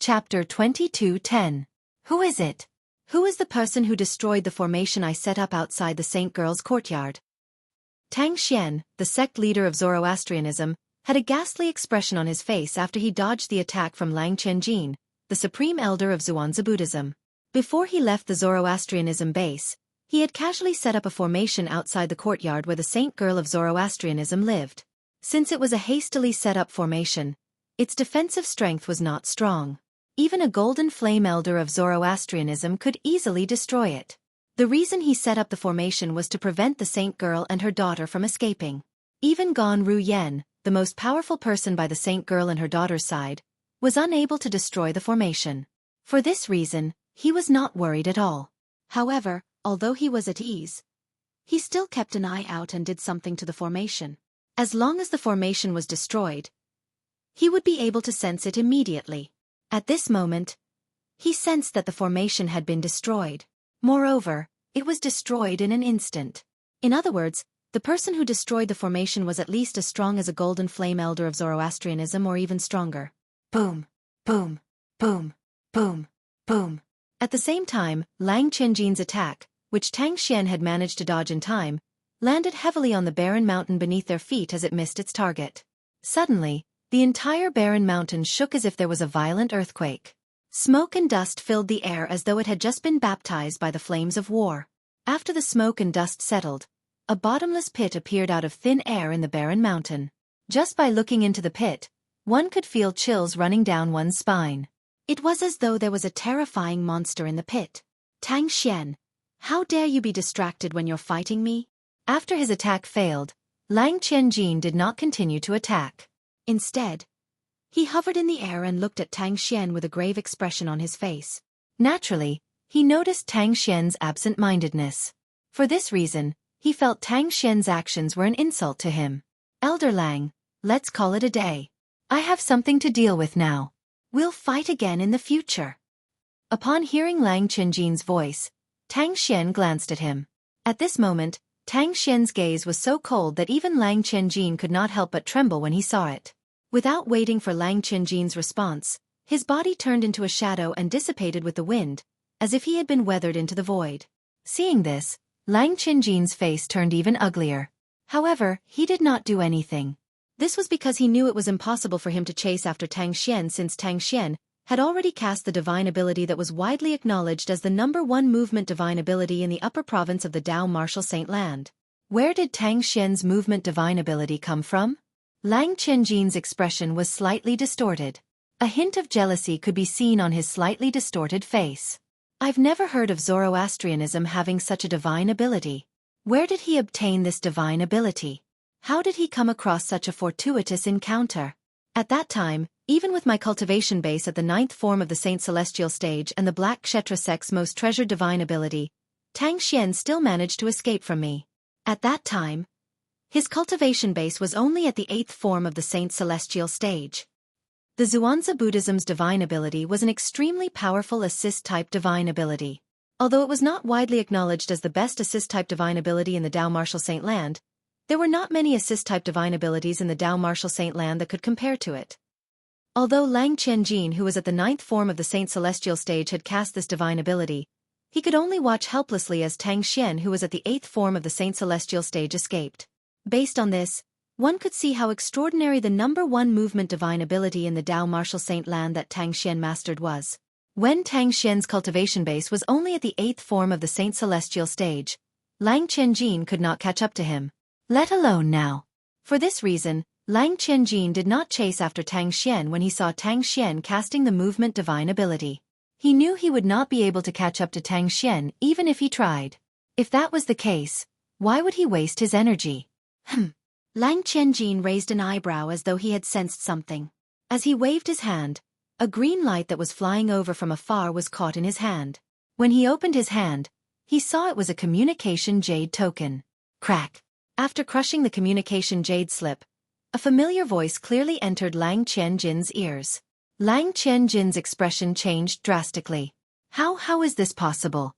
Chapter 22:10. Who is it? Who is the person who destroyed the formation I set up outside the Saint Girl's courtyard? Tang Xian, the sect leader of Zoroastrianism, had a ghastly expression on his face after he dodged the attack from Lang Qianjin, the supreme elder of Zhuangzi Buddhism. Before he left the Zoroastrianism base, he had casually set up a formation outside the courtyard where the Saint Girl of Zoroastrianism lived. Since it was a hastily set up formation, its defensive strength was not strong. Even a golden flame elder of Zoroastrianism could easily destroy it. The reason he set up the formation was to prevent the Saint Girl and her daughter from escaping. Even Gan Ru Yen, the most powerful person by the Saint Girl and her daughter's side, was unable to destroy the formation. For this reason, he was not worried at all. However, although he was at ease, he still kept an eye out and did something to the formation. As long as the formation was destroyed, he would be able to sense it immediately. At this moment, he sensed that the formation had been destroyed. Moreover, it was destroyed in an instant. In other words, the person who destroyed the formation was at least as strong as a golden flame elder of Zoroastrianism or even stronger. Boom, boom, boom, boom, boom. At the same time, Lang Qianjin's attack, which Tang Xian had managed to dodge in time, landed heavily on the barren mountain beneath their feet as it missed its target. Suddenly, the entire barren mountain shook as if there was a violent earthquake. Smoke and dust filled the air as though it had just been baptized by the flames of war. After the smoke and dust settled, a bottomless pit appeared out of thin air in the barren mountain. Just by looking into the pit, one could feel chills running down one's spine. It was as though there was a terrifying monster in the pit. Tang Xian, how dare you be distracted when you're fighting me? After his attack failed, Lang Qianjin did not continue to attack. Instead, he hovered in the air and looked at Tang Xian with a grave expression on his face. Naturally, he noticed Tang Xian's absent-mindedness. For this reason, he felt Tang Xian's actions were an insult to him. Elder Lang, let's call it a day. I have something to deal with now. We'll fight again in the future. Upon hearing Lang Qianjin's voice, Tang Xian glanced at him. At this moment, Tang Xian's gaze was so cold that even Lang Qianjin could not help but tremble when he saw it. Without waiting for Lang Qianjin's response, his body turned into a shadow and dissipated with the wind, as if he had been weathered into the void. Seeing this, Lang Qianjin's face turned even uglier. However, he did not do anything. This was because he knew it was impossible for him to chase after Tang Xian since Tang Xian had already cast the divine ability that was widely acknowledged as the #1 movement divine ability in the upper province of the Dao Martial Saint Land. Where did Tang Xian's movement divine ability come from? Lang Qianjin's expression was slightly distorted. A hint of jealousy could be seen on his slightly distorted face. I've never heard of Zoroastrianism having such a divine ability. Where did he obtain this divine ability? How did he come across such a fortuitous encounter? At that time, even with my cultivation base at the 9th form of the Saint Celestial stage and the Black Kshetra sect's most treasured divine ability, Tang Xian still managed to escape from me. At that time, his cultivation base was only at the 8th form of the Saint Celestial stage. The Zhuangzi Buddhism's divine ability was an extremely powerful assist-type divine ability. Although it was not widely acknowledged as the best assist-type divine ability in the Dao Martial Saint Land, there were not many assist-type divine abilities in the Dao Martial Saint Land that could compare to it. Although Lang Qianjin, who was at the 9th form of the Saint Celestial stage, had cast this divine ability, he could only watch helplessly as Tang Xian, who was at the 8th form of the Saint Celestial stage, escaped. Based on this, one could see how extraordinary the #1 movement divine ability in the Dao Martial Saint Land that Tang Xian mastered was. When Tang Xian's cultivation base was only at the 8th form of the Saint Celestial stage, Lang Qianjin could not catch up to him. Let alone now. For this reason, Lang Qianjin did not chase after Tang Xian when he saw Tang Xian casting the movement divine ability. He knew he would not be able to catch up to Tang Xian even if he tried. If that was the case, why would he waste his energy? Lang Qianjin raised an eyebrow as though he had sensed something. As he waved his hand, a green light that was flying over from afar was caught in his hand. When he opened his hand, he saw it was a communication jade token. Crack! After crushing the communication jade slip, a familiar voice clearly entered Lang Qianjin's ears. Lang Qianjin's expression changed drastically. How is this possible?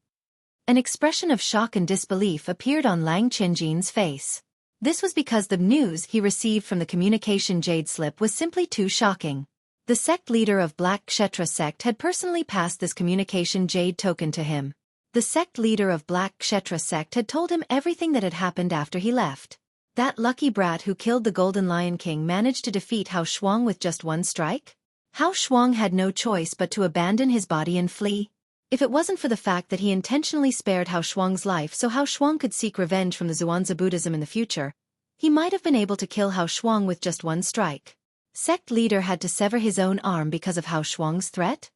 An expression of shock and disbelief appeared on Lang Qianjin's face. This was because the news he received from the communication jade slip was simply too shocking. The sect leader of Black Kshetra sect had personally passed this communication jade token to him. The sect leader of Black Kshetra sect had told him everything that had happened after he left. That lucky brat who killed the Golden Lion King managed to defeat Hao Shuang with just one strike? Hao Shuang had no choice but to abandon his body and flee. If it wasn't for the fact that he intentionally spared Hao Shuang's life so Hao Shuang could seek revenge from the Zhuangzi Buddhism in the future, he might have been able to kill Hao Shuang with just one strike. Sect leader had to sever his own arm because of Hao Shuang's threat?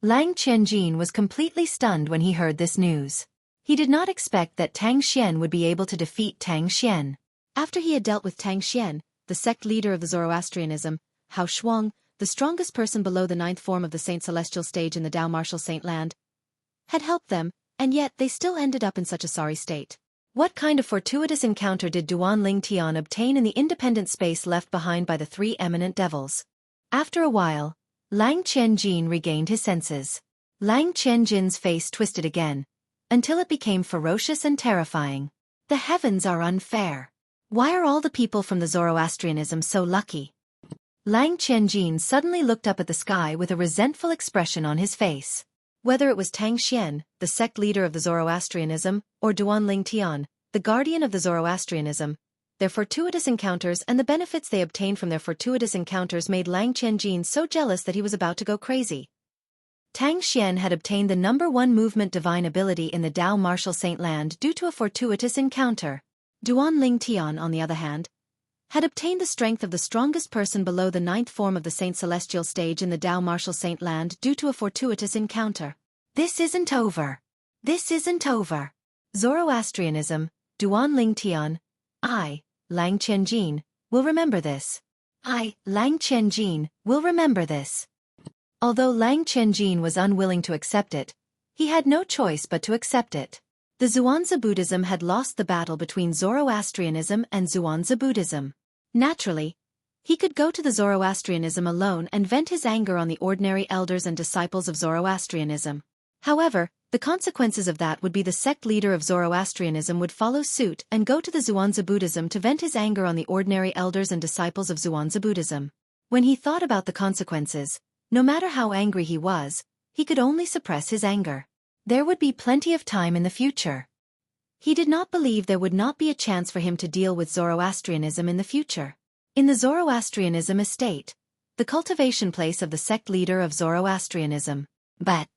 Lang Qianjin was completely stunned when he heard this news. He did not expect that Tang Xian would be able to defeat Tang Xian. After he had dealt with Tang Xian, the sect leader of the Zoroastrianism, Hao Shuang, the strongest person below the 9th form of the Saint Celestial stage in the Tao Martial Saint Land, had helped them, and yet they still ended up in such a sorry state. What kind of fortuitous encounter did Duan Ling Tian obtain in the independent space left behind by the 3 eminent devils? After a while, Lang Qianjin regained his senses. Lang Qianjin's face twisted again, until it became ferocious and terrifying. The heavens are unfair. Why are all the people from the Zoroastrianism so lucky? Lang Qianjin suddenly looked up at the sky with a resentful expression on his face. Whether it was Tang Xian, the sect leader of the Zoroastrianism, or Duan Ling Tian, the guardian of the Zoroastrianism, their fortuitous encounters and the benefits they obtained from their fortuitous encounters made Lang Qianjin so jealous that he was about to go crazy. Tang Xian had obtained the #1 movement divine ability in the Tao Martial Saint Land due to a fortuitous encounter. Duan Ling Tian, on the other hand, had obtained the strength of the strongest person below the 9th form of the Saint Celestial stage in the Tao Martial Saint Land due to a fortuitous encounter. This isn't over. This isn't over. Zoroastrianism, Duan Ling Tian, I, Lang Qianjin, will remember this. I, Lang Qianjin, will remember this. Although Lang Qianjin was unwilling to accept it, he had no choice but to accept it. The Zhuangzi Buddhism had lost the battle between Zoroastrianism and Zhuangzi Buddhism. Naturally, he could go to the Zoroastrianism alone and vent his anger on the ordinary elders and disciples of Zoroastrianism. However, the consequences of that would be the sect leader of Zoroastrianism would follow suit and go to the Zhuangzi Buddhism to vent his anger on the ordinary elders and disciples of Zhuangzi Buddhism. When he thought about the consequences, no matter how angry he was, he could only suppress his anger. There would be plenty of time in the future. He did not believe there would not be a chance for him to deal with Zoroastrianism in the future. In the Zoroastrianism estate, the cultivation place of the sect leader of Zoroastrianism. But,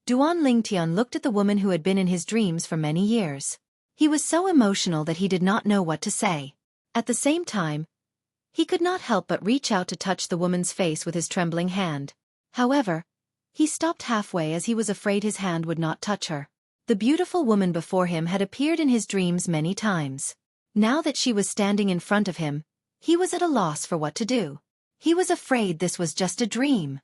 Duan Ling Tian looked at the woman who had been in his dreams for many years. He was so emotional that he did not know what to say. At the same time, he could not help but reach out to touch the woman's face with his trembling hand. However, he stopped halfway as he was afraid his hand would not touch her. The beautiful woman before him had appeared in his dreams many times. Now that she was standing in front of him, he was at a loss for what to do. He was afraid this was just a dream.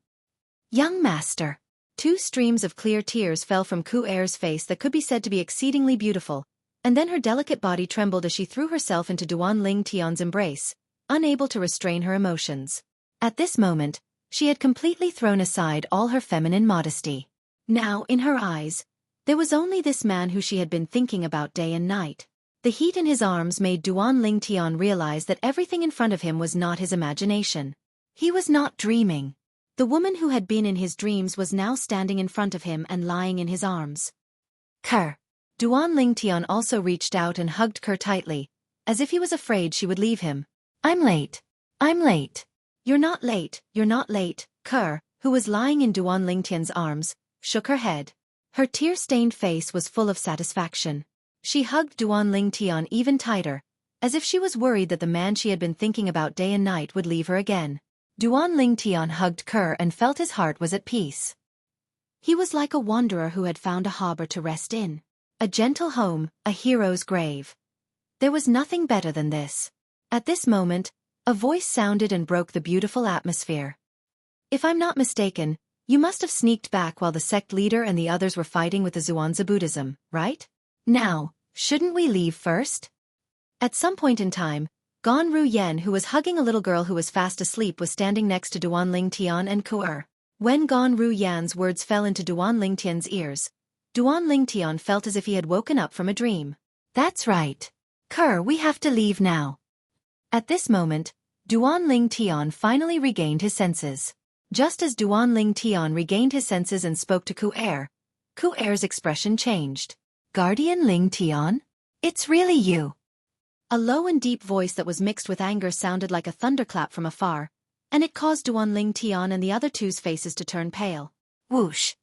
Young master. 2 streams of clear tears fell from Ku Er's face that could be said to be exceedingly beautiful, and then her delicate body trembled as she threw herself into Duan Ling Tian's embrace, unable to restrain her emotions. At this moment, she had completely thrown aside all her feminine modesty. Now, in her eyes, there was only this man who she had been thinking about day and night. The heat in his arms made Duan Ling Tian realize that everything in front of him was not his imagination. He was not dreaming. The woman who had been in his dreams was now standing in front of him and lying in his arms. Duan Ling Tian also reached out and hugged Ker tightly, as if he was afraid she would leave him. I'm late. I'm late. You're not late, you're not late. Ker, who was lying in Duan Ling Tian's arms, shook her head. Her tear-stained face was full of satisfaction. She hugged Duan Ling Tian even tighter, as if she was worried that the man she had been thinking about day and night would leave her again. Duan Ling Tian hugged Ker and felt his heart was at peace. He was like a wanderer who had found a harbor to rest in. A gentle home, a hero's grave. There was nothing better than this. At this moment, a voice sounded and broke the beautiful atmosphere. If I'm not mistaken, you must have sneaked back while the sect leader and the others were fighting with the Zhuangzi Buddhism, right? Now, shouldn't we leave first? At some point in time, Gan Ru Yen, who was hugging a little girl who was fast asleep, was standing next to Duan Ling Tian and Ku'er. When Gan Ru Yan's words fell into Duan Ling Tian's ears, Duan Ling Tian felt as if he had woken up from a dream. That's right. Ker, we have to leave now. At this moment, Duan Ling Tian finally regained his senses. Just as Duan Ling Tian regained his senses and spoke to Ku Er's expression changed. Guardian Ling Tian? It's really you. A low and deep voice that was mixed with anger sounded like a thunderclap from afar, and it caused Duan Ling Tian and the other two's faces to turn pale. Whoosh.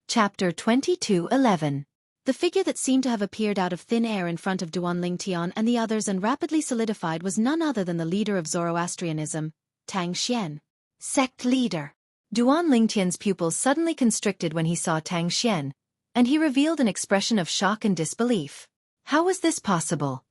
Chapter 22:11. The figure that seemed to have appeared out of thin air in front of Duan Ling Tian and the others and rapidly solidified was none other than the leader of Zoroastrianism, Tang Xian. Sect leader. Duan Ling Tian's pupils suddenly constricted when he saw Tang Xian, and he revealed an expression of shock and disbelief. How was this possible?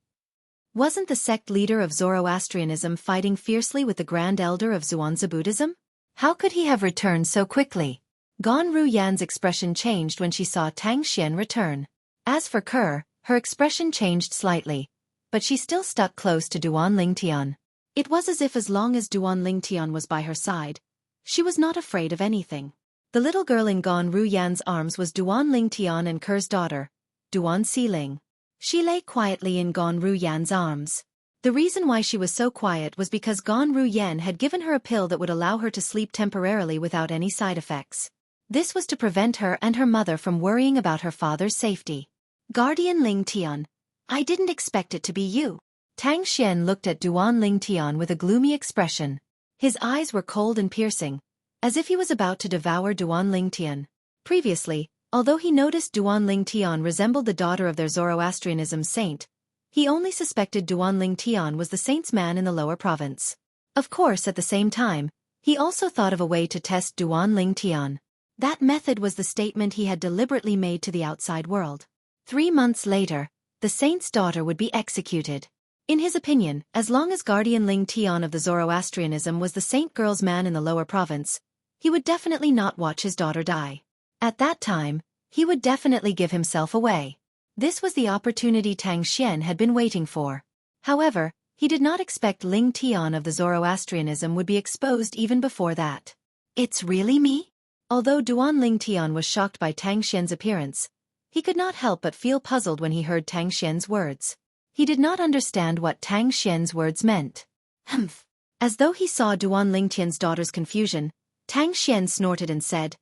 Wasn't the sect leader of Zoroastrianism fighting fiercely with the Grand Elder of Zhuangzi Buddhism? How could he have returned so quickly? Gan Ruyan's expression changed when she saw Tang Xian return. As for Ke, her expression changed slightly, but she still stuck close to Duan Ling Tian. It was as if as long as Duan Ling Tian was by her side, she was not afraid of anything. The little girl in Gan Ruyan's arms was Duan Ling Tian and Ke's daughter, Duan Xiling. She lay quietly in Gan Ruyan's arms. The reason why she was so quiet was because Gan Ruyan had given her a pill that would allow her to sleep temporarily without any side effects. This was to prevent her and her mother from worrying about her father's safety. Guardian Ling Tian, I didn't expect it to be you. Tang Xian looked at Duan Ling Tian with a gloomy expression. His eyes were cold and piercing, as if he was about to devour Duan Ling Tian. Previously, although he noticed Duan Ling Tian resembled the daughter of their Zoroastrianism saint, he only suspected Duan Ling Tian was the saint's man in the lower province. Of course, at the same time, he also thought of a way to test Duan Ling Tian. That method was the statement he had deliberately made to the outside world. 3 months later, the saint's daughter would be executed. In his opinion, as long as Guardian Ling Tian of the Zoroastrianism was the saint girl's man in the lower province, he would definitely not watch his daughter die. At that time, he would definitely give himself away. This was the opportunity Tang Xian had been waiting for. However, he did not expect Ling Tian of the Zoroastrianism would be exposed even before that. It's really me? Although Duan Ling Tian was shocked by Tang Xian's appearance, he could not help but feel puzzled when he heard Tang Xian's words. He did not understand what Tang Xian's words meant. Humph. As though he saw Duan Ling Tian's daughter's confusion, Tang Xian snorted and said,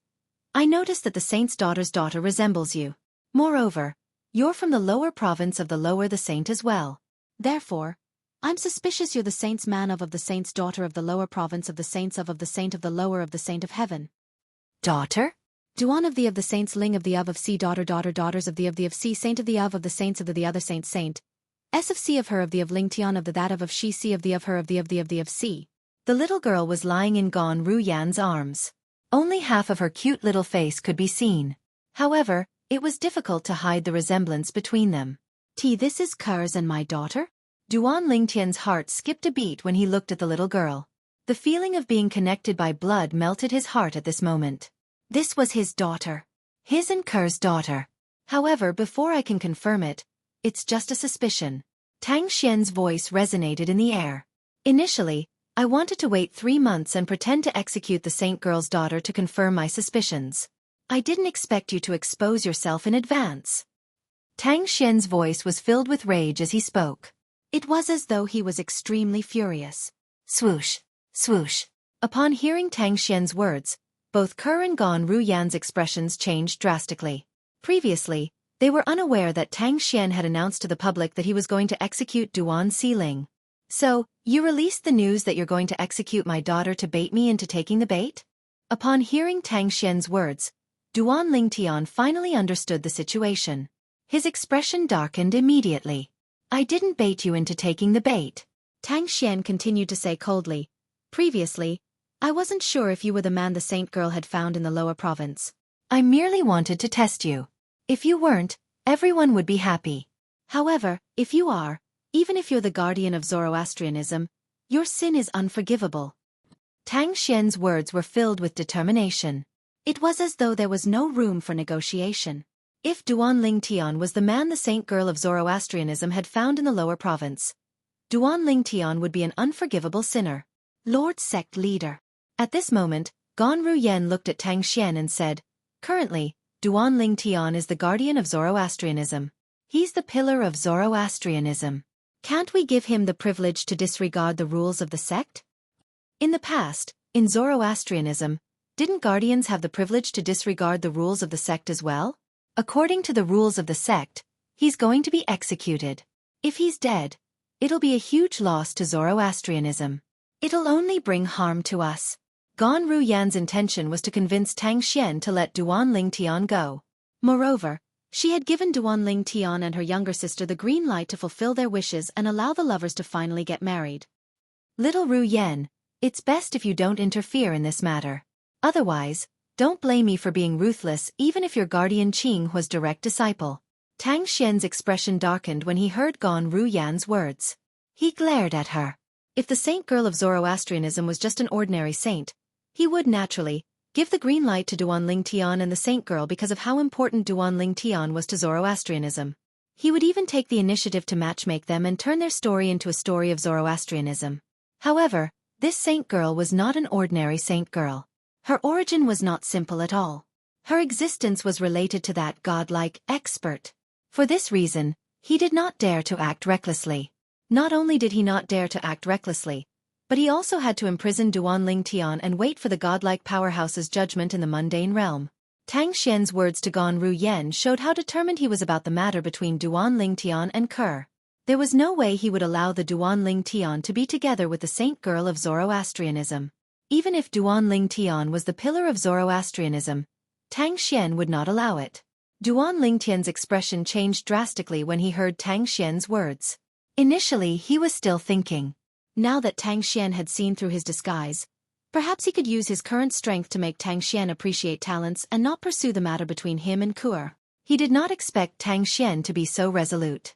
I noticed that the saint's daughter's daughter resembles you. Moreover, you're from the lower province of the lower the saint as well. Therefore, I'm suspicious you're the saint's man of the saint's daughter of the lower province of the saints of the saint of the lower of the saint of heaven. Daughter? Duan of the saints Ling of C daughters of the C saint of the saints of the other saint. S of C of her of Ling Tian of that of she C of her of C. The little girl was lying in Gan Ruyan's arms. Only half of her cute little face could be seen. However, it was difficult to hide the resemblance between them. This is Ke's and my daughter? Duan Ling Tian's heart skipped a beat when he looked at the little girl. The feeling of being connected by blood melted his heart at this moment. This was his daughter. His and Ke's daughter. However, before I can confirm it, it's just a suspicion. Tang Xian's voice resonated in the air. Initially, I wanted to wait 3 months and pretend to execute the saint girl's daughter to confirm my suspicions. I didn't expect you to expose yourself in advance. Tang Xian's voice was filled with rage as he spoke. It was as though he was extremely furious. Swoosh, swoosh. Upon hearing Tang Xian's words, both Ke and Gan Ruyan's expressions changed drastically. Previously, they were unaware that Tang Xian had announced to the public that he was going to execute Duan Xiling. So, you released the news that you're going to execute my daughter to bait me into taking the bait? Upon hearing Tang Xian's words, Duan Ling Tian finally understood the situation. His expression darkened immediately. I didn't bait you into taking the bait. Tang Xian continued to say coldly. Previously, I wasn't sure if you were the man the saint girl had found in the lower province. I merely wanted to test you. If you weren't, everyone would be happy. However, if you are, even if you're the guardian of Zoroastrianism, your sin is unforgivable. Tang Xian's words were filled with determination. It was as though there was no room for negotiation. If Duan Ling Tian was the man the saint girl of Zoroastrianism had found in the lower province, Duan Ling Tian would be an unforgivable sinner. Lord Sect Leader. At this moment, Gan Ruyan looked at Tang Xian and said, Currently, Duan Ling Tian is the guardian of Zoroastrianism. He's the pillar of Zoroastrianism. Can't we give him the privilege to disregard the rules of the sect? In the past, in Zoroastrianism, didn't guardians have the privilege to disregard the rules of the sect as well? According to the rules of the sect, he's going to be executed. If he's dead, it'll be a huge loss to Zoroastrianism. It'll only bring harm to us. Gan Ruyan's intention was to convince Tang Xian to let Duan Ling Tian go. Moreover, she had given Duan Ling Tian and her younger sister the green light to fulfill their wishes and allow the lovers to finally get married. Little Ruyan, it's best if you don't interfere in this matter. Otherwise, don't blame me for being ruthless even if your guardian Qing was direct disciple. Tang Xian's expression darkened when he heard Gan Ruyan's words. He glared at her. If the saint girl of Zoroastrianism was just an ordinary saint, he would naturally give the green light to Duan Ling Tian and the saint girl because of how important Duan Ling Tian was to Zoroastrianism. He would even take the initiative to matchmake them and turn their story into a story of Zoroastrianism. However, this saint girl was not an ordinary saint girl. Her origin was not simple at all. Her existence was related to that godlike expert. For this reason, he did not dare to act recklessly. Not only did he not dare to act recklessly, but he also had to imprison Duan Ling Tian and wait for the godlike powerhouse's judgment in the mundane realm. Tang Xian's words to Gan Ruyan showed how determined he was about the matter between Duan Ling Tian and Kerr. There was no way he would allow the Duan Ling Tian to be together with the saint girl of Zoroastrianism. Even if Duan Ling Tian was the pillar of Zoroastrianism, Tang Xian would not allow it. Duan Ling Tian's expression changed drastically when he heard Tang Xian's words. Initially he was still thinking. Now that Tang Xian had seen through his disguise, perhaps he could use his current strength to make Tang Xian appreciate talents and not pursue the matter between him and Kerr. He did not expect Tang Xian to be so resolute.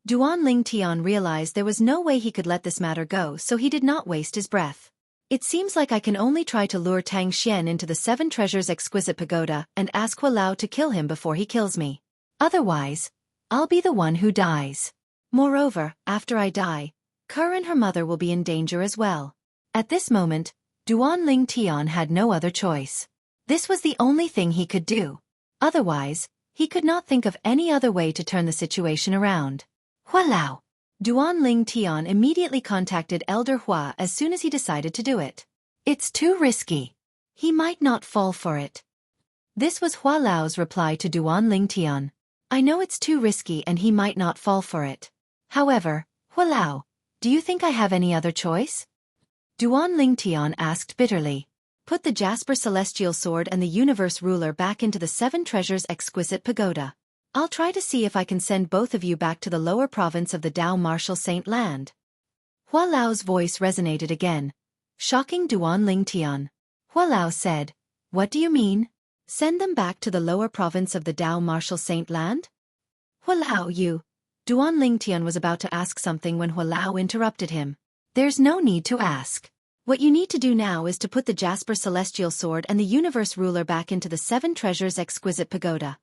Duan Ling Tian realized there was no way he could let this matter go, so he did not waste his breath. It seems like I can only try to lure Tang Xian into the Seven Treasures Exquisite Pagoda and ask Hualao to kill him before he kills me. Otherwise, I'll be the one who dies. Moreover, after I die, Kerr and her mother will be in danger as well. At this moment, Duan Ling Tian had no other choice. This was the only thing he could do. Otherwise, he could not think of any other way to turn the situation around. Hualao! Duan Ling Tian immediately contacted Elder Hua as soon as he decided to do it. It's too risky. He might not fall for it. This was Hualao's reply to Duan Ling Tian. I know it's too risky and he might not fall for it. However, Hualao, do you think I have any other choice? Duan Ling Tian asked bitterly. Put the Jasper Celestial Sword and the Universe Ruler back into the Seven Treasures Exquisite Pagoda. I'll try to see if I can send both of you back to the lower province of the Dao Martial Saint Land. Hualao's voice resonated again, shocking Duan Ling Tian. Hualao said, What do you mean? Send them back to the lower province of the Dao Martial Saint Land? Hualao, you. Duan Ling Tian was about to ask something when Hualao interrupted him. There's no need to ask. What you need to do now is to put the Jasper Celestial Sword and the Universe Ruler back into the Seven Treasures Exquisite Pagoda.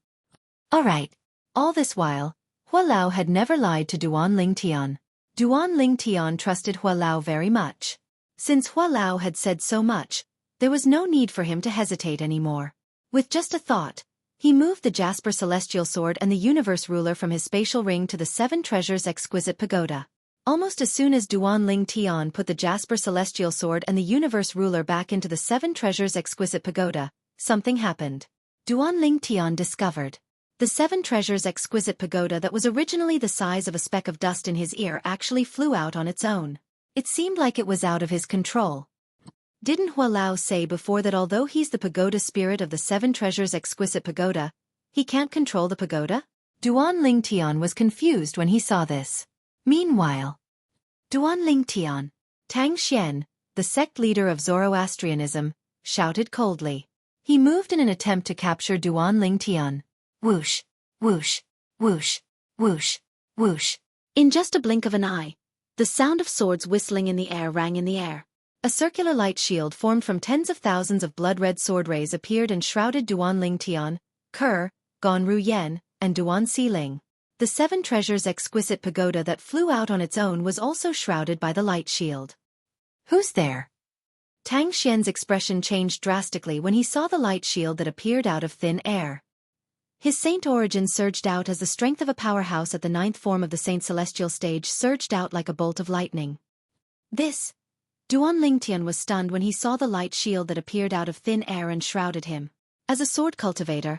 Alright. All this while, Hualao had never lied to Duan Ling Tian. Duan Ling Tian trusted Hualao very much. Since Hualao had said so much, there was no need for him to hesitate anymore. With just a thought, he moved the Jasper Celestial Sword and the Universe Ruler from his spatial ring to the Seven Treasures Exquisite Pagoda. Almost as soon as Duan Ling Tian put the Jasper Celestial Sword and the Universe Ruler back into the Seven Treasures Exquisite Pagoda, something happened. Duan Ling Tian discovered. The Seven Treasures Exquisite Pagoda that was originally the size of a speck of dust in his ear actually flew out on its own. It seemed like it was out of his control. Didn't Hualao say before that although he's the pagoda spirit of the Seven Treasures Exquisite Pagoda, he can't control the pagoda? Duan Ling Tian was confused when he saw this. Meanwhile, Duan Ling Tian, Tang Xian, the sect leader of Zoroastrianism, shouted coldly. He moved in an attempt to capture Duan Ling Tian. Whoosh, whoosh, whoosh, whoosh, whoosh. In just a blink of an eye, the sound of swords whistling in the air rang in the air. A circular light shield formed from tens of thousands of blood-red sword rays appeared and shrouded Duan Ling Tian, Kerr, Gan Ruyan, and Duan Xiling. The Seven Treasures Exquisite Pagoda that flew out on its own was also shrouded by the light shield. Who's there? Tang Xian's expression changed drastically when he saw the light shield that appeared out of thin air. His saint origin surged out as the strength of a powerhouse at the ninth form of the saint celestial stage surged out like a bolt of lightning. This. Duan Lingtian was stunned when he saw the light shield that appeared out of thin air and shrouded him. As a sword cultivator,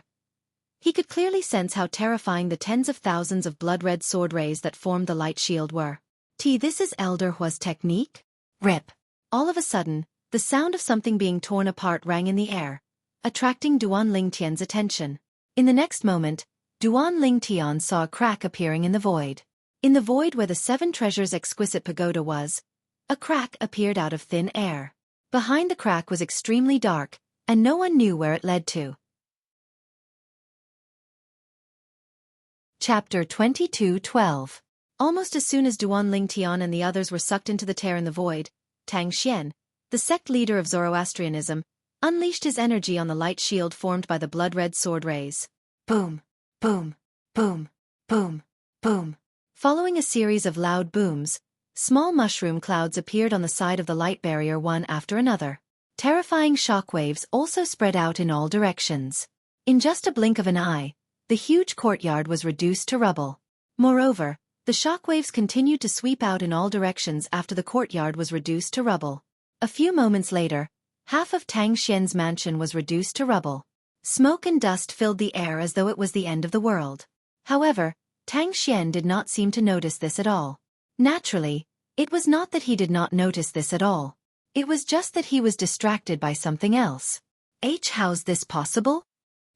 he could clearly sense how terrifying the tens of thousands of blood-red sword rays that formed the light shield were. This is Elder Hua's technique? Rip. All of a sudden, the sound of something being torn apart rang in the air, attracting Duan Lingtian's attention. In the next moment, Duan Lingtian saw a crack appearing in the void. In the void where the seven treasures' exquisite pagoda was, a crack appeared out of thin air. Behind the crack was extremely dark, and no one knew where it led to. Chapter 22:12. Almost as soon as Duan Lingtian and the others were sucked into the tear in the void, Tang Xian, the sect leader of Zoroastrianism, unleashed his energy on the light shield formed by the blood-red sword rays. Boom, boom, boom, boom, boom. Following a series of loud booms, small mushroom clouds appeared on the side of the light barrier one after another. Terrifying shockwaves also spread out in all directions. In just a blink of an eye, the huge courtyard was reduced to rubble. Moreover, the shockwaves continued to sweep out in all directions after the courtyard was reduced to rubble. A few moments later, half of Tang Xian's mansion was reduced to rubble. Smoke and dust filled the air as though it was the end of the world. However, Tang Xian did not seem to notice this at all. Naturally, it was not that he did not notice this at all. It was just that he was distracted by something else. How's this possible?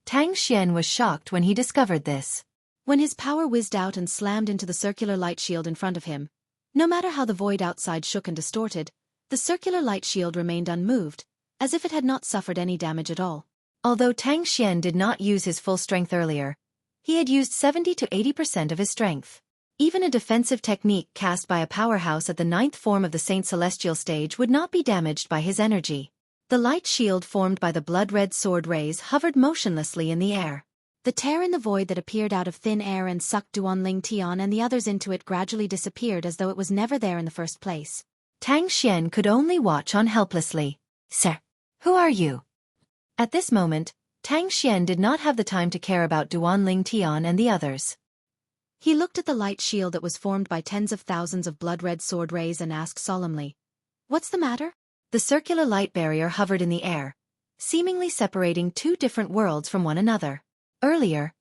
Tang Xian was shocked when he discovered this. When his power whizzed out and slammed into the circular light shield in front of him, no matter how the void outside shook and distorted, the circular light shield remained unmoved, as if it had not suffered any damage at all. Although Tang Xian did not use his full strength earlier, he had used 70 to 80% of his strength. Even a defensive technique cast by a powerhouse at the ninth form of the Saint Celestial stage would not be damaged by his energy. The light shield formed by the blood-red sword rays hovered motionlessly in the air. The tear in the void that appeared out of thin air and sucked Duan Lingtian and the others into it gradually disappeared as though it was never there in the first place. Tang Xian could only watch on helplessly. Sir, who are you? At this moment, Tang Xian did not have the time to care about Duan Lingtian and the others. He looked at the light shield that was formed by tens of thousands of blood-red sword rays and asked solemnly, "What's the matter?" The circular light barrier hovered in the air, seemingly separating two different worlds from one another. Earlier,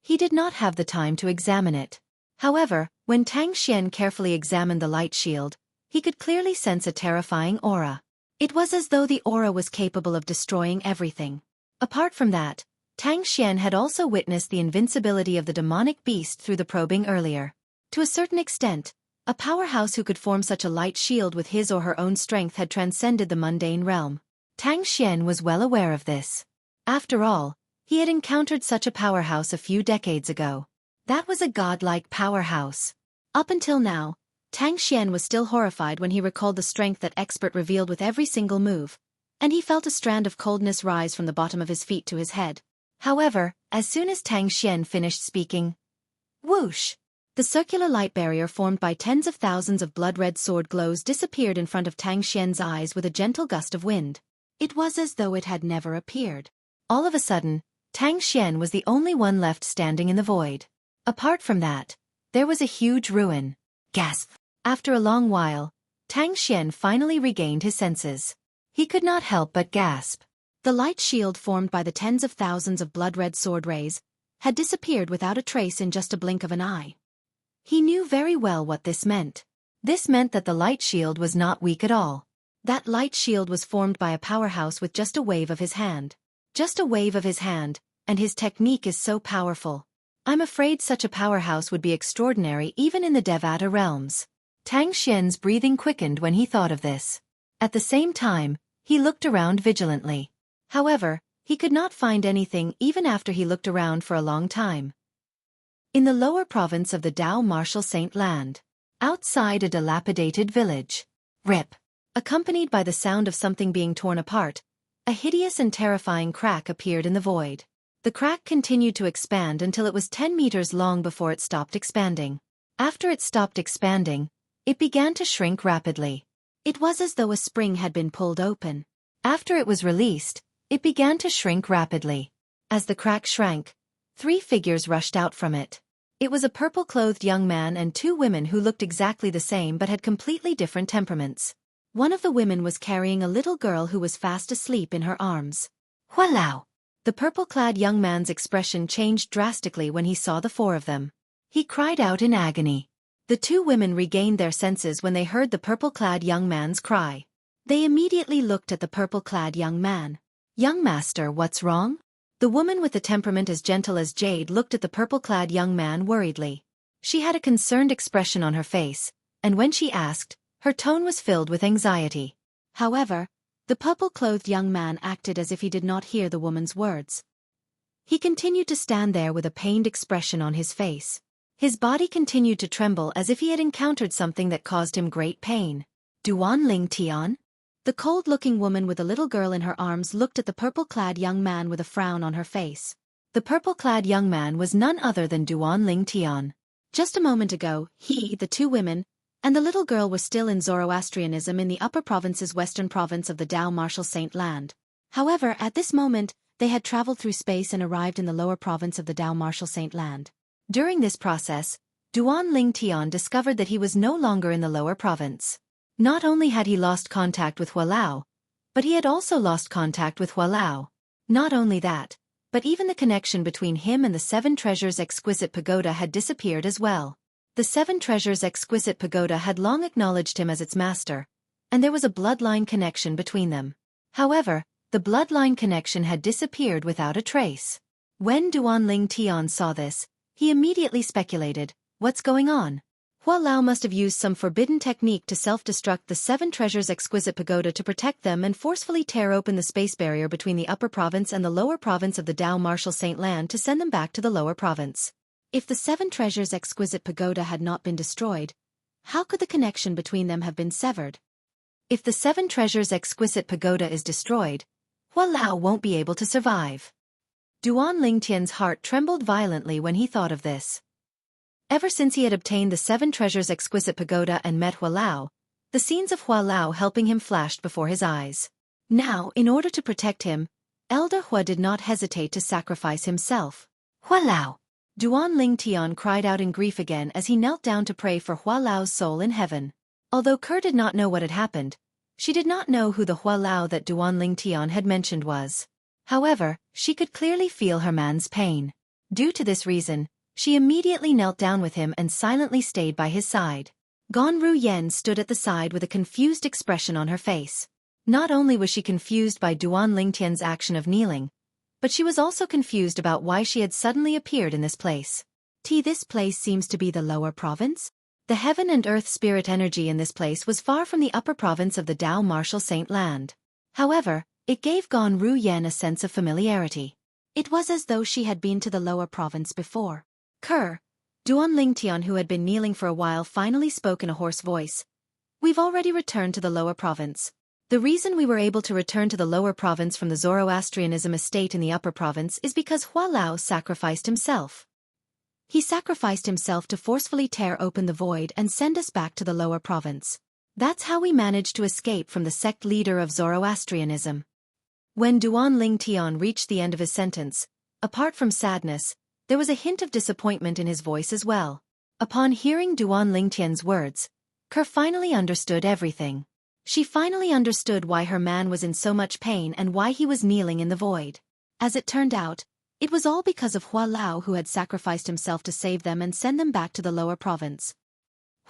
he did not have the time to examine it. However, when Tang Xian carefully examined the light shield, he could clearly sense a terrifying aura. It was as though the aura was capable of destroying everything. Apart from that, Tang Xian had also witnessed the invincibility of the demonic beast through the probing earlier. To a certain extent, a powerhouse who could form such a light shield with his or her own strength had transcended the mundane realm. Tang Xian was well aware of this. After all, he had encountered such a powerhouse a few decades ago. That was a godlike powerhouse. Up until now, Tang Xian was still horrified when he recalled the strength that expert revealed with every single move, and he felt a strand of coldness rise from the bottom of his feet to his head. However, as soon as Tang Xian finished speaking, whoosh! The circular light barrier formed by tens of thousands of blood-red sword glows disappeared in front of Tang Xian's eyes with a gentle gust of wind. It was as though it had never appeared. All of a sudden, Tang Xian was the only one left standing in the void. Apart from that, there was a huge ruin. Gasp! After a long while, Tang Xian finally regained his senses. He could not help but gasp. The light shield formed by the tens of thousands of blood-red sword rays had disappeared without a trace in just a blink of an eye. He knew very well what this meant. This meant that the light shield was not weak at all. That light shield was formed by a powerhouse with just a wave of his hand. Just a wave of his hand, and his technique is so powerful. I'm afraid such a powerhouse would be extraordinary even in the Devata realms. Tang Xian's breathing quickened when he thought of this. At the same time, he looked around vigilantly. However, he could not find anything even after he looked around for a long time. In the lower province of the Dao Martial Saint Land, outside a dilapidated village, rip, accompanied by the sound of something being torn apart, a hideous and terrifying crack appeared in the void. The crack continued to expand until it was 10 meters long before it stopped expanding. After it stopped expanding, it began to shrink rapidly. It was as though a spring had been pulled open. After it was released, it began to shrink rapidly. As the crack shrank, 3 figures rushed out from it. It was a purple-clothed young man and 2 women who looked exactly the same but had completely different temperaments. One of the women was carrying a little girl who was fast asleep in her arms. Walao! The purple-clad young man's expression changed drastically when he saw the 4 of them. He cried out in agony. The 2 women regained their senses when they heard the purple-clad young man's cry. They immediately looked at the purple-clad young man. "Young master, what's wrong?" The woman with the temperament as gentle as jade looked at the purple-clad young man worriedly. She had a concerned expression on her face, and when she asked, her tone was filled with anxiety. However, the purple-clothed young man acted as if he did not hear the woman's words. He continued to stand there with a pained expression on his face. His body continued to tremble as if he had encountered something that caused him great pain. Duan Ling Tian? The cold-looking woman with a little girl in her arms looked at the purple-clad young man with a frown on her face. The purple-clad young man was none other than Duan Ling Tian. Just a moment ago, he, the 2 women, and the little girl were still in Zoroastrianism in the Upper Province's western province of the Tao Martial Saint Land. However, at this moment, they had traveled through space and arrived in the lower province of the Tao Martial Saint Land. During this process, Duan Ling Tian discovered that he was no longer in the lower province. Not only had he lost contact with Walao, but he had also lost contact with Walao. Not only that, but even the connection between him and the 7 Treasures Exquisite Pagoda had disappeared as well. The 7 Treasures Exquisite Pagoda had long acknowledged him as its master, and there was a bloodline connection between them. However, the bloodline connection had disappeared without a trace. When Duan Ling Tian saw this, he immediately speculated, "What's going on?" Walao must have used some forbidden technique to self-destruct the 7 Treasures Exquisite Pagoda to protect them and forcefully tear open the space barrier between the upper province and the lower province of the Tao Martial Saint Land to send them back to the lower province. If the 7 Treasures Exquisite Pagoda had not been destroyed, how could the connection between them have been severed? If the 7 Treasures Exquisite Pagoda is destroyed, Walao won't be able to survive. Duan Ling Tian's heart trembled violently when he thought of this. Ever since he had obtained the 7 Treasures Exquisite Pagoda and met Walao, the scenes of Walao helping him flashed before his eyes. Now, in order to protect him, Elder Hua did not hesitate to sacrifice himself. Walao! Duan Ling Tian cried out in grief again as he knelt down to pray for Hualao's soul in heaven. Although Kerr did not know what had happened, she did not know who the Hualao that Duan Ling Tian had mentioned was. However, she could clearly feel her man's pain. Due to this reason, she immediately knelt down with him and silently stayed by his side. Gonru Yen stood at the side with a confused expression on her face. Not only was she confused by Duan Lingtian's action of kneeling, but she was also confused about why she had suddenly appeared in this place. This place seems to be the lower province? The heaven and earth spirit energy in this place was far from the upper province of the Tao Martial Saint Land. However, it gave Gonru Yen a sense of familiarity. It was as though she had been to the lower province before. Kerr, Duan Lingtian, who had been kneeling for a while, finally spoke in a hoarse voice. "We've already returned to the lower province. The reason we were able to return to the lower province from the Zoroastrianism estate in the upper province is because Hualao sacrificed himself. He sacrificed himself to forcefully tear open the void and send us back to the lower province. That's how we managed to escape from the sect leader of Zoroastrianism." When Duan Lingtian reached the end of his sentence, apart from sadness, there was a hint of disappointment in his voice as well. Upon hearing Duan Lingtian's words, Kerr finally understood everything. She finally understood why her man was in so much pain and why he was kneeling in the void. As it turned out, it was all because of Hualao, who had sacrificed himself to save them and send them back to the lower province.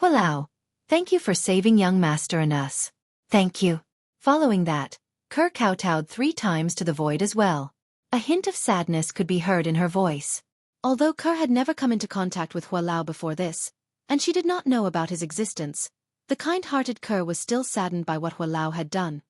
"Hualao, thank you for saving young master and us." "Thank you." Following that, Kerr kowtowed 3 times to the void as well. A hint of sadness could be heard in her voice. Although Kerr had never come into contact with Hualao before this, and she did not know about his existence, the kind-hearted Kerr was still saddened by what Hualao had done.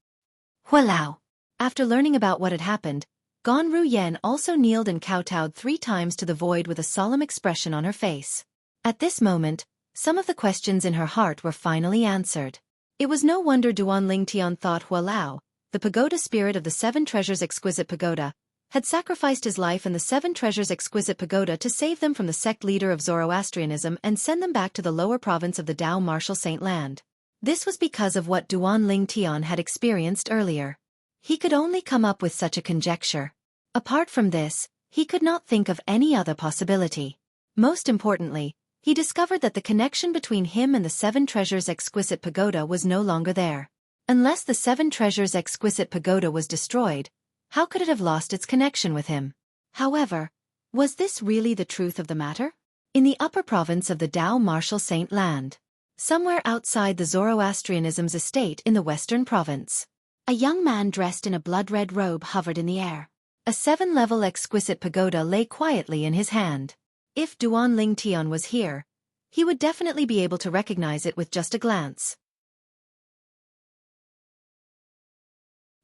Hualao. After learning about what had happened, Gonru Yen also kneeled and kowtowed 3 times to the void with a solemn expression on her face. At this moment, some of the questions in her heart were finally answered. It was no wonder Duan Lingtian thought Hualao, the pagoda spirit of the 7 Treasures Exquisite Pagoda, had sacrificed his life and the 7 Treasures Exquisite Pagoda to save them from the sect leader of Zoroastrianism and send them back to the lower province of the Tao Martial Saint Land. This was because of what Duan Lingtian had experienced earlier. He could only come up with such a conjecture. Apart from this, He could not think of any other possibility. Most importantly, he discovered that the connection between him and the Seven Treasures' exquisite pagoda was no longer there. Unless the Seven Treasures' exquisite pagoda was destroyed, how could it have lost its connection with him? However, was this really the truth of the matter? In the upper province of the Tao Martial Saint Land, somewhere outside the Zoroastrianism's estate in the western province, a young man dressed in a blood-red robe hovered in the air. A 7-level exquisite pagoda lay quietly in his hand. If Duan Ling Tian was here, he would definitely be able to recognize it with just a glance.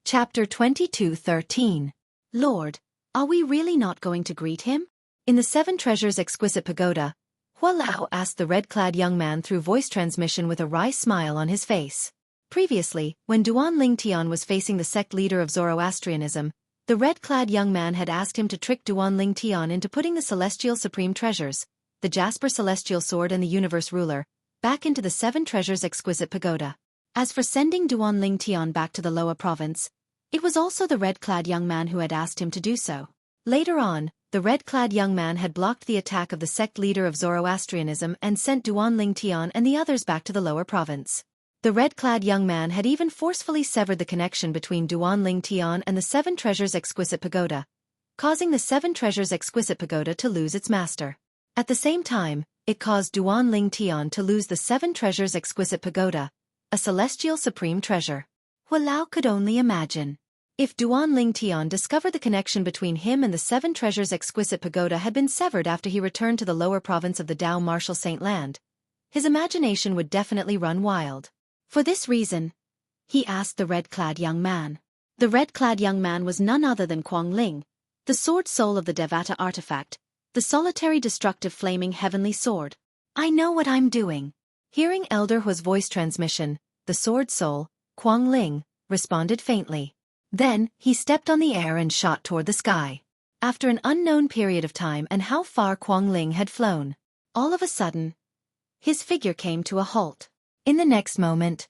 Chapter 22:13. Lord, are we really not going to greet him? In the Seven Treasures' exquisite pagoda, Hua Lao asked the red-clad young man through voice transmission with a wry smile on his face. Previously, when Duan Ling Tian was facing the sect leader of Zoroastrianism, the red-clad young man had asked him to trick Duan Ling Tian into putting the Celestial Supreme Treasures, the Jasper Celestial Sword and the Universe Ruler, back into the Seven Treasures' exquisite pagoda. As for sending Duan Ling Tian back to the lower province, it was also the red-clad young man who had asked him to do so. Later on, the red-clad young man had blocked the attack of the sect leader of Zoroastrianism and sent Duan Ling Tian and the others back to the lower province. The red-clad young man had even forcefully severed the connection between Duan Ling Tian and the Seven Treasures' exquisite pagoda, causing the Seven Treasures' exquisite pagoda to lose its master. At the same time, it caused Duan Ling Tian to lose the Seven Treasures' exquisite pagoda, a celestial supreme treasure. Hua Lao could only imagine. If Duan Ling Tian discovered the connection between him and the Seven Treasures' exquisite pagoda had been severed after he returned to the lower province of the Tao Martial Saint Land, his imagination would definitely run wild. For this reason, he asked the red-clad young man. The red-clad young man was none other than Kuang Ling, the sword soul of the Devata artifact, the solitary destructive flaming heavenly sword. I know what I'm doing. Hearing Elder Hua's voice transmission, the sword soul, Kuang Ling, responded faintly. Then, he stepped on the air and shot toward the sky. After an unknown period of time and how far Kuang Ling had flown, all of a sudden, his figure came to a halt. In the next moment,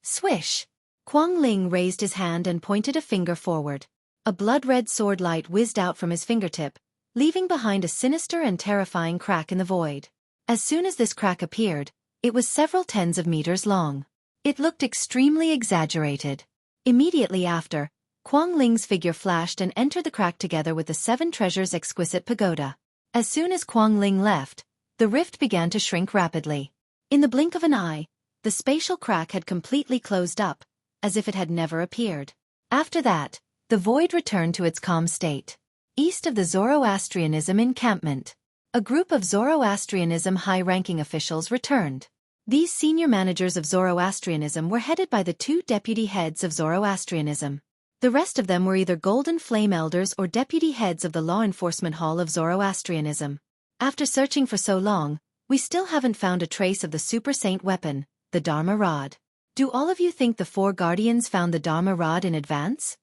swish! Kuang Ling raised his hand and pointed a finger forward. A blood-red sword light whizzed out from his fingertip, leaving behind a sinister and terrifying crack in the void. As soon as this crack appeared, it was several tens of meters long. It looked extremely exaggerated. Immediately after, Kuang Ling's figure flashed and entered the crack together with the Seven Treasures' exquisite pagoda. As soon as Kuang Ling left, the rift began to shrink rapidly. In the blink of an eye, the spatial crack had completely closed up, as if it had never appeared. After that, the void returned to its calm state. East of the Zoroastrianism encampment, a group of Zoroastrianism high-ranking officials returned. These senior managers of Zoroastrianism were headed by the 2 deputy heads of Zoroastrianism. The rest of them were either Golden Flame Elders or deputy heads of the Law Enforcement Hall of Zoroastrianism. After searching for so long, we still haven't found a trace of the Super Saint weapon, the Dharma Rod. Do all of you think the 4 guardians found the Dharma Rod in advance?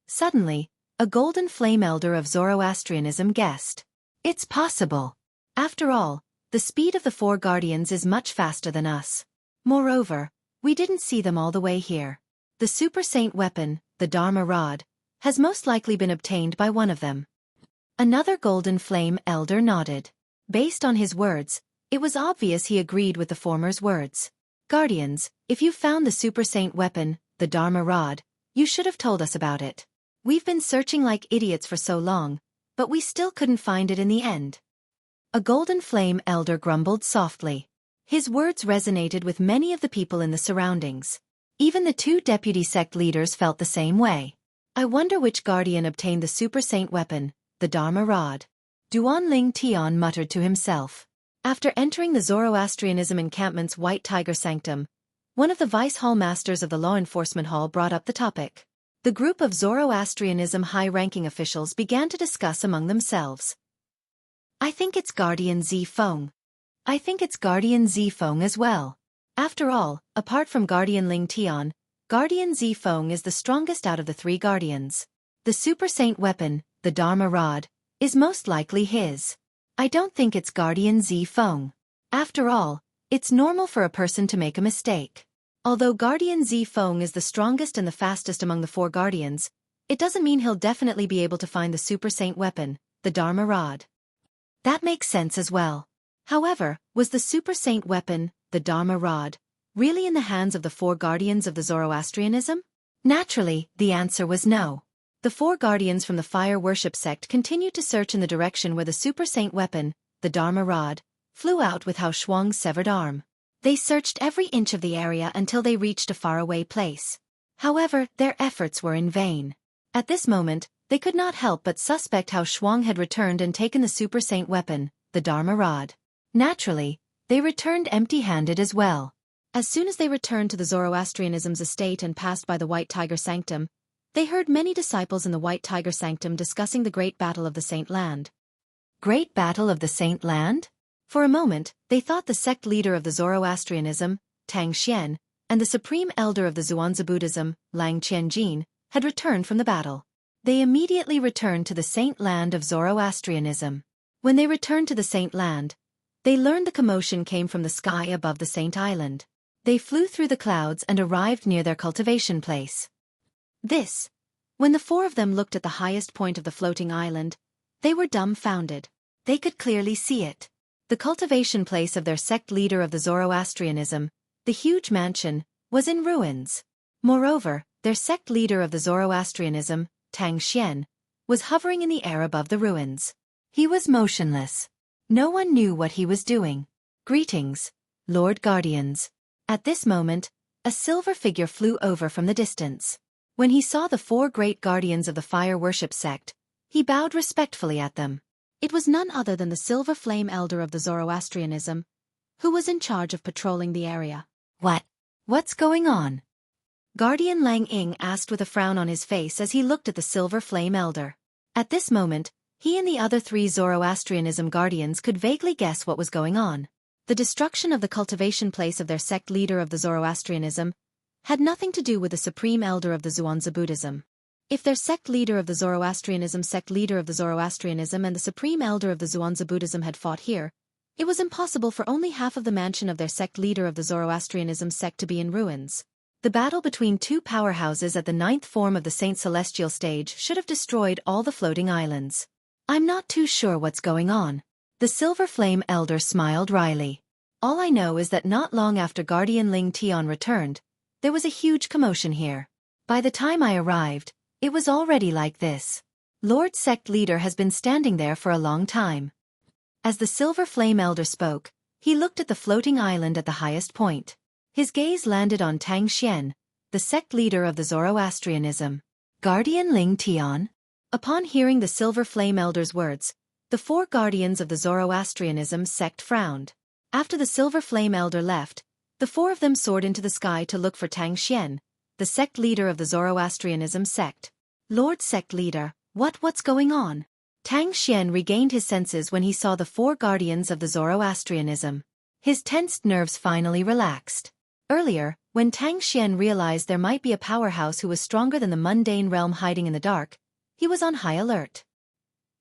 Suddenly, a Golden Flame Elder of Zoroastrianism guessed. It's possible. After all, the speed of the 4 guardians is much faster than us. Moreover, we didn't see them all the way here. The Super Saint weapon, the Dharma Rod, has most likely been obtained by one of them. Another Golden Flame Elder nodded. Based on his words, it was obvious he agreed with the former's words. Guardians, if you found the Super Saint weapon, the Dharma Rod, you should have told us about it. We've been searching like idiots for so long, but we still couldn't find it in the end. A Golden Flame Elder grumbled softly. His words resonated with many of the people in the surroundings. Even the 2 deputy sect leaders felt the same way. I wonder which guardian obtained the Super Saint weapon, the Dharma Rod. Duan Ling Tian muttered to himself. After entering the Zoroastrianism encampment's White Tiger Sanctum, one of the Vice Hall Masters of the Law Enforcement Hall brought up the topic. The group of Zoroastrianism high-ranking officials began to discuss among themselves. I think it's Guardian Zifeng. I think it's Guardian Zifeng as well. After all, apart from Guardian Ling Tian, Guardian Zifeng is the strongest out of the 3 guardians. The Super Saint weapon, the Dharma Rod, is most likely his. I don't think it's Guardian Zifeng. After all, it's normal for a person to make a mistake. Although Guardian Zifeng is the strongest and the fastest among the 4 guardians, it doesn't mean he'll definitely be able to find the Super Saint weapon, the Dharma rod. That makes sense as well. However, was the super saint weapon, the Dharma rod, really in the hands of the four guardians of the Zoroastrianism? Naturally, the answer was no. The four guardians from the fire worship sect continued to search in the direction where the super saint weapon, the Dharma rod, flew out with Hao Shuang's severed arm. They searched every inch of the area until they reached a faraway place. However, their efforts were in vain. At this moment, they could not help but suspect Hao Shuang had returned and taken the super saint weapon, the Dharma rod. Naturally, they returned empty-handed as well. As soon as they returned to the Zoroastrianism's estate and passed by the White Tiger Sanctum, they heard many disciples in the White Tiger Sanctum discussing the Great Battle of the Saint Land. Great Battle of the Saint Land? For a moment, they thought the sect leader of the Zoroastrianism, Tang Xian, and the supreme elder of the Zhuangzi Buddhism, Lang Qianjin, had returned from the battle. They immediately returned to the Saint Land of Zoroastrianism. When they returned to the Saint Land, they learned the commotion came from the sky above the Saint Island. They flew through the clouds and arrived near their cultivation place. When the four of them looked at the highest point of the floating island, they were dumbfounded. They could clearly see it. The cultivation place of their sect leader of the Zoroastrianism, the huge mansion, was in ruins. Moreover, their sect leader of the Zoroastrianism, Tang Xian, was hovering in the air above the ruins. He was motionless. No one knew what he was doing. Greetings, Lord Guardians. At this moment, a silver figure flew over from the distance. When he saw the four great guardians of the fire worship sect, he bowed respectfully at them. It was none other than the Silver Flame Elder of the Zoroastrianism, who was in charge of patrolling the area. What's going on? Guardian Lang Ying asked with a frown on his face as he looked at the Silver Flame Elder. At this moment, he and the other three Zoroastrianism guardians could vaguely guess what was going on. The destruction of the cultivation place of their sect leader of the Zoroastrianism had nothing to do with the supreme elder of the Zhuangzi Buddhism. If their sect leader of the Zoroastrianism and the supreme elder of the Zhuangzi Buddhism had fought here, it was impossible for only half of the mansion of their sect leader of the Zoroastrianism sect to be in ruins. The battle between two powerhouses at the ninth form of the Saint Celestial stage should have destroyed all the floating islands. I'm not too sure what's going on. The Silver Flame Elder smiled wryly. All I know is that not long after Guardian Ling Tian returned, there was a huge commotion here. By the time I arrived, it was already like this. Lord Sect Leader has been standing there for a long time. As the Silver Flame Elder spoke, he looked at the floating island at the highest point. His gaze landed on Tang Xian, the sect leader of the Zoroastrianism. Guardian Ling Tian? Upon hearing the Silver Flame Elder's words, the four guardians of the Zoroastrianism sect frowned. After the Silver Flame Elder left, the four of them soared into the sky to look for Tang Xian, the sect leader of the Zoroastrianism sect. Lord Sect Leader, what's going on? Tang Xian regained his senses when he saw the four guardians of the Zoroastrianism. His tensed nerves finally relaxed. Earlier, when Tang Xian realized there might be a powerhouse who was stronger than the mundane realm hiding in the dark, he was on high alert.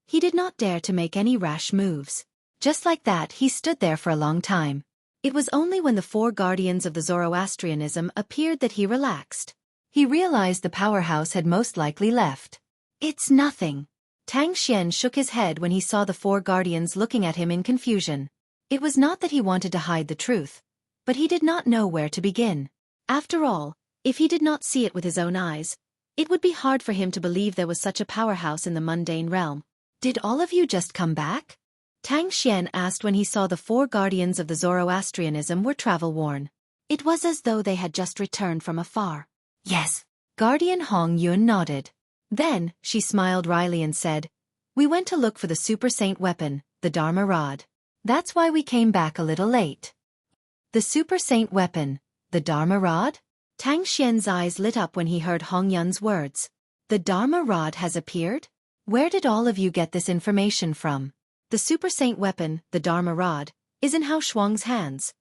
He did not dare to make any rash moves. Just like that, he stood there for a long time. It was only when the four guardians of the Zoroastrianism appeared that he relaxed. He realized the powerhouse had most likely left. It's nothing. Tang Xian shook his head when he saw the four guardians looking at him in confusion. It was not that he wanted to hide the truth, but he did not know where to begin. After all, if he did not see it with his own eyes, it would be hard for him to believe there was such a powerhouse in the mundane realm. Did all of you just come back? Tang Xian asked when he saw the four guardians of the Zoroastrianism were travel-worn. It was as though they had just returned from afar. Yes. Guardian Hong Yun nodded. Then, she smiled wryly and said, "We went to look for the super saint weapon, the Dharma rod. That's why we came back a little late." The super saint weapon, the Dharma rod? Tang Xian's eyes lit up when he heard Hong Yun's words. The Dharma rod has appeared? Where did all of you get this information from? The super saint weapon, the Dharma rod, is in Hao Shuang's hands.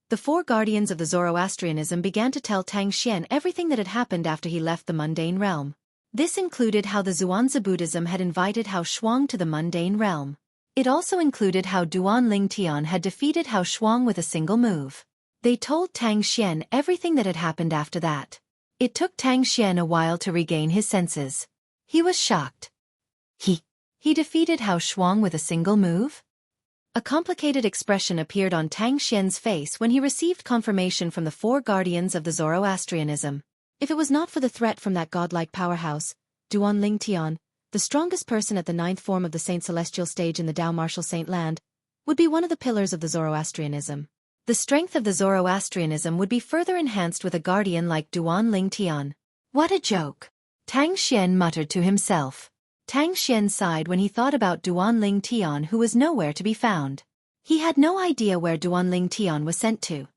The four guardians of the Zoroastrianism began to tell Tang Xian everything that had happened after he left the mundane realm. This included how the Zhuangzi Buddhism had invited Hao Shuang to the mundane realm. It also included how Duan Ling Tian had defeated Hao Shuang with a single move. They told Tang Xian everything that had happened after that. It took Tang Xian a while to regain his senses. He was shocked. He defeated Hao Shuang with a single move? A complicated expression appeared on Tang Xian's face when he received confirmation from the four guardians of the Zoroastrianism. If it was not for the threat from that godlike powerhouse, Duan Ling Tian, the strongest person at the ninth form of the Saint Celestial stage in the Tao Martial Saint Land, would be one of the pillars of the Zoroastrianism. The strength of the Zoroastrianism would be further enhanced with a guardian like Duan Ling Tian. What a joke! Tang Xian muttered to himself. Tang Xian sighed when he thought about Duan Ling Tian, who was nowhere to be found. He had no idea where Duan Ling Tian was sent to.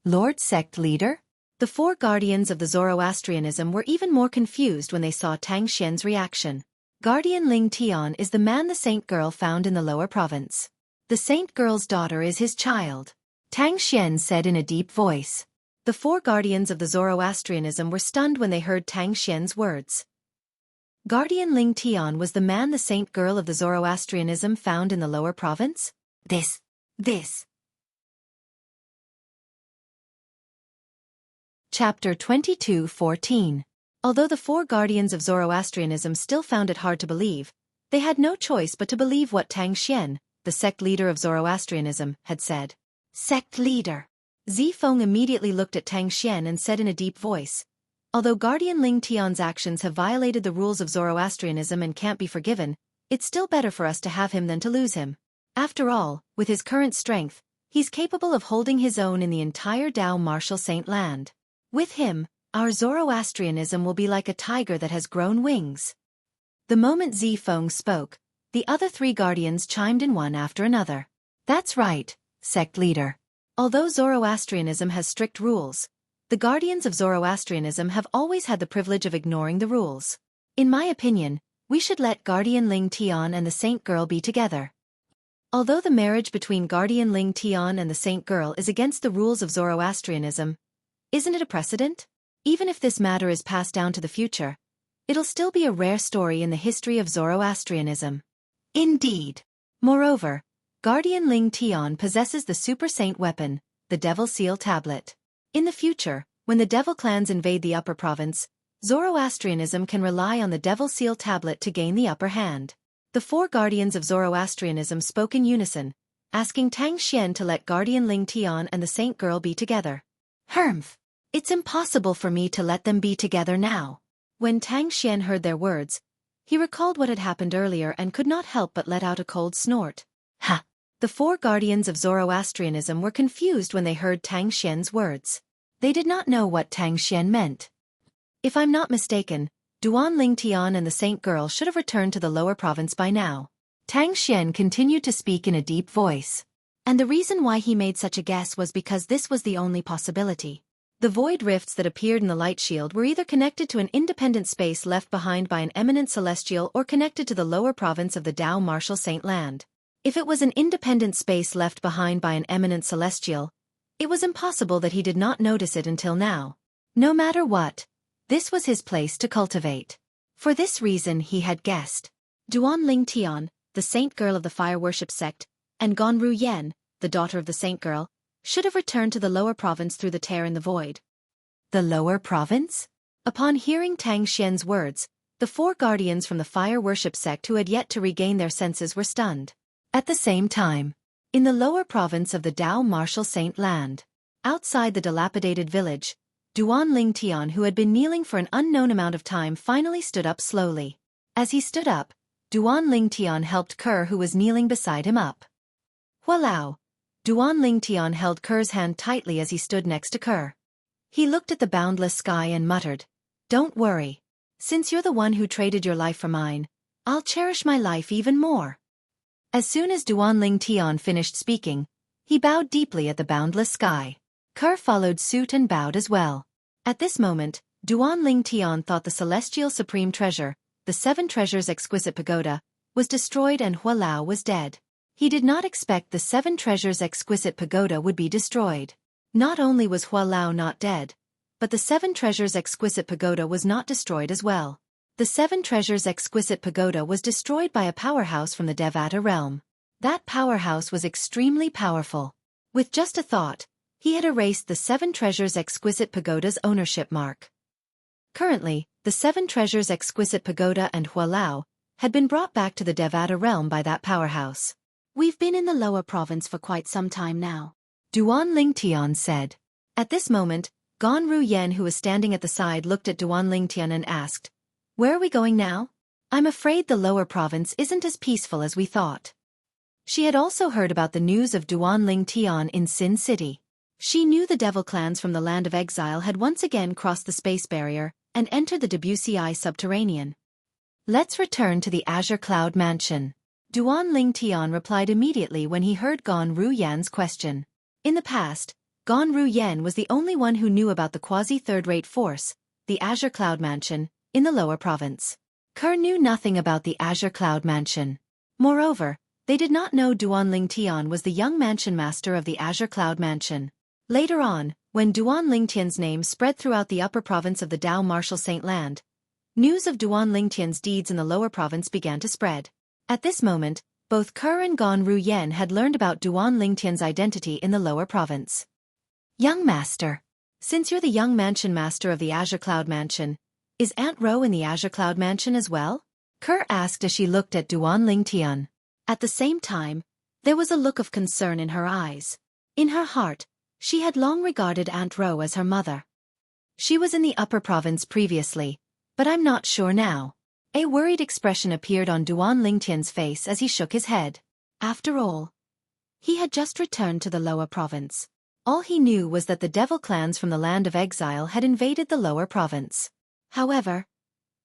Lord Sect Leader? The four guardians of the Zoroastrianism were even more confused when they saw Tang Xian's reaction. Guardian Ling Tian is the man the saint girl found in the lower province. The saint girl's daughter is his child, Tang Xian said in a deep voice. The four guardians of the Zoroastrianism were stunned when they heard Tang Xian's words. Guardian Ling Tian was the man the saint girl of the Zoroastrianism found in the lower province? This. Chapter 22:14. Although the four guardians of Zoroastrianism still found it hard to believe, they had no choice but to believe what Tang Xian, the sect leader of Zoroastrianism, had said. Sect leader. Zifeng immediately looked at Tang Xian and said in a deep voice, although Guardian Ling Tian's actions have violated the rules of Zoroastrianism and can't be forgiven, it's still better for us to have him than to lose him. After all, with his current strength, he's capable of holding his own in the entire Tao Martial Saint Land. With him, our Zoroastrianism will be like a tiger that has grown wings. The moment Zifeng spoke, the other three guardians chimed in one after another. That's right, sect leader. Although Zoroastrianism has strict rules, the guardians of Zoroastrianism have always had the privilege of ignoring the rules. In my opinion, we should let Guardian Ling Tian and the saint girl be together. Although the marriage between Guardian Ling Tian and the saint girl is against the rules of Zoroastrianism, isn't it a precedent? Even if this matter is passed down to the future, it'll still be a rare story in the history of Zoroastrianism. Indeed. Moreover, Guardian Ling Tian possesses the super saint weapon, the Devil Seal Tablet. In the future, when the Devil clans invade the upper province, Zoroastrianism can rely on the Devil Seal Tablet to gain the upper hand. The four guardians of Zoroastrianism spoke in unison, asking Tang Xian to let Guardian Ling Tian and the saint girl be together. Humph! It's impossible for me to let them be together now. When Tang Xian heard their words, he recalled what had happened earlier and could not help but let out a cold snort. Ha! The four guardians of Zoroastrianism were confused when they heard Tang Xian's words. They did not know what Tang Xian meant. If I'm not mistaken, Duan Ling Tian and the saint girl should have returned to the lower province by now. Tang Xian continued to speak in a deep voice. And the reason why he made such a guess was because this was the only possibility. The void rifts that appeared in the light shield were either connected to an independent space left behind by an eminent celestial or connected to the lower province of the Tao Martial Saint Land. If it was an independent space left behind by an eminent celestial, it was impossible that he did not notice it until now. No matter what, this was his place to cultivate. For this reason he had guessed. Duan Ling Tian, the saint girl of the fire worship sect, and Gonru Yan, the daughter of the saint girl, should have returned to the lower province through the tear in the void. The lower province? Upon hearing Tang Xian's words, the four guardians from the fire worship sect who had yet to regain their senses were stunned. At the same time, in the lower province of the Tao Martial Saint Land, outside the dilapidated village, Duan Ling Tian, who had been kneeling for an unknown amount of time, finally stood up slowly. As he stood up, Duan Ling Tian helped Kerr, who was kneeling beside him, up. Walao! Duan Ling Tian held Kerr's hand tightly as he stood next to Kerr. He looked at the boundless sky and muttered, "Don't worry. Since you're the one who traded your life for mine, I'll cherish my life even more." As soon as Duan Ling Tian finished speaking, he bowed deeply at the boundless sky. Kerr followed suit and bowed as well. At this moment, Duan Ling Tian thought the celestial supreme treasure, the seven treasures exquisite pagoda, was destroyed and Hua Lao was dead. He did not expect the seven treasures exquisite pagoda would be destroyed. Not only was Hua Lao not dead, but the seven treasures exquisite pagoda was not destroyed as well. The seven treasures exquisite pagoda was destroyed by a powerhouse from the Devata realm. That powerhouse was extremely powerful. With just a thought, he had erased the seven treasures exquisite pagoda's ownership mark. Currently, the seven treasures exquisite pagoda and Hua Lao, had been brought back to the Devata realm by that powerhouse. We've been in the lower province for quite some time now, Duan Lingtian said. At this moment, Gon Ru Yen, who was standing at the side, looked at Duan Lingtian and asked, "Where are we going now? I'm afraid the lower province isn't as peaceful as we thought." She had also heard about the news of Duan Lingtian in Sin City. She knew the devil clans from the land of exile had once again crossed the space barrier and entered the Debussy subterranean. "Let's return to the Azure Cloud Mansion." Duan Lingtian replied immediately when he heard Gon Ru Yan's question. In the past, Gon Ru Yan was the only one who knew about the quasi-third-rate force, the Azure Cloud Mansion, in the lower province. Kerr knew nothing about the Azure Cloud Mansion. Moreover, they did not know Duan Lingtian was the young mansion master of the Azure Cloud Mansion. Later on, when Duan Lingtian's name spread throughout the upper province of the Dao Martial Saint Land, news of Duan Lingtian's deeds in the lower province began to spread. At this moment, both Kerr and Gon Ru Yen had learned about Duan Lingtian's identity in the lower province. "Young master, since you're the young mansion master of the Azure Cloud Mansion, is Aunt Ro in the Azure Cloud Mansion as well?" Kerr asked as she looked at Duan Lingtian. At the same time, there was a look of concern in her eyes. In her heart, she had long regarded Aunt Ro as her mother. "She was in the upper province previously, but I'm not sure now." A worried expression appeared on Duan Lingtian's face as he shook his head. After all, he had just returned to the lower province. All he knew was that the devil clans from the land of exile had invaded the lower province. However,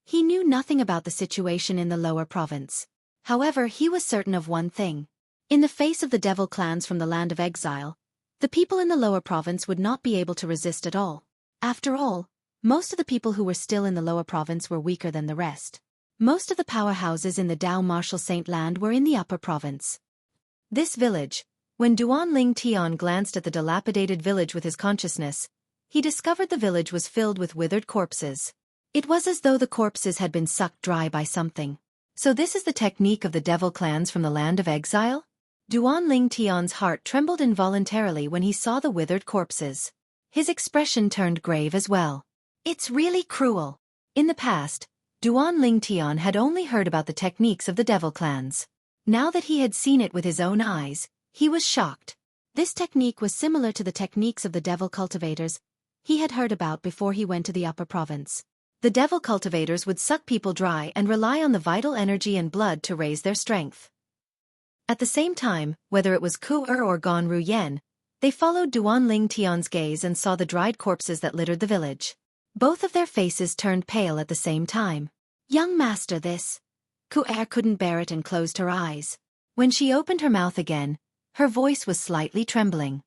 he knew nothing about the situation in the lower province. However, he was certain of one thing. In the face of the devil clans from the land of exile, the people in the lower province would not be able to resist at all. After all, most of the people who were still in the lower province were weaker than the rest. Most of the powerhouses in the Dao Martial Saint Land were in the upper province. This village, when Duan Lingtian glanced at the dilapidated village with his consciousness, he discovered the village was filled with withered corpses. It was as though the corpses had been sucked dry by something. So this is the technique of the devil clans from the land of exile? Duan Lingtian's heart trembled involuntarily when he saw the withered corpses. His expression turned grave as well. "It's really cruel." In the past, Duan Lingtian had only heard about the techniques of the devil clans. Now that he had seen it with his own eyes, he was shocked. This technique was similar to the techniques of the devil cultivators he had heard about before he went to the upper province. The devil cultivators would suck people dry and rely on the vital energy and blood to raise their strength. At the same time, whether it was Ku-er or Gon Ru Yen, they followed Duan Lingtian's gaze and saw the dried corpses that littered the village. Both of their faces turned pale at the same time. "Young master, this." Ku-er couldn't bear it and closed her eyes. When she opened her mouth again, her voice was slightly trembling.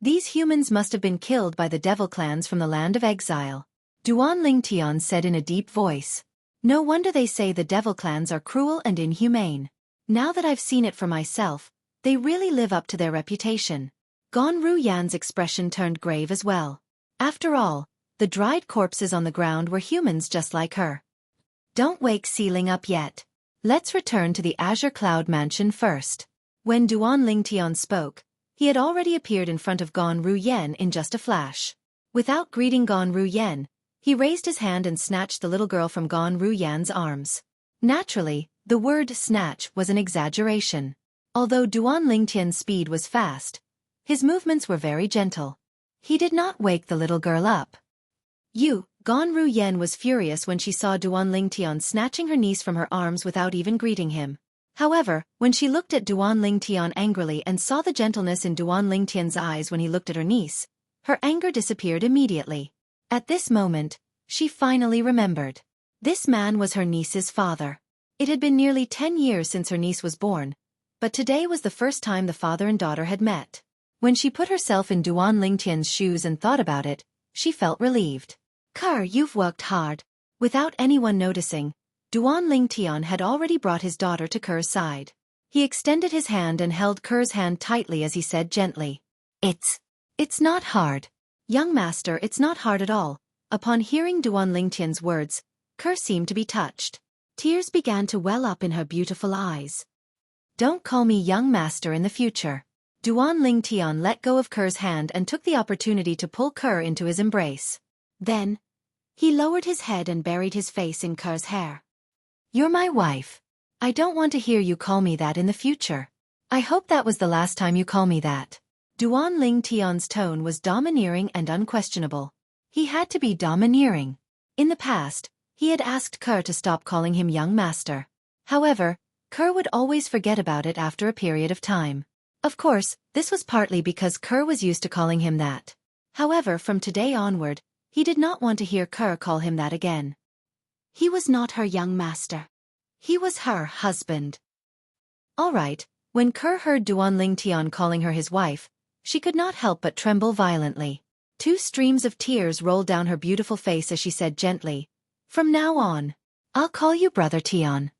"These humans must have been killed by the devil clans from the land of exile," Duan Lingtian said in a deep voice. "No wonder they say the devil clans are cruel and inhumane. Now that I've seen it for myself, they really live up to their reputation." Gon Ru Yan's expression turned grave as well. After all, the dried corpses on the ground were humans just like her. "Don't wake Sealing up yet. Let's return to the Azure Cloud Mansion first." When Duan Lingtian spoke, he had already appeared in front of Gon Ru Yen in just a flash. Without greeting Gon Ru Yen, he raised his hand and snatched the little girl from Gon Ru Yan's arms. Naturally, the word snatch was an exaggeration. Although Duan Lingtian's speed was fast, his movements were very gentle. He did not wake the little girl up. Gon Ru Yen was furious when she saw Duan Lingtian snatching her niece from her arms without even greeting him. However, when she looked at Duan Lingtian angrily and saw the gentleness in Duan Lingtian's eyes when he looked at her niece, her anger disappeared immediately. At this moment, she finally remembered. This man was her niece's father. It had been nearly 10 years since her niece was born, but today was the first time the father and daughter had met. When she put herself in Duan Lingtian's shoes and thought about it, she felt relieved. "Kerr, you've worked hard." Without anyone noticing, Duan Lingtian had already brought his daughter to Kerr's side. He extended his hand and held Kerr's hand tightly as he said gently, It's not hard. Young master, it's not hard at all." Upon hearing Duan Lingtian's words, Kerr seemed to be touched. Tears began to well up in her beautiful eyes. "Don't call me young master in the future." Duan Lingtian let go of Kerr's hand and took the opportunity to pull Kerr into his embrace. Then, he lowered his head and buried his face in Kerr's hair. "You're my wife." I don't want to hear you call me that in the future. I hope that was the last time you call me that. Duan Ling Tian's tone was domineering and unquestionable. He had to be domineering. In the past, he had asked Kerr to stop calling him young master. However, Kerr would always forget about it after a period of time. Of course, this was partly because Kerr was used to calling him that. However, from today onward, he did not want to hear Kerr call him that again. He was not her young master. He was her husband. All right, when Kerr heard Duan Ling Tian calling her his wife, she could not help but tremble violently. 2 streams of tears rolled down her beautiful face as she said gently, "From now on, I'll call you Brother Tian."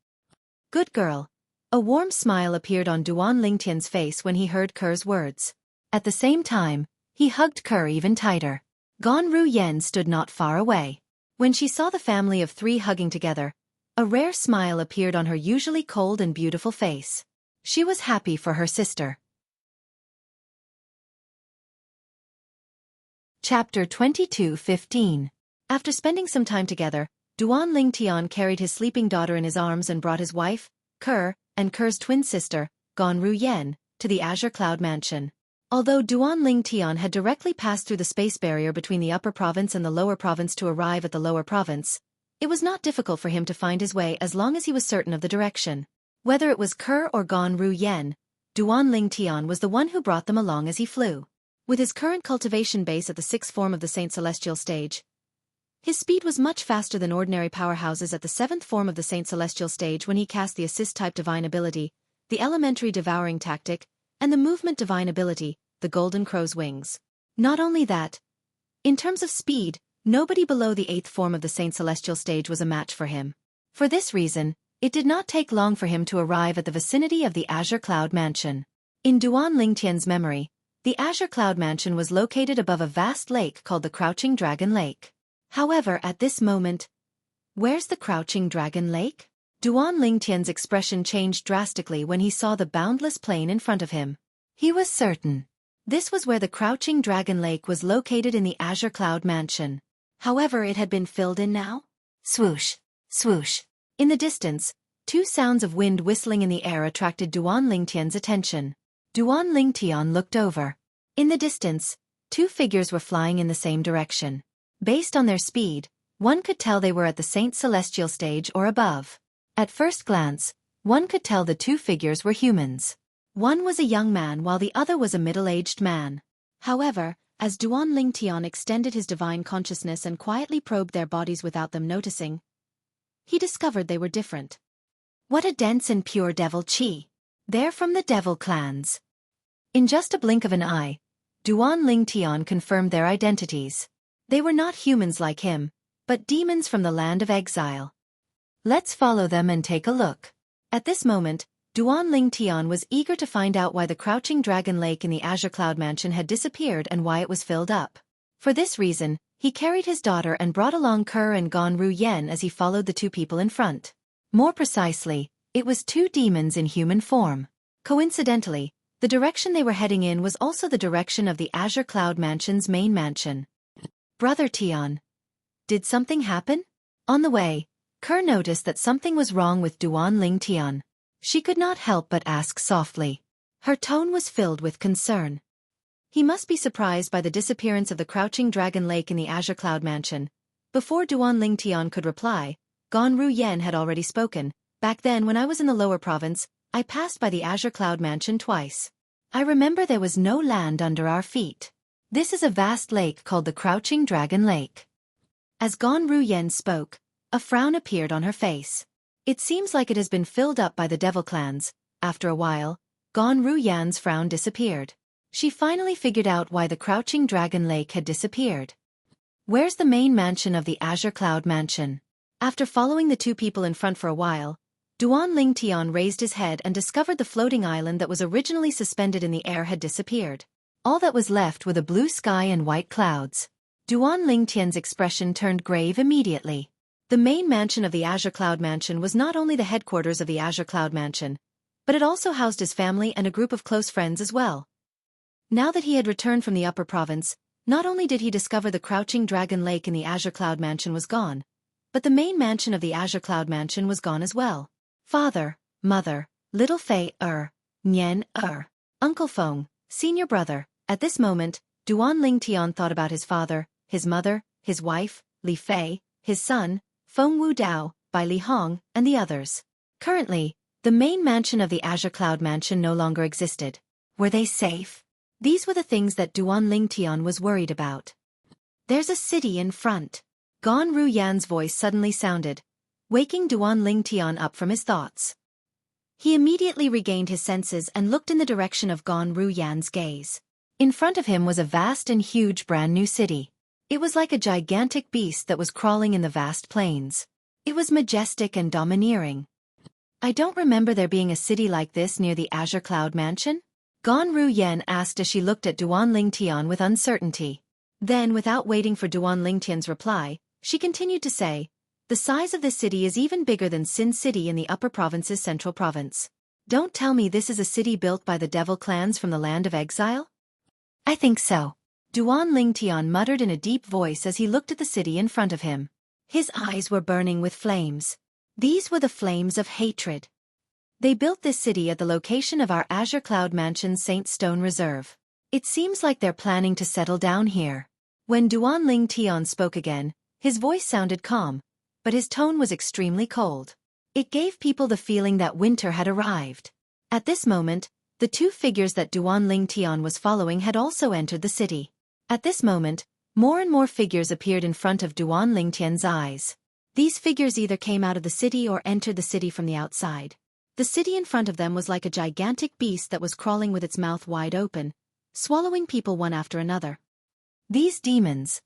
Good girl. A warm smile appeared on Duan Ling Tian's face when he heard Kerr's words. At the same time, he hugged Kerr even tighter. Gan Ru Yen stood not far away. When she saw the family of 3 hugging together, a rare smile appeared on her usually cold and beautiful face. She was happy for her sister. Chapter 22:15. After spending some time together, Duan Ling Tian carried his sleeping daughter in his arms and brought his wife, Kerr, and Kerr's twin sister, Gan Ru Yen, to the Azure Cloud Mansion. Although Duan Ling Tian had directly passed through the space barrier between the upper province and the lower province to arrive at the lower province, it was not difficult for him to find his way as long as he was certain of the direction. Whether it was Kerr or Gan Ru Yen, Duan Ling Tian was the one who brought them along as he flew. With his current cultivation base at the 6th form of the Saint Celestial stage, his speed was much faster than ordinary powerhouses at the 7th form of the Saint Celestial stage when he cast the Assist-type Divine ability, the Elementary Devouring Tactic, and the Movement Divine ability, the Golden Crow's Wings. Not only that, in terms of speed, nobody below the 8th form of the Saint Celestial stage was a match for him. For this reason, it did not take long for him to arrive at the vicinity of the Azure Cloud Mansion. In Duan Ling Tian's memory, the Azure Cloud Mansion was located above a vast lake called the Crouching Dragon Lake. However, at this moment, where's the Crouching Dragon Lake? Duan Ling Tian's expression changed drastically when he saw the boundless plain in front of him. He was certain. This was where the Crouching Dragon Lake was located in the Azure Cloud Mansion. However, it had been filled in now. Swoosh, swoosh. In the distance, 2 sounds of wind whistling in the air attracted Duan Ling Tian's attention. Duan Ling Tian looked over. In the distance, 2 figures were flying in the same direction. Based on their speed, one could tell they were at the Saint Celestial stage or above. At first glance, one could tell the 2 figures were humans. One was a young man while the other was a middle-aged man. However, as Duan Ling Tian extended his divine consciousness and quietly probed their bodies without them noticing, he discovered they were different. What a dense and pure devil chi! They're from the devil clans. In just a blink of an eye, Duan Ling Tian confirmed their identities. They were not humans like him, but demons from the land of exile. Let's follow them and take a look. At this moment, Duan Ling Tian was eager to find out why the Crouching Dragon Lake in the Azure Cloud Mansion had disappeared and why it was filled up. For this reason, he carried his daughter and brought along Kerr and Gan Ru Yen as he followed the 2 people in front. More precisely, it was 2 demons in human form. Coincidentally, the direction they were heading in was also the direction of the Azure Cloud Mansion's main mansion. Brother Tian. Did something happen? On the way, Kerr noticed that something was wrong with Duan Ling Tian. She could not help but ask softly. Her tone was filled with concern. He must be surprised by the disappearance of the Crouching Dragon Lake in the Azure Cloud Mansion. Before Duan Ling Tian could reply, Gan Ru Yen had already spoken. Back then when I was in the lower province, I passed by the Azure Cloud Mansion twice. I remember there was no land under our feet. This is a vast lake called the Crouching Dragon Lake. As Gan Ru Yen spoke, a frown appeared on her face. It seems like it has been filled up by the devil clans. After a while, Gan Ru Yan's frown disappeared. She finally figured out why the Crouching Dragon Lake had disappeared. Where's the main mansion of the Azure Cloud Mansion? After following the 2 people in front for a while, Duan Ling Tian raised his head and discovered the floating island that was originally suspended in the air had disappeared. All that was left were the blue sky and white clouds. Duan Ling Tian's expression turned grave immediately. The main mansion of the Azure Cloud Mansion was not only the headquarters of the Azure Cloud Mansion, but it also housed his family and a group of close friends as well. Now that he had returned from the upper province, not only did he discover the Crouching Dragon Lake in the Azure Cloud Mansion was gone, but the main mansion of the Azure Cloud Mansion was gone as well. Father, mother, little Fei Nian Uncle Feng, senior brother. At this moment, Duan Lingtian thought about his father, his mother, his wife, Li Fei, his son, Feng Wu Dao, Bai Li Hong, and the others. Currently, the main mansion of the Azure Cloud Mansion no longer existed. Were they safe? These were the things that Duan Lingtian was worried about. There's a city in front. Gan Ru Yan's voice suddenly sounded, waking Duan Lingtian up from his thoughts. He immediately regained his senses and looked in the direction of Gan Ru Yan's gaze. In front of him was a vast and huge brand new city. It was like a gigantic beast that was crawling in the vast plains. It was majestic and domineering. I don't remember there being a city like this near the Azure Cloud Mansion? Gan Ru Yan asked as she looked at Duan Lingtian with uncertainty. Then, without waiting for Duan Lingtian's reply, she continued to say, the size of this city is even bigger than Sin City in the Upper Province's Central Province. Don't tell me this is a city built by the devil clans from the land of exile? I think so. Duan Lingtian muttered in a deep voice as he looked at the city in front of him. His eyes were burning with flames. These were the flames of hatred. They built this city at the location of our Azure Cloud Mansion's Saint Stone Reserve. It seems like they're planning to settle down here. When Duan Lingtian spoke again, his voice sounded calm, but his tone was extremely cold. It gave people the feeling that winter had arrived. At this moment, the two figures that Duan Lingtian was following had also entered the city. At this moment, more and more figures appeared in front of Duan Lingtian's eyes. These figures either came out of the city or entered the city from the outside. The city in front of them was like a gigantic beast that was crawling with its mouth wide open, swallowing people one after another. These demons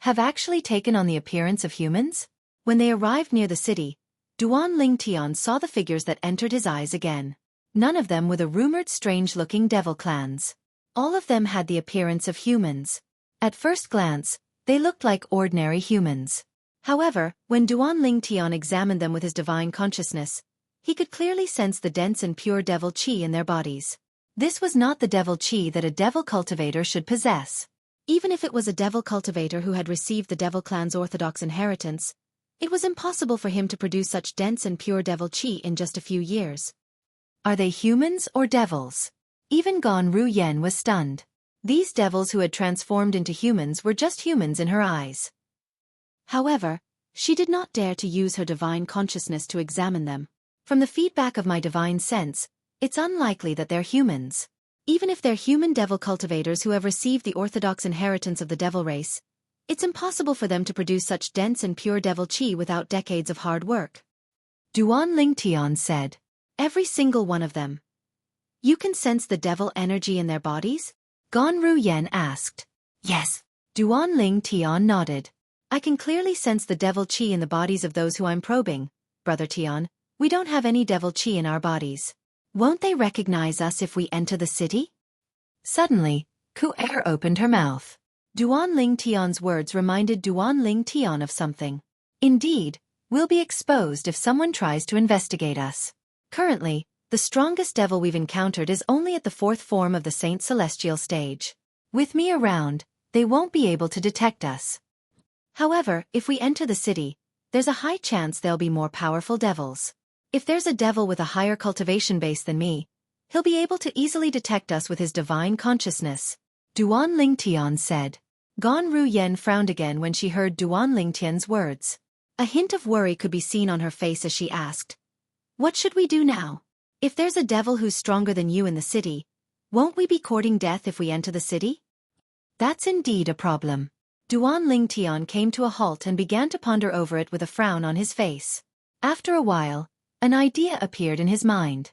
have actually taken on the appearance of humans? When they arrived near the city, Duan Lingtian saw the figures that entered his eyes again. None of them were the rumored strange-looking devil clans. All of them had the appearance of humans. At first glance, they looked like ordinary humans. However, when Duan Lingtian examined them with his divine consciousness, he could clearly sense the dense and pure devil qi in their bodies. This was not the devil qi that a devil cultivator should possess. Even if it was a devil cultivator who had received the devil clan's orthodox inheritance, it was impossible for him to produce such dense and pure devil qi in just a few years. Are they humans or devils? Even Gan Ru Yan was stunned. These devils who had transformed into humans were just humans in her eyes. However, she did not dare to use her divine consciousness to examine them. From the feedback of my divine sense, it's unlikely that they're humans. Even if they're human devil cultivators who have received the orthodox inheritance of the devil race, it's impossible for them to produce such dense and pure devil qi without decades of hard work. Duan Lingtian said. Every single one of them. You can sense the devil energy in their bodies? Gan Ru Yan asked. Yes. Duan Lingtian nodded. I can clearly sense the devil qi in the bodies of those who I'm probing, Brother Tian. We don't have any devil qi in our bodies. Won't they recognize us if we enter the city? Suddenly, Xueqi opened her mouth. Duan Lingtian's words reminded Duan Lingtian of something. Indeed, we'll be exposed if someone tries to investigate us. Currently, the strongest devil we've encountered is only at the fourth form of the Saint Celestial stage. With me around, they won't be able to detect us. However, if we enter the city, there's a high chance there'll be more powerful devils. If there's a devil with a higher cultivation base than me, he'll be able to easily detect us with his divine consciousness. Duan Lingtian said. Gan Ru Yan frowned again when she heard Duan Lingtian's words. A hint of worry could be seen on her face as she asked, what should we do now? If there's a devil who's stronger than you in the city, won't we be courting death if we enter the city? That's indeed a problem. Duan Lingtian came to a halt and began to ponder over it with a frown on his face. After a while, an idea appeared in his mind.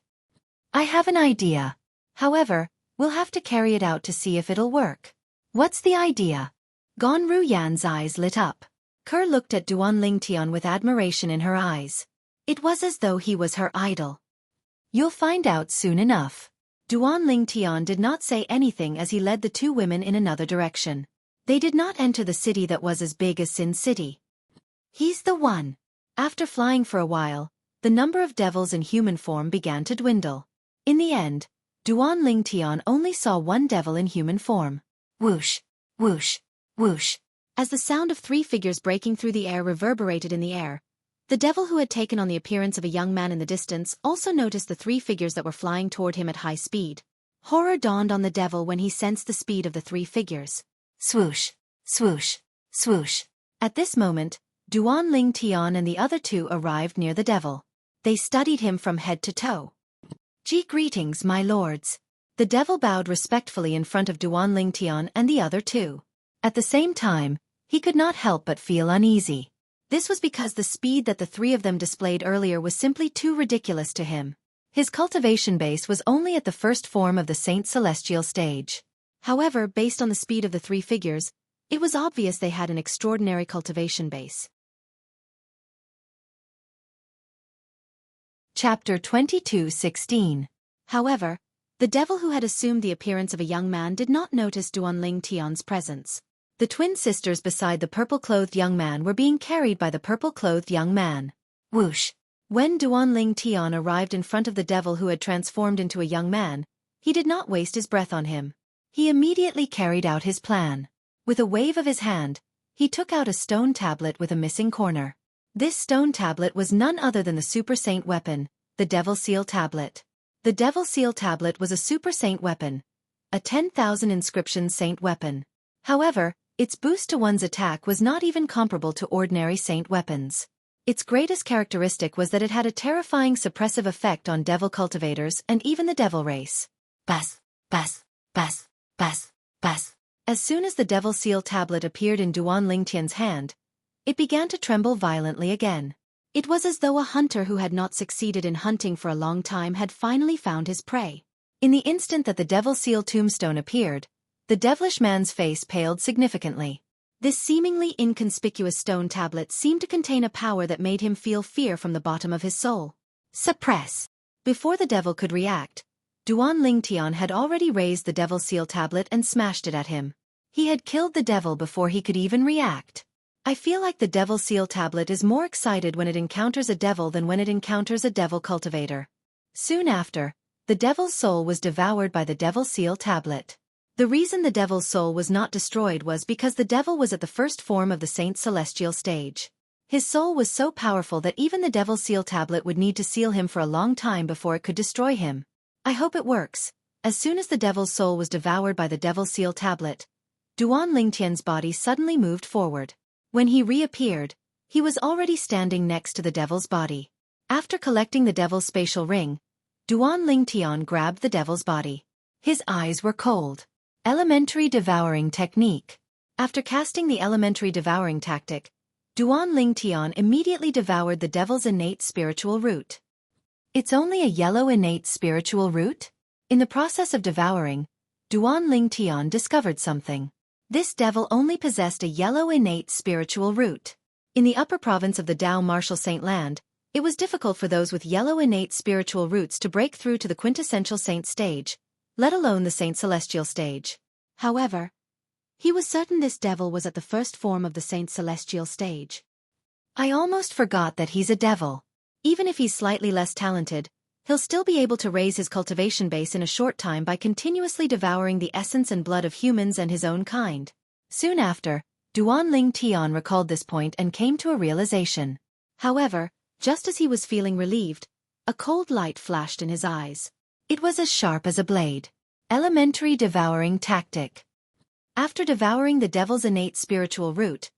I have an idea. However, we'll have to carry it out to see if it'll work. What's the idea? Gan Ru Yan's eyes lit up. Kerr looked at Duan Lingtian with admiration in her eyes. It was as though he was her idol. You'll find out soon enough. Duan Lingtian did not say anything as he led the two women in another direction. They did not enter the city that was as big as Sin City. He's the one. After flying for a while, the number of devils in human form began to dwindle. In the end, Duan Lingtian only saw one devil in human form. Whoosh, whoosh, whoosh. As the sound of three figures breaking through the air reverberated in the air, The devil who had taken on the appearance of a young man in the distance also noticed the three figures that were flying toward him at high speed. Horror dawned on the devil when he sensed the speed of the three figures. Swoosh, swoosh, swoosh. At this moment, Duan Ling Tian and the other two arrived near the devil. They studied him from head to toe. Greetings, my lords. The devil bowed respectfully in front of Duan Ling Tian and the other two. At the same time, he could not help but feel uneasy. This was because the speed that the three of them displayed earlier was simply too ridiculous to him. His cultivation base was only at the first form of the Saint Celestial stage. However, based on the speed of the three figures, it was obvious they had an extraordinary cultivation base. Chapter 22:16. However, the devil who had assumed the appearance of a young man did not notice Duan Ling Tian's presence. The twin sisters beside the purple-clothed young man were being carried by the purple-clothed young man. Whoosh! When Duan Ling Tian arrived in front of the devil who had transformed into a young man, he did not waste his breath on him. He immediately carried out his plan. With a wave of his hand, he took out a stone tablet with a missing corner. This stone tablet was none other than the Super Saint weapon, the Devil Seal Tablet. The Devil Seal Tablet was a Super Saint weapon, a 10,000 inscription saint weapon. However, its boost to one's attack was not even comparable to ordinary saint weapons. Its greatest characteristic was that it had a terrifying suppressive effect on devil cultivators and even the devil race. Bas, bas, bas, bas, bas. As soon as the Devil Seal Tablet appeared in Duan Ling Tian's hand, it began to tremble violently again. It was as though a hunter who had not succeeded in hunting for a long time had finally found his prey. In the instant that the Devil Seal Tombstone appeared, the devilish man's face paled significantly. This seemingly inconspicuous stone tablet seemed to contain a power that made him feel fear from the bottom of his soul. Suppress! Before the devil could react, Duan Ling Tian had already raised the Devil Seal Tablet and smashed it at him. He had killed the devil before he could even react. I feel like the Devil Seal Tablet is more excited when it encounters a devil than when it encounters a devil cultivator. Soon after, the devil's soul was devoured by the Devil Seal Tablet. The reason the devil's soul was not destroyed was because the devil was at the first form of the Saint Celestial stage. His soul was so powerful that even the Devil Seal Tablet would need to seal him for a long time before it could destroy him. I hope it works. As soon as the devil's soul was devoured by the Devil Seal Tablet, Duan Ling Tian's body suddenly moved forward. When he reappeared, he was already standing next to the devil's body. After collecting the devil's spatial ring, Duan Ling Tian grabbed the devil's body. His eyes were cold. Elementary Devouring Technique. After casting the Elementary Devouring Tactic, Duan Ling Tian immediately devoured the devil's innate spiritual root. It's only a yellow innate spiritual root? In the process of devouring, Duan Ling Tian discovered something. This devil only possessed a yellow innate spiritual root. In the upper province of the Dao Martial Saint Land, it was difficult for those with yellow innate spiritual roots to break through to the quintessential saint stage, let alone the Saint Celestial stage. However, he was certain this devil was at the first form of the Saint Celestial stage. I almost forgot that he's a devil. Even if he's slightly less talented, he'll still be able to raise his cultivation base in a short time by continuously devouring the essence and blood of humans and his own kind. Soon after, Duan Ling Tian recalled this point and came to a realization. However, just as he was feeling relieved, a cold light flashed in his eyes. It was as sharp as a blade. Elementary Devouring Tactic. After devouring the devil's innate spiritual root,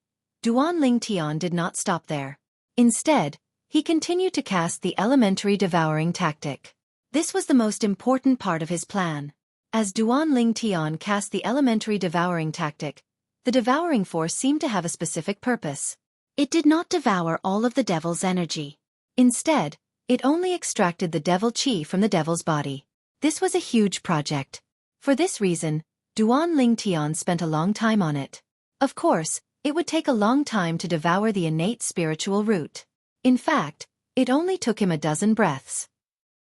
Duan Ling Tian did not stop there. Instead, he continued to cast the Elementary Devouring Tactic. This was the most important part of his plan. As Duan Ling Tian cast the Elementary Devouring Tactic, the devouring force seemed to have a specific purpose. It did not devour all of the devil's energy. Instead, it only extracted the devil chi from the devil's body. This was a huge project. For this reason, Duan Ling Tian spent a long time on it. Of course, it would take a long time to devour the innate spiritual root. In fact, it only took him a dozen breaths.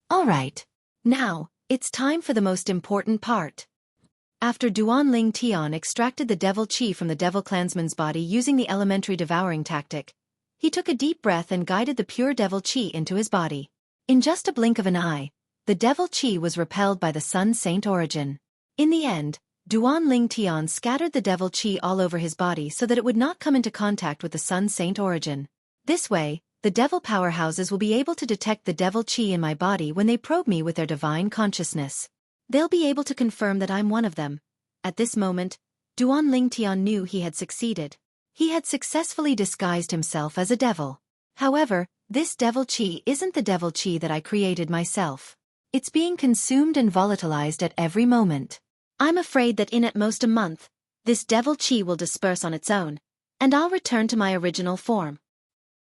All right. Now, it's time for the most important part. After Duan Ling Tian extracted the devil chi from the devil clansman's body using the Elementary Devouring Tactic, he took a deep breath and guided the pure devil chi into his body. In just a blink of an eye, the devil chi was repelled by the Sun Saint origin. In the end, Duan Ling Tian scattered the devil chi all over his body so that it would not come into contact with the Sun Saint origin. This way, The devil powerhouses will be able to detect the devil chi in my body when they probe me with their divine consciousness. They'll be able to confirm that I'm one of them. At this moment, Duan Lingtian knew he had succeeded. He had successfully disguised himself as a devil. However, this devil chi isn't the devil chi that I created myself. It's being consumed and volatilized at every moment. I'm afraid that in at most a month, this devil chi will disperse on its own, and I'll return to my original form.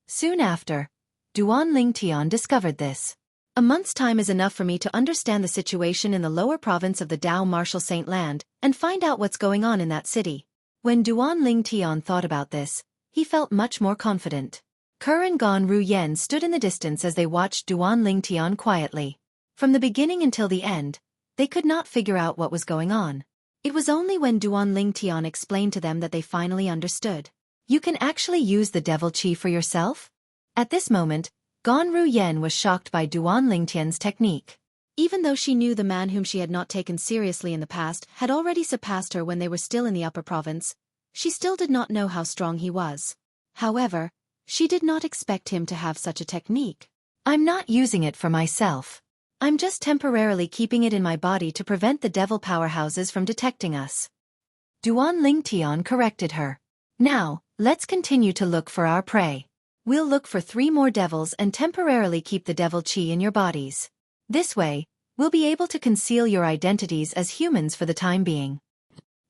Soon after, Duan Lingtian discovered this. A month's time is enough for me to understand the situation in the lower province of the Dao Martial Saint Land and find out what's going on in that city. When Duan Lingtian thought about this, he felt much more confident. Ke and Gan Ruyen stood in the distance as they watched Duan Lingtian quietly. From the beginning until the end, they could not figure out what was going on. It was only when Duan Lingtian explained to them that they finally understood. You can actually use the devil chi for yourself? At this moment, Gan Ruyen was shocked by Duan Lingtian's technique. Even though she knew the man whom she had not taken seriously in the past had already surpassed her when they were still in the upper province, she still did not know how strong he was. However, she did not expect him to have such a technique. I'm not using it for myself. I'm just temporarily keeping it in my body to prevent the devil powerhouses from detecting us. Duan Lingtian corrected her. Now, let's continue to look for our prey. We'll look for 3 more devils and temporarily keep the devil chi in your bodies. This way, we'll be able to conceal your identities as humans for the time being.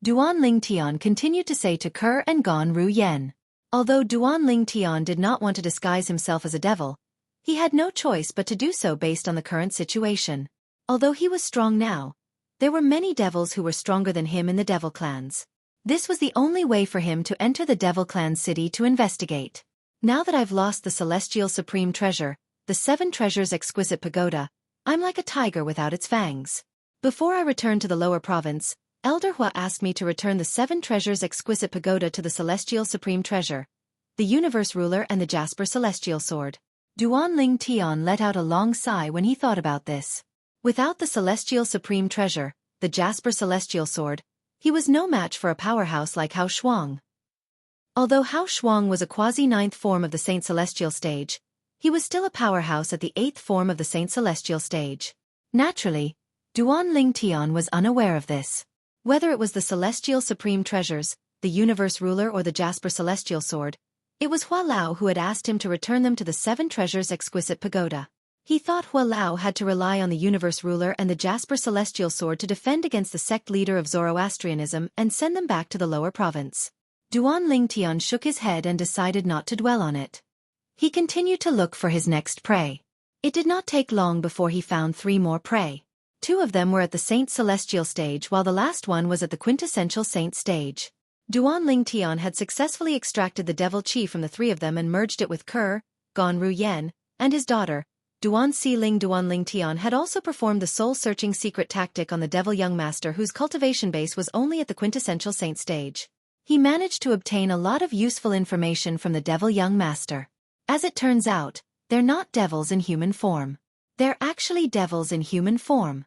Duan Lingtian continued to say to Ke and Gan Ruyen. Although Duan Lingtian did not want to disguise himself as a devil, he had no choice but to do so based on the current situation. Although he was strong now, there were many devils who were stronger than him in the devil clans. This was the only way for him to enter the devil clan city to investigate. Now that I've lost the celestial supreme treasure, the 7 treasures exquisite pagoda, I'm like a tiger without its fangs. Before I return to the lower province, Elder Hua asked me to return the 7 treasures exquisite pagoda to the celestial supreme treasure, the universe ruler and the jasper celestial sword. Duan Lingtian let out a long sigh when he thought about this. Without the celestial supreme treasure, the jasper celestial sword, he was no match for a powerhouse like Hao Shuang. Although Hao Shuang was a quasi-9th form of the Saint Celestial stage, he was still a powerhouse at the 8th form of the Saint Celestial stage. Naturally, Duan Lingtian was unaware of this. Whether it was the Celestial Supreme Treasures, the Universe Ruler or the Jasper Celestial Sword, it was Hua Lao who had asked him to return them to the 7 treasures exquisite pagoda. He thought Hua Lao had to rely on the Universe Ruler and the Jasper Celestial Sword to defend against the sect leader of Zoroastrianism and send them back to the lower province. Duan Lingtian shook his head and decided not to dwell on it. He continued to look for his next prey. It did not take long before he found 3 more prey. 2 of them were at the Saint Celestial stage while the last one was at the quintessential Saint stage. Duan Lingtian had successfully extracted the devil chi from the 3 of them and merged it with Ke, Gan Ruyen, and his daughter, Duan Si-Ling. Duan Lingtian had also performed the soul-searching secret tactic on the devil young master whose cultivation base was only at the quintessential Saint stage. He managed to obtain a lot of useful information from the devil young master. As it turns out, they're not devils in human form. They're actually devils in human form.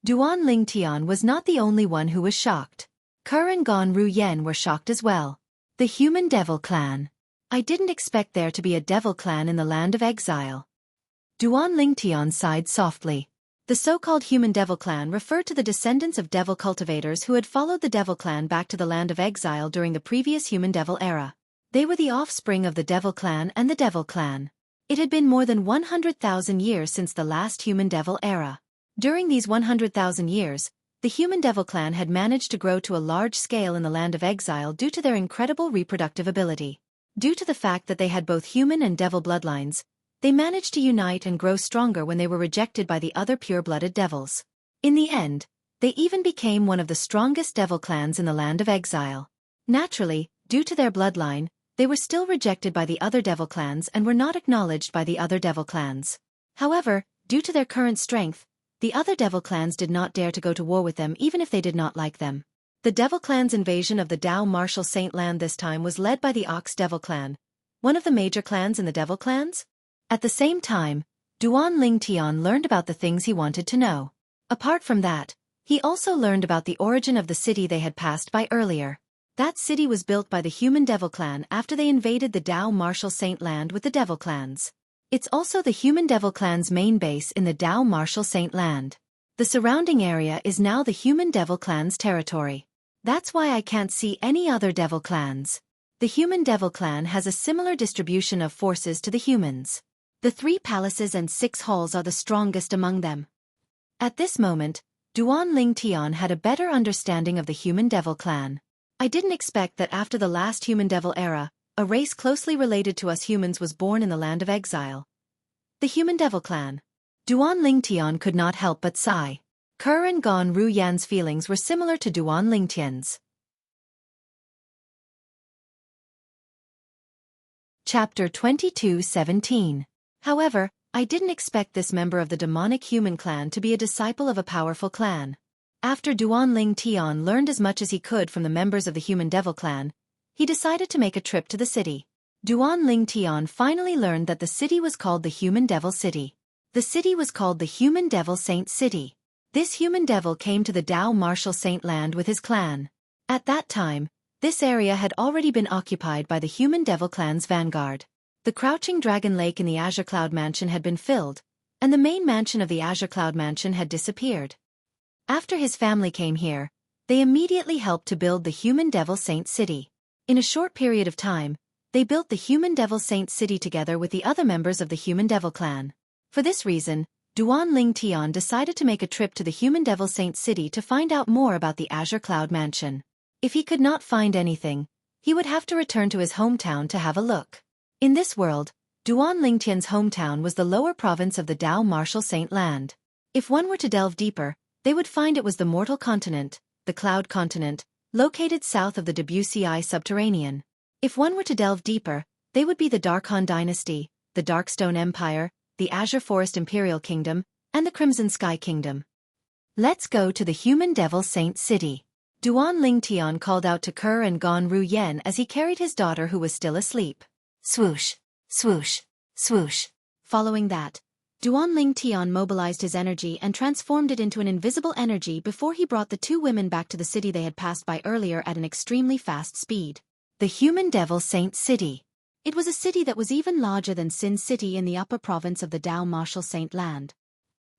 Duan Lingtian was not the only one who was shocked. Ke and Gan Ruyen were shocked as well. The human devil clan. I didn't expect there to be a devil clan in the land of exile. Duan Lingtian sighed softly. The so-called human devil clan referred to the descendants of devil cultivators who had followed the devil clan back to the land of exile during the previous human devil era. They were the offspring of the devil clan and the devil clan. It had been more than 100,000 years since the last human devil era. During these 100,000 years, the human devil clan had managed to grow to a large scale in the land of exile due to their incredible reproductive ability. Due to the fact that they had both human and devil bloodlines, they managed to unite and grow stronger when they were rejected by the other pure-blooded devils. In the end, they even became one of the strongest devil clans in the land of exile. Naturally, due to their bloodline, they were still rejected by the other devil clans and were not acknowledged by the other devil clans. However, due to their current strength, the other devil clans did not dare to go to war with them even if they did not like them. The devil clan's invasion of the Dao Martial Saint Land this time was led by the Ox Devil clan, one of the major clans in the devil clans. At the same time, Duan Lingtian learned about the things he wanted to know. Apart from that, he also learned about the origin of the city they had passed by earlier. That city was built by the human devil clan after they invaded the Dao Martial Saint land with the devil clans. It's also the human devil clan's main base in the Dao Martial Saint land. The surrounding area is now the human devil clan's territory. That's why I can't see any other devil clans. The human devil clan has a similar distribution of forces to the humans. The 3 palaces and 6 halls are the strongest among them. At this moment, Duan Ling Tian had a better understanding of the human devil clan. I didn't expect that after the last human devil era, a race closely related to us humans was born in the land of exile. The human devil clan. Duan Ling Tian could not help but sigh. Ke and Gon Ru Yan's feelings were similar to Duan Ling Tian's. Chapter 22:17. However, I didn't expect this member of the demonic human clan to be a disciple of a powerful clan. After Duan Ling Tian learned as much as he could from the members of the human devil clan, he decided to make a trip to the city. Duan Ling Tian finally learned that the city was called the Human Devil City. The city was called the Human Devil Saint City. This human devil came to the Dao Martial Saint land with his clan. At that time, this area had already been occupied by the human devil clan's vanguard. The Crouching Dragon Lake in the Azure Cloud Mansion had been filled, and the main mansion of the Azure Cloud Mansion had disappeared. After his family came here, they immediately helped to build the Human Devil Saint City. In a short period of time, they built the Human Devil Saint City together with the other members of the Human Devil clan. For this reason, Duan Ling Tian decided to make a trip to the Human Devil Saint City to find out more about the Azure Cloud Mansion. If he could not find anything, he would have to return to his hometown to have a look. In this world, Duan Ling Tian's hometown was the lower province of the Dao Martial Saint land. If one were to delve deeper, they would find it was the Mortal Continent, the Cloud Continent, located south of the Debussy Subterranean. If one were to delve deeper, they would be the Darkhan Dynasty, the Darkstone Empire, the Azure Forest Imperial Kingdom, and the Crimson Sky Kingdom. Let's go to the Human Devil Saint City. Duan Ling Tian called out to Ke and Gon Ru Yan as he carried his daughter who was still asleep. Swoosh, swoosh, swoosh. Following that, Duan Ling Tian mobilized his energy and transformed it into an invisible energy before he brought the 2 women back to the city they had passed by earlier at an extremely fast speed. The Human Devil Saint City. It was a city that was even larger than Sin City in the upper province of the Dao Martial Saint land.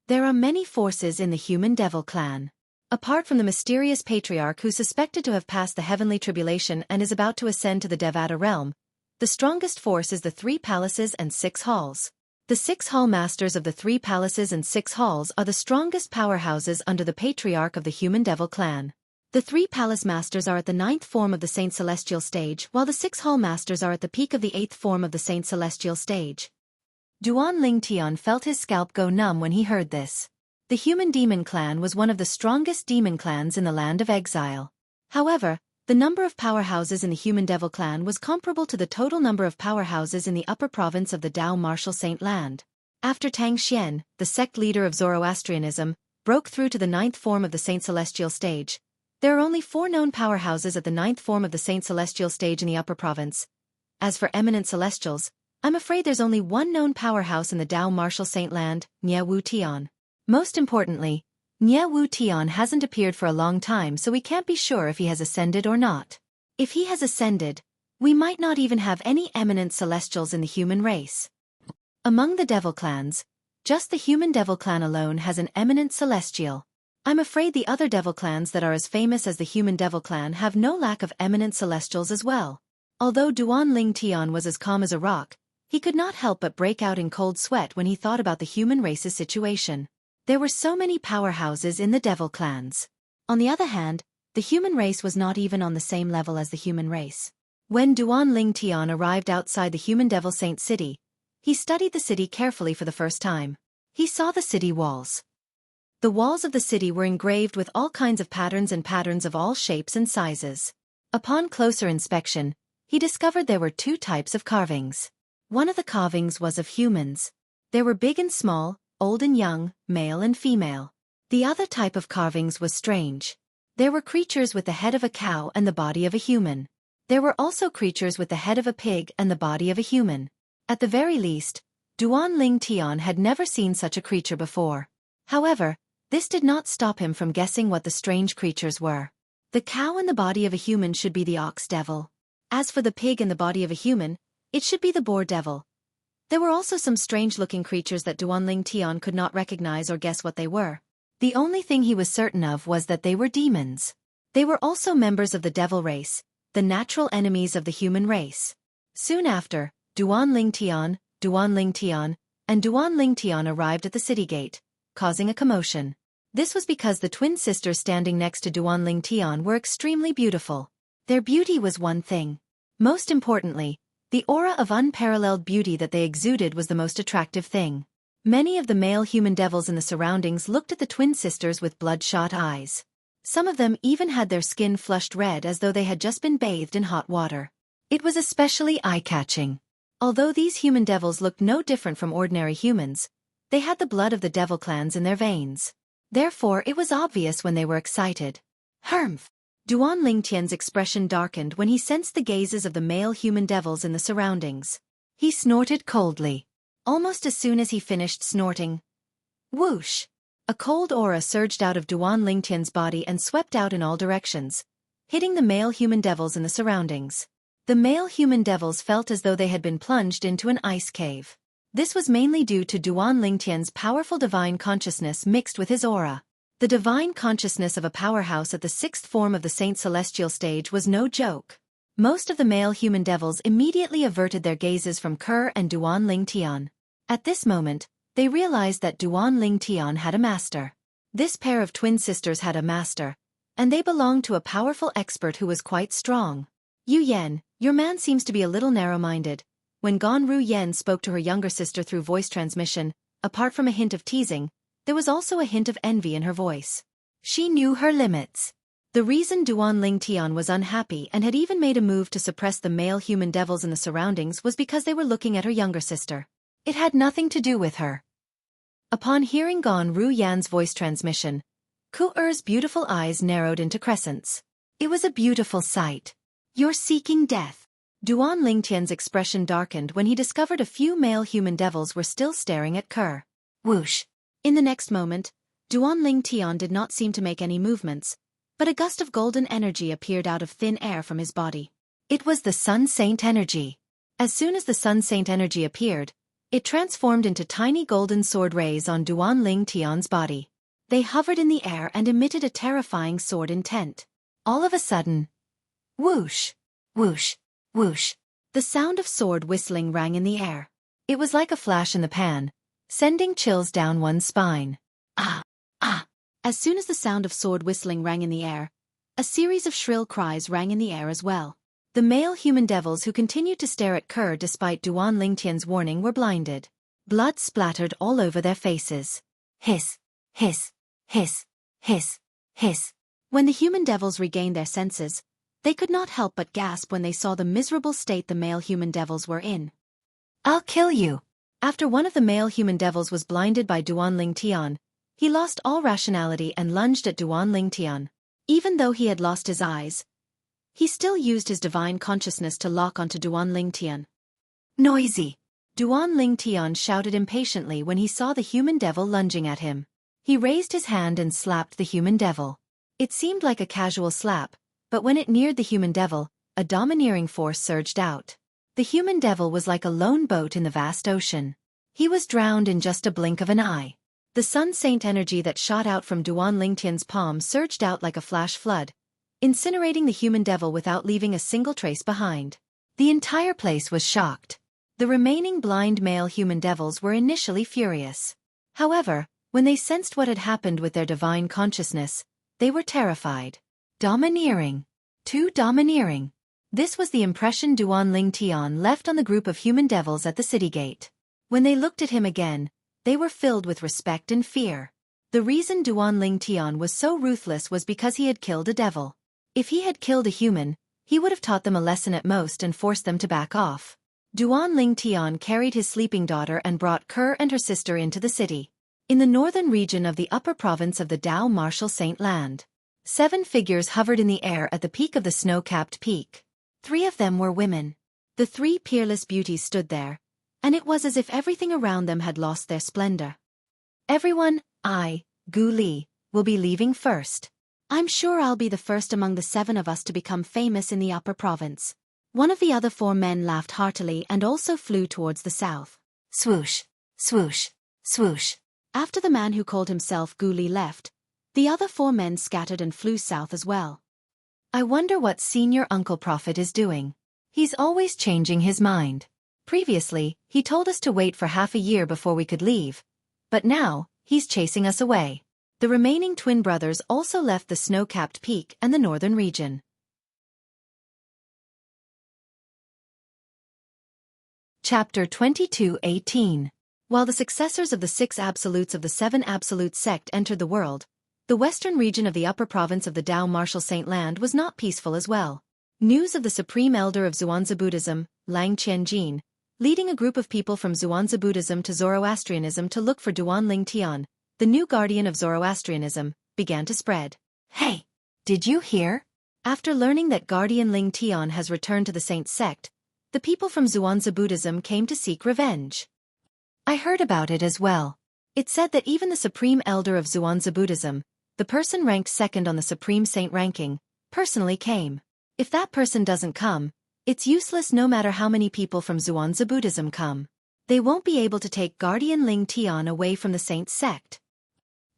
There are many forces in the Human Devil clan. Apart from the mysterious patriarch who's suspected to have passed the heavenly tribulation and is about to ascend to the Devata realm, the strongest force is the 3 palaces and 6 halls. The 6 hall masters of the 3 palaces and 6 halls are the strongest powerhouses under the patriarch of the Human Devil clan. The 3 palace masters are at the 9th form of the Saint Celestial stage, while the 6 hall masters are at the peak of the 8th form of the Saint Celestial stage. Duan Ling Tian felt his scalp go numb when he heard this. The Human Demon clan was one of the strongest demon clans in the land of exile. However, the number of powerhouses in the Human Devil clan was comparable to the total number of powerhouses in the upper province of the Dao Martial Saint land. After Tang Xian, the sect leader of Zoroastrianism, broke through to the 9th form of the Saint Celestial stage, there are only 4 known powerhouses at the 9th form of the Saint Celestial stage in the upper province. As for eminent celestials, I'm afraid there's only 1 known powerhouse in the Dao Martial Saint land, Nie Wu Tian. Most importantly, Nie Wu Tian hasn't appeared for a long time, so we can't be sure if he has ascended or not. If he has ascended, we might not even have any eminent celestials in the human race. Among the devil clans, just the Human Devil clan alone has an eminent celestial. I'm afraid the other devil clans that are as famous as the Human Devil clan have no lack of eminent celestials as well. Although Duan Ling Tian was as calm as a rock, he could not help but break out in cold sweat when he thought about the human race's situation. There were so many powerhouses in the devil clans. On the other hand, the human race was not even on the same level as the human race. When Duan Ling Tian arrived outside the Human Devil Saint City, he studied the city carefully for the first time. He saw the city walls. The walls of the city were engraved with all kinds of patterns and patterns of all shapes and sizes. Upon closer inspection, he discovered there were 2 types of carvings. One of the carvings was of humans. There were big and small, old and young, male and female. The other type of carvings was strange. There were creatures with the head of a cow and the body of a human. There were also creatures with the head of a pig and the body of a human. At the very least, Duan Ling Tian had never seen such a creature before. However, this did not stop him from guessing what the strange creatures were. The cow in the body of a human should be the ox devil. As for the pig in the body of a human, it should be the boar devil. There were also some strange-looking creatures that Duanling Tian could not recognize or guess what they were. The only thing he was certain of was that they were demons. They were also members of the devil race, the natural enemies of the human race. Soon after, Duanling Tian, and Duanling Tian arrived at the city gate, causing a commotion. This was because the twin sisters standing next to Duanling Tian were extremely beautiful. Their beauty was one thing. Most importantly, the aura of unparalleled beauty that they exuded was the most attractive thing. Many of the male human devils in the surroundings looked at the twin sisters with bloodshot eyes. Some of them even had their skin flushed red as though they had just been bathed in hot water. It was especially eye-catching. Although these human devils looked no different from ordinary humans, they had the blood of the devil clans in their veins. Therefore it was obvious when they were excited. Humph! Duanling Tian's expression darkened when he sensed the gazes of the male human devils in the surroundings. He snorted coldly. Almost as soon as he finished snorting, whoosh! A cold aura surged out of Duanling Tian's body and swept out in all directions, hitting the male human devils in the surroundings. The male human devils felt as though they had been plunged into an ice cave. This was mainly due to Duanling Tian's powerful divine consciousness mixed with his aura. The divine consciousness of a powerhouse at the sixth form of the Saint Celestial stage was no joke. Most of the male human devils immediately averted their gazes from Kerr and Duanling Tian. At this moment, they realized that Duanling Tian had a master. This pair of twin sisters had a master, and they belonged to a powerful expert who was quite strong. Yu Yan, your man seems to be a little narrow-minded. When Ganru Yan spoke to her younger sister through voice transmission, apart from a hint of teasing, there was also a hint of envy in her voice. She knew her limits. The reason Duanling Tian was unhappy and had even made a move to suppress the male human devils in the surroundings was because they were looking at her younger sister. It had nothing to do with her. Upon hearing Ganru Yan's voice transmission, Ku-er's beautiful eyes narrowed into crescents. It was a beautiful sight. You're seeking death. Duanling Tian's expression darkened when he discovered a few male human devils were still staring at Kerr. Whoosh! In the next moment, Duanling Tian did not seem to make any movements, but a gust of golden energy appeared out of thin air from his body. It was the Sun Saint energy. As soon as the Sun Saint energy appeared, it transformed into tiny golden sword rays on Duanling Tian's body. They hovered in the air and emitted a terrifying sword intent. All of a sudden, whoosh, whoosh, whoosh, the sound of sword whistling rang in the air. It was like a flash in the pan, sending chills down one's spine. Ah! Ah! As soon as the sound of sword whistling rang in the air, a series of shrill cries rang in the air as well. The male human devils who continued to stare at Kerr despite Duanling Tian's warning were blinded. Blood splattered all over their faces. Hiss! Hiss! Hiss! Hiss! Hiss! When the human devils regained their senses, they could not help but gasp when they saw the miserable state the male human devils were in. I'll kill you! After one of the male human devils was blinded by Duanling Tian, he lost all rationality and lunged at Duanling Tian. Even though he had lost his eyes, he still used his divine consciousness to lock onto Duanling Tian. Noisy! Duanling Tian shouted impatiently when he saw the human devil lunging at him. He raised his hand and slapped the human devil. It seemed like a casual slap, but when it neared the human devil, a domineering force surged out. The human devil was like a lone boat in the vast ocean. He was drowned in just a blink of an eye. The Sun Saint energy that shot out from Duanling Tian's palm surged out like a flash flood, incinerating the human devil without leaving a single trace behind. The entire place was shocked. The remaining blind male human devils were initially furious. However, when they sensed what had happened with their divine consciousness, they were terrified. Domineering. Too domineering. This was the impression Duanling Tian left on the group of human devils at the city gate. When they looked at him again, they were filled with respect and fear. The reason Duanling Tian was so ruthless was because he had killed a devil. If he had killed a human, he would have taught them a lesson at most and forced them to back off. Duanling Tian carried his sleeping daughter and brought Kerr and her sister into the city. In the northern region of the upper province of the Dao Martial Saint Land, 7 figures hovered in the air at the peak of the snow-capped peak. 3 of them were women. The 3 peerless beauties stood there, and it was as if everything around them had lost their splendor. Everyone, Gu Li, will be leaving first. I'm sure I'll be the first among the 7 of us to become famous in the upper province. One of the other 4 men laughed heartily and also flew towards the south. Swoosh, swoosh, swoosh. After the man who called himself Guli left, the other 4 men scattered and flew south as well. I wonder what Senior Uncle Prophet is doing. He's always changing his mind. Previously, he told us to wait for half a year before we could leave. But now, he's chasing us away. The remaining twin brothers also left the snow-capped peak and the northern region. Chapter 22:18. While the successors of the 6 absolutes of the 7 absolute sect entered the world, the western region of the upper province of the Tao Martial Saint Land was not peaceful as well. News of the supreme elder of Xuanzi Buddhism, Lang Qianjin, leading a group of people from Xuanzi Buddhism to Zoroastrianism to look for Duan Ling Tian, the new guardian of Zoroastrianism, began to spread. Hey! Did you hear? After learning that Guardian Ling Tian has returned to the Saint sect, the people from Xuanzi Buddhism came to seek revenge. I heard about it as well. It said that even the supreme elder of Xuanzi Buddhism, the person ranked 2nd on the supreme saint ranking, personally came. If that person doesn't come, it's useless no matter how many people from Xuanzi Buddhism come. They won't be able to take Guardian Ling Tian away from the saint sect.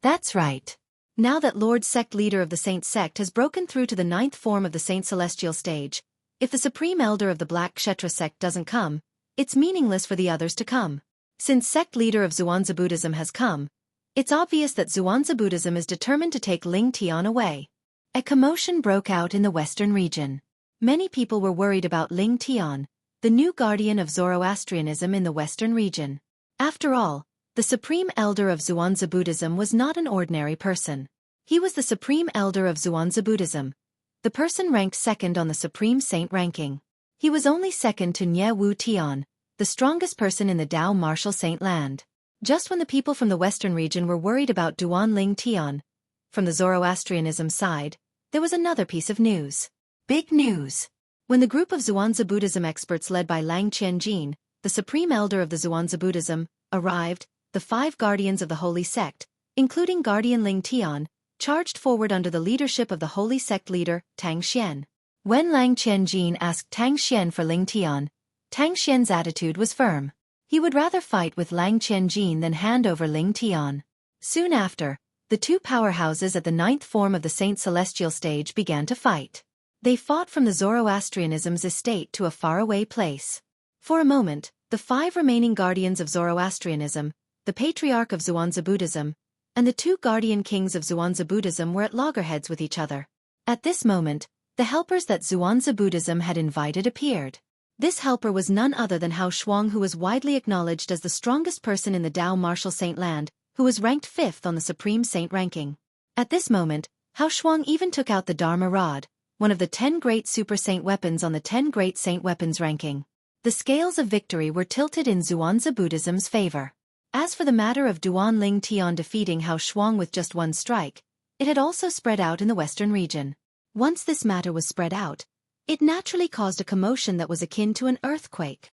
That's right. Now that Lord Sect leader of the Saint sect has broken through to the 9th form of the Saint Celestial stage, if the supreme elder of the Black Kshetra sect doesn't come, it's meaningless for the others to come. Since sect leader of Xuanzi Buddhism has come, it's obvious that Xuanzi Buddhism is determined to take Ling Tian away. A commotion broke out in the western region. Many people were worried about Ling Tian, the new guardian of Zoroastrianism in the western region. After all, the supreme elder of Xuanzi Buddhism was not an ordinary person. He was the supreme elder of Xuanzi Buddhism, the person ranked 2nd on the supreme saint ranking. He was only 2nd to Nye Wu Tian, the strongest person in the Tao Martial Saint Land. Just when the people from the western region were worried about Duan Ling Tian, from the Zoroastrianism side, there was another piece of news. Big news! When the group of Xuanzi Buddhism experts led by Lang Qianjin, the supreme elder of the Xuanzi Buddhism, arrived, the 5 guardians of the holy sect, including Guardian Ling Tian, charged forward under the leadership of the holy sect leader, Tang Xian. When Lang Qianjin asked Tang Xian for Ling Tian, Tang Xian's attitude was firm. He would rather fight with Lang Qianjin than hand over Ling Tian. Soon after, the 2 powerhouses at the 9th form of the Saint Celestial stage began to fight. They fought from the Zoroastrianism's estate to a faraway place. For a moment, the 5 remaining guardians of Zoroastrianism, the Patriarch of Xuanzi Buddhism, and the 2 guardian kings of Xuanzi Buddhism were at loggerheads with each other. At this moment, the helpers that Xuanzi Buddhism had invited appeared. This helper was none other than Hao Shuang, who was widely acknowledged as the strongest person in the Tao Martial Saint Land, who was ranked 5th on the supreme saint ranking. At this moment, Hao Shuang even took out the Dharma Rod, one of the 10 great super saint weapons on the 10 great saint weapons ranking. The scales of victory were tilted in Xuanzi Buddhism's favor. As for the matter of Duan Ling Tian defeating Hao Shuang with just 1 strike, it had also spread out in the western region. Once this matter was spread out, it naturally caused a commotion that was akin to an earthquake.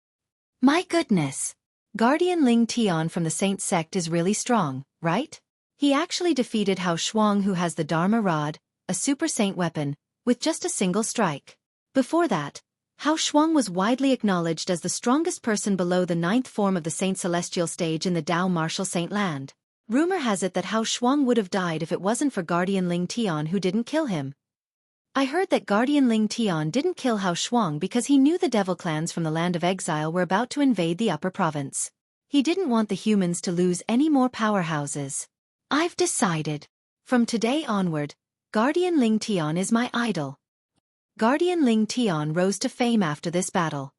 My goodness! Guardian Ling Tian from the Saint sect is really strong, right? He actually defeated Hao Shuang, who has the Dharma Rod, a super saint weapon, with just a single strike. Before that, Hao Shuang was widely acknowledged as the strongest person below the 9th form of the Saint Celestial stage in the Tao Martial Saint Land. Rumor has it that Hao Shuang would have died if it wasn't for Guardian Ling Tian, who didn't kill him. I heard that Guardian Ling Tian didn't kill Hao Shuang because he knew the devil clans from the land of exile were about to invade the upper province. He didn't want the humans to lose any more powerhouses. I've decided. From today onward, Guardian Ling Tian is my idol. Guardian Ling Tian rose to fame after this battle.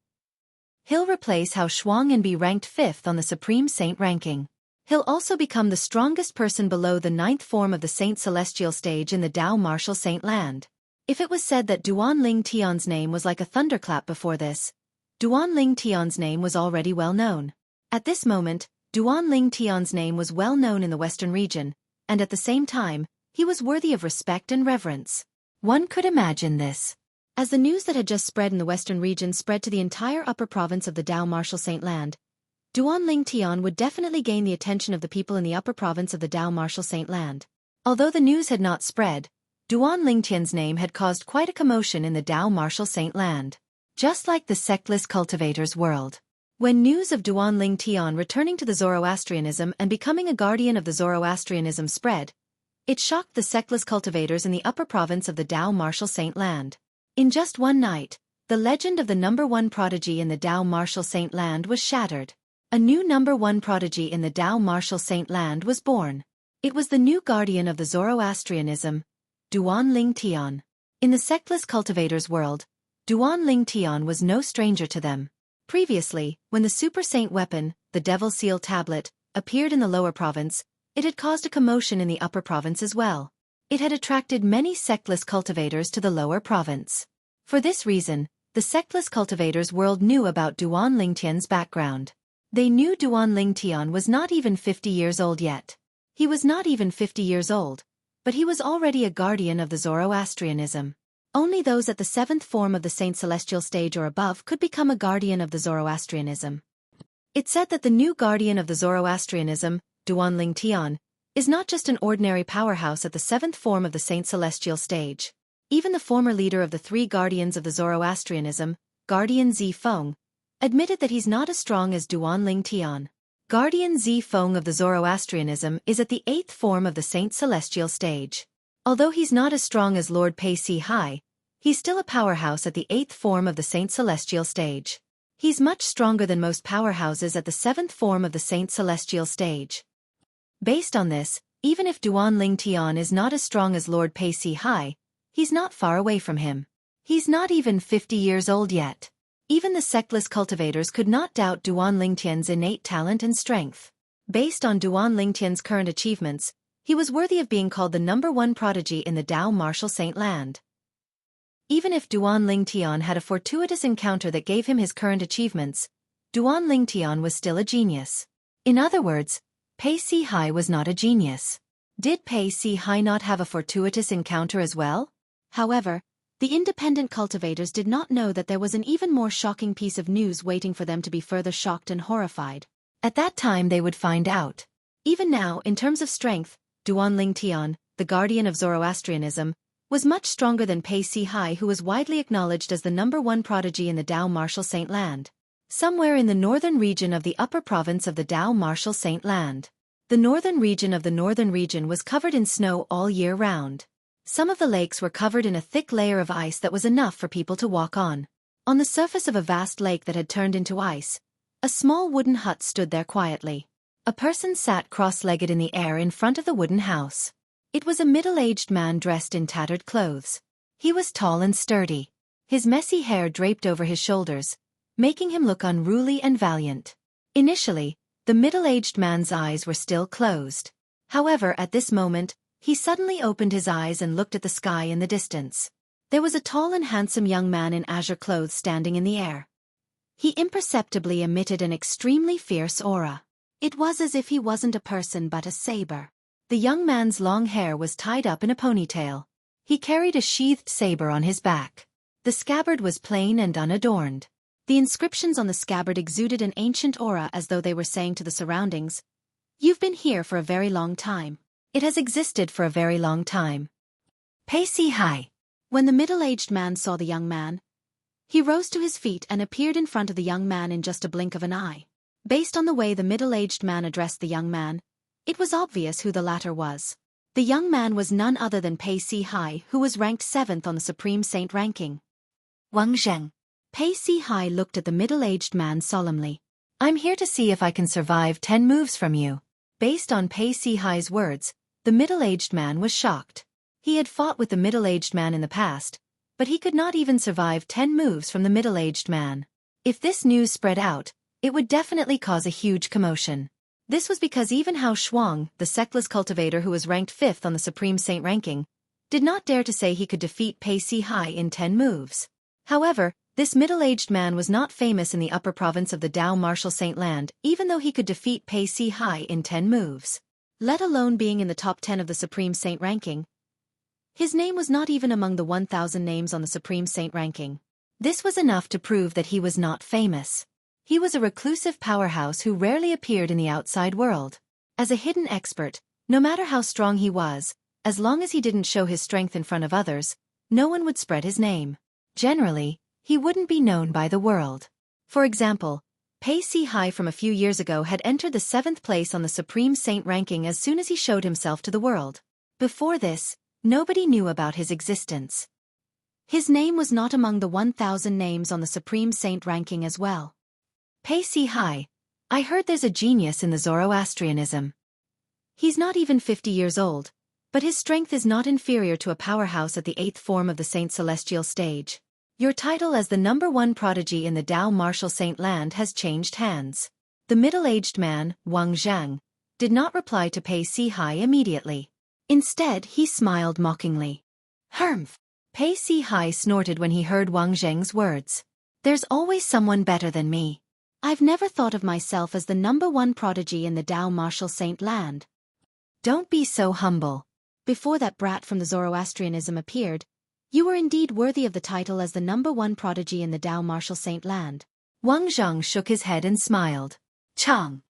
He'll replace Hao Shuang and be ranked 5th on the Supreme Saint ranking. He'll also become the strongest person below the 9th form of the Saint Celestial stage in the Tao Martial Saint Land. If it was said that Duan Ling Tian's name was like a thunderclap before this, Duan Ling Tian's name was already well known. At this moment, Duan Ling Tian's name was well known in the Western region, and at the same time, he was worthy of respect and reverence. One could imagine this. As the news that had just spread in the Western region spread to the entire upper province of the Tao Martial Saint Land, Duan Ling Tian would definitely gain the attention of the people in the upper province of the Tao Martial Saint Land. Although the news had not spread, Duan Lingtian's name had caused quite a commotion in the Dao martial saint land. Just like the sectless cultivator's world. When news of Duan Lingtian returning to the Zoroastrianism and becoming a guardian of the Zoroastrianism spread, it shocked the sectless cultivators in the upper province of the Dao martial saint land. In just one night, the legend of the number one prodigy in the Dao martial saint land was shattered. A new number one prodigy in the Dao martial saint land was born. It was the new guardian of the Zoroastrianism, Duan Lingtian. In the sectless cultivators' world, Duan Lingtian was no stranger to them. Previously, when the super saint weapon, the Devil Seal Tablet, appeared in the lower province, it had caused a commotion in the upper province as well. It had attracted many sectless cultivators to the lower province. For this reason, the sectless cultivators' world knew about Duan Lingtian's background. They knew Duan Lingtian was not even 50 years old yet. He was not even 50 years old, but he was already a guardian of the Zoroastrianism. Only those at the 7th form of the Saint Celestial stage or above could become a guardian of the Zoroastrianism. It said that the new guardian of the Zoroastrianism, Duan Lingtian, is not just an ordinary powerhouse at the 7th form of the Saint Celestial stage. Even the former leader of the 3 guardians of the Zoroastrianism, Guardian Zifeng, admitted that he's not as strong as Duan Lingtian. Guardian Zifeng of the Zoroastrianism is at the 8th form of the Saint Celestial stage. Although he's not as strong as Lord Pei Si Hai, he's still a powerhouse at the 8th form of the Saint Celestial stage. He's much stronger than most powerhouses at the 7th form of the Saint Celestial stage. Based on this, even if Duan Lingtian is not as strong as Lord Pei Si Hai, he's not far away from him. He's not even 50 years old yet. Even the sectless cultivators could not doubt Duan Lingtian's innate talent and strength. Based on Duan Lingtian's current achievements, he was worthy of being called the number one prodigy in the Dao martial saint land. Even if Duan Lingtian had a fortuitous encounter that gave him his current achievements, Duan Lingtian was still a genius. In other words, Pei Si Hai was not a genius. Did Pei Si Hai not have a fortuitous encounter as well? However, the independent cultivators did not know that there was an even more shocking piece of news waiting for them to be further shocked and horrified. At that time they would find out. Even now, in terms of strength, Duan Lingtian, the guardian of Zoroastrianism, was much stronger than Pei Si Hai, who was widely acknowledged as the number one prodigy in the Dao martial saint land. Somewhere in the northern region of the upper province of the Dao martial saint land. The northern region of the northern region was covered in snow all year round. Some of the lakes were covered in a thick layer of ice that was enough for people to walk on. On the surface of a vast lake that had turned into ice, a small wooden hut stood there quietly. A person sat cross-legged in the air in front of the wooden house. It was a middle-aged man dressed in tattered clothes. He was tall and sturdy. His messy hair draped over his shoulders, making him look unruly and valiant. Initially, the middle-aged man's eyes were still closed. However, at this moment, he suddenly opened his eyes and looked at the sky in the distance. There was a tall and handsome young man in azure clothes standing in the air. He imperceptibly emitted an extremely fierce aura. It was as if he wasn't a person but a saber. The young man's long hair was tied up in a ponytail. He carried a sheathed saber on his back. The scabbard was plain and unadorned. The inscriptions on the scabbard exuded an ancient aura as though they were saying to the surroundings, "You've been here for a very long time. It has existed for a very long time." Pei Si Hai. When the middle-aged man saw the young man, he rose to his feet and appeared in front of the young man in just a blink of an eye. Based on the way the middle-aged man addressed the young man, it was obvious who the latter was. The young man was none other than Pei Si Hai, who was ranked 7th on the Supreme Saint ranking. Wang Zheng. Pei Si Hai looked at the middle-aged man solemnly. "I'm here to see if I can survive 10 moves from you." Based on Pei Si Hai's words, the middle-aged man was shocked. He had fought with the middle-aged man in the past, but he could not even survive 10 moves from the middle-aged man. If this news spread out, it would definitely cause a huge commotion. This was because even Hao Shuang, the sectless cultivator who was ranked 5th on the Supreme Saint ranking, did not dare to say he could defeat Pei Si Hai in 10 moves. However, this middle-aged man was not famous in the upper province of the Dao martial saint land, even though he could defeat Pei Si Hai in 10 moves. Let alone being in the top 10 of the Supreme Saint ranking. His name was not even among the 1,000 names on the Supreme Saint ranking. This was enough to prove that he was not famous. He was a reclusive powerhouse who rarely appeared in the outside world. As a hidden expert, no matter how strong he was, as long as he didn't show his strength in front of others, no one would spread his name. Generally, he wouldn't be known by the world. For example, Pei Si from a few years ago had entered the 7th place on the Supreme Saint ranking as soon as he showed himself to the world. Before this, nobody knew about his existence. His name was not among the 1,000 names on the Supreme Saint ranking as well. Pei Si, I heard there's a genius in the Zoroastrianism. He's not even 50 years old, but his strength is not inferior to a powerhouse at the 8th form of the Saint Celestial stage. Your title as the #1 prodigy in the Tao Martial Saint land has changed hands. The middle-aged man, Wang Zhang, did not reply to Pei Si immediately. Instead, he smiled mockingly. Humph! Pei Si snorted when he heard Wang Zhang's words. There's always someone better than me. I've never thought of myself as the #1 prodigy in the Tao Martial Saint land. Don't be so humble. Before that brat from the Zoroastrianism appeared, you were indeed worthy of the title as the #1 prodigy in the Tao Martial Saint land. Wang Zhang shook his head and smiled. Chang.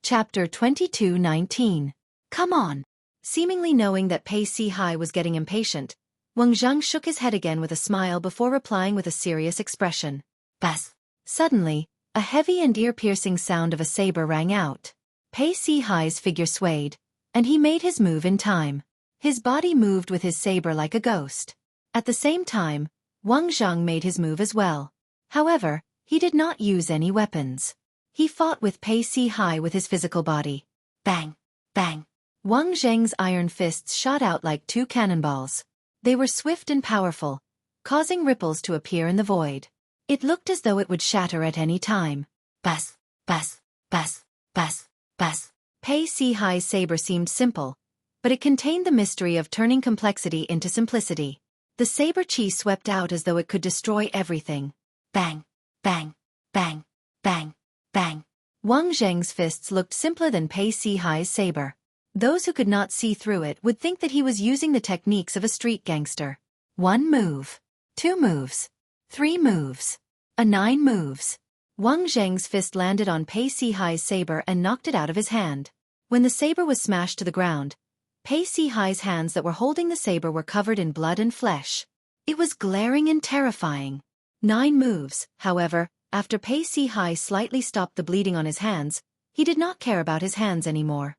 Chapter 22:19. Come on. Seemingly knowing that Pei Si was getting impatient, Wang Zhang shook his head again with a smile before replying with a serious expression. Bas. Suddenly, a heavy and ear-piercing sound of a saber rang out. Pei Si figure swayed, and he made his move in time. His body moved with his saber like a ghost. At the same time, Wang Zhang made his move as well. However, he did not use any weapons. He fought with Pei Si with his physical body. Bang! Bang! Wang Zhang's iron fists shot out like 2 cannonballs. They were swift and powerful, causing ripples to appear in the void. It looked as though it would shatter at any time. Bas! Bas! Bas! Bas! Bas! Pei Si saber seemed simple, but it contained the mystery of turning complexity into simplicity. The saber chi swept out as though it could destroy everything. Bang! Bang! Bang! Bang! Bang! Wang Zhang's fists looked simpler than Pei Si saber. Those who could not see through it would think that he was using the techniques of a street gangster. 1 move. 2 moves. 3 moves. 9 moves. Wang Zhang's fist landed on Pei Si saber and knocked it out of his hand. When the saber was smashed to the ground, Pei Si hands that were holding the saber were covered in blood and flesh. It was glaring and terrifying. 9 moves, however, after Pei Si slightly stopped the bleeding on his hands, he did not care about his hands anymore.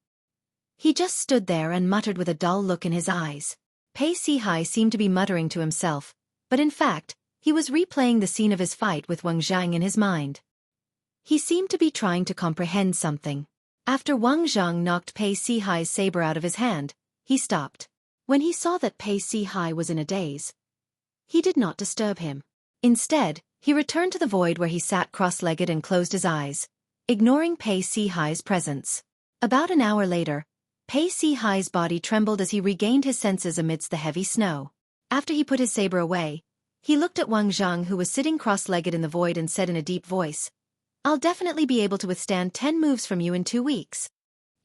He just stood there and muttered with a dull look in his eyes. Pei Si seemed to be muttering to himself, but in fact, he was replaying the scene of his fight with Wang Zhang in his mind. He seemed to be trying to comprehend something. After Wang Zhang knocked Pei Si saber out of his hand, he stopped. When he saw that Pei Si was in a daze, he did not disturb him. Instead, he returned to the void where he sat cross-legged and closed his eyes, ignoring Pei Si's presence. About an hour later, Pei Si's body trembled as he regained his senses amidst the heavy snow. After he put his saber away, he looked at Wang Zhang, who was sitting cross-legged in the void, and said in a deep voice, I'll definitely be able to withstand 10 moves from you in 2 weeks.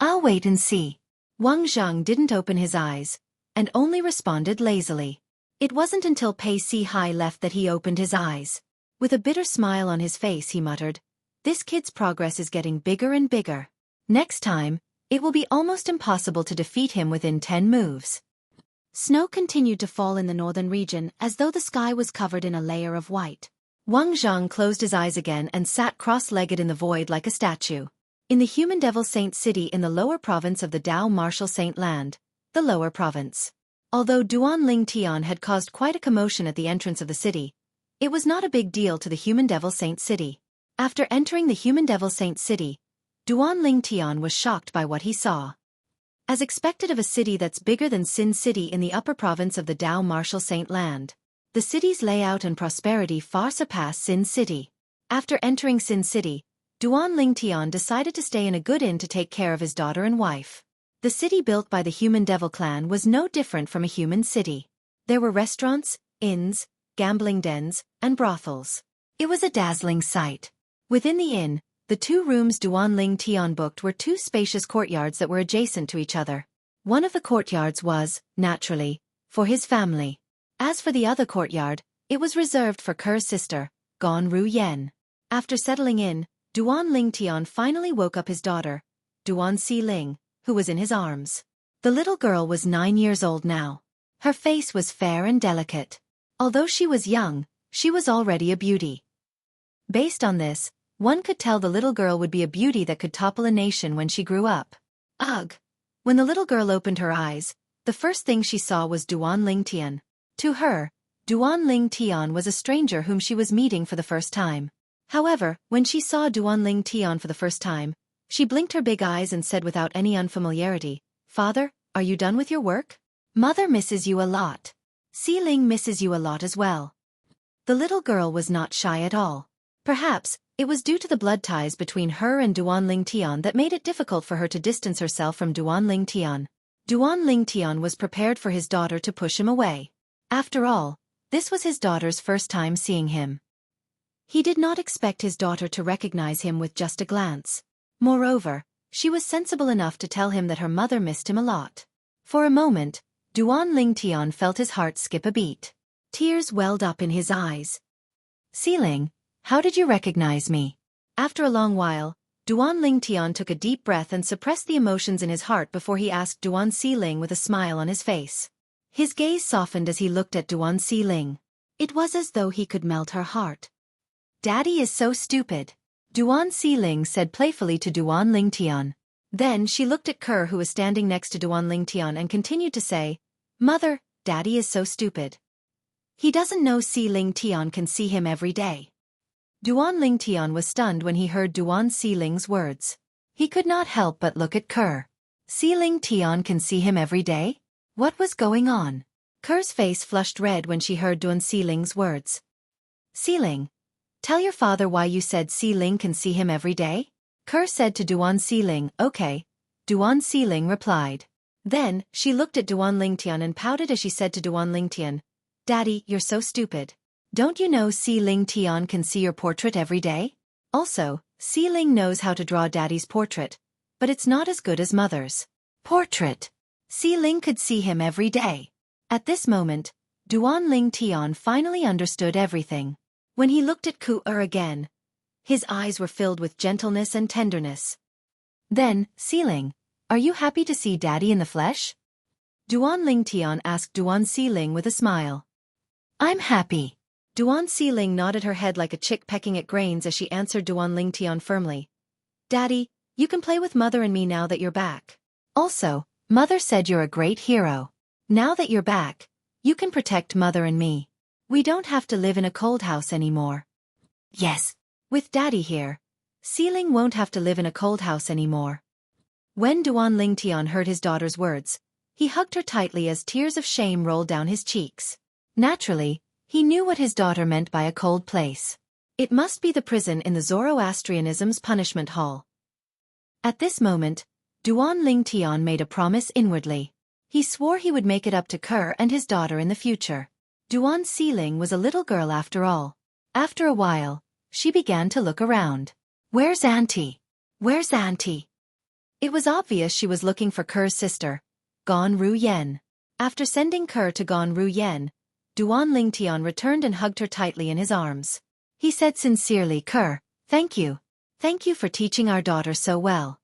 I'll wait and see. Wang Zhang didn't open his eyes, and only responded lazily. It wasn't until Pei Si left that he opened his eyes. With a bitter smile on his face, he muttered, This kid's progress is getting bigger and bigger. Next time, it will be almost impossible to defeat him within 10 moves. Snow continued to fall in the northern region as though the sky was covered in a layer of white. Wang Zhang closed his eyes again and sat cross-legged in the void like a statue. In the Human Devil Saint City in the lower province of the Tao Martial Saint Land, the lower province. Although Duan Ling Tian had caused quite a commotion at the entrance of the city, it was not a big deal to the Human Devil Saint City. After entering the Human Devil Saint City, Duan Ling Tian was shocked by what he saw. As expected of a city that's bigger than Sin City in the upper province of the Tao Martial Saint Land, the city's layout and prosperity far surpass Sin City. After entering Sin City, Duan Ling Tian decided to stay in a good inn to take care of his daughter and wife. The city built by the Human Devil clan was no different from a human city. There were restaurants, inns, gambling dens, and brothels. It was a dazzling sight. Within the inn, the 2 rooms Duan Ling Tian booked were 2 spacious courtyards that were adjacent to each other. One of the courtyards was, naturally, for his family. As for the other courtyard, it was reserved for Ker's sister, Gon Ru Yen. After settling in, Duan Ling Tian finally woke up his daughter, Duan Ling, who was in his arms. The little girl was 9 years old now. Her face was fair and delicate. Although she was young, she was already a beauty. Based on this, one could tell the little girl would be a beauty that could topple a nation when she grew up. Ugh! When the little girl opened her eyes, the first thing she saw was Duan Ling Tian. To her, Duan Ling Tian was a stranger whom she was meeting for the first time. However, when she saw Duan Ling Tian for the first time, she blinked her big eyes and said without any unfamiliarity, "Father, are you done with your work? Mother misses you a lot. Si Ling misses you a lot as well." The little girl was not shy at all. Perhaps, it was due to the blood ties between her and Duan Ling Tian that made it difficult for her to distance herself from Duan Ling Tian. Duan Ling Tian was prepared for his daughter to push him away. After all, this was his daughter's first time seeing him. He did not expect his daughter to recognize him with just a glance. Moreover, she was sensible enough to tell him that her mother missed him a lot. For a moment, Duan Ling Tian felt his heart skip a beat. Tears welled up in his eyes. "Si Ling, how did you recognize me?" After a long while, Duan Ling Tian took a deep breath and suppressed the emotions in his heart before he asked Duan Si Ling with a smile on his face. His gaze softened as he looked at Duan Si Ling. It was as though he could melt her heart. "Daddy is so stupid," Duan Si Ling said playfully to Duan Ling Tian. Then she looked at Kerr, who was standing next to Duan Ling Tian, and continued to say, "Mother, Daddy is so stupid. He doesn't know Si Ling Tian can see him every day." Duan Ling Tian was stunned when he heard Duan Si Ling's words. He could not help but look at Kerr. Si Ling Tian can see him every day? What was going on? Kerr's face flushed red when she heard Duan Si Ling's words. "Si Ling, tell your father why you said Si Ling can see him every day?" Kerr said to Duan Si Ling. "Okay," Duan Si Ling replied. Then, she looked at Duan Ling Tian and pouted as she said to Duan Ling Tian, "Daddy, you're so stupid. Don't you know Si Ling Tian can see your portrait every day? Also, Si Ling knows how to draw Daddy's portrait, but it's not as good as Mother's portrait. Si Ling could see him every day." At this moment, Duan Ling Tian finally understood everything. When he looked at Ku again, his eyes were filled with gentleness and tenderness. Then, "Si Ling, are you happy to see Daddy in the flesh?" Duan Ling Tian asked Duan Si Ling with a smile. "I'm happy." Duan Si Ling nodded her head like a chick pecking at grains as she answered Duan Ling Tian firmly. "Daddy, you can play with Mother and me now that you're back. Also, Mother said you're a great hero. Now that you're back, you can protect Mother and me. We don't have to live in a cold house anymore." "Yes. With Daddy here, Si Ling won't have to live in a cold house anymore." When Duan Ling Tian heard his daughter's words, he hugged her tightly as tears of shame rolled down his cheeks. Naturally, he knew what his daughter meant by a cold place. It must be the prison in the Zoroastrianism's punishment hall. At this moment, Duan Ling Tian made a promise inwardly. He swore he would make it up to Kerr and his daughter in the future. Duan Si Ling was a little girl after all. After a while, she began to look around. "Where's Auntie? Where's Auntie?" It was obvious she was looking for Kerr's sister, Gan Ru Yen. After sending Kerr to Gan Ru Yen, Duan Ling Tian returned and hugged her tightly in his arms. He said sincerely, "Kerr, thank you. Thank you for teaching our daughter so well.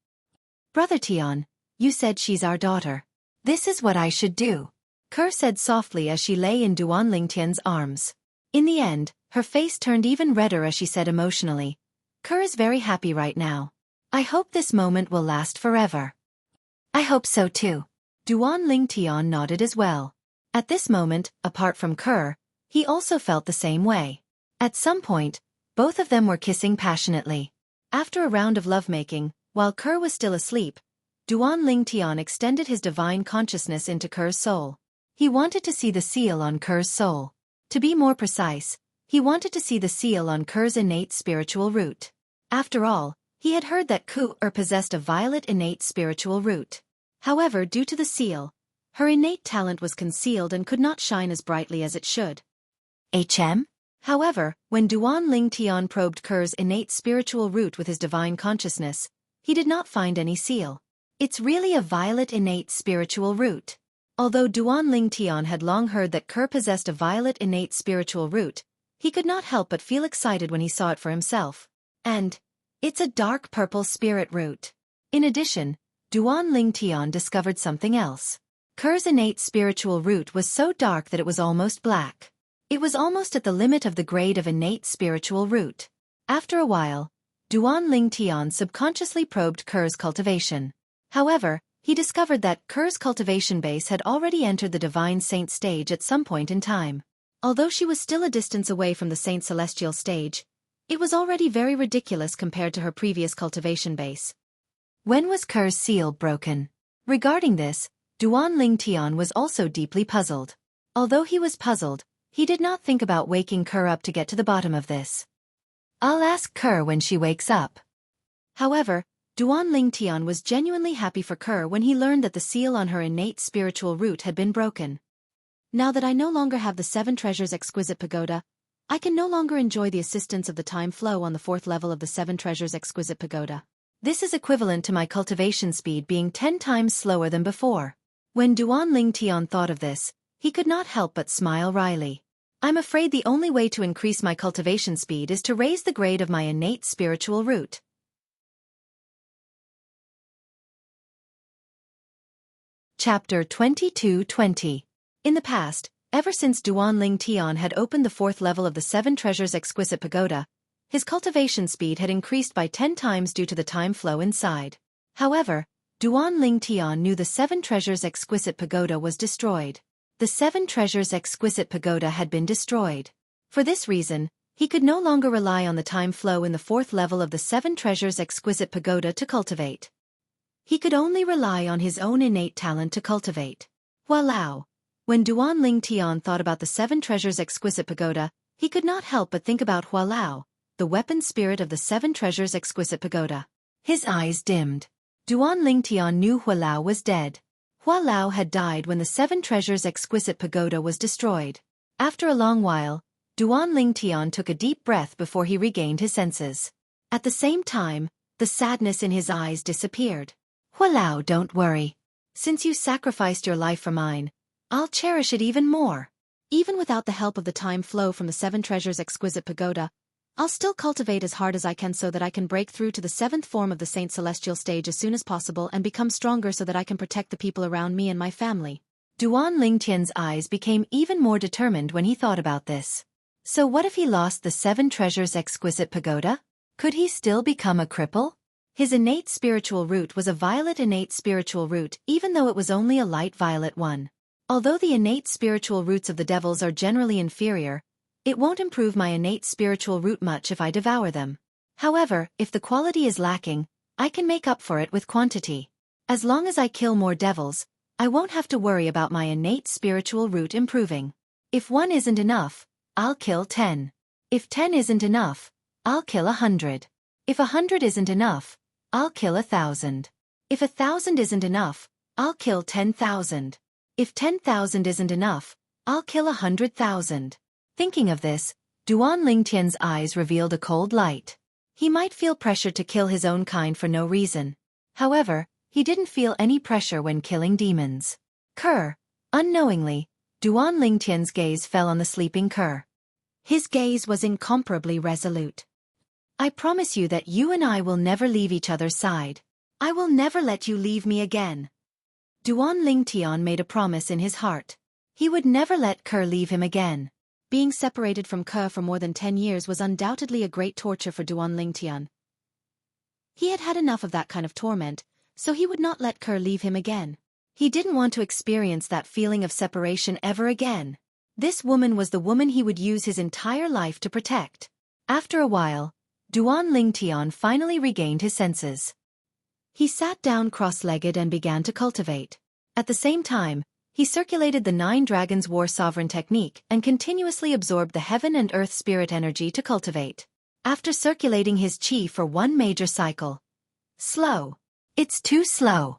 Brother Tian, you said she's our daughter. This is what I should do," Kerr said softly as she lay in Duan Ling Tian's arms. In the end, her face turned even redder as she said emotionally, "Kerr is very happy right now. I hope this moment will last forever." "I hope so too." Duan Ling Tian nodded as well. At this moment, apart from Kerr, he also felt the same way. At some point, both of them were kissing passionately. After a round of lovemaking, while Kerr was still asleep, Duan Ling Tian extended his divine consciousness into Kerr's soul. He wanted to see the seal on Kerr's soul. To be more precise, he wanted to see the seal on Kerr's innate spiritual root. After all, he had heard that Ku possessed a violet innate spiritual root. However, due to the seal, her innate talent was concealed and could not shine as brightly as it should. However, when Duan Ling Tian probed Kerr's innate spiritual root with his divine consciousness, he did not find any seal. It's really a violet innate spiritual root. Although Duan Ling Tian had long heard that Kerr possessed a violet innate spiritual root, he could not help but feel excited when he saw it for himself. And it's a dark purple spirit root. In addition, Duan Ling Tian discovered something else. Ker's innate spiritual root was so dark that it was almost black. It was almost at the limit of the grade of innate spiritual root. After a while, Duan Ling Tian subconsciously probed Ker's cultivation. However, he discovered that Ker's cultivation base had already entered the divine saint stage at some point in time. Although she was still a distance away from the saint celestial stage, it was already very ridiculous compared to her previous cultivation base. When was Ker's seal broken? Regarding this, Duan Ling Tian was also deeply puzzled. Although he was puzzled, he did not think about waking Ker up to get to the bottom of this. I'll ask Ker when she wakes up. However, Duan Ling Tian was genuinely happy for Ker when he learned that the seal on her innate spiritual root had been broken. Now that I no longer have the 7 treasures exquisite pagoda, I can no longer enjoy the assistance of the time flow on the 4th level of the 7 treasures exquisite pagoda. This is equivalent to my cultivation speed being 10 times slower than before. When Duan Ling Tian thought of this, he could not help but smile wryly. I'm afraid the only way to increase my cultivation speed is to raise the grade of my innate spiritual root. Chapter 22:20. In the past, ever since Duan Ling Tian had opened the 4th level of the 7 treasures exquisite pagoda, his cultivation speed had increased by 10 times due to the time flow inside. However, Duan Ling Tian knew the 7 treasures exquisite pagoda was destroyed. The 7 treasures exquisite pagoda had been destroyed. For this reason, he could no longer rely on the time flow in the 4th level of the 7 treasures exquisite pagoda to cultivate. He could only rely on his own innate talent to cultivate. Walao! When Duan Ling Tian thought about the 7 treasures exquisite pagoda, he could not help but think about Hualao, the weapon spirit of the 7 treasures exquisite pagoda. His eyes dimmed. Duan Ling Tian knew Hualao was dead. Hualao had died when the 7 treasures exquisite pagoda was destroyed. After a long while, Duan Ling Tian took a deep breath before he regained his senses. At the same time, the sadness in his eyes disappeared. Hualao, don't worry. Since you sacrificed your life for mine, I'll cherish it even more. Even without the help of the time flow from the 7 treasures exquisite pagoda, I'll still cultivate as hard as I can so that I can break through to the 7th form of the Saint Celestial stage as soon as possible and become stronger so that I can protect the people around me and my family. Duan Ling Tian's eyes became even more determined when he thought about this. So what if he lost the 7 treasures exquisite pagoda? Could he still become a cripple? His innate spiritual root was a violet innate spiritual root even though it was only a light violet one. Although the innate spiritual roots of the devils are generally inferior, it won't improve my innate spiritual root much if I devour them. However, if the quality is lacking, I can make up for it with quantity. As long as I kill more devils, I won't have to worry about my innate spiritual root improving. If 1 isn't enough, I'll kill 10. If 10 isn't enough, I'll kill 100. If 100 isn't enough, I'll kill 1,000. If 1,000 isn't enough, I'll kill 10,000. If 10,000 isn't enough, I'll kill 100,000. Thinking of this, Duan Ling Tian's eyes revealed a cold light. He might feel pressure to kill his own kind for no reason. However, he didn't feel any pressure when killing demons. Ker. Unknowingly, Duan Ling Tian's gaze fell on the sleeping Ker. His gaze was incomparably resolute. I promise you that you and I will never leave each other's side. I will never let you leave me again. Duan Ling Tian made a promise in his heart. He would never let Ker leave him again. Being separated from Ker for more than 10 years was undoubtedly a great torture for Duan Ling Tian. He had had enough of that kind of torment, so he would not let Ker leave him again. He didn't want to experience that feeling of separation ever again. This woman was the woman he would use his entire life to protect. After a while, Duan Ling Tian finally regained his senses. He sat down cross-legged and began to cultivate. At the same time, he circulated the 9 Dragons War Sovereign technique and continuously absorbed the heaven and earth spirit energy to cultivate. After circulating his chi for 1 major cycle. Slow. It's too slow.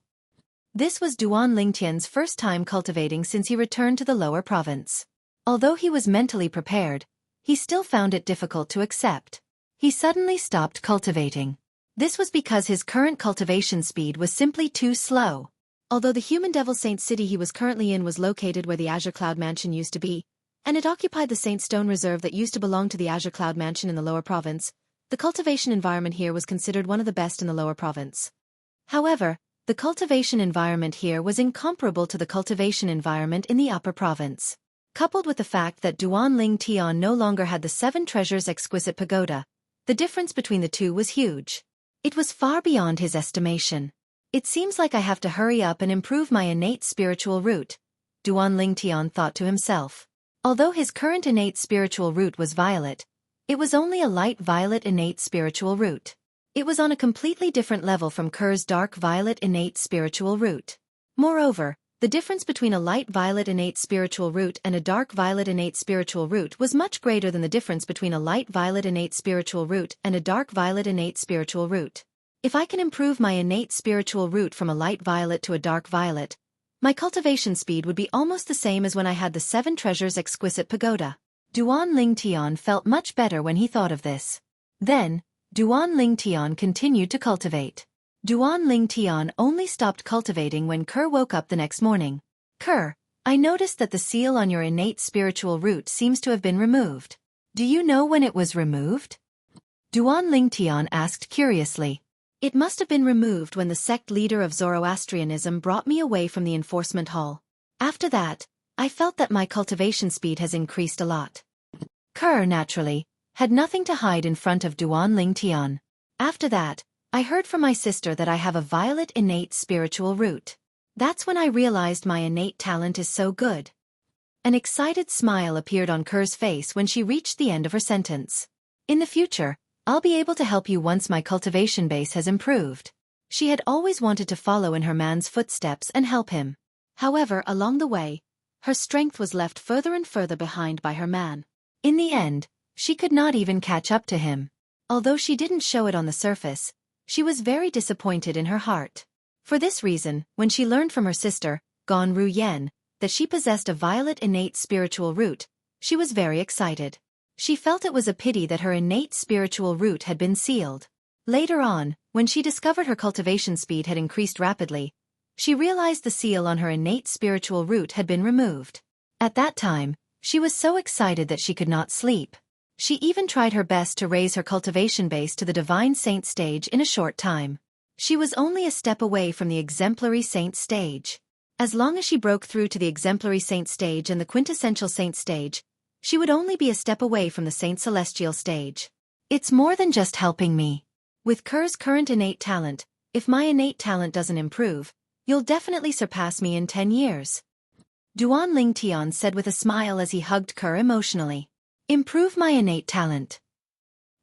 This was Duan Ling Tian's first time cultivating since he returned to the lower province. Although he was mentally prepared, he still found it difficult to accept. He suddenly stopped cultivating. This was because his current cultivation speed was simply too slow. Although the human devil Saint City he was currently in was located where the Azure Cloud Mansion used to be, and it occupied the Saint Stone Reserve that used to belong to the Azure Cloud Mansion in the lower province, the cultivation environment here was considered one of the best in the lower province. However, the cultivation environment here was incomparable to the cultivation environment in the upper province. Coupled with the fact that Duan Ling Tian no longer had the 7 treasures exquisite pagoda, the difference between the two was huge. It was far beyond his estimation. It seems like I have to hurry up and improve my innate spiritual root, Duan Ling Tian thought to himself. Although his current innate spiritual root was violet, it was only a light violet innate spiritual root. It was on a completely different level from Ker's dark violet innate spiritual root. Moreover, the difference between a light violet innate spiritual root and a dark violet innate spiritual root was much greater than the difference between a light violet innate spiritual root and a dark violet innate spiritual root. If I can improve my innate spiritual root from a light violet to a dark violet, my cultivation speed would be almost the same as when I had the 7 treasures exquisite pagoda. Duan Ling Tian felt much better when he thought of this. Then, Duan Ling Tian continued to cultivate. Duan Ling Tian only stopped cultivating when Ker woke up the next morning. Ker, I noticed that the seal on your innate spiritual root seems to have been removed. Do you know when it was removed? Duan Ling Tian asked curiously. It must have been removed when the sect leader of Zoroastrianism brought me away from the enforcement hall. After that, I felt that my cultivation speed has increased a lot. Ker, naturally, had nothing to hide in front of Duan Ling Tian. After that, I heard from my sister that I have a violet innate spiritual root. That's when I realized my innate talent is so good. An excited smile appeared on Ker's face when she reached the end of her sentence. In the future, I'll be able to help you once my cultivation base has improved. She had always wanted to follow in her man's footsteps and help him. However, along the way, her strength was left further and further behind by her man. In the end, she could not even catch up to him. Although she didn't show it on the surface, she was very disappointed in her heart. For this reason, when she learned from her sister, Gan Ru Yen, that she possessed a violet innate spiritual root, she was very excited. She felt it was a pity that her innate spiritual root had been sealed. Later on, when she discovered her cultivation speed had increased rapidly, she realized the seal on her innate spiritual root had been removed. At that time, she was so excited that she could not sleep. She even tried her best to raise her cultivation base to the divine saint stage in a short time. She was only a step away from the exemplary saint stage. As long as she broke through to the exemplary saint stage and the quintessential saint stage, she would only be a step away from the saint celestial stage. It's more than just helping me. With Ker's current innate talent, if my innate talent doesn't improve, you'll definitely surpass me in 10 years. Duan Ling Tian said with a smile as he hugged Ker emotionally. Improve my innate talent.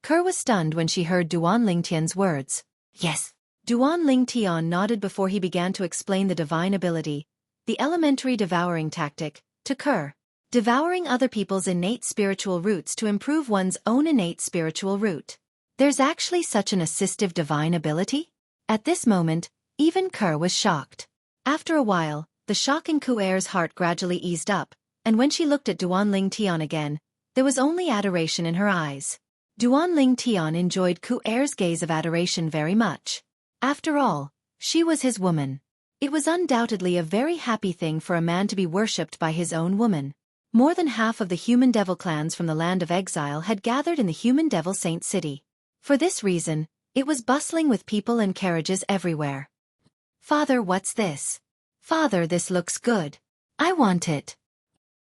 Ker was stunned when she heard Duan Ling Tian's words. Yes. Duan Ling Tian nodded before he began to explain the divine ability, the elementary devouring tactic, to Ker. Devouring other people's innate spiritual roots to improve one's own innate spiritual root. There's actually such an assistive divine ability? At this moment, even Ker was shocked. After a while, the shock in Kuer's heart gradually eased up, and when she looked at Duan Ling Tian again, there was only adoration in her eyes. Duan Ling Tian enjoyed Kuer's gaze of adoration very much. After all, she was his woman. It was undoubtedly a very happy thing for a man to be worshipped by his own woman. More than half of the human devil clans from the land of exile had gathered in the human devil saint city. For this reason, it was bustling with people and carriages everywhere. Father, what's this? Father, this looks good. I want it.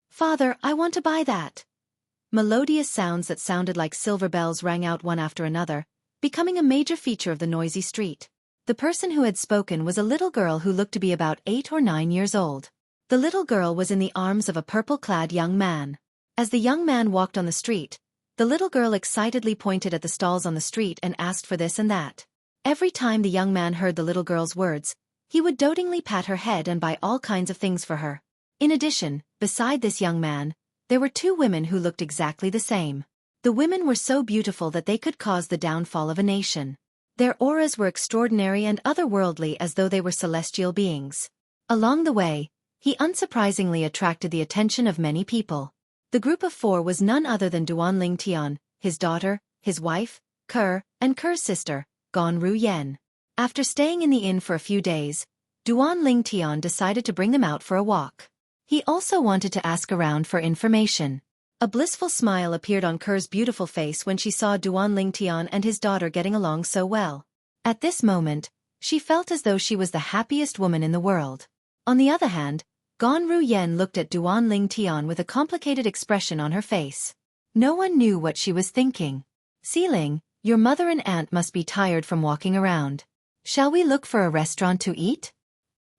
Father, I want to buy that. Melodious sounds that sounded like silver bells rang out one after another, becoming a major feature of the noisy street. The person who had spoken was a little girl who looked to be about 8 or 9 years old. The little girl was in the arms of a purple-clad young man. As the young man walked on the street, the little girl excitedly pointed at the stalls on the street and asked for this and that. Every time the young man heard the little girl's words, he would dotingly pat her head and buy all kinds of things for her. In addition, beside this young man, there were 2 women who looked exactly the same. The women were so beautiful that they could cause the downfall of a nation. Their auras were extraordinary and otherworldly as though they were celestial beings. Along the way, he unsurprisingly attracted the attention of many people. The group of 4 was none other than Duan Ling Tian, his daughter, his wife, Ker, and Ker's sister, Gan Ru Yen. After staying in the inn for a few days, Duan Ling Tian decided to bring them out for a walk. He also wanted to ask around for information. A blissful smile appeared on Ker's beautiful face when she saw Duan Ling Tian and his daughter getting along so well. At this moment, She felt as though she was the happiest woman in the world. On the other hand, Gan Ruyen looked at Duan Ling Tian with a complicated expression on her face. No one knew what she was thinking. Xiling, your mother and aunt must be tired from walking around. Shall we look for a restaurant to eat?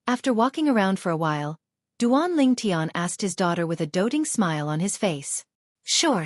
After walking around for a while, Duan Ling Tian asked his daughter with a doting smile on his face. Sure.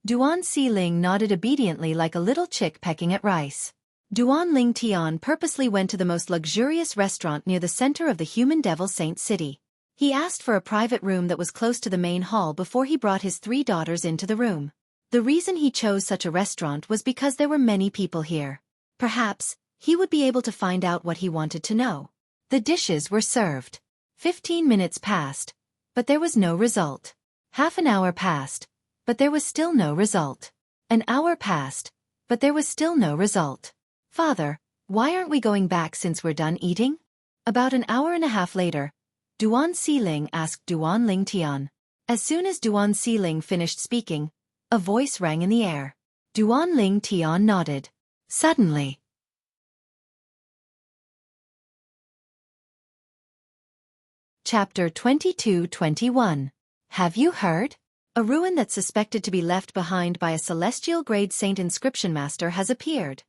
Duan Xiling nodded obediently like a little chick pecking at rice. Duan Ling Tian purposely went to the most luxurious restaurant near the center of the human devil Saint City. He asked for a private room that was close to the main hall before he brought his 3 daughters into the room. The reason he chose such a restaurant was because there were many people here. Perhaps, he would be able to find out what he wanted to know. The dishes were served. 15 minutes passed, but there was no result. Half an hour passed, but there was still no result. An hour passed, but there was still no result. Father, why aren't we going back since we're done eating? About an hour and a half later, Duan Xiling asked Duan Ling Tian. As soon as Duan Xiling finished speaking, a voice rang in the air. Duan Ling Tian nodded. Suddenly. Chapter 22-21. Have you heard? A ruin that's suspected to be left behind by a celestial-grade saint inscription master has appeared.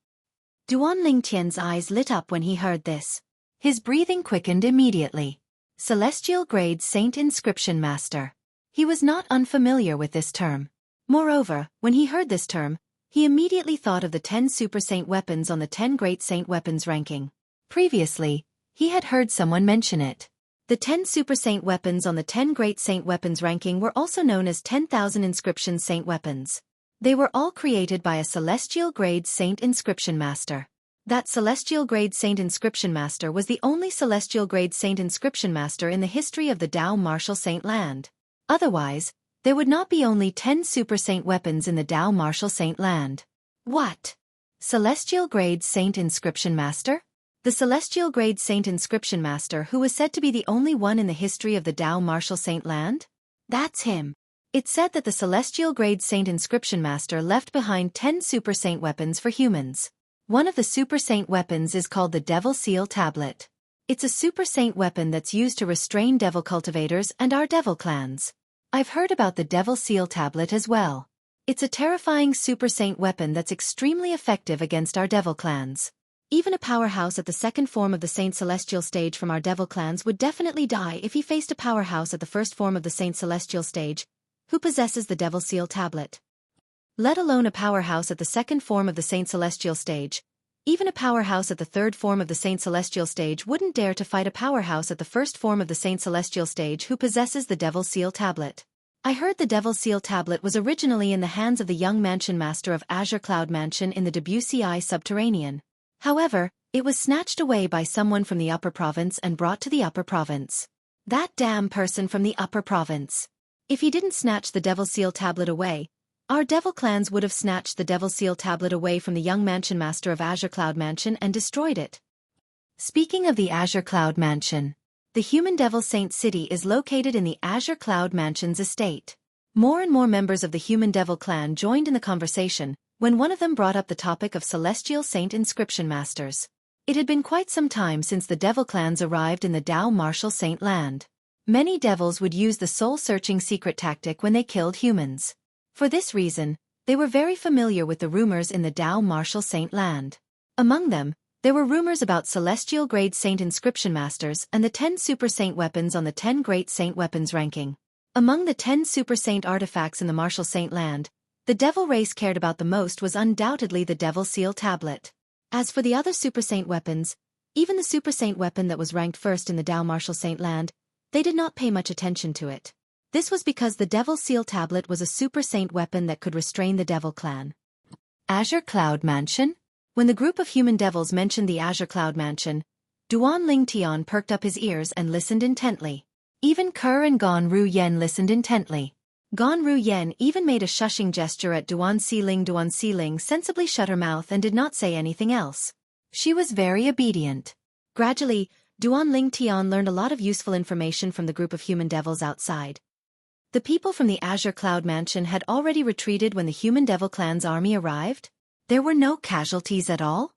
Duan Ling Tian's eyes lit up when he heard this. His breathing quickened immediately. Celestial-grade saint inscription master. He was not unfamiliar with this term. Moreover, when he heard this term, he immediately thought of the 10 super saint weapons on the 10 great saint weapons ranking. Previously, he had heard someone mention it. The 10 super saint weapons on the 10 great saint weapons ranking were also known as 10,000 inscription saint weapons. They were all created by a celestial-grade saint inscription master. That celestial-grade saint inscription master was the only celestial-grade saint inscription master in the history of the Dao Martial Saint Land. Otherwise, there would not be only 10 super saint weapons in the Dao Martial Saint Land. What? Celestial-grade saint inscription master? The celestial-grade saint inscription master who was said to be the only one in the history of the Dao Martial Saint Land? That's him. It's said that the celestial-grade saint inscription master left behind 10 super saint weapons for humans. One of the super saint weapons is called the Devil Seal Tablet. It's a super saint weapon that's used to restrain devil cultivators and our devil clans. I've heard about the Devil Seal Tablet as well. It's a terrifying super saint weapon that's extremely effective against our devil clans. Even a powerhouse at the second form of the Saint Celestial stage from our devil clans would definitely die if he faced a powerhouse at the first form of the Saint Celestial stage, who possesses the Devil Seal Tablet. Let alone a powerhouse at the second form of the Saint Celestial stage. Even a powerhouse at the third form of the Saint Celestial stage wouldn't dare to fight a powerhouse at the first form of the Saint Celestial stage who possesses the Devil Seal Tablet. I heard the Devil Seal Tablet was originally in the hands of the young mansion master of Azure Cloud Mansion in the Debussy Subterranean. However, it was snatched away by someone from the upper province and brought to the upper province. That damn person from the upper province. If he didn't snatch the Devil Seal Tablet away, our devil clans would have snatched the Devil Seal Tablet away from the young mansion master of Azure Cloud Mansion and destroyed it. Speaking of the Azure Cloud Mansion, the human devil Saint City is located in the Azure Cloud Mansion's estate. More and more members of the human devil clan joined in the conversation, when one of them brought up the topic of celestial saint inscription masters. It had been quite some time since the devil clans arrived in the Dao Martial Saint Land. Many devils would use the soul-searching secret tactic when they killed humans. For this reason, they were very familiar with the rumors in the Dao Martial Saint Land. Among them, there were rumors about celestial-grade saint inscription masters and the 10 super saint weapons on the 10 great saint weapons ranking. Among the 10 super saint artifacts in the Martial Saint Land, the devil race cared about the most was undoubtedly the Devil Seal Tablet. As for the other super saint weapons, even the super saint weapon that was ranked first in the Dao Martial Saint Land, they did not pay much attention to it. This was because the Devil Seal Tablet was a super saint weapon that could restrain the devil clan. Azure Cloud Mansion? When the group of human devils mentioned the Azure Cloud Mansion, Duan Ling Tian perked up his ears and listened intently. Even Kerr and Gan Ruyen listened intently. Gan Ruyen even made a shushing gesture at Duan Xiling. Duan Xiling sensibly shut her mouth and did not say anything else. She was very obedient. Gradually, Duan Ling Tian learned a lot of useful information from the group of human devils outside. The people from the Azure Cloud Mansion had already retreated when the human devil clan's army arrived? There were no casualties at all?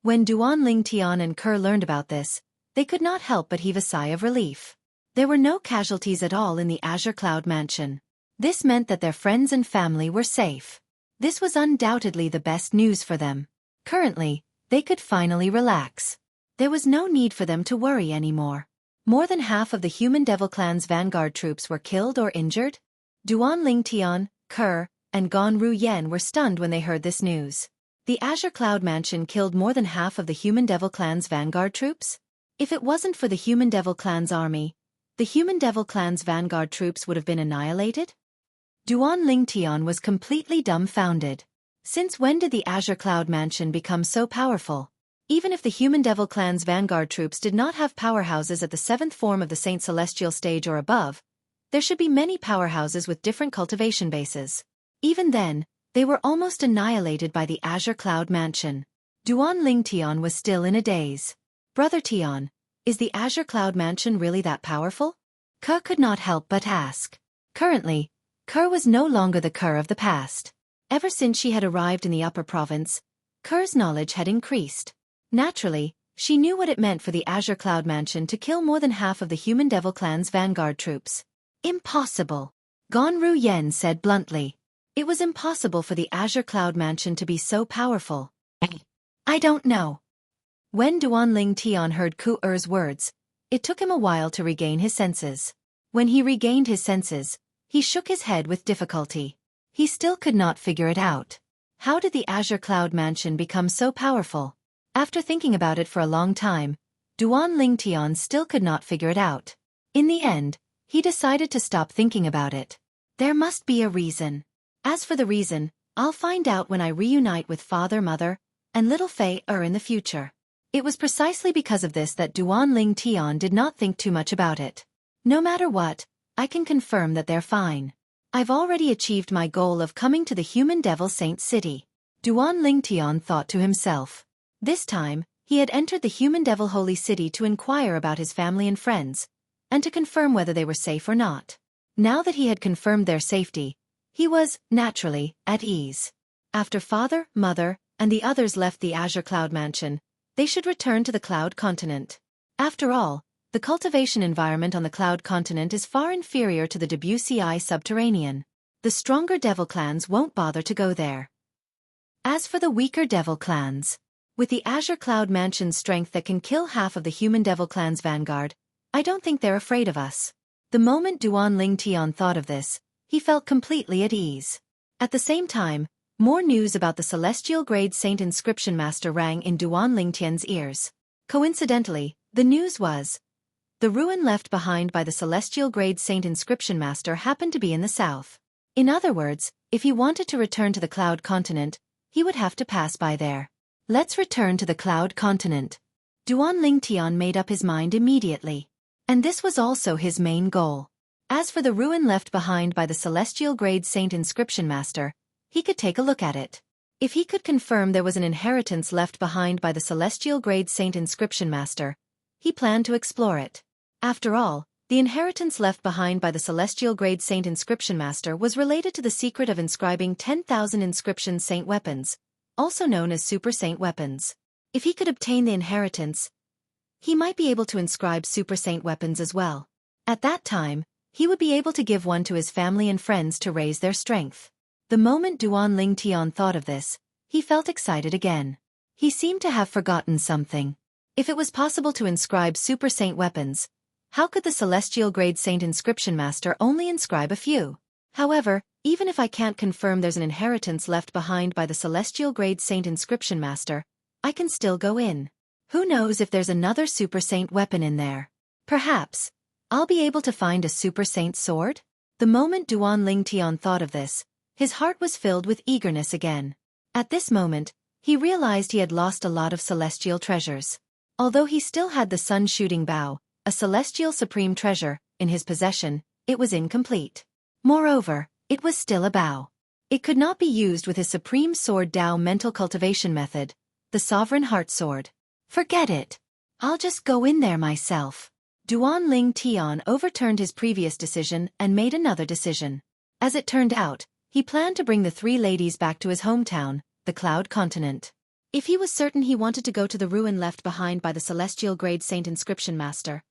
When Duan Ling Tian and Kerr learned about this, they could not help but heave a sigh of relief. There were no casualties at all in the Azure Cloud Mansion. This meant that their friends and family were safe. This was undoubtedly the best news for them. Currently, they could finally relax. There was no need for them to worry anymore. More than half of the Human Devil Clan's vanguard troops were killed or injured. Duan Ling Tian, Kerr, and Gon Ru Yen were stunned when they heard this news. The Azure Cloud Mansion killed more than half of the Human Devil Clan's vanguard troops? If it wasn't for the Human Devil Clan's army, the Human Devil Clan's vanguard troops would have been annihilated? Duan Ling Tian was completely dumbfounded. Since when did the Azure Cloud Mansion become so powerful? Even if the Human Devil Clan's vanguard troops did not have powerhouses at the 7th form of the Saint Celestial stage or above, there should be many powerhouses with different cultivation bases. Even then, they were almost annihilated by the Azure Cloud Mansion. Duan Ling Tian was still in a daze. Brother Tian, is the Azure Cloud Mansion really that powerful? Kerr could not help but ask. Currently, Kerr was no longer the Kerr of the past. Ever since she had arrived in the upper province, Kerr's knowledge had increased. Naturally, she knew what it meant for the Azure Cloud Mansion to kill more than half of the Human Devil Clan's vanguard troops. Impossible. Gon Ru Yen said bluntly. It was impossible for the Azure Cloud Mansion to be so powerful. I don't know. When Duan Ling Tian heard Ku Er's words, it took him a while to regain his senses. When he regained his senses, he shook his head with difficulty. He still could not figure it out. How did the Azure Cloud Mansion become so powerful? After thinking about it for a long time, Duan Ling Tian still could not figure it out. In the end, he decided to stop thinking about it. There must be a reason. As for the reason, I'll find out when I reunite with Father, Mother, and little Fei in the future. It was precisely because of this that Duan Ling Tian did not think too much about it. No matter what, I can confirm that they're fine. I've already achieved my goal of coming to the Human Devil Saint City. Duan Ling Tian thought to himself. This time, he had entered the Human Devil Holy City to inquire about his family and friends, and to confirm whether they were safe or not. Now that he had confirmed their safety, he was, naturally, at ease. After Father, Mother, and the others left the Azure Cloud Mansion, they should return to the Cloud Continent. After all, the cultivation environment on the Cloud Continent is far inferior to the WCI subterranean. The stronger devil clans won't bother to go there. As for the weaker devil clans, with the Azure Cloud Mansion's strength that can kill half of the Human Devil Clan's vanguard, I don't think they're afraid of us. The moment Duan Ling Tian thought of this, he felt completely at ease. At the same time, more news about the Celestial Grade Saint Inscription Master rang in Duan Ling Tian's ears. Coincidentally, the news was, the ruin left behind by the Celestial Grade Saint Inscription Master happened to be in the south. In other words, if he wanted to return to the Cloud Continent, he would have to pass by there. Let's return to the Cloud Continent. Duan Ling Tian made up his mind immediately. And this was also his main goal. As for the ruin left behind by the Celestial Grade Saint Inscription Master, he could take a look at it. If he could confirm there was an inheritance left behind by the Celestial Grade Saint Inscription Master, he planned to explore it. After all, the inheritance left behind by the Celestial Grade Saint Inscription Master was related to the secret of inscribing 10,000 inscription saint weapons, also known as Super Saint weapons. If he could obtain the inheritance, he might be able to inscribe Super Saint weapons as well. At that time, he would be able to give one to his family and friends to raise their strength. The moment Duan Ling Tian thought of this, he felt excited again. He seemed to have forgotten something. If it was possible to inscribe Super Saint weapons, how could the Celestial Grade Saint Inscription Master only inscribe a few? However, even if I can't confirm there's an inheritance left behind by the Celestial Grade Saint Inscription Master, I can still go in. Who knows if there's another Super Saint weapon in there? Perhaps I'll be able to find a Super Saint sword? The moment Duan Ling Tian thought of this, his heart was filled with eagerness again. At this moment, he realized he had lost a lot of celestial treasures. Although he still had the sun-shooting bow, a celestial supreme treasure, in his possession, it was incomplete. Moreover, it was still a bow. It could not be used with his supreme sword Dao mental cultivation method, the Sovereign Heart Sword. Forget it. I'll just go in there myself. Duan Ling Tian overturned his previous decision and made another decision. As it turned out, he planned to bring the three ladies back to his hometown, the Cloud Continent. If he was certain he wanted to go to the ruin left behind by the celestial grade saint inscription master,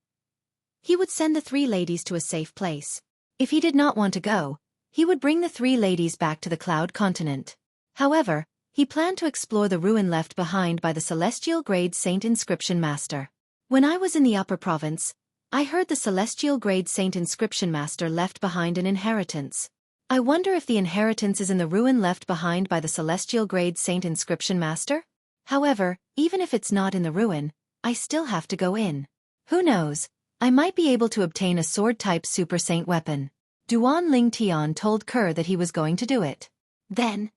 he would send the three ladies to a safe place. If he did not want to go, he would bring the three ladies back to the Cloud Continent. However, he planned to explore the ruin left behind by the celestial grade saint inscription master. When I was in the upper province, I heard the celestial grade saint inscription master left behind an inheritance. I wonder if the inheritance is in the ruin left behind by the celestial grade saint inscription master? However, even if it's not in the ruin, I still have to go in. Who knows, I might be able to obtain a sword-type super saint weapon. Duan Ling Tian told Kerr that he was going to do it. Then,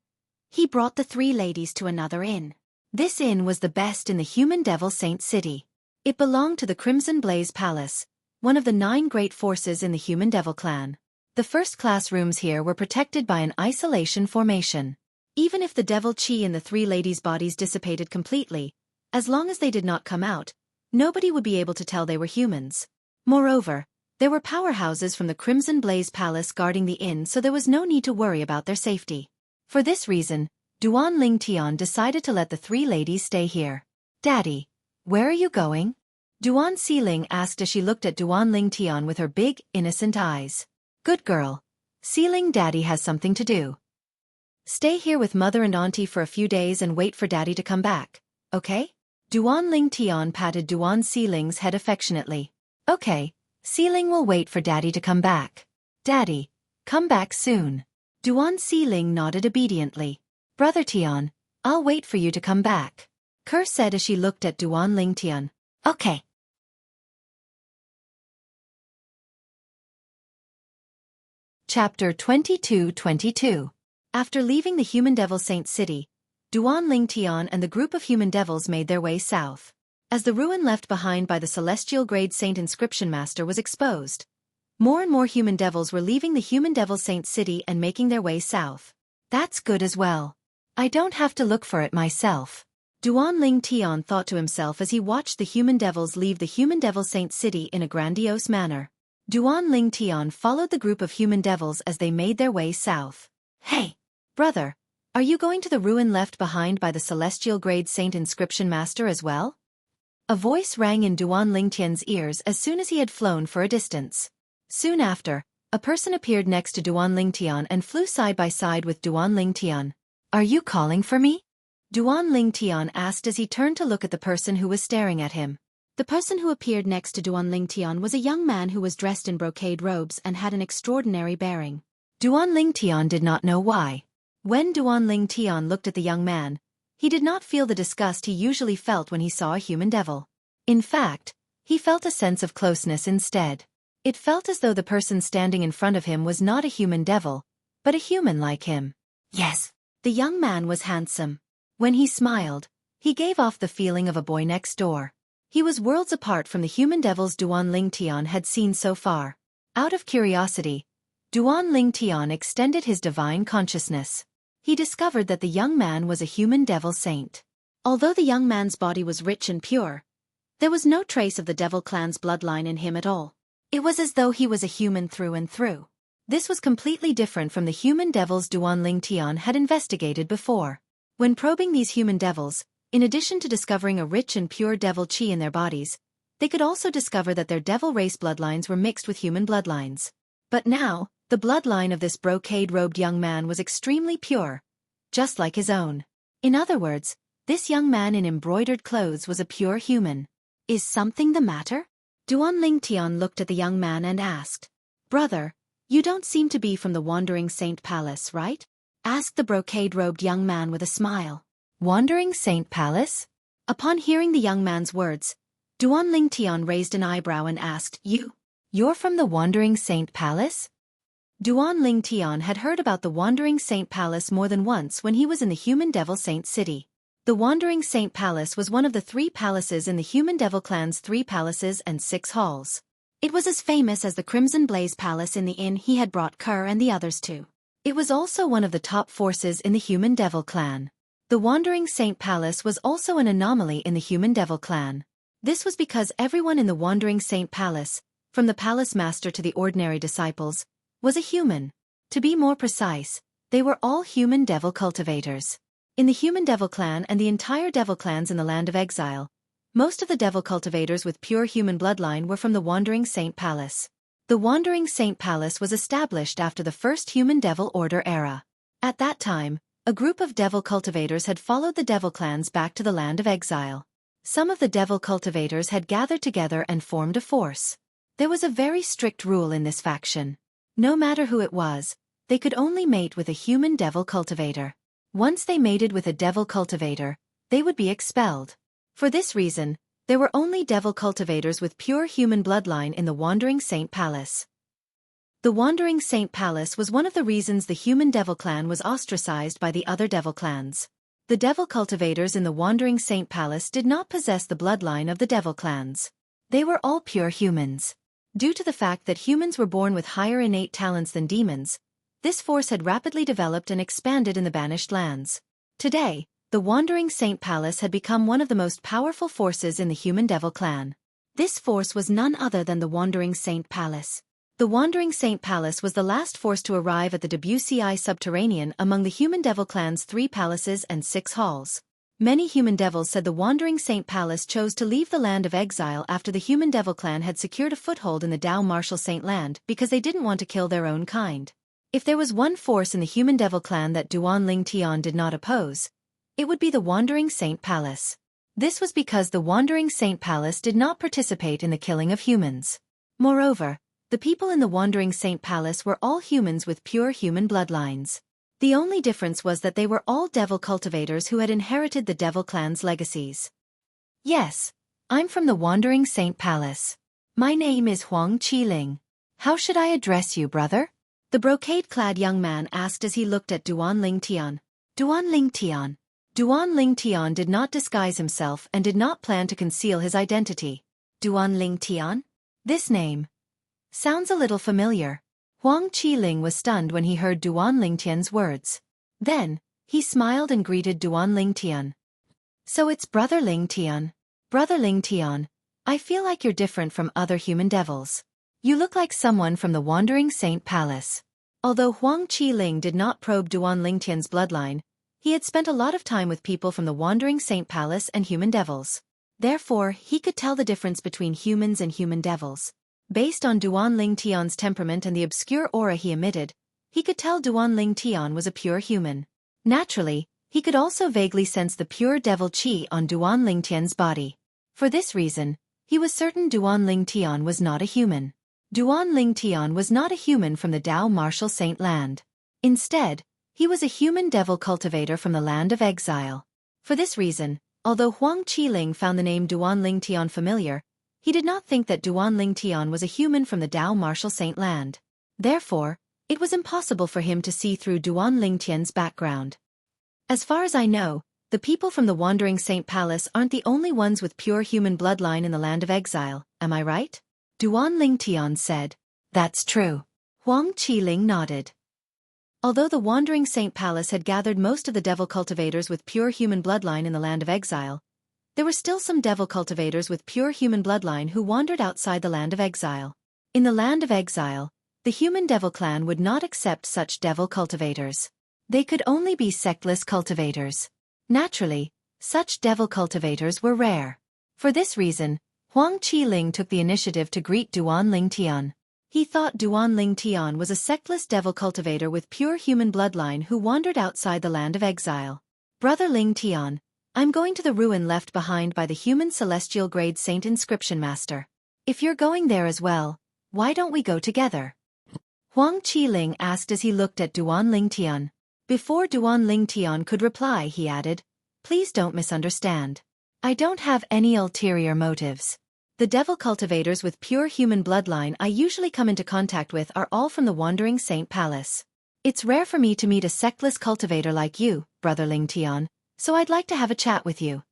he brought the three ladies to another inn. This inn was the best in the Human Devil Saint City. It belonged to the Crimson Blaze Palace, one of the 9 great forces in the Human Devil clan. The first-class rooms here were protected by an isolation formation. Even if the devil chi in the three ladies' bodies dissipated completely, as long as they did not come out, nobody would be able to tell they were humans. Moreover, there were powerhouses from the Crimson Blaze Palace guarding the inn, so there was no need to worry about their safety. For this reason, Duan Ling Tian decided to let the three ladies stay here. "Daddy, where are you going?" Duan Xiling asked as she looked at Duan Ling Tian with her big, innocent eyes. "Good girl. Xiling, Daddy has something to do. Stay here with Mother and Auntie for a few days and wait for Daddy to come back, okay?" Duan Ling Tian patted Duan Xiling's head affectionately. "Okay, Xiling will wait for Daddy to come back. Daddy, come back soon." Duan Xiling nodded obediently. "Brother Tian, I'll wait for you to come back," Kerr said as she looked at Duan Ling Tian. "Okay." Chapter 22-22. After leaving the Human Devil Saint City, Duan Ling Tian and the group of human devils made their way south. As the ruin left behind by the celestial grade saint inscription master was exposed, more and more human devils were leaving the Human Devil Saint City and making their way south. "That's good as well. I don't have to look for it myself," Duan Ling Tian thought to himself as he watched the human devils leave the Human Devil Saint City in a grandiose manner. Duan Ling Tian followed the group of human devils as they made their way south. "Hey, brother, are you going to the ruin left behind by the celestial grade saint inscription master as well?" A voice rang in Duan Ling Tian's ears as soon as he had flown for a distance. Soon after, a person appeared next to Duan Ling Tian and flew side by side with Duan Ling Tian. "Are you calling for me?" Duan Ling Tian asked as he turned to look at the person who was staring at him. The person who appeared next to Duan Ling Tian was a young man who was dressed in brocade robes and had an extraordinary bearing. Duan Ling Tian did not know why. When Duan Ling Tian looked at the young man, he did not feel the disgust he usually felt when he saw a human devil. In fact, he felt a sense of closeness instead. It felt as though the person standing in front of him was not a human devil, but a human like him. Yes, the young man was handsome. When he smiled, he gave off the feeling of a boy next door. He was worlds apart from the human devils Duan Ling Tian had seen so far. Out of curiosity, Duan Ling Tian extended his divine consciousness. He discovered that the young man was a human devil saint. Although the young man's body was rich and pure, there was no trace of the devil clan's bloodline in him at all. It was as though he was a human through and through. This was completely different from the human devils Duan Ling Tian had investigated before. When probing these human devils, in addition to discovering a rich and pure devil chi in their bodies, they could also discover that their devil race bloodlines were mixed with human bloodlines. But now, the bloodline of this brocade-robed young man was extremely pure, just like his own. In other words, this young man in embroidered clothes was a pure human. "Is something the matter?" Duan Ling Tian looked at the young man and asked. "Brother, you don't seem to be from the Wandering Saint Palace, right?" asked the brocade-robed young man with a smile. "Wandering Saint Palace?" Upon hearing the young man's words, Duan Ling Tian raised an eyebrow and asked, You're from the Wandering Saint Palace?" Duan Ling Tian had heard about the Wandering Saint Palace more than once when he was in the Human Devil Saint City. The Wandering Saint Palace was one of the 3 palaces in the Human Devil clan's 3 palaces and 6 halls. It was as famous as the Crimson Blaze Palace in the inn he had brought Kerr and the others to. It was also one of the top forces in the Human Devil clan. The Wandering Saint Palace was also an anomaly in the Human Devil clan. This was because everyone in the Wandering Saint Palace, from the palace master to the ordinary disciples, was a human. To be more precise, they were all human devil cultivators. In the human devil clan and the entire devil clans in the land of exile, most of the devil cultivators with pure human bloodline were from the Wandering Saint Palace. The Wandering Saint Palace was established after the first human devil order era. At that time, a group of devil cultivators had followed the devil clans back to the land of exile. Some of the devil cultivators had gathered together and formed a force. There was a very strict rule in this faction. No matter who it was, they could only mate with a human devil cultivator. Once they mated with a devil cultivator, they would be expelled. For this reason, there were only devil cultivators with pure human bloodline in the Wandering Saint Palace. The Wandering Saint Palace was one of the reasons the human devil clan was ostracized by the other devil clans. The devil cultivators in the Wandering Saint Palace did not possess the bloodline of the devil clans. They were all pure humans. Due to the fact that humans were born with higher innate talents than demons, this force had rapidly developed and expanded in the banished lands. Today, the Wandering Saint Palace had become one of the most powerful forces in the human devil clan. This force was none other than the Wandering Saint Palace. The Wandering Saint Palace was the last force to arrive at the WCI subterranean among the human devil clan's 3 palaces and 6 halls. Many human devils said the Wandering Saint Palace chose to leave the land of exile after the human devil clan had secured a foothold in the Dao Martial Saint land because they didn't want to kill their own kind. If there was one force in the human devil clan that Duan Ling Tian did not oppose, it would be the Wandering Saint Palace. This was because the Wandering Saint Palace did not participate in the killing of humans. Moreover, the people in the Wandering Saint Palace were all humans with pure human bloodlines. The only difference was that they were all devil cultivators who had inherited the devil clan's legacies. Yes, I'm from the Wandering Saint Palace. My name is Huang Qiling. How should I address you, brother? The brocade-clad young man asked as he looked at Duan Ling Tian. Duan Ling Tian. Duan Ling Tian did not disguise himself and did not plan to conceal his identity. Duan Ling Tian? This name sounds a little familiar. Huang Qiling was stunned when he heard Duan Ling Tian's words. Then, he smiled and greeted Duan Ling Tian. So it's Brother Ling Tian. Brother Ling Tian, I feel like you're different from other human devils. You look like someone from the Wandering Saint Palace. Although Huang Qiling did not probe Duan Ling Tian's bloodline, he had spent a lot of time with people from the Wandering Saint Palace and human devils. Therefore, he could tell the difference between humans and human devils. Based on Duan Ling Tian's temperament and the obscure aura he emitted, he could tell Duan Ling Tian was a pure human. Naturally, he could also vaguely sense the pure devil qi on Duan Ling Tian's body. For this reason, he was certain Duan Ling Tian was not a human. Duan Ling Tian was not a human from the Dao Martial Saint land. Instead, he was a human devil cultivator from the land of exile. For this reason, although Huang Qiling found the name Duan Ling Tian familiar, he did not think that Duan Ling Tian was a human from the Dao Martial Saint land. Therefore, it was impossible for him to see through Duan Ling Tian's background. As far as I know, the people from the Wandering Saint Palace aren't the only ones with pure human bloodline in the land of exile, am I right? Duan Ling Tian said. That's true. Huang Qiling nodded. Although the Wandering Saint Palace had gathered most of the devil cultivators with pure human bloodline in the land of exile, there were still some devil cultivators with pure human bloodline who wandered outside the land of exile. In the land of exile, the human devil clan would not accept such devil cultivators. They could only be sectless cultivators. Naturally, such devil cultivators were rare. For this reason, Huang Qiling took the initiative to greet Duan Ling Tian. He thought Duan Ling Tian was a sectless devil cultivator with pure human bloodline who wandered outside the land of exile. Brother Ling Tian, I'm going to the ruin left behind by the human celestial grade saint inscription master. If you're going there as well, why don't we go together? Huang Qiling asked as he looked at Duan Ling Tian. Before Duan Ling Tian could reply, he added, Please don't misunderstand. I don't have any ulterior motives. The devil cultivators with pure human bloodline I usually come into contact with are all from the Wandering Saint Palace. It's rare for me to meet a sectless cultivator like you, Brother Ling Tian, so I'd like to have a chat with you.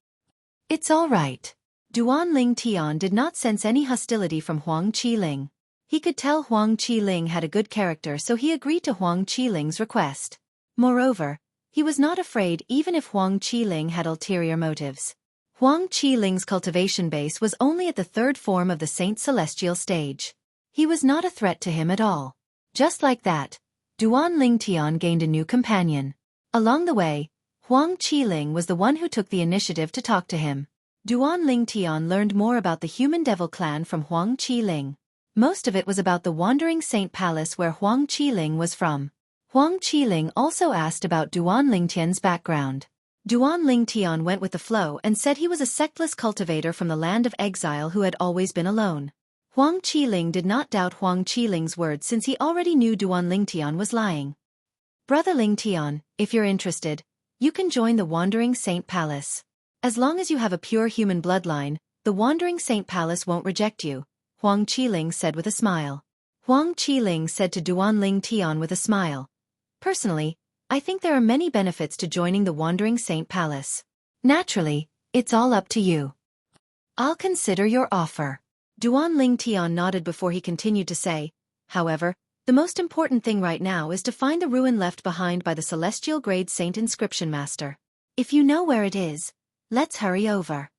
It's all right. Duan Ling Tian did not sense any hostility from Huang Qiling. He could tell Huang Qiling had a good character, so he agreed to Huang Qiling's request. Moreover, he was not afraid even if Huang Qiling had ulterior motives. Huang Qiling's cultivation base was only at the 3rd form of the Saint Celestial stage. He was not a threat to him at all. Just like that, Duan Ling Tian gained a new companion. Along the way, Huang Qiling was the one who took the initiative to talk to him. Duan Lingtian learned more about the human devil clan from Huang Qiling. Most of it was about the Wandering Saint Palace where Huang Qiling was from. Huang Qiling also asked about Duan Lingtian's background. Duan Lingtian went with the flow and said he was a sectless cultivator from the land of exile who had always been alone. Huang Qiling did not doubt Huang Qiling's words since he already knew Duan Lingtian was lying. Brother Lingtian, if you're interested, you can join the Wandering Saint Palace. As long as you have a pure human bloodline, the Wandering Saint Palace won't reject you, Huang Qiling said with a smile. Huang Qiling said to Duan Lingtian with a smile. Personally, I think there are many benefits to joining the Wandering Saint Palace. Naturally, it's all up to you. I'll consider your offer. Duan Lingtian nodded before he continued to say, however, the most important thing right now is to find the ruin left behind by the Celestial Grade Saint Inscription Master. If you know where it is, let's hurry over.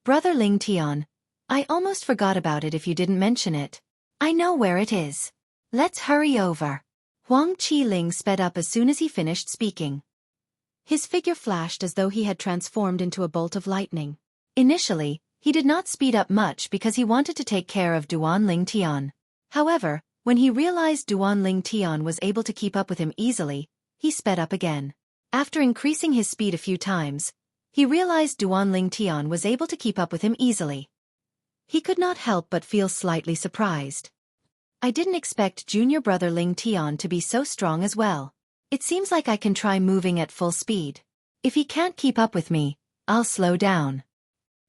Brother Lingtian, I almost forgot about it if you didn't mention it. I know where it is. Let's hurry over. Huang Qiling sped up as soon as he finished speaking. His figure flashed as though he had transformed into a bolt of lightning. Initially, he did not speed up much because he wanted to take care of Duan Lingtian. However, when he realized Duan Lingtian was able to keep up with him easily, he sped up again. After increasing his speed a few times, he realized Duan Lingtian was able to keep up with him easily. He could not help but feel slightly surprised. I didn't expect junior brother Lingtian to be so strong as well. It seems like I can try moving at full speed. If he can't keep up with me, I'll slow down.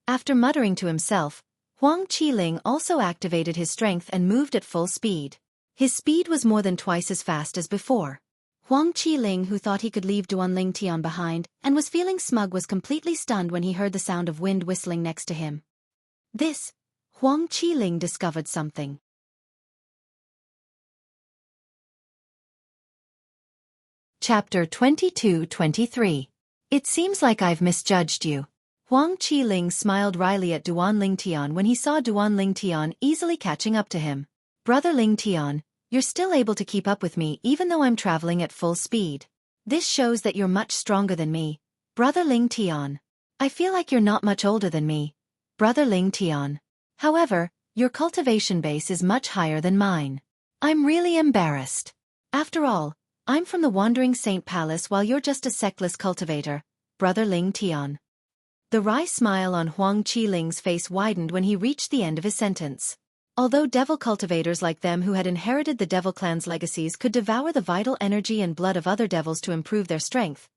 After muttering to himself, Huang Qiling also activated his strength and moved at full speed. His speed was more than twice as fast as before. Huang Qiling, who thought he could leave Duan Lingtian behind and was feeling smug, was completely stunned when he heard the sound of wind whistling next to him. Huang Qiling discovered something. Chapter 22-23. It seems like I've misjudged you. Huang Qiling smiled wryly at Duan Lingtian when he saw Duan Lingtian easily catching up to him. Brother Lingtian, you're still able to keep up with me even though I'm traveling at full speed. This shows that you're much stronger than me. Brother Lingtian. I feel like you're not much older than me. Brother Lingtian. However, your cultivation base is much higher than mine. I'm really embarrassed. After all, I'm from the Wandering Saint Palace while you're just a sectless cultivator, Brother Lingtian. The wry smile on Huang Qiling's face widened when he reached the end of his sentence. Although devil cultivators like them who had inherited the devil clan's legacies could devour the vital energy and blood of other devils to improve their strength,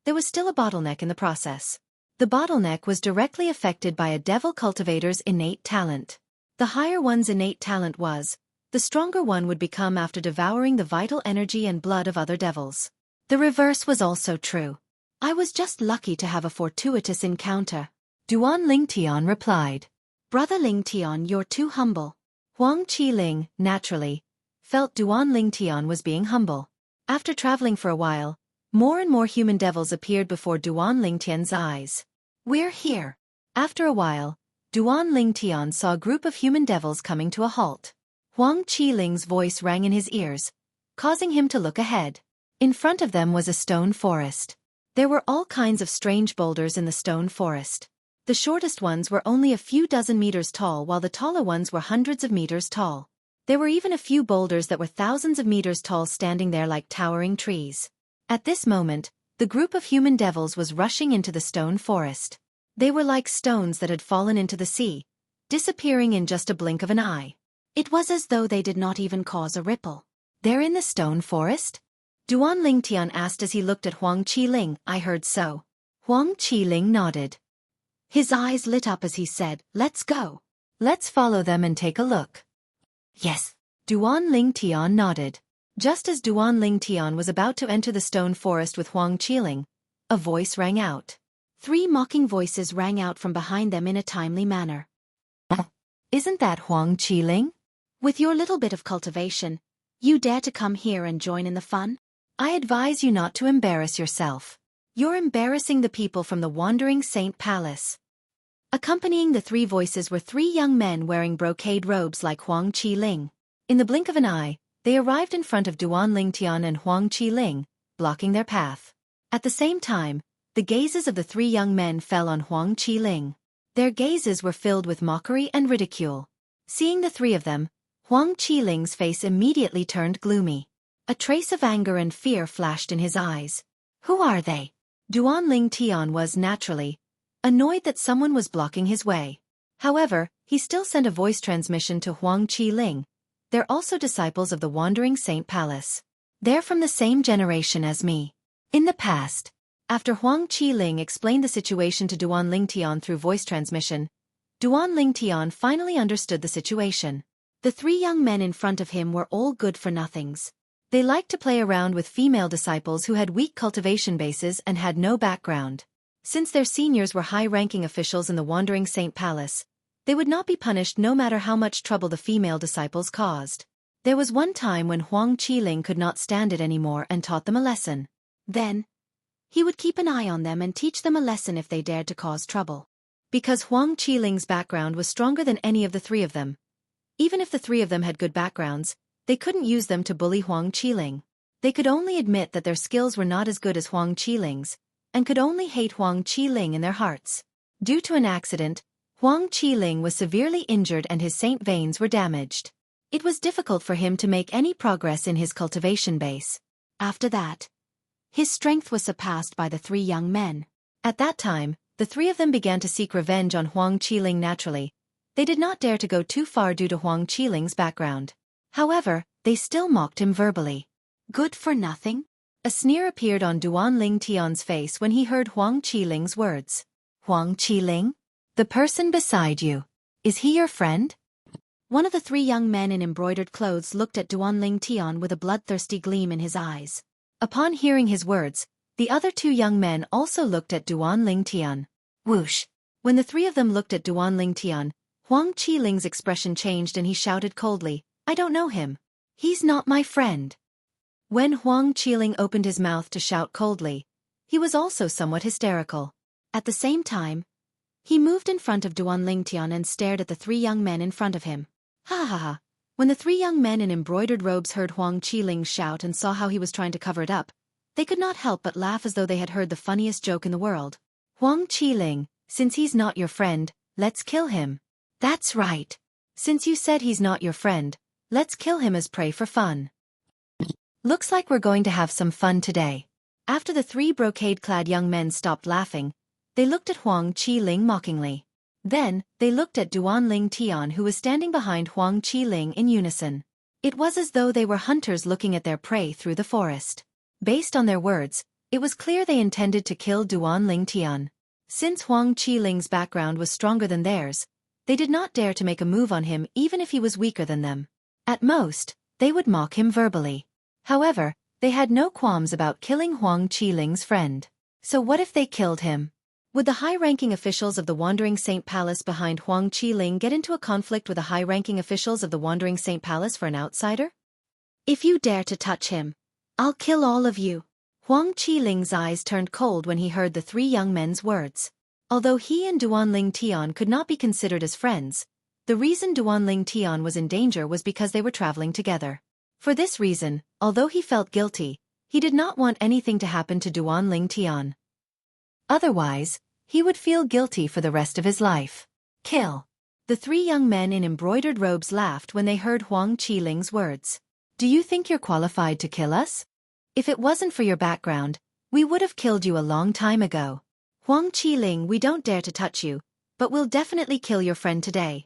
there was still a bottleneck in the process. The bottleneck was directly affected by a devil cultivator's innate talent. The higher one's innate talent was, the stronger one would become after devouring the vital energy and blood of other devils. The reverse was also true. I was just lucky to have a fortuitous encounter. Duan Lingtian replied. Brother Lingtian, you're too humble. Huang Qiling, naturally, felt Duan Lingtian was being humble. After traveling for a while, more and more human devils appeared before Duan Lingtian's eyes. We're here. After a while, Duan Lingtian saw a group of human devils coming to a halt. Huang Qiling's voice rang in his ears, causing him to look ahead. In front of them was a stone forest. There were all kinds of strange boulders in the stone forest. The shortest ones were only a few dozen meters tall while the taller ones were hundreds of meters tall. There were even a few boulders that were thousands of meters tall standing there like towering trees. At this moment, the group of human devils was rushing into the stone forest. They were like stones that had fallen into the sea, disappearing in just a blink of an eye. It was as though they did not even cause a ripple. They're in the stone forest? Duan Lingtian asked as he looked at Huang Qiling. I heard so. Huang Qiling nodded. His eyes lit up as he said, let's go. Let's follow them and take a look. Yes. Duan Lingtian nodded. Just as Duan Lingtian was about to enter the stone forest with Huang Qiling, a voice rang out. 3 mocking voices rang out from behind them in a timely manner. Isn't that Huang Qiling? With your little bit of cultivation, you dare to come here and join in the fun? I advise you not to embarrass yourself. You're embarrassing the people from the Wandering Saint Palace. Accompanying the 3 voices were 3 young men wearing brocade robes like Huang Qiling. In the blink of an eye, they arrived in front of Duan Lingtian and Huang Qiling, blocking their path. At the same time, the gazes of the three young men fell on Huang Qiling. Their gazes were filled with mockery and ridicule. Seeing the three of them, Huang Qiling's face immediately turned gloomy. A trace of anger and fear flashed in his eyes. Who are they? Duanling Tian was, naturally, annoyed that someone was blocking his way. However, he still sent a voice transmission to Huang Qiling. They're also disciples of the Wandering Saint Palace. They're from the same generation as me. In the past, after Huang Qiling explained the situation to Duanling Tian through voice transmission, Duanling Tian finally understood the situation. The three young men in front of him were all good-for-nothings. They liked to play around with female disciples who had weak cultivation bases and had no background. Since their seniors were high-ranking officials in the Wandering Saint Palace, they would not be punished no matter how much trouble the female disciples caused. There was one time when Huang Qiling could not stand it anymore and taught them a lesson. Then, he would keep an eye on them and teach them a lesson if they dared to cause trouble. Because Huang Qiling's background was stronger than any of the three of them. Even if the three of them had good backgrounds, they couldn't use them to bully Huang Qiling. They could only admit that their skills were not as good as Huang Qiling's, and could only hate Huang Qiling in their hearts. Due to an accident, Huang Qiling was severely injured and his saint veins were damaged. It was difficult for him to make any progress in his cultivation base. After that, his strength was surpassed by the three young men. At that time, the three of them began to seek revenge on Huang Qiling naturally. They did not dare to go too far due to Huang Qiling's background. However, they still mocked him verbally. Good for nothing? A sneer appeared on Duanling Tian's face when he heard Huang Qiling's words. Huang Qiling? The person beside you. Is he your friend? One of the three young men in embroidered clothes looked at Duanling Tian with a bloodthirsty gleam in his eyes. Upon hearing his words, the other two young men also looked at Duanling Tian. Whoosh! When the three of them looked at Duanling Tian, Huang Qiling's expression changed and he shouted coldly, I don't know him. He's not my friend. When Huang Qiling opened his mouth to shout coldly, he was also somewhat hysterical. At the same time, he moved in front of Duanling Tian and stared at the three young men in front of him. Ha ha ha! When the three young men in embroidered robes heard Huang Qiling shout and saw how he was trying to cover it up, they could not help but laugh as though they had heard the funniest joke in the world. Huang Qiling, since he's not your friend, let's kill him. That's right. Since you said he's not your friend, let's kill him as prey for fun. Looks like we're going to have some fun today. After the three brocade-clad young men stopped laughing, they looked at Huang Qiling mockingly. Then, they looked at Duanling Tian who was standing behind Huang Qiling in unison. It was as though they were hunters looking at their prey through the forest. Based on their words, it was clear they intended to kill Duanling Tian. Since Huang Qiling's background was stronger than theirs, they did not dare to make a move on him even if he was weaker than them. At most, they would mock him verbally. However, they had no qualms about killing Huang Qiling's friend. So what if they killed him? Would the high-ranking officials of the Wandering Saint Palace behind Huang Qiling get into a conflict with the high-ranking officials of the Wandering Saint Palace for an outsider? If you dare to touch him, I'll kill all of you. Huang Qiling's eyes turned cold when he heard the three young men's words. Although he and Duanling Tian could not be considered as friends, the reason Duanling Tian was in danger was because they were traveling together. For this reason, although he felt guilty, he did not want anything to happen to Duanling Tian. Otherwise, he would feel guilty for the rest of his life. Kill. The three young men in embroidered robes laughed when they heard Huang Qiling's words. Do you think you're qualified to kill us? If it wasn't for your background, we would have killed you a long time ago. Huang Qiling, we don't dare to touch you, but we'll definitely kill your friend today.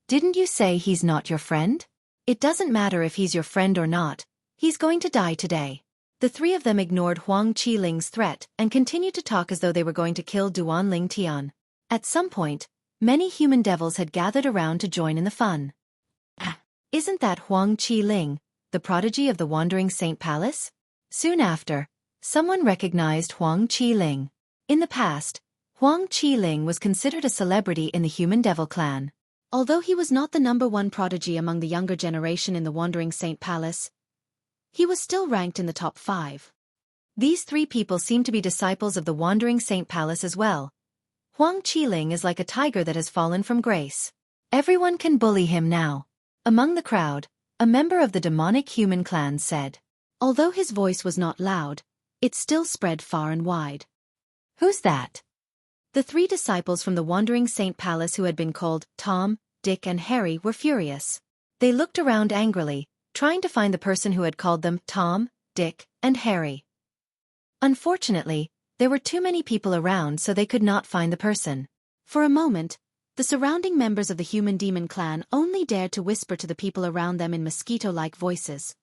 Didn't you say he's not your friend? It doesn't matter if he's your friend or not, he's going to die today. The three of them ignored Huang Qiling's threat and continued to talk as though they were going to kill Duanling Tian. At some point, many human devils had gathered around to join in the fun. Isn't that Huang Qiling, the prodigy of the Wandering Saint Palace? Soon after, someone recognized Huang Qiling. In the past, Huang Qiling was considered a celebrity in the human devil clan. Although he was not the #1 prodigy among the younger generation in the Wandering Saint Palace, he was still ranked in the top 5. These three people seem to be disciples of the Wandering Saint Palace as well. Huang Qiling is like a tiger that has fallen from grace. Everyone can bully him now. Among the crowd, a member of the demonic human clan said. Although his voice was not loud, it still spread far and wide. Who's that? The 3 disciples from the Wandering Saint Palace who had been called Tom, Dick and Harry were furious. They looked around angrily, trying to find the person who had called them Tom, Dick, and Harry. Unfortunately, there were too many people around so they could not find the person. For a moment, the surrounding members of the human demon clan only dared to whisper to the people around them in mosquito-like voices.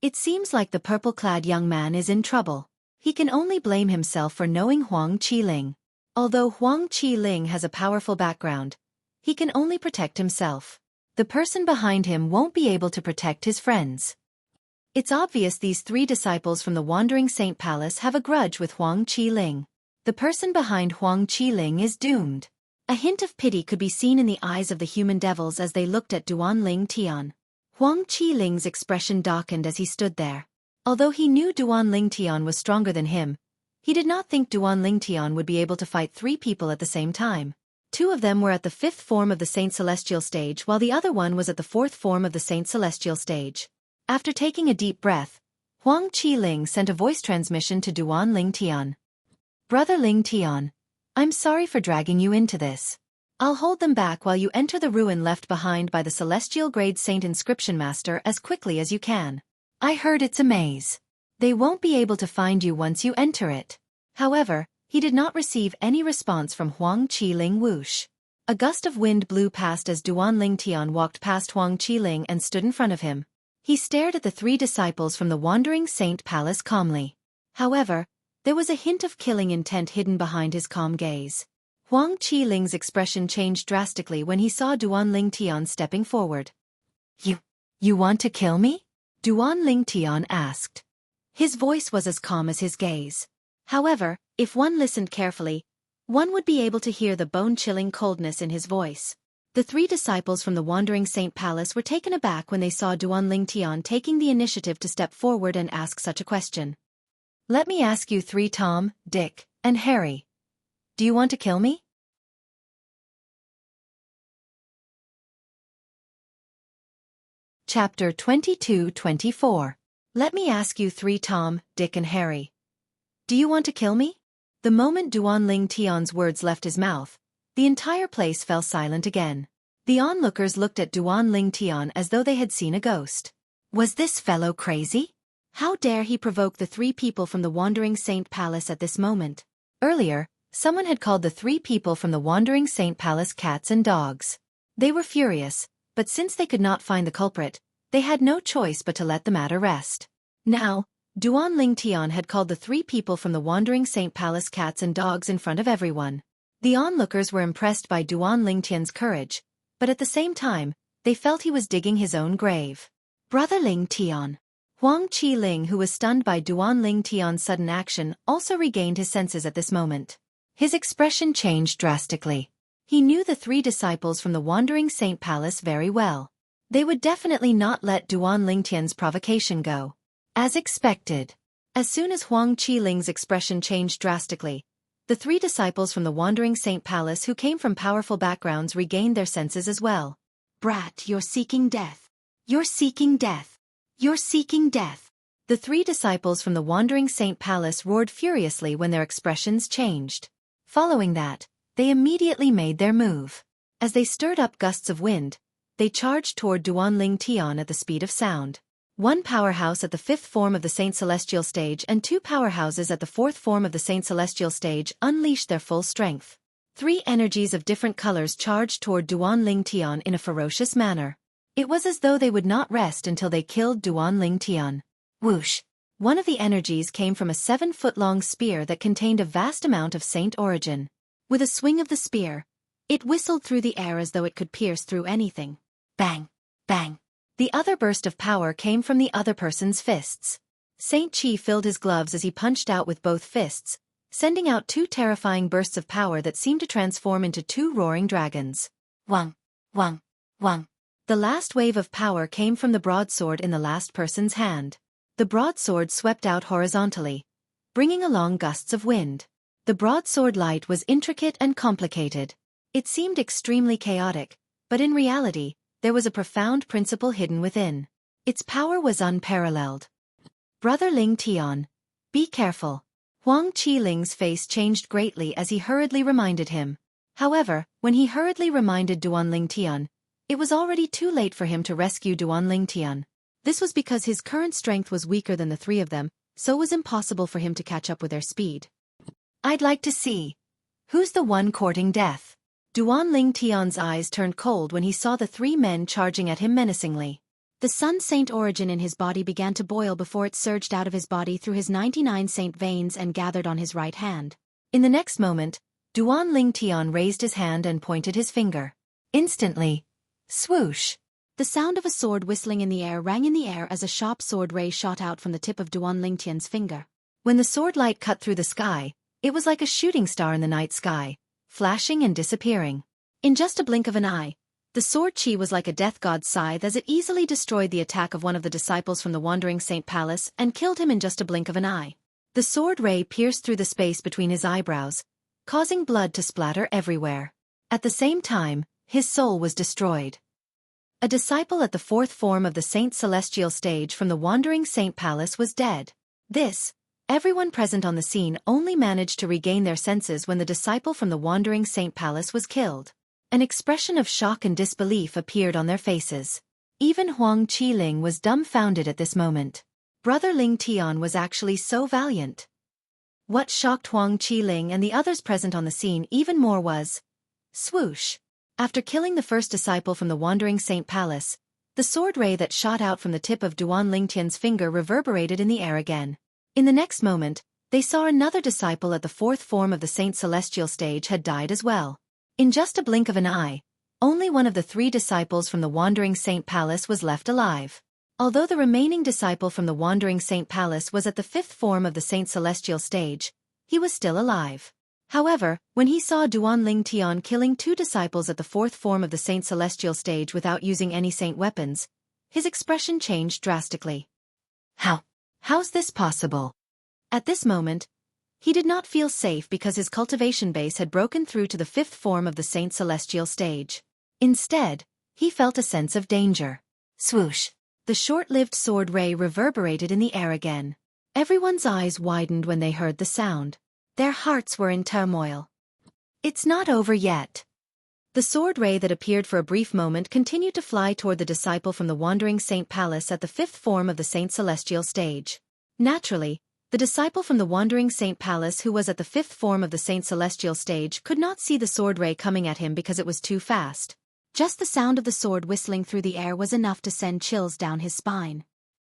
It seems like the purple-clad young man is in trouble. He can only blame himself for knowing Huang Qiling. Although Huang Qiling has a powerful background, he can only protect himself. The person behind him won't be able to protect his friends. It's obvious these 3 disciples from the Wandering Saint Palace have a grudge with Huang Qiling. The person behind Huang Qiling is doomed. A hint of pity could be seen in the eyes of the human devils as they looked at Duanling Tian. Huang Qiling's expression darkened as he stood there. Although he knew Duanling Tian was stronger than him, he did not think Duanling Tian would be able to fight 3 people at the same time. 2 of them were at the 5th form of the Saint Celestial stage while the other one was at the 4th form of the Saint Celestial stage. After taking a deep breath, Huang Qiling sent a voice transmission to Duanling Tian. Brother Ling Tian, I'm sorry for dragging you into this. I'll hold them back while you enter the ruin left behind by the Celestial Grade Saint Inscription Master as quickly as you can. I heard it's a maze. They won't be able to find you once you enter it. However, he did not receive any response from Huang Qiling whoosh. A gust of wind blew past as Duanling Tian walked past Huang Qiling and stood in front of him. He stared at the 3 disciples from the Wandering Saint Palace calmly. However, there was a hint of killing intent hidden behind his calm gaze. Huang Qiling's expression changed drastically when he saw Duanling Tian stepping forward. You want to kill me? Duanling Tian asked. His voice was as calm as his gaze. However, if one listened carefully, one would be able to hear the bone-chilling coldness in his voice. The 3 disciples from the Wandering Saint Palace were taken aback when they saw Duanling Tian taking the initiative to step forward and ask such a question. Let me ask you 3, Tom, Dick, and Harry. Do you want to kill me? Chapter 22-24. Let me ask you 3, Tom, Dick and Harry. Do you want to kill me? The moment Duanling Tian's words left his mouth, the entire place fell silent again. The onlookers looked at Duanling Tian as though they had seen a ghost. Was this fellow crazy? How dare he provoke the 3 people from the Wandering Saint Palace at this moment? Earlier, someone had called the 3 people from the Wandering Saint Palace cats and dogs. They were furious, but since they could not find the culprit, they had no choice but to let the matter rest. Now, Duanling Tian had called the 3 people from the Wandering Saint Palace cats and dogs in front of everyone. The onlookers were impressed by Duanling Tian's courage, but at the same time, they felt he was digging his own grave. Brother Ling Tian. Huang Qiling, who was stunned by Duanling Tian's sudden action, also regained his senses at this moment. His expression changed drastically. He knew the 3 disciples from the Wandering Saint Palace very well. They would definitely not let Duanling Tian's provocation go. As expected. As soon as Huang Qiling's expression changed drastically, the 3 disciples from the Wandering Saint Palace who came from powerful backgrounds regained their senses as well. Brat, you're seeking death. You're seeking death. You're seeking death. The 3 disciples from the Wandering Saint Palace roared furiously when their expressions changed. Following that, they immediately made their move. As they stirred up gusts of wind, they charged toward Duanling Tian at the speed of sound. 1 powerhouse at the 5th form of the Saint Celestial stage and 2 powerhouses at the 4th form of the Saint Celestial stage unleashed their full strength. 3 energies of different colors charged toward Duanling Tian in a ferocious manner. It was as though they would not rest until they killed Duanling Tian. Whoosh! One of the energies came from a 7-foot-long spear that contained a vast amount of saint origin. With a swing of the spear, it whistled through the air as though it could pierce through anything. Bang! Bang! The other burst of power came from the other person's fists. Saint Qi filled his gloves as he punched out with both fists, sending out 2 terrifying bursts of power that seemed to transform into 2 roaring dragons. Wang! Wang! Wang! The last wave of power came from the broadsword in the last person's hand. The broadsword swept out horizontally, bringing along gusts of wind. The broadsword light was intricate and complicated. It seemed extremely chaotic, but in reality, there was a profound principle hidden within. Its power was unparalleled. Brother Ling Tian, be careful. Huang Qiling's face changed greatly as he hurriedly reminded him. However, when he hurriedly reminded Duanling Tian, it was already too late for him to rescue Duanling Tian. This was because his current strength was weaker than the three of them, so it was impossible for him to catch up with their speed. I'd like to see. Who's the one courting death? Duanling Tian's eyes turned cold when he saw the three men charging at him menacingly. The Sun Saint origin in his body began to boil before it surged out of his body through his 99 saint veins and gathered on his right hand. In the next moment, Duanling Tian raised his hand and pointed his finger. Instantly, swoosh! The sound of a sword whistling in the air rang in the air as a sharp sword ray shot out from the tip of Duanling Tian's finger. When the sword light cut through the sky, it was like a shooting star in the night sky, flashing and disappearing. In just a blink of an eye, the sword chi was like a death god's scythe as it easily destroyed the attack of one of the disciples from the Wandering Saint Palace and killed him in just a blink of an eye. The sword ray pierced through the space between his eyebrows, causing blood to splatter everywhere. At the same time, his soul was destroyed. A disciple at the fourth form of the Saint Celestial stage from the Wandering Saint Palace was dead. Everyone present on the scene only managed to regain their senses when the disciple from the Wandering Saint Palace was killed. An expression of shock and disbelief appeared on their faces. Even Huang Qiling was dumbfounded at this moment. Brother Ling Tian was actually so valiant. What shocked Huang Qiling and the others present on the scene even more was, swoosh! After killing the first disciple from the Wandering Saint Palace, the sword ray that shot out from the tip of Duanling Tian's finger reverberated in the air again. In the next moment, they saw another disciple at the fourth form of the Saint Celestial stage had died as well. In just a blink of an eye, only one of the three disciples from the Wandering Saint Palace was left alive. Although the remaining disciple from the Wandering Saint Palace was at the fifth form of the Saint Celestial stage, he was still alive. However, when he saw Duanling Tian killing two disciples at the fourth form of the Saint Celestial stage without using any saint weapons, his expression changed drastically. How's this possible? At this moment, he did not feel safe because his cultivation base had broken through to the fifth form of the Saint Celestial stage. Instead, he felt a sense of danger. Swoosh! The short-lived sword ray reverberated in the air again. Everyone's eyes widened when they heard the sound. Their hearts were in turmoil. It's not over yet. The sword ray that appeared for a brief moment continued to fly toward the disciple from the Wandering Saint Palace at the fifth form of the Saint Celestial stage. Naturally, the disciple from the Wandering Saint Palace who was at the fifth form of the Saint Celestial stage could not see the sword ray coming at him because it was too fast. Just the sound of the sword whistling through the air was enough to send chills down his spine.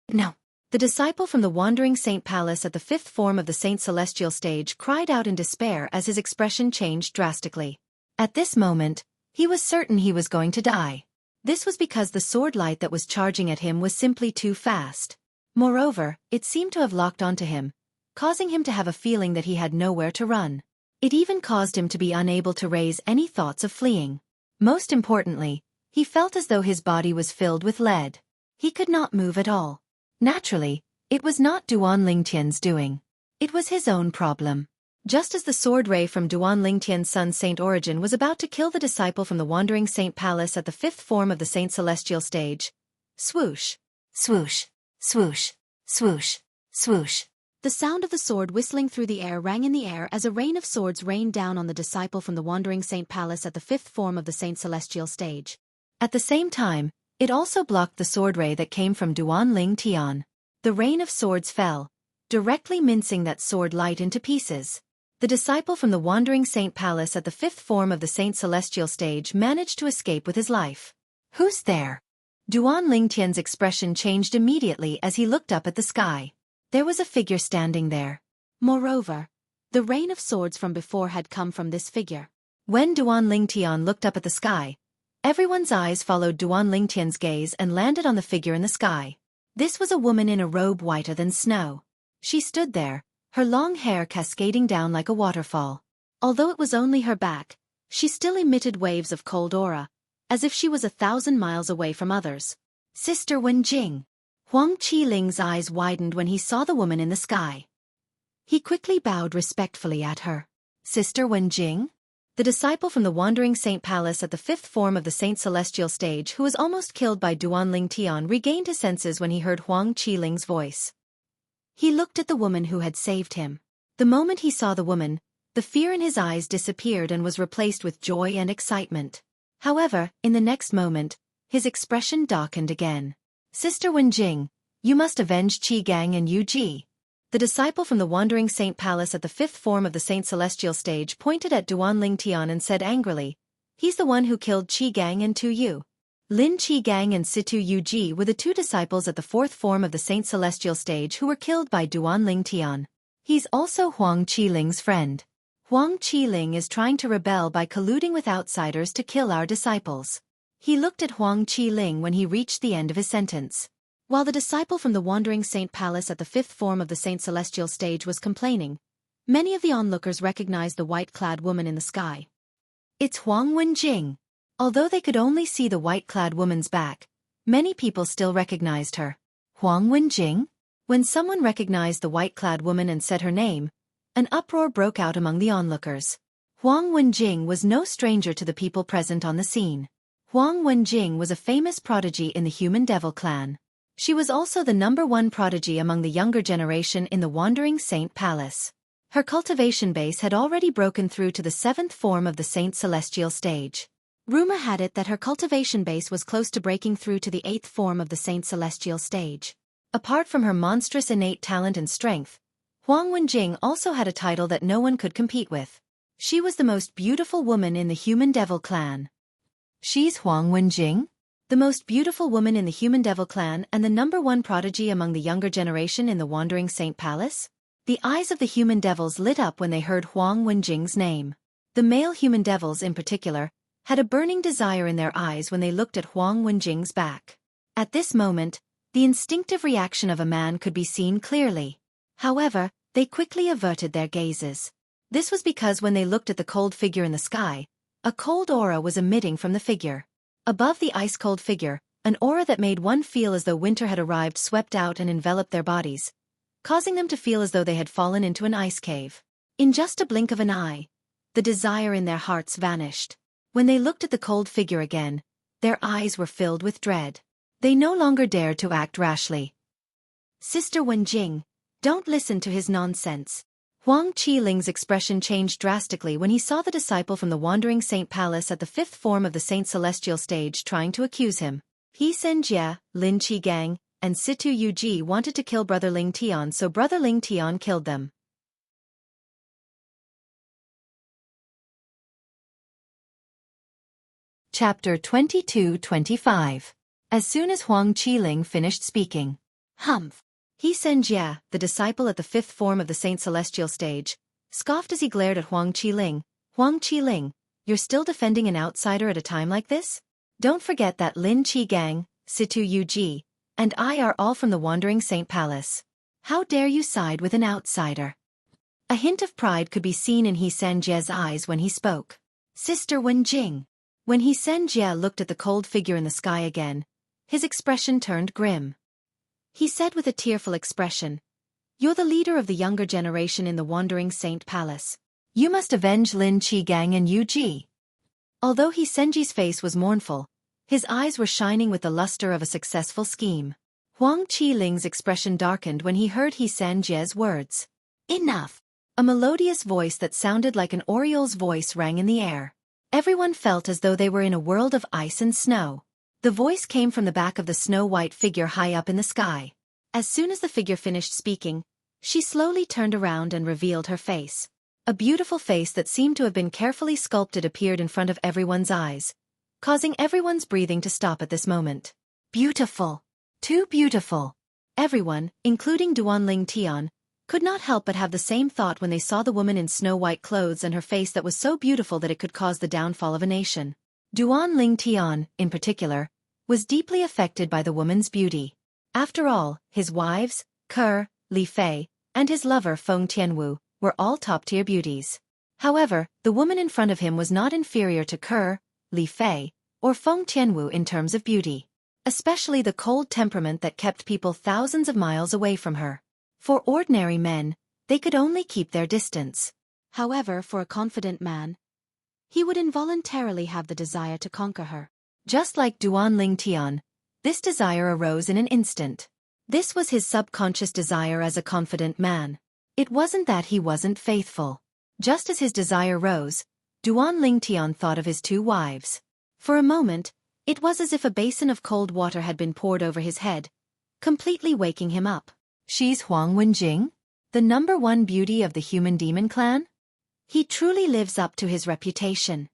No. The disciple from the Wandering Saint Palace at the fifth form of the Saint Celestial stage cried out in despair as his expression changed drastically. At this moment, he was certain he was going to die. This was because the sword light that was charging at him was simply too fast. Moreover, it seemed to have locked onto him, causing him to have a feeling that he had nowhere to run. It even caused him to be unable to raise any thoughts of fleeing. Most importantly, he felt as though his body was filled with lead. He could not move at all. Naturally, it was not Duanling Tian's doing. It was his own problem. Just as the sword ray from Duanling Tian's Sun Saint origin was about to kill the disciple from the Wandering Saint Palace at the fifth form of the Saint Celestial stage, swoosh! Swoosh! Swoosh! Swoosh! Swoosh! The sound of the sword whistling through the air rang in the air as a rain of swords rained down on the disciple from the Wandering Saint Palace at the fifth form of the Saint Celestial stage. At the same time, it also blocked the sword ray that came from Duanling Tian. The rain of swords fell, directly mincing that sword light into pieces. The disciple from the Wandering Saint Palace at the fifth form of the Saint Celestial stage managed to escape with his life. Who's there? Duanling Tian's expression changed immediately as he looked up at the sky. There was a figure standing there. Moreover, the rain of swords from before had come from this figure. When Duanling Tian looked up at the sky, everyone's eyes followed Duanling Tian's gaze and landed on the figure in the sky. This was a woman in a robe whiter than snow. She stood there, her long hair cascading down like a waterfall. Although it was only her back, she still emitted waves of cold aura, as if she was 1,000 miles away from others. Sister Wenjing. Huang Qiling's eyes widened when he saw the woman in the sky. He quickly bowed respectfully at her. Sister Wenjing? The disciple from the Wandering Saint Palace at the fifth form of the Saint Celestial stage who was almost killed by Duanling Tian regained his senses when he heard Huang Qiling's voice. He looked at the woman who had saved him. The moment he saw the woman, the fear in his eyes disappeared and was replaced with joy and excitement. However, in the next moment, his expression darkened again. Sister Wenjing, you must avenge Qi Gang and Yu Ji. The disciple from the Wandering Saint Palace at the fifth form of the Saint Celestial stage pointed at Duan Ling Tian and said angrily, "He's the one who killed Qi Gang and Tu Yu." Lin Qi Gang and Situ Yu Ji were the two disciples at the fourth form of the Saint Celestial stage who were killed by Duan Ling Tian. He's also Huang Qiling's friend. Huang Qiling is trying to rebel by colluding with outsiders to kill our disciples. He looked at Huang Qiling when he reached the end of his sentence. While the disciple from the Wandering Saint Palace at the fifth form of the Saint Celestial stage was complaining, many of the onlookers recognized the white-clad woman in the sky. It's Huang Wenjing. Although they could only see the white-clad woman's back, many people still recognized her. Huang Wenjing? When someone recognized the white-clad woman and said her name, an uproar broke out among the onlookers. Huang Wenjing was no stranger to the people present on the scene. Huang Wenjing was a famous prodigy in the Human Devil clan. She was also the #1 prodigy among the younger generation in the Wandering Saint Palace. Her cultivation base had already broken through to the 7th form of the Saint Celestial stage. Rumor had it that her cultivation base was close to breaking through to the 8th form of the Saint Celestial stage. Apart from her monstrous innate talent and strength, Huang Wenjing also had a title that no one could compete with. She was the most beautiful woman in the Human Devil clan. She's Huang Wenjing? The most beautiful woman in the Human Devil clan and the #1 prodigy among the younger generation in the Wandering Saint Palace? The eyes of the Human Devils lit up when they heard Huang Wenjing's name. The male Human Devils in particular had a burning desire in their eyes when they looked at Huang Wenjing's back. At this moment, the instinctive reaction of a man could be seen clearly. However, they quickly averted their gazes. This was because when they looked at the cold figure in the sky, a cold aura was emitting from the figure. Above the ice-cold figure, an aura that made one feel as though winter had arrived swept out and enveloped their bodies, causing them to feel as though they had fallen into an ice cave. In just a blink of an eye, the desire in their hearts vanished. When they looked at the cold figure again, their eyes were filled with dread. They no longer dared to act rashly. Sister Wenjing, don't listen to his nonsense. Huang Qiling's expression changed drastically when he saw the disciple from the Wandering Saint Palace at the fifth form of the Saint Celestial stage trying to accuse him. He Senjia, Lin Qigang, and Situ Yu Ji wanted to kill Brother Ling Tian, so Brother Ling Tian killed them. Chapter 22-25. As soon as Huang Qiling finished speaking, "Humph." He Senjia, the disciple at the fifth form of the Saint Celestial stage, scoffed as he glared at Huang Qiling. "Huang Qiling, you're still defending an outsider at a time like this? Don't forget that Lin Qigang, Situ Yu Ji, and I are all from the Wandering Saint Palace. How dare you side with an outsider?" A hint of pride could be seen in He Senjia's eyes when he spoke. Sister Wenjing. When He Senjia looked at the cold figure in the sky again, his expression turned grim. He said with a tearful expression, "You're the leader of the younger generation in the Wandering Saint Palace. You must avenge Lin Qigang and Yu Ji." Although He Senji's face was mournful, his eyes were shining with the luster of a successful scheme. Huang Qiling's expression darkened when he heard He Senjia's words. "Enough!" A melodious voice that sounded like an oriole's voice rang in the air. Everyone felt as though they were in a world of ice and snow. The voice came from the back of the snow-white figure high up in the sky. As soon as the figure finished speaking, she slowly turned around and revealed her face. A beautiful face that seemed to have been carefully sculpted appeared in front of everyone's eyes, causing everyone's breathing to stop at this moment. Beautiful. Too beautiful. Everyone, including Duan Ling Tian, could not help but have the same thought when they saw the woman in snow-white clothes and her face that was so beautiful that it could cause the downfall of a nation. Duan Ling Tian, in particular, was deeply affected by the woman's beauty. After all, his wives, Ke, Li Fei, and his lover Feng Tianwu, were all top-tier beauties. However, the woman in front of him was not inferior to Ke, Li Fei, or Feng Tianwu in terms of beauty, especially the cold temperament that kept people thousands of miles away from her. For ordinary men, they could only keep their distance. However, for a confident man, he would involuntarily have the desire to conquer her. Just like Duan Ling Tian, this desire arose in an instant. This was his subconscious desire as a confident man. It wasn't that he wasn't faithful. Just as his desire rose, Duan Lingtian thought of his two wives. For a moment, it was as if a basin of cold water had been poured over his head, completely waking him up. She's Huang Wenjing? The #1 beauty of the human demon clan? He truly lives up to his reputation.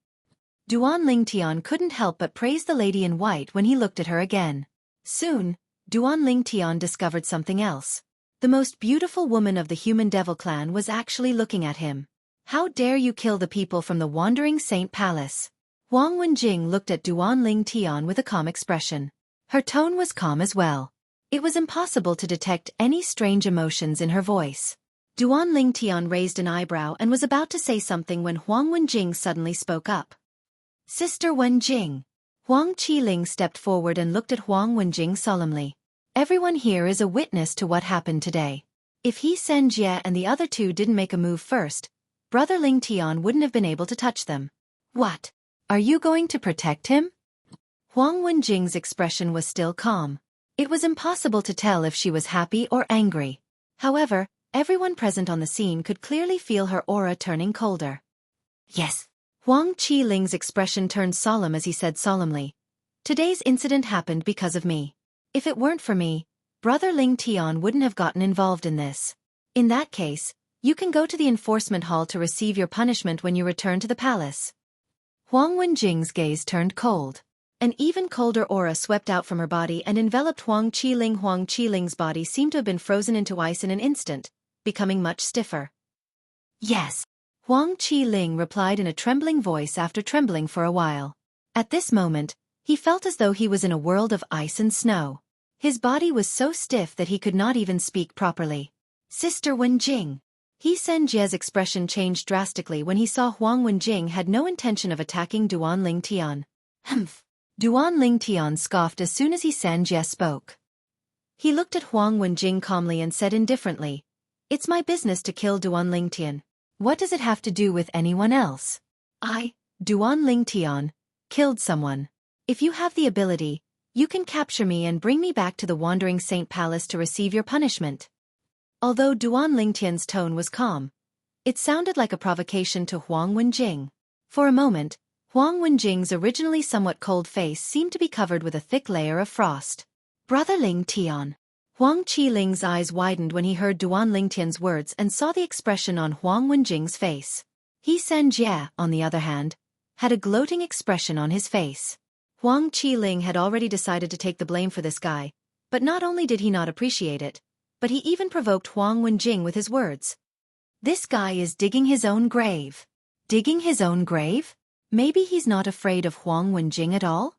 Duan Lingtian couldn't help but praise the lady in white when he looked at her again. Soon, Duan Lingtian discovered something else. The most beautiful woman of the human devil clan was actually looking at him. How dare you kill the people from the Wandering Saint Palace? Huang Wenjing looked at Duan Lingtian with a calm expression. Her tone was calm as well. It was impossible to detect any strange emotions in her voice. Duan Lingtian raised an eyebrow and was about to say something when Huang Wenjing suddenly spoke up. Sister Wenjing. Huang Qiling stepped forward and looked at Huang Wenjing solemnly. Everyone here is a witness to what happened today. If he Sen Jie and the other two didn't make a move first, Brother Lingtian wouldn't have been able to touch them. What? Are you going to protect him? Huang Wenjing's expression was still calm. It was impossible to tell if she was happy or angry. However, everyone present on the scene could clearly feel her aura turning colder. Yes. Huang Qiling's expression turned solemn as he said solemnly, today's incident happened because of me. If it weren't for me, Brother Lingtian wouldn't have gotten involved in this. In that case, you can go to the enforcement hall to receive your punishment when you return to the palace. Huang Wenjing's gaze turned cold. An even colder aura swept out from her body and enveloped Huang Qiling. Huang Qiling's body seemed to have been frozen into ice in an instant, becoming much stiffer. Yes. Huang Qiling replied in a trembling voice after trembling for a while. At this moment, he felt as though he was in a world of ice and snow. His body was so stiff that he could not even speak properly. Sister Wenjing. He Sen Jie's expression changed drastically when he saw Huang Wenjing had no intention of attacking Duan Lingtian. Humph. Duan Lingtian scoffed as soon as he Sen Jie spoke. He looked at Huang Wenjing calmly and said indifferently, it's my business to kill Duan Lingtian. What does it have to do with anyone else? I, Duan Lingtian, killed someone. If you have the ability, you can capture me and bring me back to the Wandering Saint Palace to receive your punishment. Although Duan Lingtian's tone was calm, it sounded like a provocation to Huang Wenjing. For a moment, Huang Wenjing's originally somewhat cold face seemed to be covered with a thick layer of frost. Brother Lingtian. Huang Qiling's eyes widened when he heard Duan Lingtian's words and saw the expression on Huang Wenjing's face. He Sen Jie, on the other hand, had a gloating expression on his face. Huang Qiling had already decided to take the blame for this guy, but not only did he not appreciate it, but he even provoked Huang Wenjing with his words. This guy is digging his own grave. Digging his own grave? Maybe he's not afraid of Huang Wenjing at all?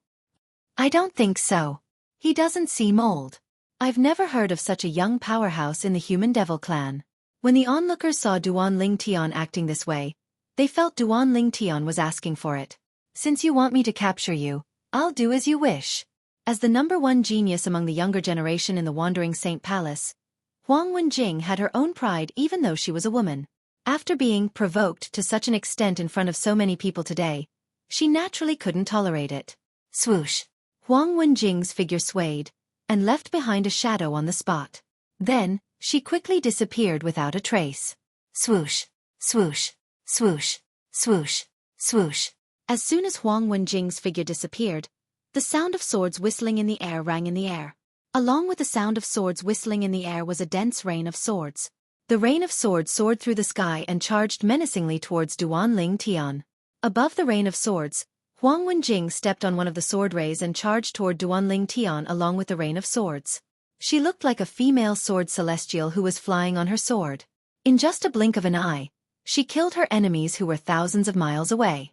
I don't think so. He doesn't seem old. I've never heard of such a young powerhouse in the human devil clan. When the onlookers saw Duan Lingtian acting this way, they felt Duan Lingtian was asking for it. Since you want me to capture you, I'll do as you wish. As the #1 genius among the younger generation in the Wandering Saint Palace, Huang Wenjing had her own pride even though she was a woman. After being provoked to such an extent in front of so many people today, she naturally couldn't tolerate it. Swoosh! Huang Wenjing's figure swayed and left behind a shadow on the spot. Then, she quickly disappeared without a trace. Swoosh! Swoosh! Swoosh! Swoosh! Swoosh! As soon as Huang Wenjing's figure disappeared, the sound of swords whistling in the air rang in the air. Along with the sound of swords whistling in the air was a dense rain of swords. The rain of swords soared through the sky and charged menacingly towards Duan Lingtian. Above the rain of swords, Huang Wenjing stepped on one of the sword rays and charged toward Duan Lingtian along with the rain of swords. She looked like a female sword celestial who was flying on her sword. In just a blink of an eye, she killed her enemies who were thousands of miles away.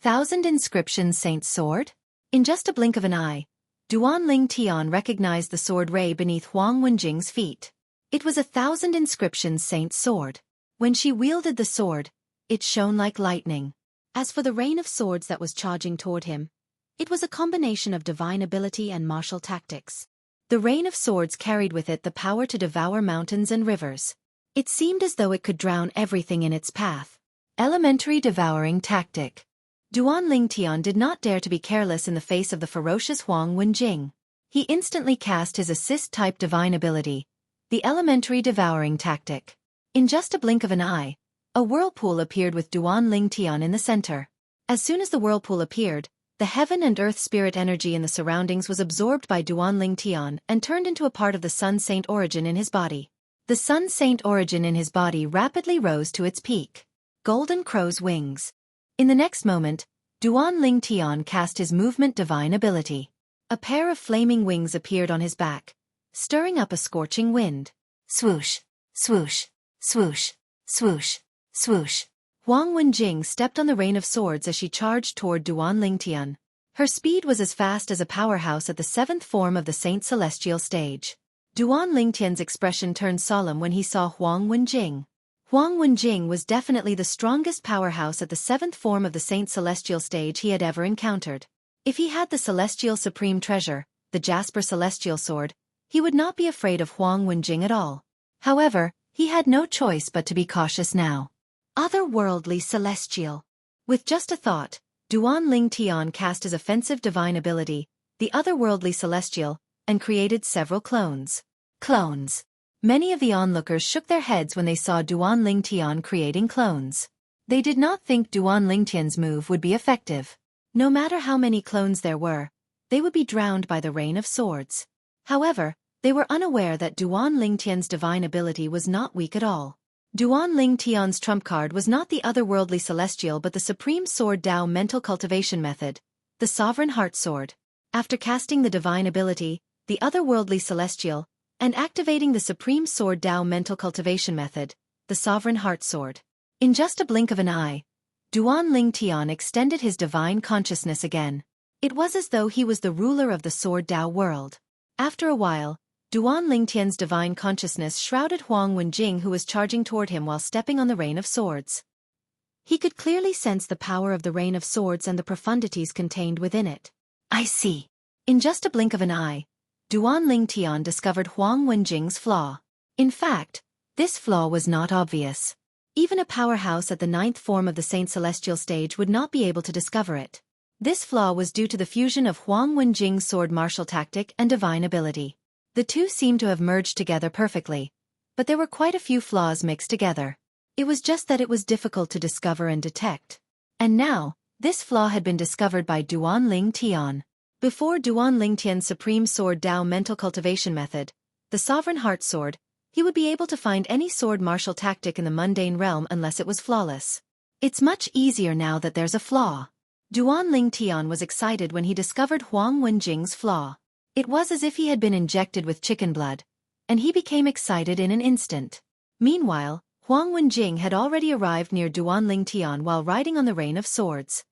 1,000 inscriptions Saint's sword? In just a blink of an eye, Duan Lingtian recognized the sword ray beneath Huang Wenjing's feet. It was 1,000 inscriptions Saint's sword. When she wielded the sword, it shone like lightning. As for the rain of swords that was charging toward him, it was a combination of divine ability and martial tactics. The rain of swords carried with it the power to devour mountains and rivers. It seemed as though it could drown everything in its path. Elementary devouring tactic. Duan Lingtian did not dare to be careless in the face of the ferocious Huang Wenjing. He instantly cast his assist-type divine ability, the elementary devouring tactic. In just a blink of an eye, a whirlpool appeared with Duan Ling Tian in the center. As soon as the whirlpool appeared, the heaven and earth spirit energy in the surroundings was absorbed by Duan Ling Tian and turned into a part of the Sun Saint origin in his body. The Sun Saint origin in his body rapidly rose to its peak. Golden Crow's wings. In the next moment, Duan Ling Tian cast his movement divine ability. A pair of flaming wings appeared on his back, stirring up a scorching wind. Swoosh, swoosh, swoosh, swoosh, swoosh. Huang Wenjing stepped on the rain of swords as she charged toward Duan Ling Tian. Her speed was as fast as a powerhouse at the seventh form of the Saint Celestial stage. Duan Ling Tian's expression turned solemn when he saw Huang Wenjing. Huang Wenjing was definitely the strongest powerhouse at the seventh form of the Saint Celestial stage he had ever encountered. If he had the Celestial Supreme Treasure, the Jasper Celestial Sword, he would not be afraid of Huang Wenjing at all. However, he had no choice but to be cautious now. Otherworldly Celestial. With just a thought, Duan Ling Tian cast his offensive divine ability, the Otherworldly Celestial, and created several clones. Clones. Many of the onlookers shook their heads when they saw Duan Ling Tian creating clones. They did not think Duan Ling Tian's move would be effective. No matter how many clones there were, they would be drowned by the rain of swords. However, they were unaware that Duan Ling Tian's divine ability was not weak at all. Duan Ling Tian's trump card was not the Otherworldly Celestial but the Supreme Sword Dao Mental Cultivation Method, the Sovereign Heart Sword. After casting the divine ability, the Otherworldly Celestial, and activating the Supreme Sword Dao Mental Cultivation Method, the Sovereign Heart Sword. In just a blink of an eye, Duan Ling Tian extended his divine consciousness again. It was as though he was the ruler of the Sword Dao world. After a while, Duan Ling Tian's divine consciousness shrouded Huang Wenjing who was charging toward him while stepping on the rain of swords. He could clearly sense the power of the rain of swords and the profundities contained within it. I see. In just a blink of an eye, Duan Ling Tian discovered Huang Wenjing's flaw. In fact, this flaw was not obvious. Even a powerhouse at the ninth form of the Saint Celestial stage would not be able to discover it. This flaw was due to the fusion of Huang Wenjing's sword martial tactic and divine ability. The two seemed to have merged together perfectly, but there were quite a few flaws mixed together. It was just that it was difficult to discover and detect. And now, this flaw had been discovered by Duan Ling Tian. Before Duan Ling Tian's Supreme Sword Dao Mental Cultivation Method, the Sovereign Heart Sword, he would be able to find any sword martial tactic in the mundane realm unless it was flawless. It's much easier now that there's a flaw. Duan Ling Tian was excited when he discovered Huang Wenjing's flaw. It was as if he had been injected with chicken blood, and he became excited in an instant. Meanwhile, Huang Wenjing had already arrived near Duan Ling Tian while riding on the rain of swords.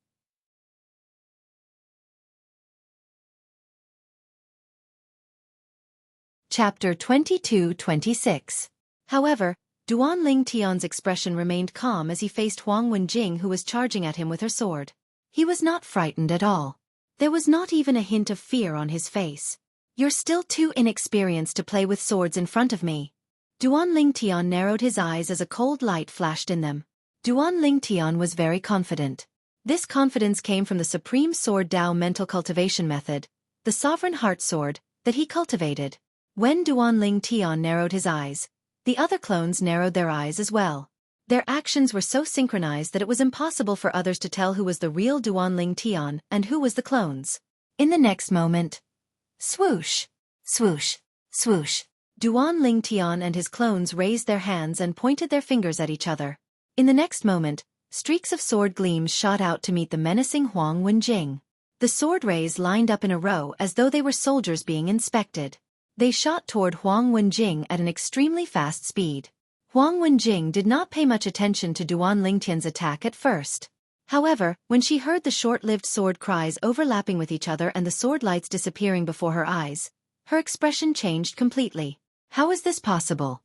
Chapter 22-26. However, Duan Ling Tian's expression remained calm as he faced Huang Wenjing who was charging at him with her sword. He was not frightened at all. There was not even a hint of fear on his face. You're still too inexperienced to play with swords in front of me. Duan Ling Tian narrowed his eyes as a cold light flashed in them. Duan Ling Tian was very confident. This confidence came from the Supreme Sword Dao Mental Cultivation Method, the Sovereign Heart Sword, that he cultivated. When Duan Ling Tian narrowed his eyes, the other clones narrowed their eyes as well. Their actions were so synchronized that it was impossible for others to tell who was the real Duan Ling Tian and who was the clones. In the next moment, swoosh, swoosh, swoosh. Duan Ling Tian and his clones raised their hands and pointed their fingers at each other. In the next moment, streaks of sword gleams shot out to meet the menacing Huang Wenjing. The sword rays lined up in a row as though they were soldiers being inspected. They shot toward Huang Wenjing at an extremely fast speed. Huang Wenjing did not pay much attention to Duan Ling Tian's attack at first. However, when she heard the short-lived sword cries overlapping with each other and the sword lights disappearing before her eyes, her expression changed completely. How is this possible?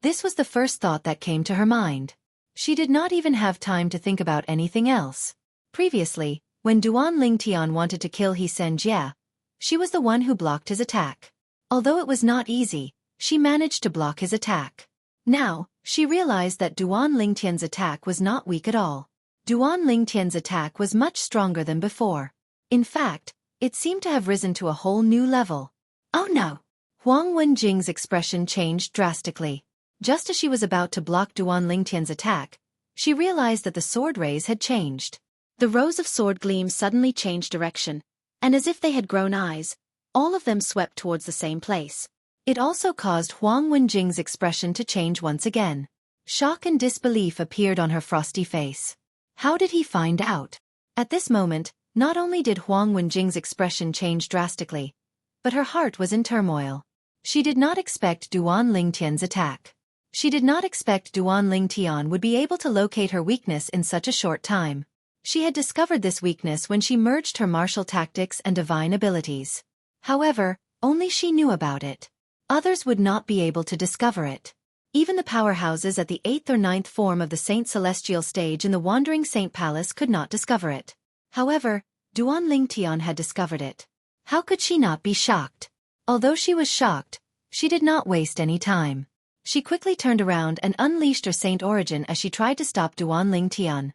This was the first thought that came to her mind. She did not even have time to think about anything else. Previously, when Duan Ling Tian wanted to kill He Sen Jia, she was the one who blocked his attack. Although it was not easy, she managed to block his attack. Now, she realized that Duan Ling Tian's attack was not weak at all. Duan Ling Tian's attack was much stronger than before. In fact, it seemed to have risen to a whole new level. Oh no! Huang Wenjing's expression changed drastically. Just as she was about to block Duan Lingtian's attack, she realized that the sword rays had changed. The rows of sword gleams suddenly changed direction, and as if they had grown eyes, all of them swept towards the same place. It also caused Huang Wenjing's expression to change once again. Shock and disbelief appeared on her frosty face. How did he find out? At this moment, not only did Huang Wenjing's expression change drastically, but her heart was in turmoil. She did not expect Duan Lingtian's attack. She did not expect Duan Lingtian would be able to locate her weakness in such a short time. She had discovered this weakness when she merged her martial tactics and divine abilities. However, only she knew about it. Others would not be able to discover it. Even the powerhouses at the 8th or 9th form of the Saint Celestial stage in the Wandering Saint Palace could not discover it. However, Duan Lingtian had discovered it. How could she not be shocked? Although she was shocked, she did not waste any time. She quickly turned around and unleashed her Saint Origin as she tried to stop Duan Lingtian.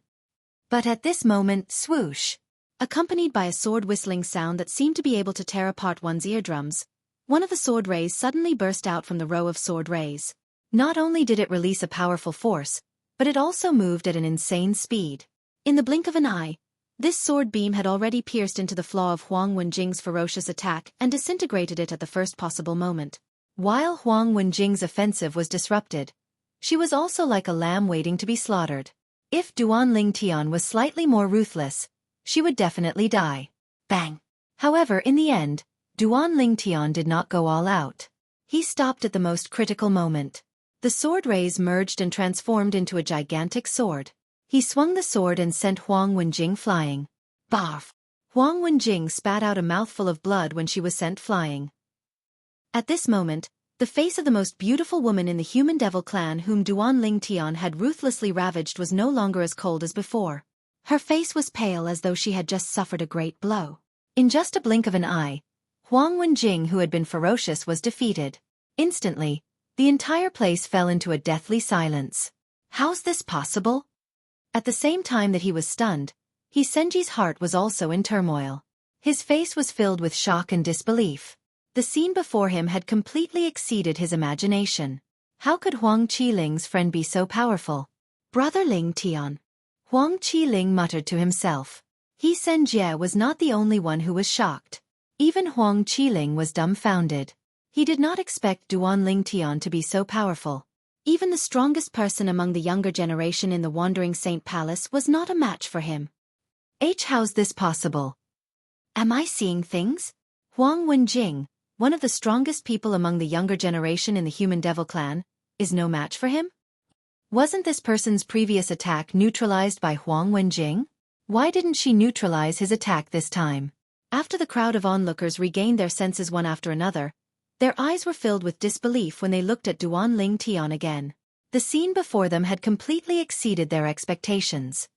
But at this moment, swoosh! Accompanied by a sword whistling sound that seemed to be able to tear apart one's eardrums, one of the sword rays suddenly burst out from the row of sword rays. Not only did it release a powerful force, but it also moved at an insane speed. In the blink of an eye, this sword beam had already pierced into the flaw of Huang Wenjing's ferocious attack and disintegrated it at the first possible moment. While Huang Wenjing's offensive was disrupted, she was also like a lamb waiting to be slaughtered. If Duan Lingtian was slightly more ruthless, she would definitely die. Bang! However, in the end, Duan Lingtian did not go all out. He stopped at the most critical moment. The sword rays merged and transformed into a gigantic sword. He swung the sword and sent Huang Wenjing flying. Barf! Huang Wenjing spat out a mouthful of blood when she was sent flying. At this moment, the face of the most beautiful woman in the human devil clan whom Duan Lingtian had ruthlessly ravaged was no longer as cold as before. Her face was pale as though she had just suffered a great blow. In just a blink of an eye, Huang Wenjing, who had been ferocious, was defeated. Instantly, the entire place fell into a deathly silence. How's this possible? At the same time that he was stunned, Senji's heart was also in turmoil. His face was filled with shock and disbelief. The scene before him had completely exceeded his imagination. How could Huang Qiling's friend be so powerful? Brother Lingtian. Huang Qiling muttered to himself. Senji was not the only one who was shocked. Even Huang Qiling was dumbfounded. He did not expect Duan Lingtian to be so powerful. Even the strongest person among the younger generation in the Wandering Saint Palace was not a match for him. How's this possible? Am I seeing things? Huang Wenjing, one of the strongest people among the younger generation in the Human Devil Clan, is no match for him? Wasn't this person's previous attack neutralized by Huang Wenjing? Why didn't she neutralize his attack this time? After the crowd of onlookers regained their senses one after another, their eyes were filled with disbelief when they looked at Duan Lingtian again. The scene before them had completely exceeded their expectations.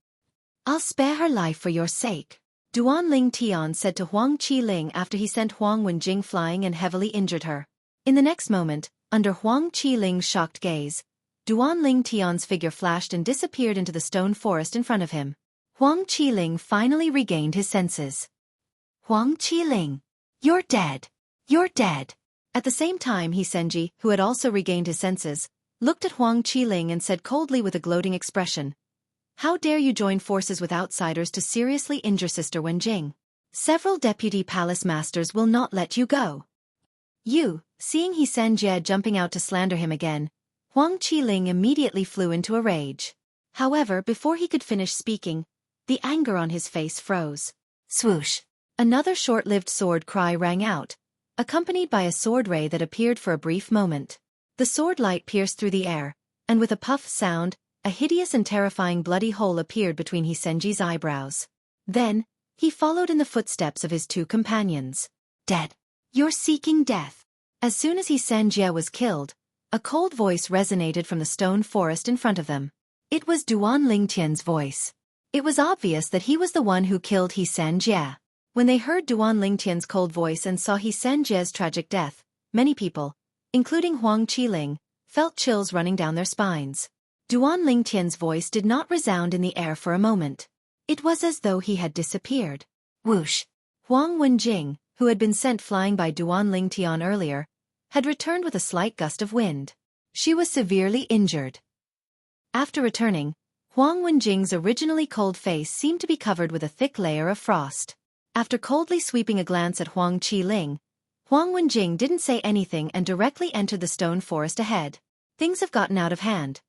I'll spare her life for your sake, Duan Lingtian said to Huang Qiling after he sent Huang Wenjing flying and heavily injured her. In the next moment, under Huang Qiling's shocked gaze, Duan Lingtian's figure flashed and disappeared into the stone forest in front of him. Huang Qiling finally regained his senses. Huang Qiling, you're dead. You're dead. At the same time, Senji, who had also regained his senses, looked at Huang Qiling and said coldly with a gloating expression, "How dare you join forces with outsiders to seriously injure Sister Wenjing? Several deputy palace masters will not let you go." Seeing Senji jumping out to slander him again, Huang Qiling immediately flew into a rage. However, before he could finish speaking, the anger on his face froze. Swoosh! Another short-lived sword cry rang out, accompanied by a sword ray that appeared for a brief moment. The sword light pierced through the air, and with a puff sound, a hideous and terrifying bloody hole appeared between Senji's eyebrows. Then, he followed in the footsteps of his two companions. Dead. You're seeking death. As soon as Senji was killed, a cold voice resonated from the stone forest in front of them. It was Duan Lingtian's voice. It was obvious that he was the one who killed Senji. When they heard Duan Lingtian's cold voice and saw Senji's tragic death, many people, including Huang Qiling, felt chills running down their spines. Duan Lingtian's voice did not resound in the air for a moment. It was as though he had disappeared. Whoosh! Huang Wenjing, who had been sent flying by Duan Lingtian earlier, had returned with a slight gust of wind. She was severely injured. After returning, Huang Wenjing's originally cold face seemed to be covered with a thick layer of frost. After coldly sweeping a glance at Huang Qiling, Huang Wenjing didn't say anything and directly entered the stone forest ahead. Things have gotten out of hand.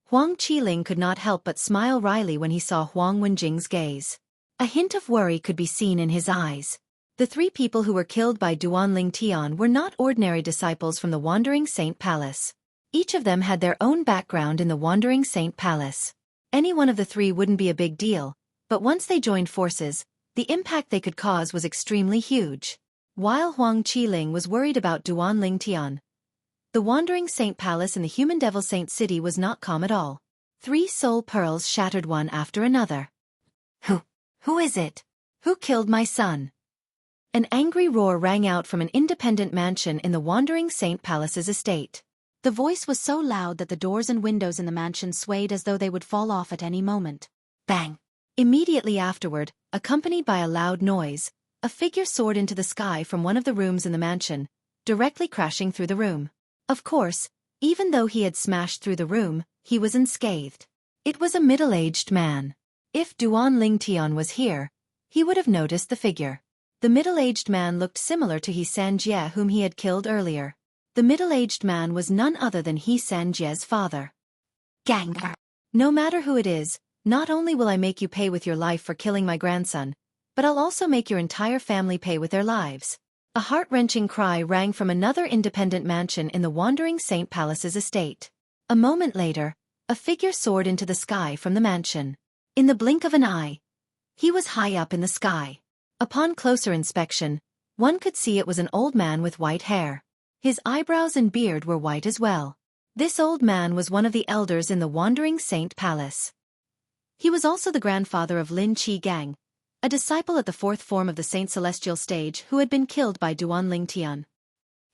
Huang Qiling could not help but smile wryly when he saw Huang Wenjing's gaze. A hint of worry could be seen in his eyes. The three people who were killed by Duanling Tian were not ordinary disciples from the Wandering Saint Palace. Each of them had their own background in the Wandering Saint Palace. Any one of the three wouldn't be a big deal, but once they joined forces, the impact they could cause was extremely huge. While Huang Qiling was worried about Duanling Tian, the Wandering Saint Palace in the Human Devil Saint City was not calm at all. 3 soul pearls shattered one after another. Who is it? Who killed my son? An angry roar rang out from an independent mansion in the Wandering Saint Palace's estate. The voice was so loud that the doors and windows in the mansion swayed as though they would fall off at any moment. Bang! Immediately afterward, accompanied by a loud noise, a figure soared into the sky from one of the rooms in the mansion, directly crashing through the room. Of course, even though he had smashed through the room, he was unscathed. It was a middle-aged man. If Duanling Tian was here, he would have noticed the figure. The middle-aged man looked similar to He Sanjie whom he had killed earlier. The middle-aged man was none other than He Sanjie's father. Gang! No matter who it is, not only will I make you pay with your life for killing my grandson, but I'll also make your entire family pay with their lives. A heart-wrenching cry rang from another independent mansion in the Wandering Saint Palace's estate. A moment later, a figure soared into the sky from the mansion. In the blink of an eye, he was high up in the sky. Upon closer inspection, one could see it was an old man with white hair. His eyebrows and beard were white as well. This old man was one of the elders in the Wandering Saint Palace. He was also the grandfather of Lin Qi Gang, a disciple at the 4th form of the Saint Celestial Stage who had been killed by Duanling Tian.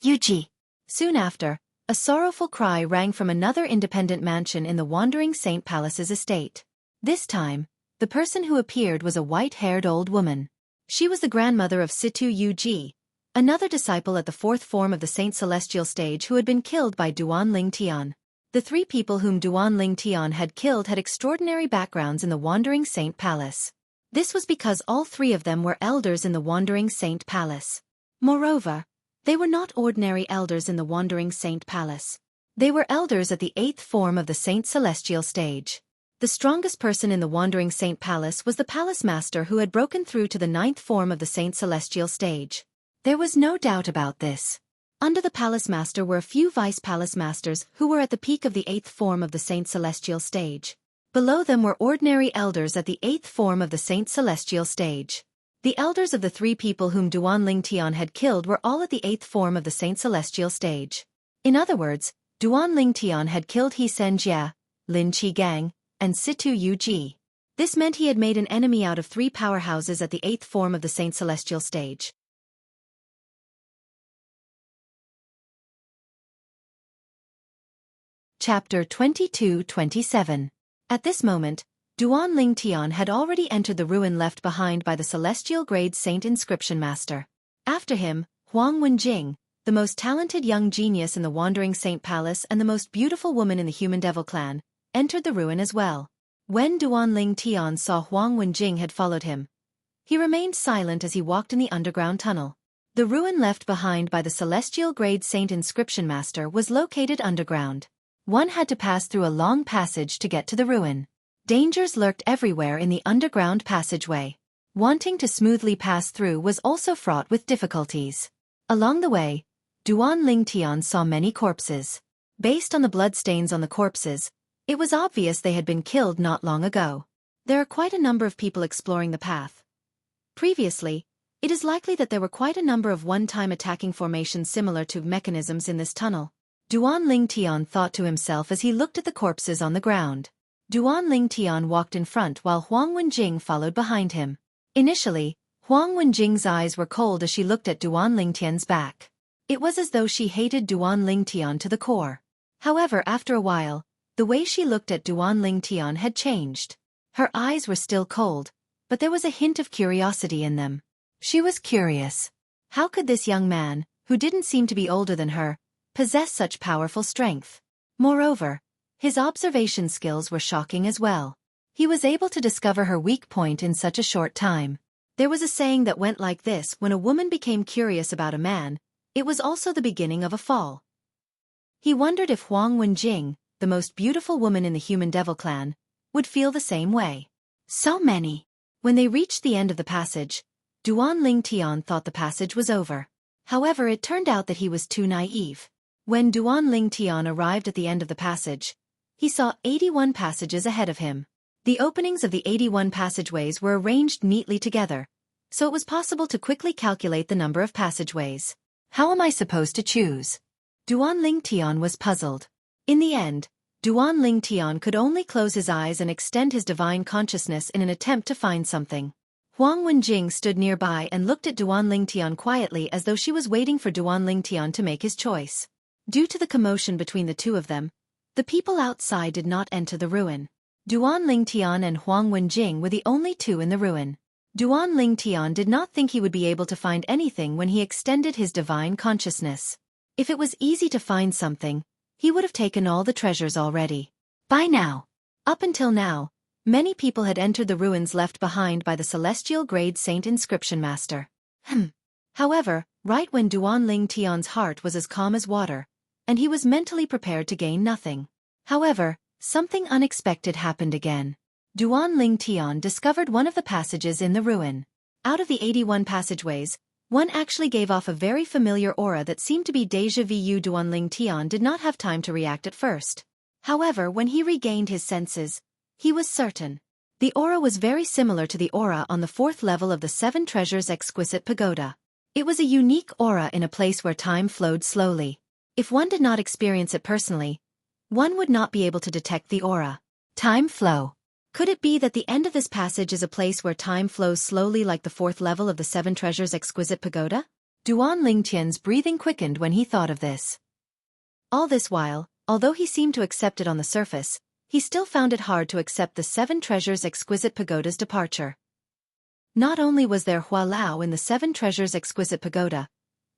Yuji! Soon after, a sorrowful cry rang from another independent mansion in the Wandering Saint Palace's estate. This time, the person who appeared was a white-haired old woman. She was the grandmother of Situ Yuji, another disciple at the 4th form of the Saint Celestial Stage who had been killed by Duanling Tian. The 3 people whom Duanling Tian had killed had extraordinary backgrounds in the Wandering Saint Palace. This was because all 3 of them were elders in the Wandering Saint Palace. Moreover, they were not ordinary elders in the Wandering Saint Palace. They were elders at the 8th form of the Saint Celestial Stage. The strongest person in the Wandering Saint Palace was the Palace Master who had broken through to the 9th form of the Saint Celestial Stage. There was no doubt about this. Under the Palace Master were a few Vice Palace Masters who were at the peak of the 8th form of the Saint Celestial Stage. Below them were ordinary elders at the 8th form of the Saint Celestial Stage. The elders of the 3 people whom Duanling Tian had killed were all at the 8th form of the Saint Celestial Stage. In other words, Duanling Tian had killed He Sanjie, Lin Qi Gang, and Situ Yuji. This meant he had made an enemy out of 3 powerhouses at the 8th form of the Saint Celestial Stage. Chapter 22-27. At this moment, Duanling Tian had already entered the ruin left behind by the Celestial Grade Saint Inscription Master. After him, Huang Wenjing, the most talented young genius in the Wandering Saint Palace and the most beautiful woman in the Human Devil clan, entered the ruin as well. When Duanling Tian saw Huang Wenjing had followed him, he remained silent as he walked in the underground tunnel. The ruin left behind by the Celestial Grade Saint Inscription Master was located underground. One had to pass through a long passage to get to the ruin. Dangers lurked everywhere in the underground passageway. Wanting to smoothly pass through was also fraught with difficulties. Along the way, Duanling Tian saw many corpses. Based on the bloodstains on the corpses, it was obvious they had been killed not long ago. There are quite a number of people exploring the path. Previously, it is likely that there were quite a number of one-time attacking formations similar to mechanisms in this tunnel. Duanling Tian thought to himself as he looked at the corpses on the ground. Duanling Tian walked in front while Huang Wenjing followed behind him. Initially, Huang Wenjing's eyes were cold as she looked at Duanling Tian's back. It was as though she hated Duanling Tian to the core. However, after a while, the way she looked at Duanling Tian had changed. Her eyes were still cold, but there was a hint of curiosity in them. She was curious. How could this young man, who didn't seem to be older than her, possess such powerful strength? Moreover, his observation skills were shocking as well. He was able to discover her weak point in such a short time. There was a saying that went like this: when a woman became curious about a man, it was also the beginning of a fall. He wondered if Huang Wenjing, the most beautiful woman in the human devil clan, would feel the same way. So many. When they reached the end of the passage, Duan Ling Tian thought the passage was over. However, it turned out that he was too naive. When Duan Ling Tian arrived at the end of the passage, he saw 81 passages ahead of him. The openings of the 81 passageways were arranged neatly together, so it was possible to quickly calculate the number of passageways. How am I supposed to choose? Duan Ling Tian was puzzled. In the end, Duan Ling Tian could only close his eyes and extend his divine consciousness in an attempt to find something. Huang Wenjing stood nearby and looked at Duan Ling Tian quietly as though she was waiting for Duan Ling Tian to make his choice. Due to the commotion between the two of them, the people outside did not enter the ruin. Duan Ling Tian and Huang Wenjing were the only two in the ruin. Duan Ling Tian did not think he would be able to find anything when he extended his divine consciousness. If it was easy to find something, he would have taken all the treasures already. By now. Up until now, many people had entered the ruins left behind by the celestial grade saint inscription master. However, right when Duan Ling Tian's heart was as calm as water, and he was mentally prepared to gain nothing. However, something unexpected happened again. Duan Ling Tian discovered one of the passages in the ruin. Out of the 81 passageways, one actually gave off a very familiar aura that seemed to be déjà vu. Duan Ling Tian did not have time to react at first. However, when he regained his senses, he was certain. The aura was very similar to the aura on the 4th level of the 7 Treasures Exquisite Pagoda. It was a unique aura in a place where time flowed slowly. If one did not experience it personally, one would not be able to detect the aura. Time flow. Could it be that the end of this passage is a place where time flows slowly like the 4th level of the 7 Treasures Exquisite Pagoda? Duan Lingtian's breathing quickened when he thought of this. All this while, although he seemed to accept it on the surface, he still found it hard to accept the 7 Treasures Exquisite Pagoda's departure. Not only was there Hua Lao in the 7 Treasures Exquisite Pagoda,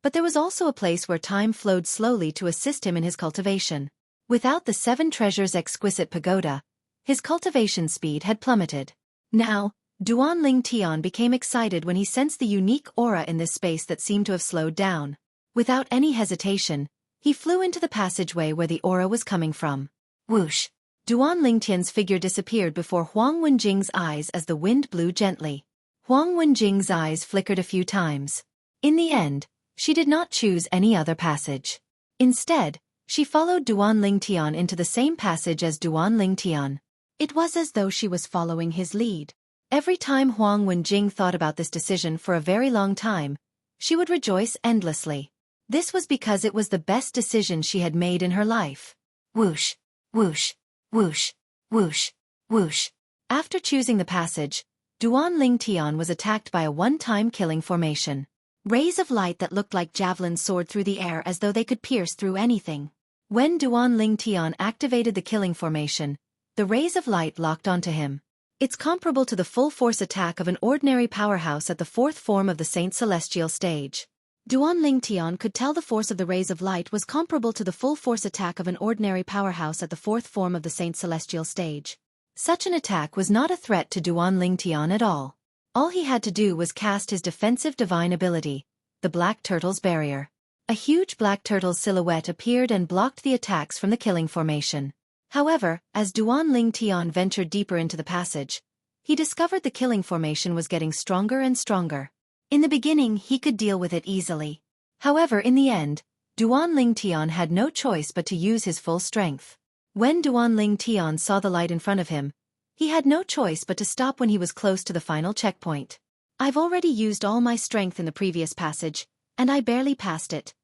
but there was also a place where time flowed slowly to assist him in his cultivation. Without the 7 Treasures Exquisite Pagoda, his cultivation speed had plummeted. Now, Duan Ling Tian became excited when he sensed the unique aura in this space that seemed to have slowed down. Without any hesitation, he flew into the passageway where the aura was coming from. Whoosh! Duan Lingtian's figure disappeared before Huang Wenjing's eyes as the wind blew gently. Huang Wenjing's eyes flickered a few times. In the end, she did not choose any other passage. Instead, she followed Duan Lingtian into the same passage as Duan Lingtian. It was as though she was following his lead. Every time Huang Wenjing thought about this decision for a very long time, she would rejoice endlessly. This was because it was the best decision she had made in her life. Whoosh, whoosh, whoosh, whoosh, whoosh. After choosing the passage, Duan Lingtian was attacked by a one-time killing formation. Rays of light that looked like javelins soared through the air as though they could pierce through anything. When Duan Lingtian activated the killing formation, the rays of light locked onto him. It's comparable to the full-force attack of an ordinary powerhouse at the 4th form of the Saint Celestial stage. Duan Lingtian could tell the force of the rays of light was comparable to the full-force attack of an ordinary powerhouse at the 4th form of the Saint Celestial stage. Such an attack was not a threat to Duan Lingtian at all. All he had to do was cast his defensive divine ability, the Black Turtle's Barrier. A huge black turtle's silhouette appeared and blocked the attacks from the killing formation. However, as Duan Lingtian ventured deeper into the passage, he discovered the killing formation was getting stronger and stronger. In the beginning, he could deal with it easily. However, in the end, Duan Lingtian had no choice but to use his full strength. When Duan Lingtian saw the light in front of him, he had no choice but to stop when he was close to the final checkpoint. I've already used all my strength in the previous passage, and I barely passed it.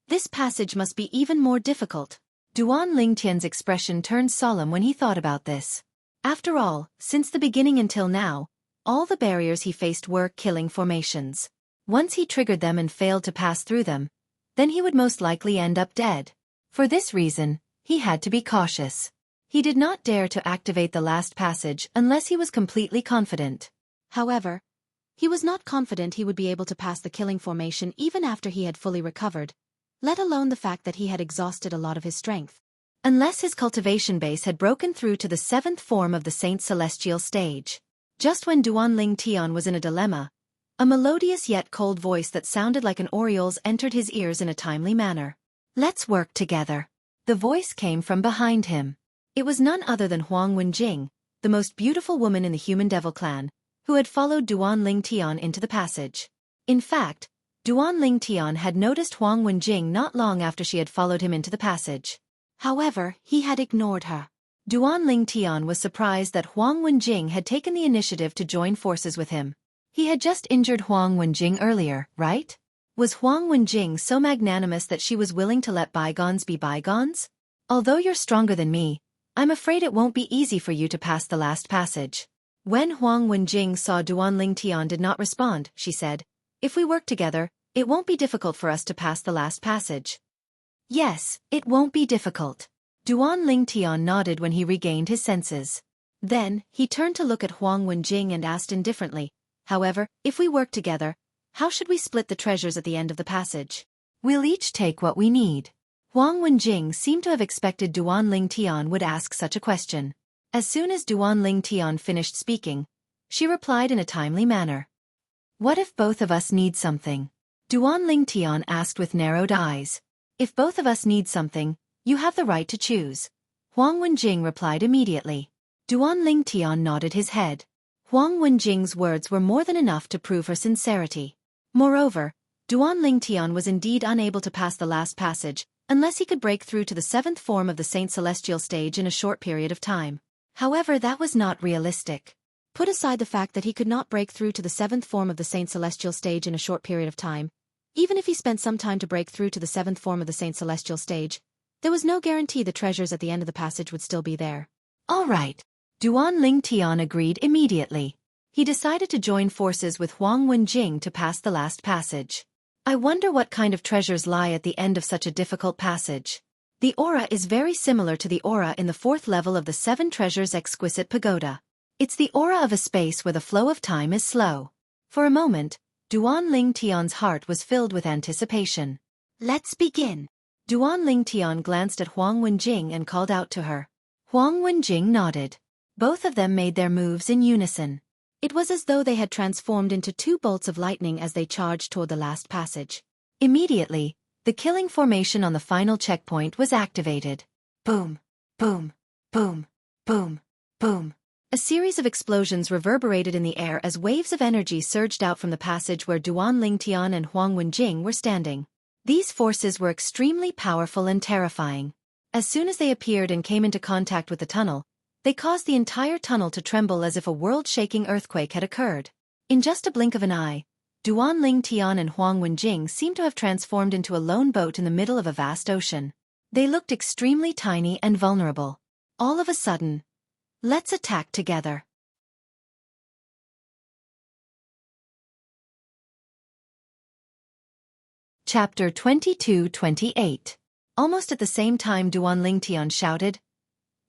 This passage must be even more difficult. Duan Lingtian's expression turned solemn when he thought about this. After all, since the beginning until now, all the barriers he faced were killing formations. Once he triggered them and failed to pass through them, then he would most likely end up dead. For this reason, he had to be cautious. He did not dare to activate the last passage unless he was completely confident. However, he was not confident he would be able to pass the killing formation even after he had fully recovered, let alone the fact that he had exhausted a lot of his strength. unless his cultivation base had broken through to the 7th form of the Saint Celestial stage. Just when Duanling Tian was in a dilemma, a melodious yet cold voice that sounded like an oriole's entered his ears in a timely manner. "Let's work together." The voice came from behind him. It was none other than Huang Wenjing, the most beautiful woman in the human devil clan, who had followed Duanling Tian into the passage. In fact, Duanling Tian had noticed Huang Wenjing not long after she had followed him into the passage. However, he had ignored her. Duanling Tian was surprised that Huang Wenjing had taken the initiative to join forces with him. He had just injured Huang Wenjing earlier, right? Was Huang Wenjing so magnanimous that she was willing to let bygones be bygones? "Although you're stronger than me, I'm afraid it won't be easy for you to pass the last passage." When Huang Wenjing saw Duanling Tian did not respond, she said, "If we work together, it won't be difficult for us to pass the last passage." "Yes, it won't be difficult." Duanling Tian nodded when he regained his senses. Then, he turned to look at Huang Wenjing and asked indifferently, "However, if we work together, how should we split the treasures at the end of the passage?" "We'll each take what we need." Huang Wenjing seemed to have expected Duanling Tian would ask such a question. As soon as Duanling Tian finished speaking, she replied in a timely manner. "What if both of us need something?" Duanling Tian asked with narrowed eyes. "If both of us need something, you have the right to choose." Huang Wenjing replied immediately. Duanling Tian nodded his head. Huang Wenjing's words were more than enough to prove her sincerity. Moreover, Duanling Tian was indeed unable to pass the last passage, unless he could break through to the 7th form of the Saint Celestial stage in a short period of time. However, that was not realistic. Put aside the fact that he could not break through to the 7th form of the Saint Celestial stage in a short period of time. Even if he spent some time to break through to the 7th form of the Saint Celestial stage, there was no guarantee the treasures at the end of the passage would still be there. All right. Duanling Tian agreed immediately. He decided to join forces with Huang Wenjing to pass the last passage. I wonder what kind of treasures lie at the end of such a difficult passage. The aura is very similar to the aura in the 4th level of the 7 Treasures Exquisite Pagoda. It's the aura of a space where the flow of time is slow. For a moment, Duanling Tian's heart was filled with anticipation. "Let's begin." Duanling Tian glanced at Huang Wenjing and called out to her. Huang Wenjing nodded. Both of them made their moves in unison. It was as though they had transformed into 2 bolts of lightning as they charged toward the last passage. Immediately, the killing formation on the final checkpoint was activated. Boom, boom, boom, boom, boom. A series of explosions reverberated in the air as waves of energy surged out from the passage where Duanling Tian and Huang Wenjing were standing. These forces were extremely powerful and terrifying. As soon as they appeared and came into contact with the tunnel, they caused the entire tunnel to tremble as if a world-shaking earthquake had occurred. In just a blink of an eye, Duanling Tian and Huang Wenjing seemed to have transformed into a lone boat in the middle of a vast ocean. They looked extremely tiny and vulnerable. All of a sudden, let's attack together. Chapter 22-28. Almost at the same time Duanling Tian shouted,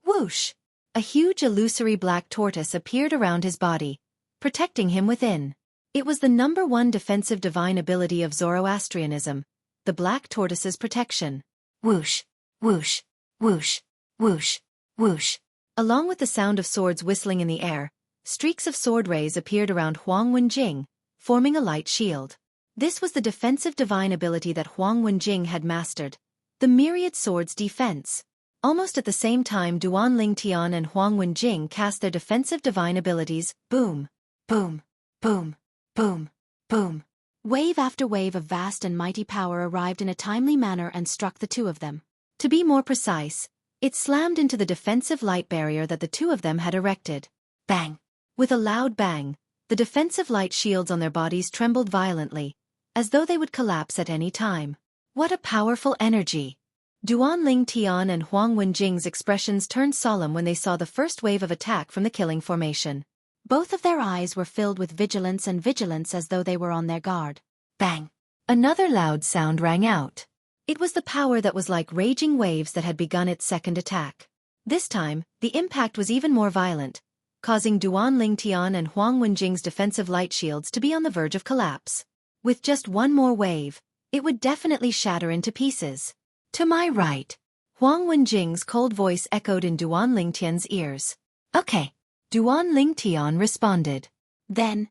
"Whoosh!" A huge illusory black tortoise appeared around his body, protecting him within. It was the #1 defensive divine ability of Zoroastrianism, the black tortoise's protection. Whoosh, whoosh, whoosh, whoosh, whoosh. Along with the sound of swords whistling in the air, streaks of sword rays appeared around Huang Wenjing, forming a light shield. This was the defensive divine ability that Huang Wenjing had mastered, the myriad swords defense. Almost at the same time Duanling Tian and Huang Wenjing cast their defensive divine abilities, boom, boom, boom, boom, boom. Wave after wave of vast and mighty power arrived in a timely manner and struck the 2 of them. To be more precise, it slammed into the defensive light barrier that the 2 of them had erected. Bang! With a loud bang, the defensive light shields on their bodies trembled violently, as though they would collapse at any time. What a powerful energy! Duanling Tian and Huang Wenjing's expressions turned solemn when they saw the first wave of attack from the killing formation. Both of their eyes were filled with vigilance as though they were on their guard. Bang! Another loud sound rang out. It was the power that was like raging waves that had begun its second attack. This time, the impact was even more violent, causing Duanling Tian and Huang Wenjing's defensive light shields to be on the verge of collapse. With just one more wave, it would definitely shatter into pieces. To my right, Huang Wenjing's cold voice echoed in Duan Lingtian's ears. Okay. Duan Lingtian responded. Then,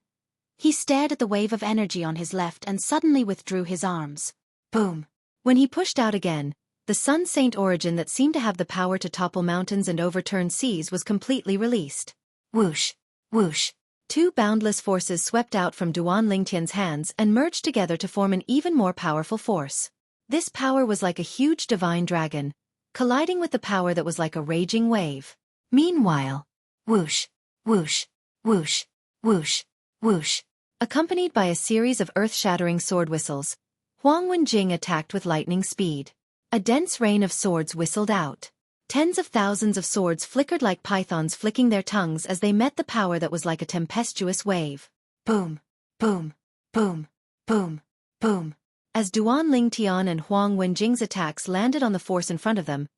he stared at the wave of energy on his left and suddenly withdrew his arms. Boom. When he pushed out again, the Sun Saint origin that seemed to have the power to topple mountains and overturn seas was completely released. Whoosh. Whoosh. Two boundless forces swept out from Duan Lingtian's hands and merged together to form an even more powerful force. This power was like a huge divine dragon, colliding with the power that was like a raging wave. Meanwhile, whoosh, whoosh, whoosh, whoosh, whoosh. Accompanied by a series of earth-shattering sword whistles, Huang Wenjing attacked with lightning speed. A dense rain of swords whistled out. Tens of thousands of swords flickered like pythons flicking their tongues as they met the power that was like a tempestuous wave. Boom, boom, boom, boom, boom. As Duan Lingtian and Huang Wenjing's attacks landed on the force in front of them,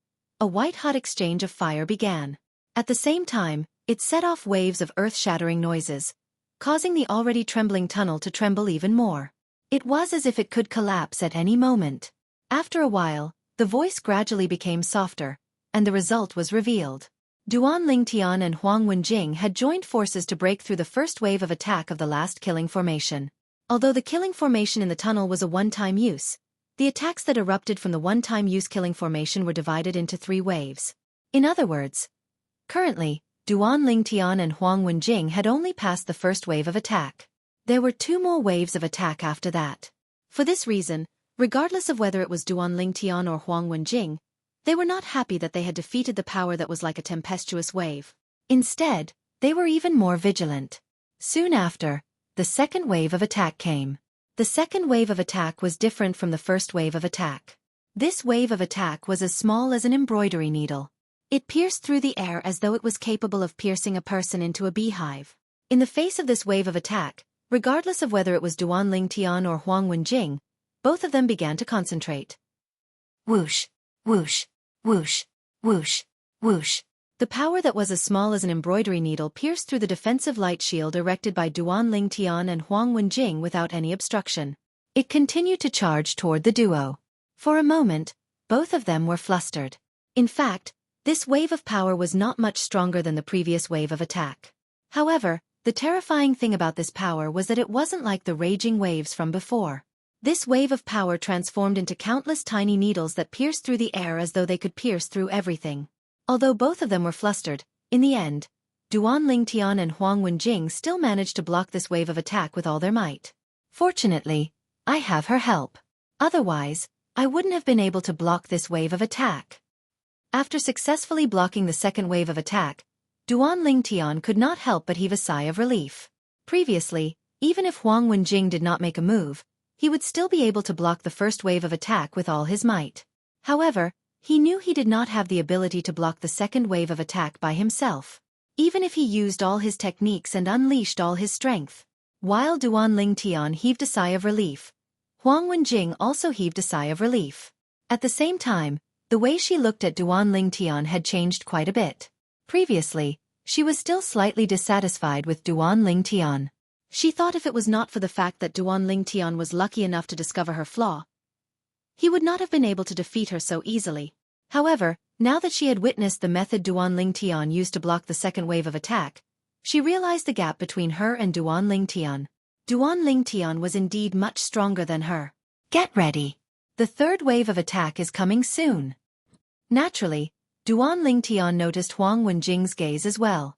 a white-hot exchange of fire began. At the same time, it set off waves of earth-shattering noises, causing the already trembling tunnel to tremble even more. It was as if it could collapse at any moment. After a while, the voice gradually became softer, and the result was revealed. Duan Lingtian and Huang Wenjing had joined forces to break through the first wave of attack of the last killing formation. Although the killing formation in the tunnel was a one-time use, the attacks that erupted from the one-time use killing formation were divided into 3 waves. In other words, currently, Duan Lingtian and Huang Wenjing had only passed the first wave of attack. There were 2 more waves of attack after that. For this reason, regardless of whether it was Duan Lingtian or Huang Wenjing, they were not happy that they had defeated the power that was like a tempestuous wave. Instead, they were even more vigilant. Soon after, the second wave of attack came. The second wave of attack was different from the first wave of attack. This wave of attack was as small as an embroidery needle. It pierced through the air as though it was capable of piercing a person into a beehive. In the face of this wave of attack, regardless of whether it was Duan Lingtian or Huang Wenjing, both of them began to concentrate. Whoosh, whoosh, whoosh, whoosh, whoosh. The power that was as small as an embroidery needle pierced through the defensive light shield erected by Duan Lingtian and Huang Wenjing without any obstruction. It continued to charge toward the duo. For a moment, both of them were flustered. In fact, this wave of power was not much stronger than the previous wave of attack. However, the terrifying thing about this power was that it wasn't like the raging waves from before. This wave of power transformed into countless tiny needles that pierced through the air as though they could pierce through everything. Although both of them were flustered, in the end, Duan Lingtian and Huang Wenjing still managed to block this wave of attack with all their might. Fortunately, I have her help. Otherwise, I wouldn't have been able to block this wave of attack. After successfully blocking the second wave of attack, Duan Lingtian could not help but heave a sigh of relief. Previously, even if Huang Wenjing did not make a move, he would still be able to block the first wave of attack with all his might. However, he knew he did not have the ability to block the second wave of attack by himself, even if he used all his techniques and unleashed all his strength. While Duan Lingtian heaved a sigh of relief, Huang Wenjing also heaved a sigh of relief. At the same time, the way she looked at Duan Lingtian had changed quite a bit. Previously, she was still slightly dissatisfied with Duan Lingtian. She thought if it was not for the fact that Duan Lingtian was lucky enough to discover her flaw, he would not have been able to defeat her so easily. However, now that she had witnessed the method Duan Lingtian used to block the second wave of attack, she realized the gap between her and Duan Lingtian. Duan Lingtian was indeed much stronger than her. Get ready. The third wave of attack is coming soon. Naturally, Duan Lingtian noticed Huang Wenjing's gaze as well.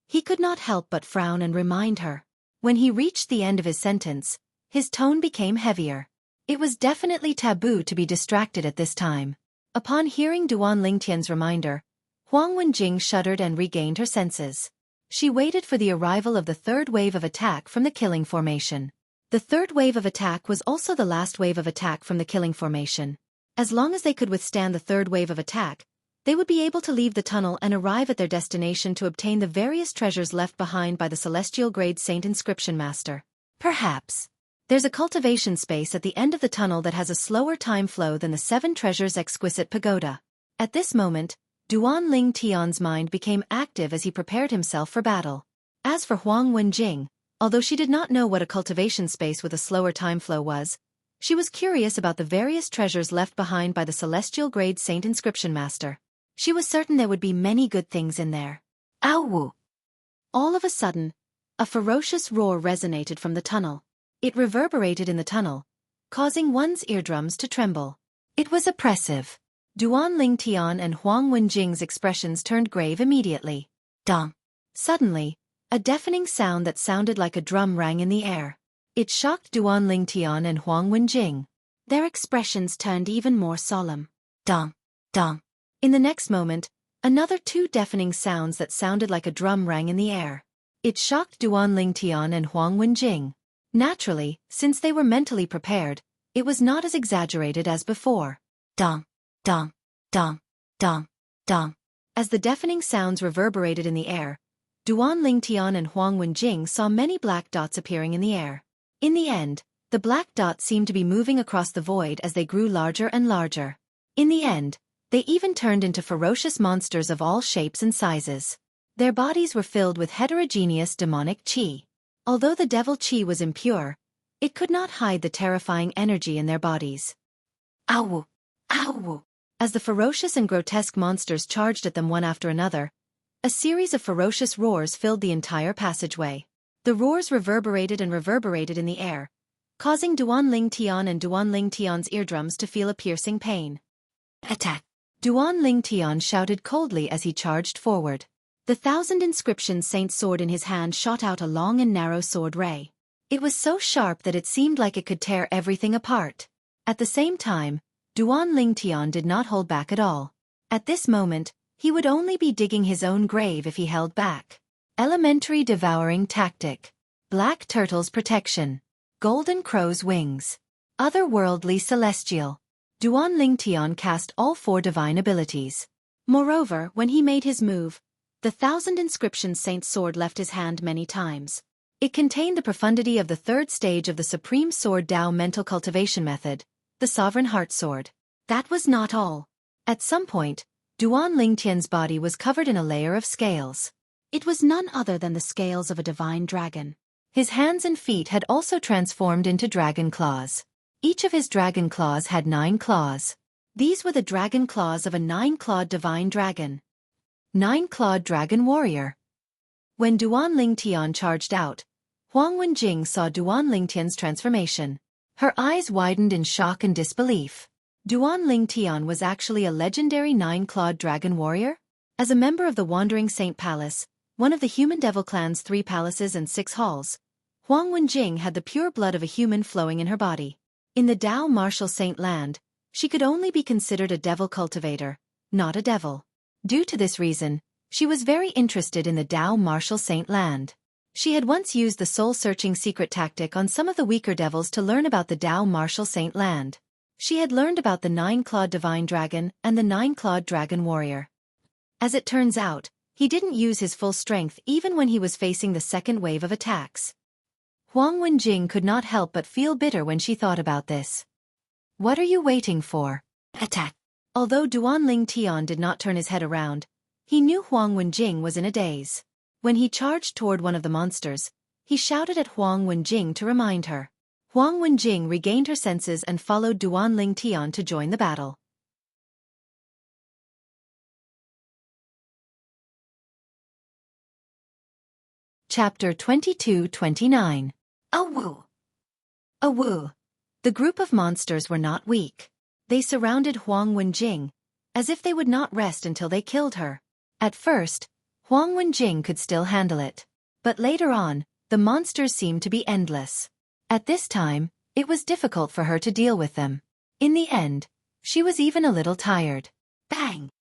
He could not help but frown and remind her. When he reached the end of his sentence, his tone became heavier. It was definitely taboo to be distracted at this time. Upon hearing Duan Lingtian's reminder, Huang Wenjing shuddered and regained her senses. She waited for the arrival of the third wave of attack from the killing formation. The third wave of attack was also the last wave of attack from the killing formation. As long as they could withstand the third wave of attack, they would be able to leave the tunnel and arrive at their destination to obtain the various treasures left behind by the celestial grade Saint Inscription Master. Perhaps. There's a cultivation space at the end of the tunnel that has a slower time flow than the 7 treasures exquisite pagoda. At this moment, Duan Lingtian's mind became active as he prepared himself for battle. As for Huang Wenjing, although she did not know what a cultivation space with a slower time flow was, She was curious about the various treasures left behind by the celestial grade saint inscription master. She was certain there would be many good things in there. Ow! All of a sudden, a ferocious roar resonated from the tunnel. It reverberated in the tunnel, causing one's eardrums to tremble. It was oppressive. Duan Lingtian and Huang Wenjing's expressions turned grave immediately. Dong! Suddenly, a deafening sound that sounded like a drum rang in the air. It shocked Duan Lingtian and Huang Wenjing. Their expressions turned even more solemn. Dong! Dong! In the next moment, another two deafening sounds that sounded like a drum rang in the air. It shocked Duan Lingtian and Huang Wenjing. Naturally, since they were mentally prepared, it was not as exaggerated as before. Dong! Dong! Dong! Dong! Dong! As the deafening sounds reverberated in the air, Duan Lingtian and Huang Wenjing saw many black dots appearing in the air. In the end, the black dots seemed to be moving across the void as they grew larger and larger. In the end, they even turned into ferocious monsters of all shapes and sizes. Their bodies were filled with heterogeneous demonic qi. Although the devil qi was impure, it could not hide the terrifying energy in their bodies. Ow! Ow! As the ferocious and grotesque monsters charged at them one after another, a series of ferocious roars filled the entire passageway. The roars reverberated and reverberated in the air, causing Duan Lingtian and Duan Lingtian's eardrums to feel a piercing pain. Attack! Duan Lingtian shouted coldly as he charged forward. The thousand inscription saint sword in his hand shot out a long and narrow sword ray. It was so sharp that it seemed like it could tear everything apart. At the same time, Duan Lingtian did not hold back at all. At this moment, he would only be digging his own grave if he held back. Elementary devouring tactic. Black turtle's protection. Golden crow's wings. Otherworldly celestial. Duan Lingtian cast all 4 divine abilities. Moreover, when he made his move, the thousand inscription saint's sword left his hand many times. It contained the profundity of the 3rd stage of the Supreme Sword Tao mental cultivation method, the Sovereign Heart Sword. That was not all. At some point, Duan Lingtian's body was covered in a layer of scales. It was none other than the scales of a divine dragon. His hands and feet had also transformed into dragon claws. Each of his dragon claws had 9 claws. These were the dragon claws of a 9-clawed divine dragon. 9-clawed dragon warrior. When Duan Lingtian charged out, Huang Wenjing saw Duan Lingtian's transformation. Her eyes widened in shock and disbelief. Duan Lingtian was actually a legendary 9-clawed dragon warrior? As a member of the Wandering Saint Palace, one of the human devil clan's 3 palaces and 6 halls, Huang Wenjing had the pure blood of a human flowing in her body. In the Tao martial saint land, she could only be considered a devil cultivator, not a devil. Due to this reason, she was very interested in the Tao martial saint land. She had once used the soul-searching secret tactic on some of the weaker devils to learn about the Tao martial saint land. She had learned about the 9-clawed divine dragon and the 9-clawed dragon warrior. As it turns out, he didn't use his full strength even when he was facing the second wave of attacks. Huang Wenjing could not help but feel bitter when she thought about this. What are you waiting for? Attack! Although Duan Lingtian did not turn his head around, he knew Huang Wenjing was in a daze. When he charged toward one of the monsters, he shouted at Huang Wenjing to remind her. Huang Wenjing regained her senses and followed Duan Lingtian to join the battle. Chapter 22-29. Awoo! Awoo! The group of monsters were not weak. They surrounded Huang Wenjing, as if they would not rest until they killed her. At first, Huang Wenjing could still handle it. But later on, the monsters seemed to be endless. At this time, it was difficult for her to deal with them. In the end, she was even a little tired. Bang!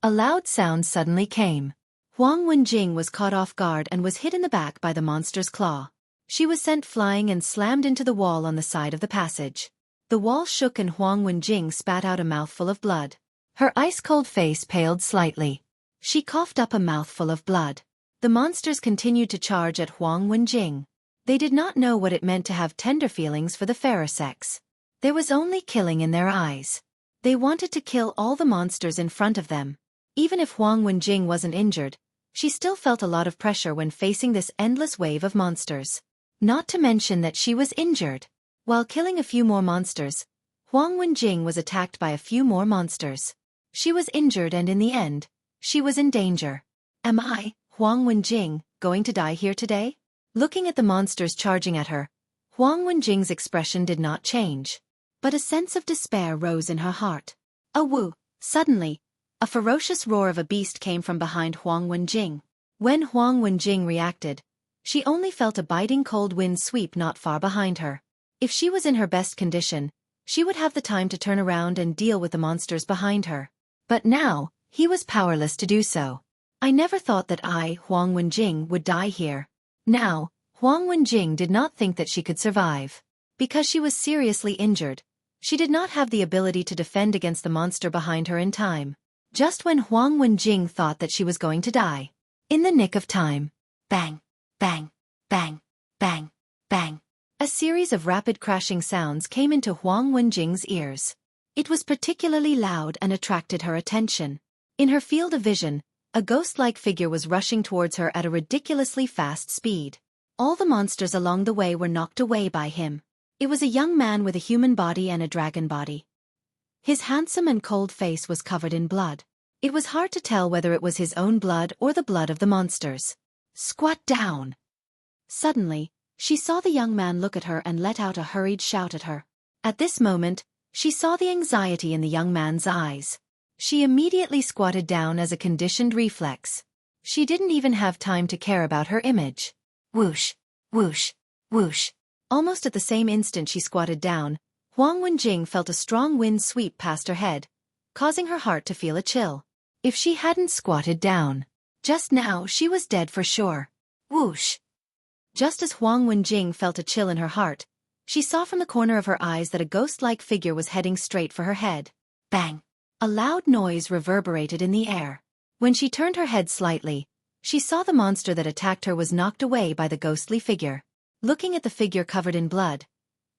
A loud sound suddenly came. Huang Wenjing was caught off guard and was hit in the back by the monster's claw. She was sent flying and slammed into the wall on the side of the passage. The wall shook and Huang Wenjing spat out a mouthful of blood. Her ice-cold face paled slightly. She coughed up a mouthful of blood. The monsters continued to charge at Huang Wenjing. They did not know what it meant to have tender feelings for the fairer sex. There was only killing in their eyes. They wanted to kill all the monsters in front of them. Even if Huang Wenjing wasn't injured, she still felt a lot of pressure when facing this endless wave of monsters. Not to mention that she was injured. While killing a few more monsters, Huang Wenjing was attacked by a few more monsters. She was injured and in the end, she was in danger. Am I, Huang Wenjing, going to die here today? Looking at the monsters charging at her, Huang Wenjing's expression did not change. But a sense of despair rose in her heart. Woo! Suddenly, a ferocious roar of a beast came from behind Huang Wenjing. When Huang Wenjing reacted, she only felt a biting cold wind sweep not far behind her. If she was in her best condition, she would have the time to turn around and deal with the monsters behind her. But now, he was powerless to do so. I never thought that I, Huang Wenjing, would die here. Now, Huang Wenjing did not think that she could survive. Because she was seriously injured, she did not have the ability to defend against the monster behind her in time. Just when Huang Wenjing thought that she was going to die. In the nick of time. Bang, bang, bang, bang, bang. A series of rapid crashing sounds came into Huang Wenjing's ears. It was particularly loud and attracted her attention. In her field of vision, a ghost-like figure was rushing towards her at a ridiculously fast speed. All the monsters along the way were knocked away by him. It was a young man with a human body and a dragon body. His handsome and cold face was covered in blood. It was hard to tell whether it was his own blood or the blood of the monsters. Squat down! Suddenly, she saw the young man look at her and let out a hurried shout at her. At this moment, she saw the anxiety in the young man's eyes. She immediately squatted down as a conditioned reflex. She didn't even have time to care about her image. Whoosh, whoosh, whoosh. Almost at the same instant she squatted down, Huang Wenjing felt a strong wind sweep past her head, causing her heart to feel a chill. If she hadn't squatted down, just now she was dead for sure. Whoosh! Just as Huang Wenjing felt a chill in her heart, she saw from the corner of her eyes that a ghost-like figure was heading straight for her head. Bang! A loud noise reverberated in the air. When she turned her head slightly, she saw the monster that attacked her was knocked away by the ghostly figure. Looking at the figure covered in blood,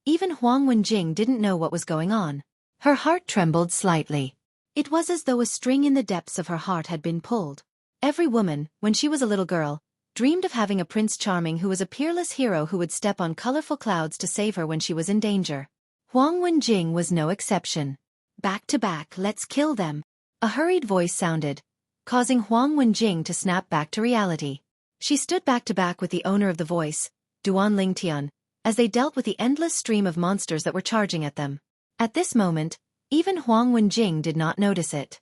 even Huang Wenjing didn't know what was going on. Her heart trembled slightly. It was as though a string in the depths of her heart had been pulled. Every woman, when she was a little girl, dreamed of having a Prince Charming who was a peerless hero who would step on colorful clouds to save her when she was in danger. Huang Wenjing was no exception. Back to back, let's kill them. A hurried voice sounded, causing Huang Wenjing to snap back to reality. She stood back to back with the owner of the voice, Duan Lingtian, as they dealt with the endless stream of monsters that were charging at them. At this moment, even Huang Wenjing did not notice it.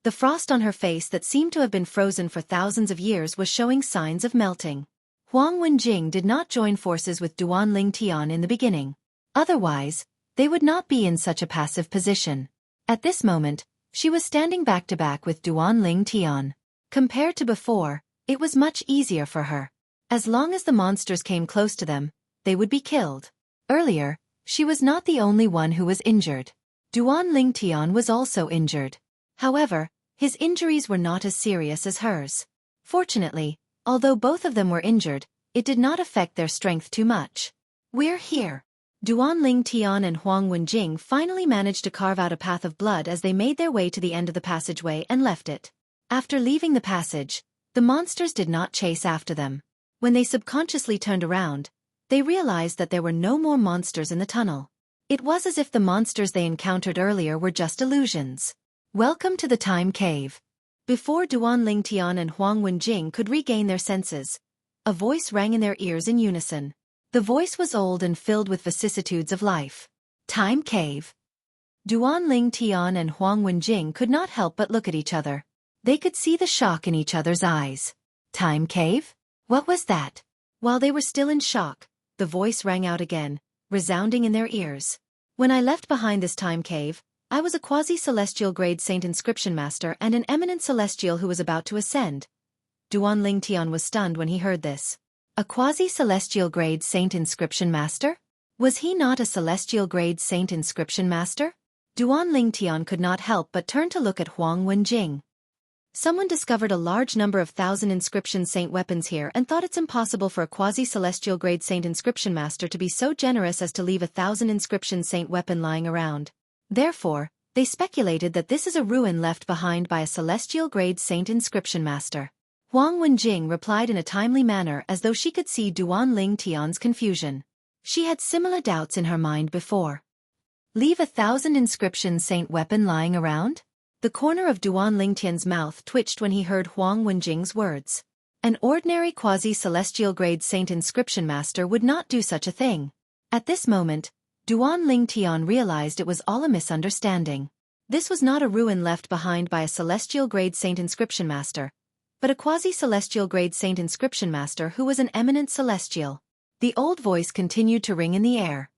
The frost on her face that seemed to have been frozen for thousands of years was showing signs of melting. Huang Wenjing did not join forces with Duan Lingtian in the beginning. Otherwise, they would not be in such a passive position. At this moment, she was standing back to back with Duan Lingtian. Compared to before, it was much easier for her. As long as the monsters came close to them, they would be killed. Earlier, she was not the only one who was injured. Duan Lingtian was also injured. However, his injuries were not as serious as hers. Fortunately, although both of them were injured, it did not affect their strength too much. We're here. Duan Lingtian and Huang Wenjing finally managed to carve out a path of blood as they made their way to the end of the passageway and left it. After leaving the passage, the monsters did not chase after them. When they subconsciously turned around, they realized that there were no more monsters in the tunnel. It was as if the monsters they encountered earlier were just illusions. Welcome to the Time Cave. Before Duan Lingtian and Huang Wenjing could regain their senses, a voice rang in their ears in unison. The voice was old and filled with vicissitudes of life. Time Cave. Duan Lingtian and Huang Wenjing could not help but look at each other. They could see the shock in each other's eyes. Time Cave? What was that? While they were still in shock, the voice rang out again, resounding in their ears. When I left behind this time cave, I was a quasi-celestial grade saint inscription master and an eminent celestial who was about to ascend. Duan Lingtian was stunned when he heard this. A quasi-celestial grade saint inscription master? Was he not a celestial grade saint inscription master? Duan Lingtian could not help but turn to look at Huang Wenjing. Someone discovered a large number of 1,000 inscription saint weapons here and thought it's impossible for a quasi-celestial grade saint inscription master to be so generous as to leave 1,000 inscription saint weapon lying around. Therefore, they speculated that this is a ruin left behind by a celestial grade saint inscription master. Huang Wenjing replied in a timely manner as though she could see Duan Lingtian's confusion. She had similar doubts in her mind before. Leave 1,000 inscription saint weapon lying around? The corner of Duan Lingtian's mouth twitched when he heard Huang Wenjing's words. An ordinary quasi-celestial grade saint inscription master would not do such a thing. At this moment, Duan Lingtian realized it was all a misunderstanding. This was not a ruin left behind by a celestial grade saint inscription master, but a quasi-celestial grade saint inscription master who was an eminent celestial. The old voice continued to ring in the air.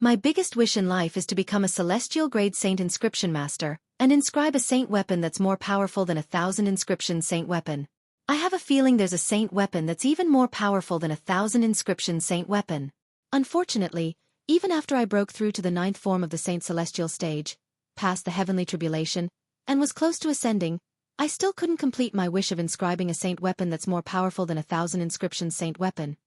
My biggest wish in life is to become a celestial grade saint inscription master, and inscribe a saint weapon that's more powerful than 1,000 inscription saint weapon. I have a feeling there's a saint weapon that's even more powerful than 1,000 inscription saint weapon. Unfortunately, even after I broke through to the 9th form of the saint celestial stage, passed the heavenly tribulation, and was close to ascending, I still couldn't complete my wish of inscribing a saint weapon that's more powerful than 1,000 inscription saint weapon.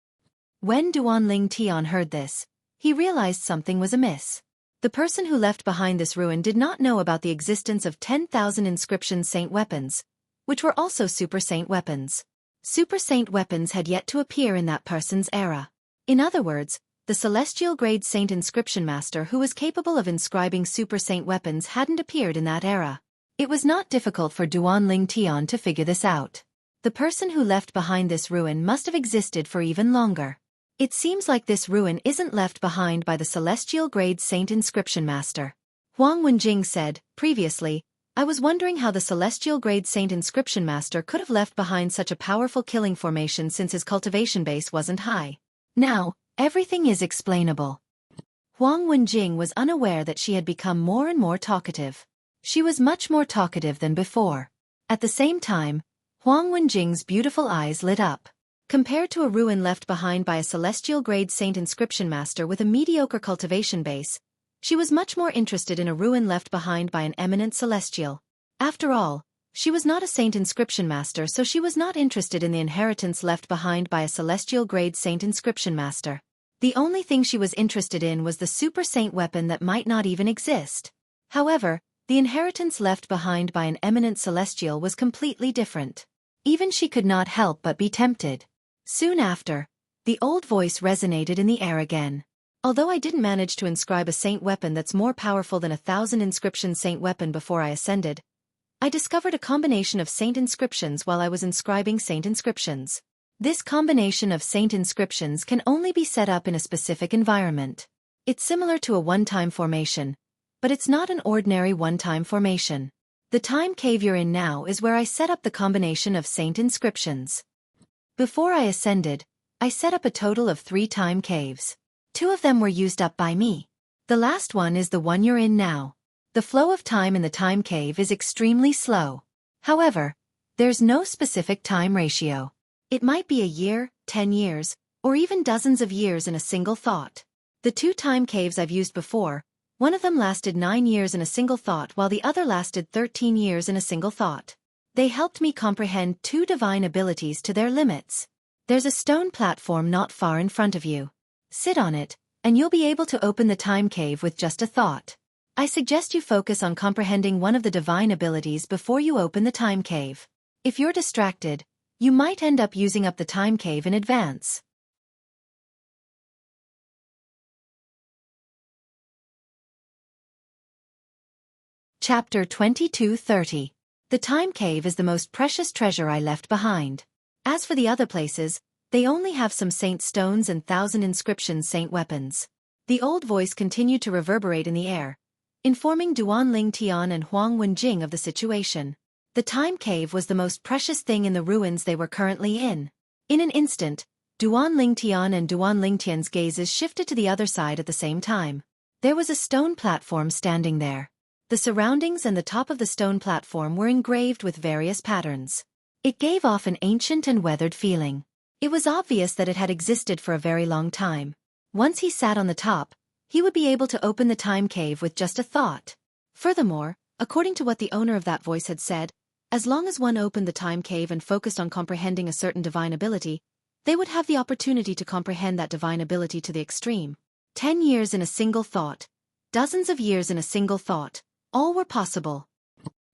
When Duan Lingtian heard this, he realized something was amiss. The person who left behind this ruin did not know about the existence of 10,000 inscription saint weapons, which were also super saint weapons. Super saint weapons had yet to appear in that person's era. In other words, the celestial grade saint inscription master who was capable of inscribing super saint weapons hadn't appeared in that era. It was not difficult for Duan Lingtian to figure this out. The person who left behind this ruin must have existed for even longer. It seems like this ruin isn't left behind by the celestial grade saint inscription master. Huang Wenjing said, previously, I was wondering how the celestial grade saint inscription master could have left behind such a powerful killing formation since his cultivation base wasn't high. Now, everything is explainable. Huang Wenjing was unaware that she had become more and more talkative. She was much more talkative than before. At the same time, Huang Wenjing's beautiful eyes lit up. Compared to a ruin left behind by a celestial grade saint inscription master with a mediocre cultivation base, she was much more interested in a ruin left behind by an eminent celestial. After all, she was not a saint inscription master, so she was not interested in the inheritance left behind by a celestial grade saint inscription master. The only thing she was interested in was the super saint weapon that might not even exist. However, the inheritance left behind by an eminent celestial was completely different. Even she could not help but be tempted. Soon after, the old voice resonated in the air again. Although I didn't manage to inscribe a saint weapon that's more powerful than 1,000 inscription saint weapon before I ascended, I discovered a combination of saint inscriptions while I was inscribing saint inscriptions. This combination of saint inscriptions can only be set up in a specific environment. It's similar to a one-time formation, but it's not an ordinary one-time formation. The time cave you're in now is where I set up the combination of saint inscriptions. Before I ascended, I set up a total of 3 time caves. 2 of them were used up by me. The last one is the one you're in now. The flow of time in the time cave is extremely slow. However, there's no specific time ratio. It might be a year, 10 years, or even dozens of years in a single thought. The 2 time caves I've used before, one of them lasted 9 years in a single thought while the other lasted 13 years in a single thought. They helped me comprehend 2 divine abilities to their limits. There's a stone platform not far in front of you. Sit on it, and you'll be able to open the time cave with just a thought. I suggest you focus on comprehending one of the divine abilities before you open the time cave. If you're distracted, you might end up using up the time cave in advance. Chapter 22:30. The time cave is the most precious treasure I left behind. As for the other places, they only have some saint stones and 1,000 inscription saint weapons. The old voice continued to reverberate in the air, informing Duan Lingtian and Huang Wenjing of the situation. The time cave was the most precious thing in the ruins they were currently in. In an instant, Duan Lingtian and Duan Lingtian's gazes shifted to the other side at the same time. There was a stone platform standing there. The surroundings and the top of the stone platform were engraved with various patterns. It gave off an ancient and weathered feeling. It was obvious that it had existed for a very long time. Once he sat on the top, he would be able to open the time cave with just a thought. Furthermore, according to what the owner of that voice had said, as long as one opened the time cave and focused on comprehending a certain divine ability, they would have the opportunity to comprehend that divine ability to the extreme. 10 years in a single thought, dozens of years in a single thought, all were possible.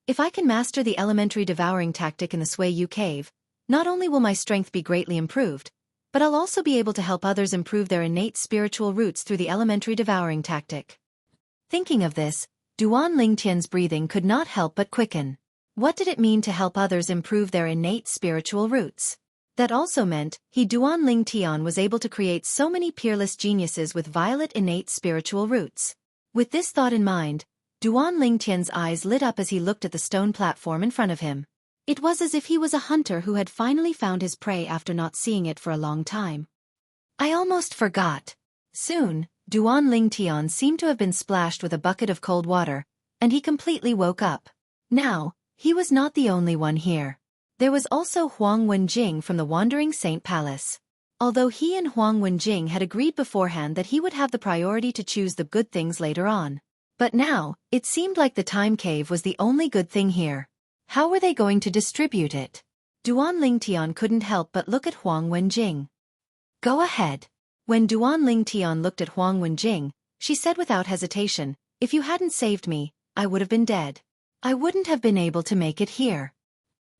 If I can master the elementary devouring tactic in the Xueqi cave, not only will my strength be greatly improved, but I'll also be able to help others improve their innate spiritual roots through the elementary devouring tactic. Thinking of this, Duan Lingtian's breathing could not help but quicken. What did it mean to help others improve their innate spiritual roots? That also meant, Duan Lingtian was able to create so many peerless geniuses with violet innate spiritual roots. With this thought in mind, Duan Lingtian's eyes lit up as he looked at the stone platform in front of him. It was as if he was a hunter who had finally found his prey after not seeing it for a long time. I almost forgot. Soon, Duan Lingtian seemed to have been splashed with a bucket of cold water, and he completely woke up. Now, he was not the only one here. There was also Huang Wenjing from the Wandering Saint Palace. Although he and Huang Wenjing had agreed beforehand that he would have the priority to choose the good things later on. But now, it seemed like the time cave was the only good thing here. How were they going to distribute it? Duan Lingtian couldn't help but look at Huang Wenjing. Go ahead. When Duan Lingtian looked at Huang Wenjing, she said without hesitation, if you hadn't saved me, I would have been dead. I wouldn't have been able to make it here.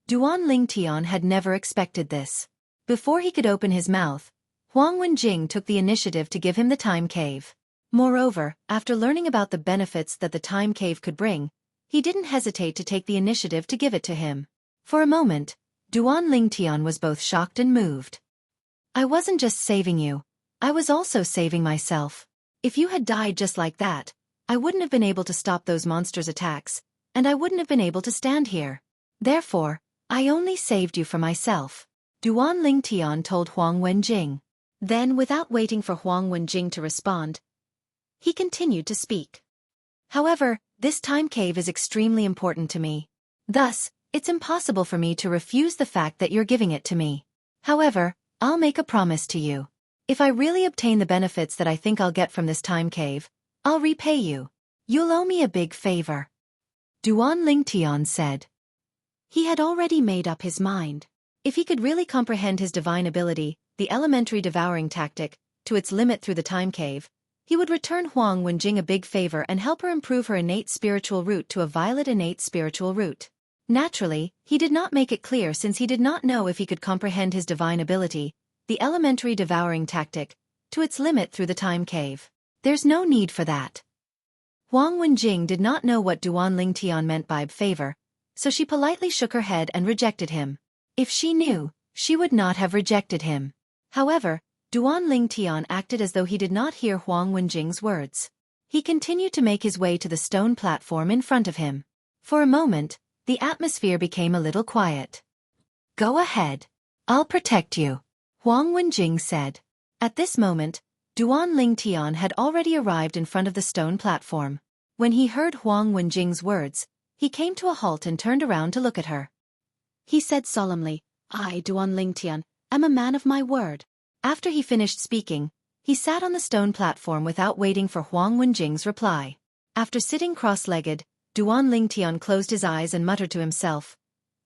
Duan Lingtian had never expected this. Before he could open his mouth, Huang Wenjing took the initiative to give him the time cave. Moreover, after learning about the benefits that the time cave could bring, he didn't hesitate to take the initiative to give it to him. For a moment, Duan Lingtian was both shocked and moved. I wasn't just saving you, I was also saving myself. If you had died just like that, I wouldn't have been able to stop those monsters' attacks, and I wouldn't have been able to stand here. Therefore, I only saved you for myself. Duan Lingtian told Huang Wenjing. Then, without waiting for Huang Wenjing to respond, he continued to speak. However, this time cave is extremely important to me. Thus, it's impossible for me to refuse the fact that you're giving it to me. However, I'll make a promise to you. If I really obtain the benefits that I think I'll get from this time cave, I'll repay you. You'll owe me a big favor. Duan Lingtian said. He had already made up his mind. If he could really comprehend his divine ability, the elementary devouring tactic, to its limit through the time cave, he would return Huang Wenjing a big favor and help her improve her innate spiritual root to a violet innate spiritual root. Naturally, he did not make it clear since he did not know if he could comprehend his divine ability, the elementary devouring tactic, to its limit through the time cave. There's no need for that. Huang Wenjing did not know what Duan Lingtian meant by favor, so she politely shook her head and rejected him. If she knew, she would not have rejected him. However, Duan Lingtian acted as though he did not hear Huang Wenjing's words. He continued to make his way to the stone platform in front of him. For a moment, the atmosphere became a little quiet. Go ahead. I'll protect you, Huang Wenjing said. At this moment, Duan Lingtian had already arrived in front of the stone platform. When he heard Huang Wenjing's words, he came to a halt and turned around to look at her. He said solemnly, I, Duan Lingtian, am a man of my word. After he finished speaking, he sat on the stone platform without waiting for Huang Wenjing's reply. After sitting cross-legged, Duan Lingtian closed his eyes and muttered to himself,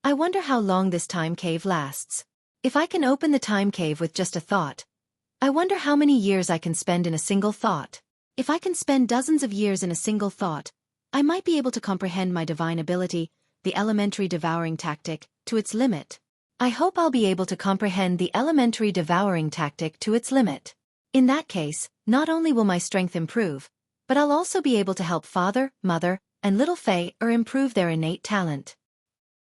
I wonder how long this time cave lasts. If I can open the time cave with just a thought, I wonder how many years I can spend in a single thought. If I can spend dozens of years in a single thought, I might be able to comprehend my divine ability, the elementary devouring tactic, to its limit. I hope I'll be able to comprehend the elementary devouring tactic to its limit. In that case, not only will my strength improve, but I'll also be able to help father, mother, and little Fei improve their innate talent.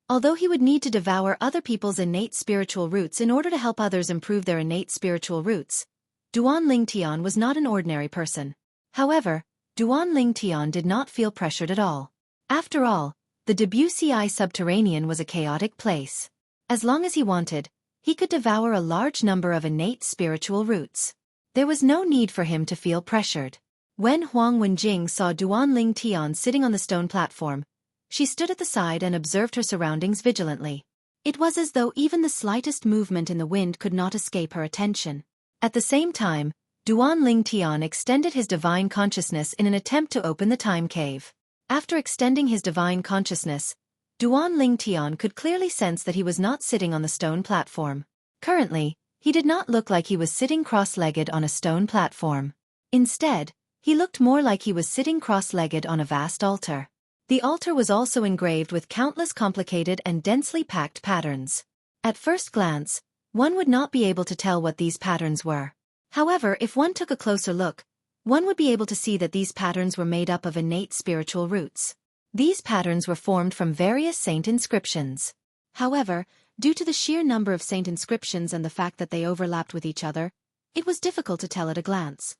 Although he would need to devour other people's innate spiritual roots in order to help others improve their innate spiritual roots, Duan Lingtian was not an ordinary person. However, Duan Lingtian did not feel pressured at all. After all, the Debussy subterranean was a chaotic place. As long as he wanted, he could devour a large number of innate spiritual roots. There was no need for him to feel pressured. When Huang Wenjing saw Duan Lingtian sitting on the stone platform, she stood at the side and observed her surroundings vigilantly. It was as though even the slightest movement in the wind could not escape her attention. At the same time, Duan Lingtian extended his divine consciousness in an attempt to open the time cave. After extending his divine consciousness, Duan Lingtian could clearly sense that he was not sitting on the stone platform. Currently, he did not look like he was sitting cross-legged on a stone platform. Instead, he looked more like he was sitting cross-legged on a vast altar. The altar was also engraved with countless complicated and densely packed patterns. At first glance, one would not be able to tell what these patterns were. However, if one took a closer look, one would be able to see that these patterns were made up of innate spiritual roots. These patterns were formed from various saint inscriptions. However, due to the sheer number of saint inscriptions and the fact that they overlapped with each other, it was difficult to tell at a glance.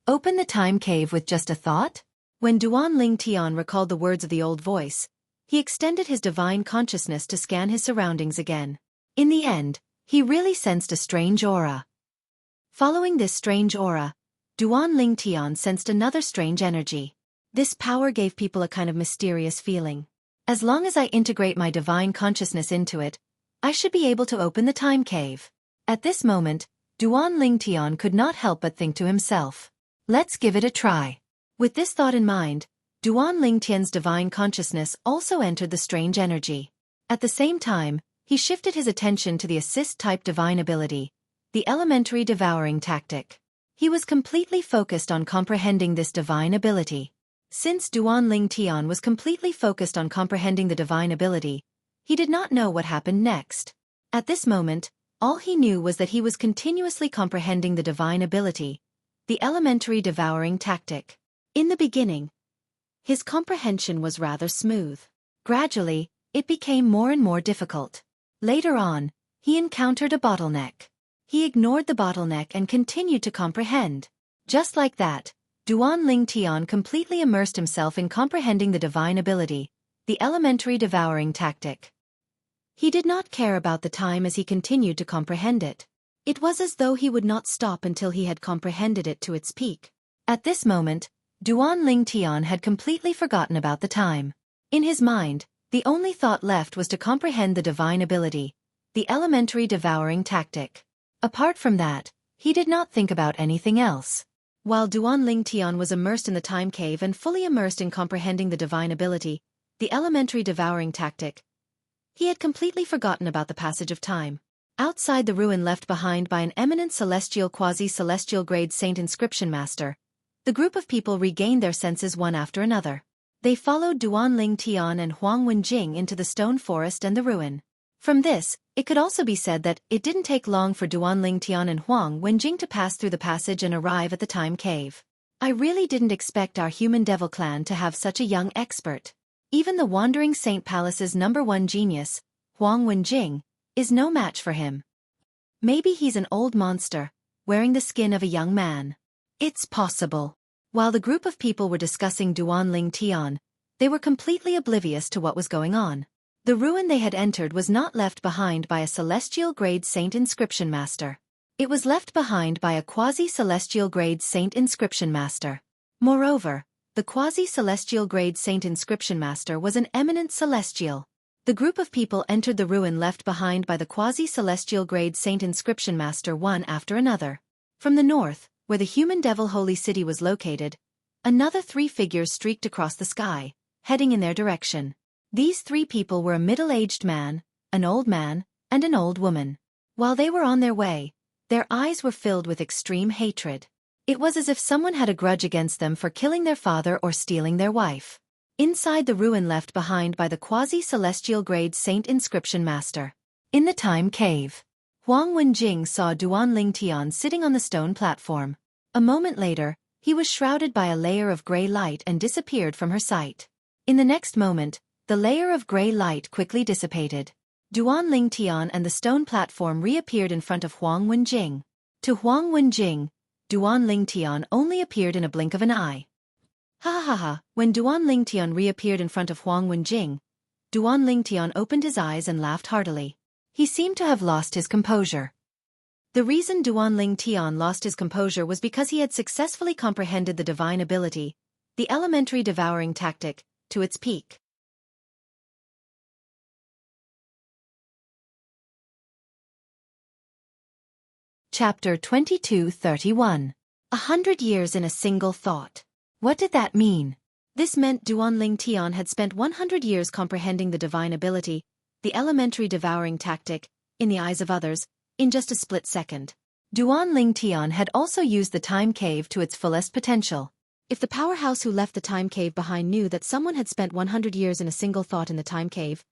Open the time cave with just a thought? When Duan Ling Tian recalled the words of the old voice, he extended his divine consciousness to scan his surroundings again. In the end, he really sensed a strange aura. Following this strange aura, Duan Ling Tian sensed another strange energy. This power gave people a kind of mysterious feeling. As long as I integrate my divine consciousness into it, I should be able to open the time cave. At this moment, Duan Ling Tian could not help but think to himself, let's give it a try. With this thought in mind, Duan Ling Tian's divine consciousness also entered the strange energy. At the same time, he shifted his attention to the assist-type divine ability, the elementary devouring tactic. He was completely focused on comprehending this divine ability. Since Duan Ling Tian was completely focused on comprehending the divine ability, he did not know what happened next. At this moment, all he knew was that he was continuously comprehending the divine ability, the elementary devouring tactic. In the beginning, his comprehension was rather smooth. Gradually, it became more and more difficult. Later on, he encountered a bottleneck. He ignored the bottleneck and continued to comprehend. Just like that, Duan Ling Tian completely immersed himself in comprehending the divine ability, the elementary devouring tactic. He did not care about the time as he continued to comprehend it. It was as though he would not stop until he had comprehended it to its peak. At this moment, Duan Ling Tian had completely forgotten about the time. In his mind, the only thought left was to comprehend the divine ability, the elementary devouring tactic. Apart from that, he did not think about anything else. While Duan Ling Tian was immersed in the time cave and fully immersed in comprehending the divine ability, the elementary devouring tactic, he had completely forgotten about the passage of time. Outside the ruin left behind by an eminent celestial quasi-celestial grade saint inscription master, the group of people regained their senses one after another. They followed Duan Ling Tian and Huang Wenjing into the stone forest and the ruin. From this, it could also be said that it didn't take long for Duan Ling Tian and Huang Wenjing to pass through the passage and arrive at the time cave. I really didn't expect our human devil clan to have such a young expert. Even the Wandering Saint Palace's #1 genius, Huang Wenjing, is no match for him. Maybe he's an old monster, wearing the skin of a young man. It's possible. While the group of people were discussing Duan Ling Tian, they were completely oblivious to what was going on. The ruin they had entered was not left behind by a celestial grade saint inscription master. It was left behind by a quasi-celestial grade saint inscription master. Moreover, the quasi-celestial grade saint inscription master was an eminent celestial. The group of people entered the ruin left behind by the quasi-celestial grade saint inscription master one after another. From the north, where the human devil holy city was located, another 3 figures streaked across the sky, heading in their direction. These 3 people were a middle-aged man, an old man, and an old woman. While they were on their way, their eyes were filled with extreme hatred. It was as if someone had a grudge against them for killing their father or stealing their wife. Inside the ruin left behind by the quasi-celestial grade saint inscription master. In the time cave, Huang Wenjing saw Duan Ling Tian sitting on the stone platform. A moment later, he was shrouded by a layer of gray light and disappeared from her sight. In the next moment, the layer of gray light quickly dissipated. Duan Ling Tian and the stone platform reappeared in front of Huang Wenjing. To Huang Wenjing, Duan Ling Tian only appeared in a blink of an eye. Ha ha ha! When Duan Ling Tian reappeared in front of Huang Wenjing, Duan Ling Tian opened his eyes and laughed heartily. He seemed to have lost his composure. The reason Duan Ling Tian lost his composure was because he had successfully comprehended the divine ability, the elementary devouring tactic, to its peak. Chapter 22:31. 100 years in a single thought. What did that mean? This meant Duan Ling Tian had spent 100 years comprehending the divine ability, the elementary devouring tactic, in the eyes of others, in just a split second. Duan Ling Tian had also used the time cave to its fullest potential. If the powerhouse who left the time cave behind knew that someone had spent 100 years in a single thought in the time cave,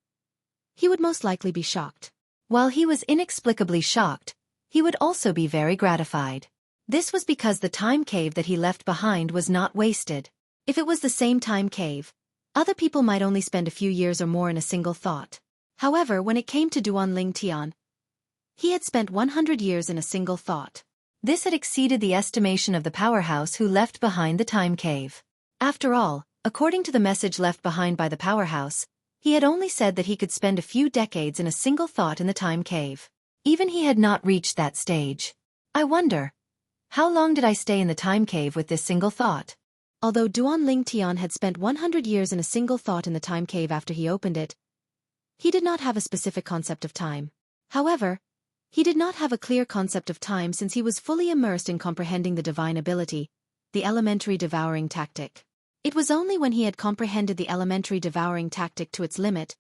he would most likely be shocked. While he was inexplicably shocked, he would also be very gratified. This was because the time cave that he left behind was not wasted. If it was the same time cave, other people might only spend a few years or more in a single thought. However, when it came to Duanling Tian, he had spent 100 years in a single thought. This had exceeded the estimation of the powerhouse who left behind the time cave. After all, according to the message left behind by the powerhouse, he had only said that he could spend a few decades in a single thought in the time cave. Even he had not reached that stage. I wonder, how long did I stay in the time cave with this single thought? Although Duanling Tian had spent 100 years in a single thought in the time cave after he opened it, he did not have a specific concept of time. However, he did not have a clear concept of time since he was fully immersed in comprehending the divine ability, the elementary devouring tactic. It was only when he had comprehended the elementary devouring tactic to its limit,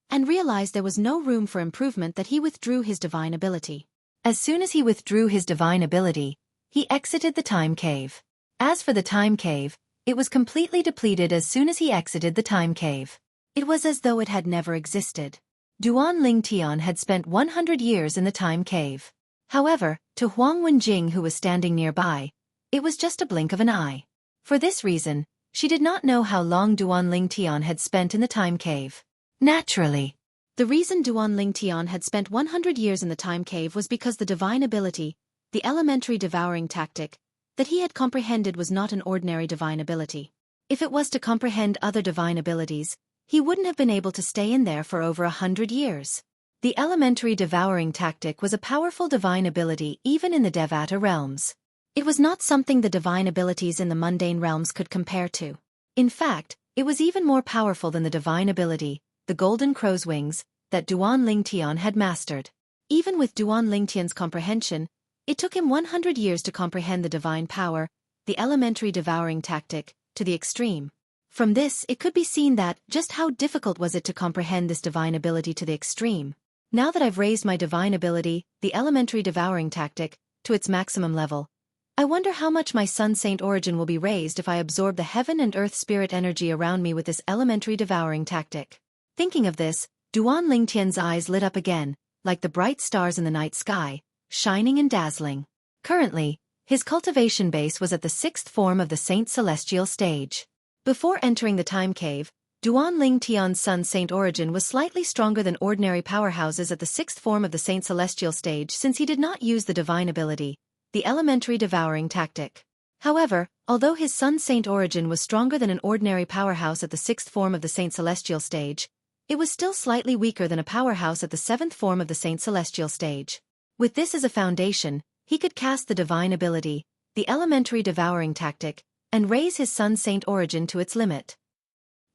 and realized there was no room for improvement that he withdrew his divine ability. As soon as he withdrew his divine ability, he exited the time cave. As for the time cave, it was completely depleted as soon as he exited the time cave. It was as though it had never existed. Duanling Tian had spent 100 years in the time cave. However, to Huang Wenjing, who was standing nearby, it was just a blink of an eye. For this reason, she did not know how long Duanling Tian had spent in the time cave. Naturally, the reason Duanling Tian had spent 100 years in the time cave was because the divine ability, the elementary devouring tactic, that he had comprehended was not an ordinary divine ability. If it was to comprehend other divine abilities, he wouldn't have been able to stay in there for over 100 years. The elementary devouring tactic was a powerful divine ability even in the Devata realms. It was not something the divine abilities in the mundane realms could compare to. In fact, it was even more powerful than the divine ability, the Golden Crow's Wings, that Duanling Tian had mastered. Even with Duanling Tian's comprehension, it took him 100 years to comprehend the divine power, the elementary devouring tactic, to the extreme. From this, it could be seen that just how difficult was it to comprehend this divine ability to the extreme. Now that I've raised my divine ability, the elementary devouring tactic, to its maximum level, I wonder how much my Sun Saint origin will be raised if I absorb the heaven and earth spirit energy around me with this elementary devouring tactic. Thinking of this, Duanling Tian's eyes lit up again, like the bright stars in the night sky, shining and dazzling. Currently, his cultivation base was at the 6th form of the Saint Celestial stage. Before entering the time cave, Duanling Tian's Sun Saint origin was slightly stronger than ordinary powerhouses at the 6th form of the Saint Celestial stage since he did not use the divine ability, the elementary devouring tactic. However, although his Sun Saint origin was stronger than an ordinary powerhouse at the 6th form of the Saint Celestial stage, it was still slightly weaker than a powerhouse at the 7th form of the Saint Celestial stage. With this as a foundation, he could cast the divine ability, the elementary devouring tactic, and raise his Sun Saint origin to its limit.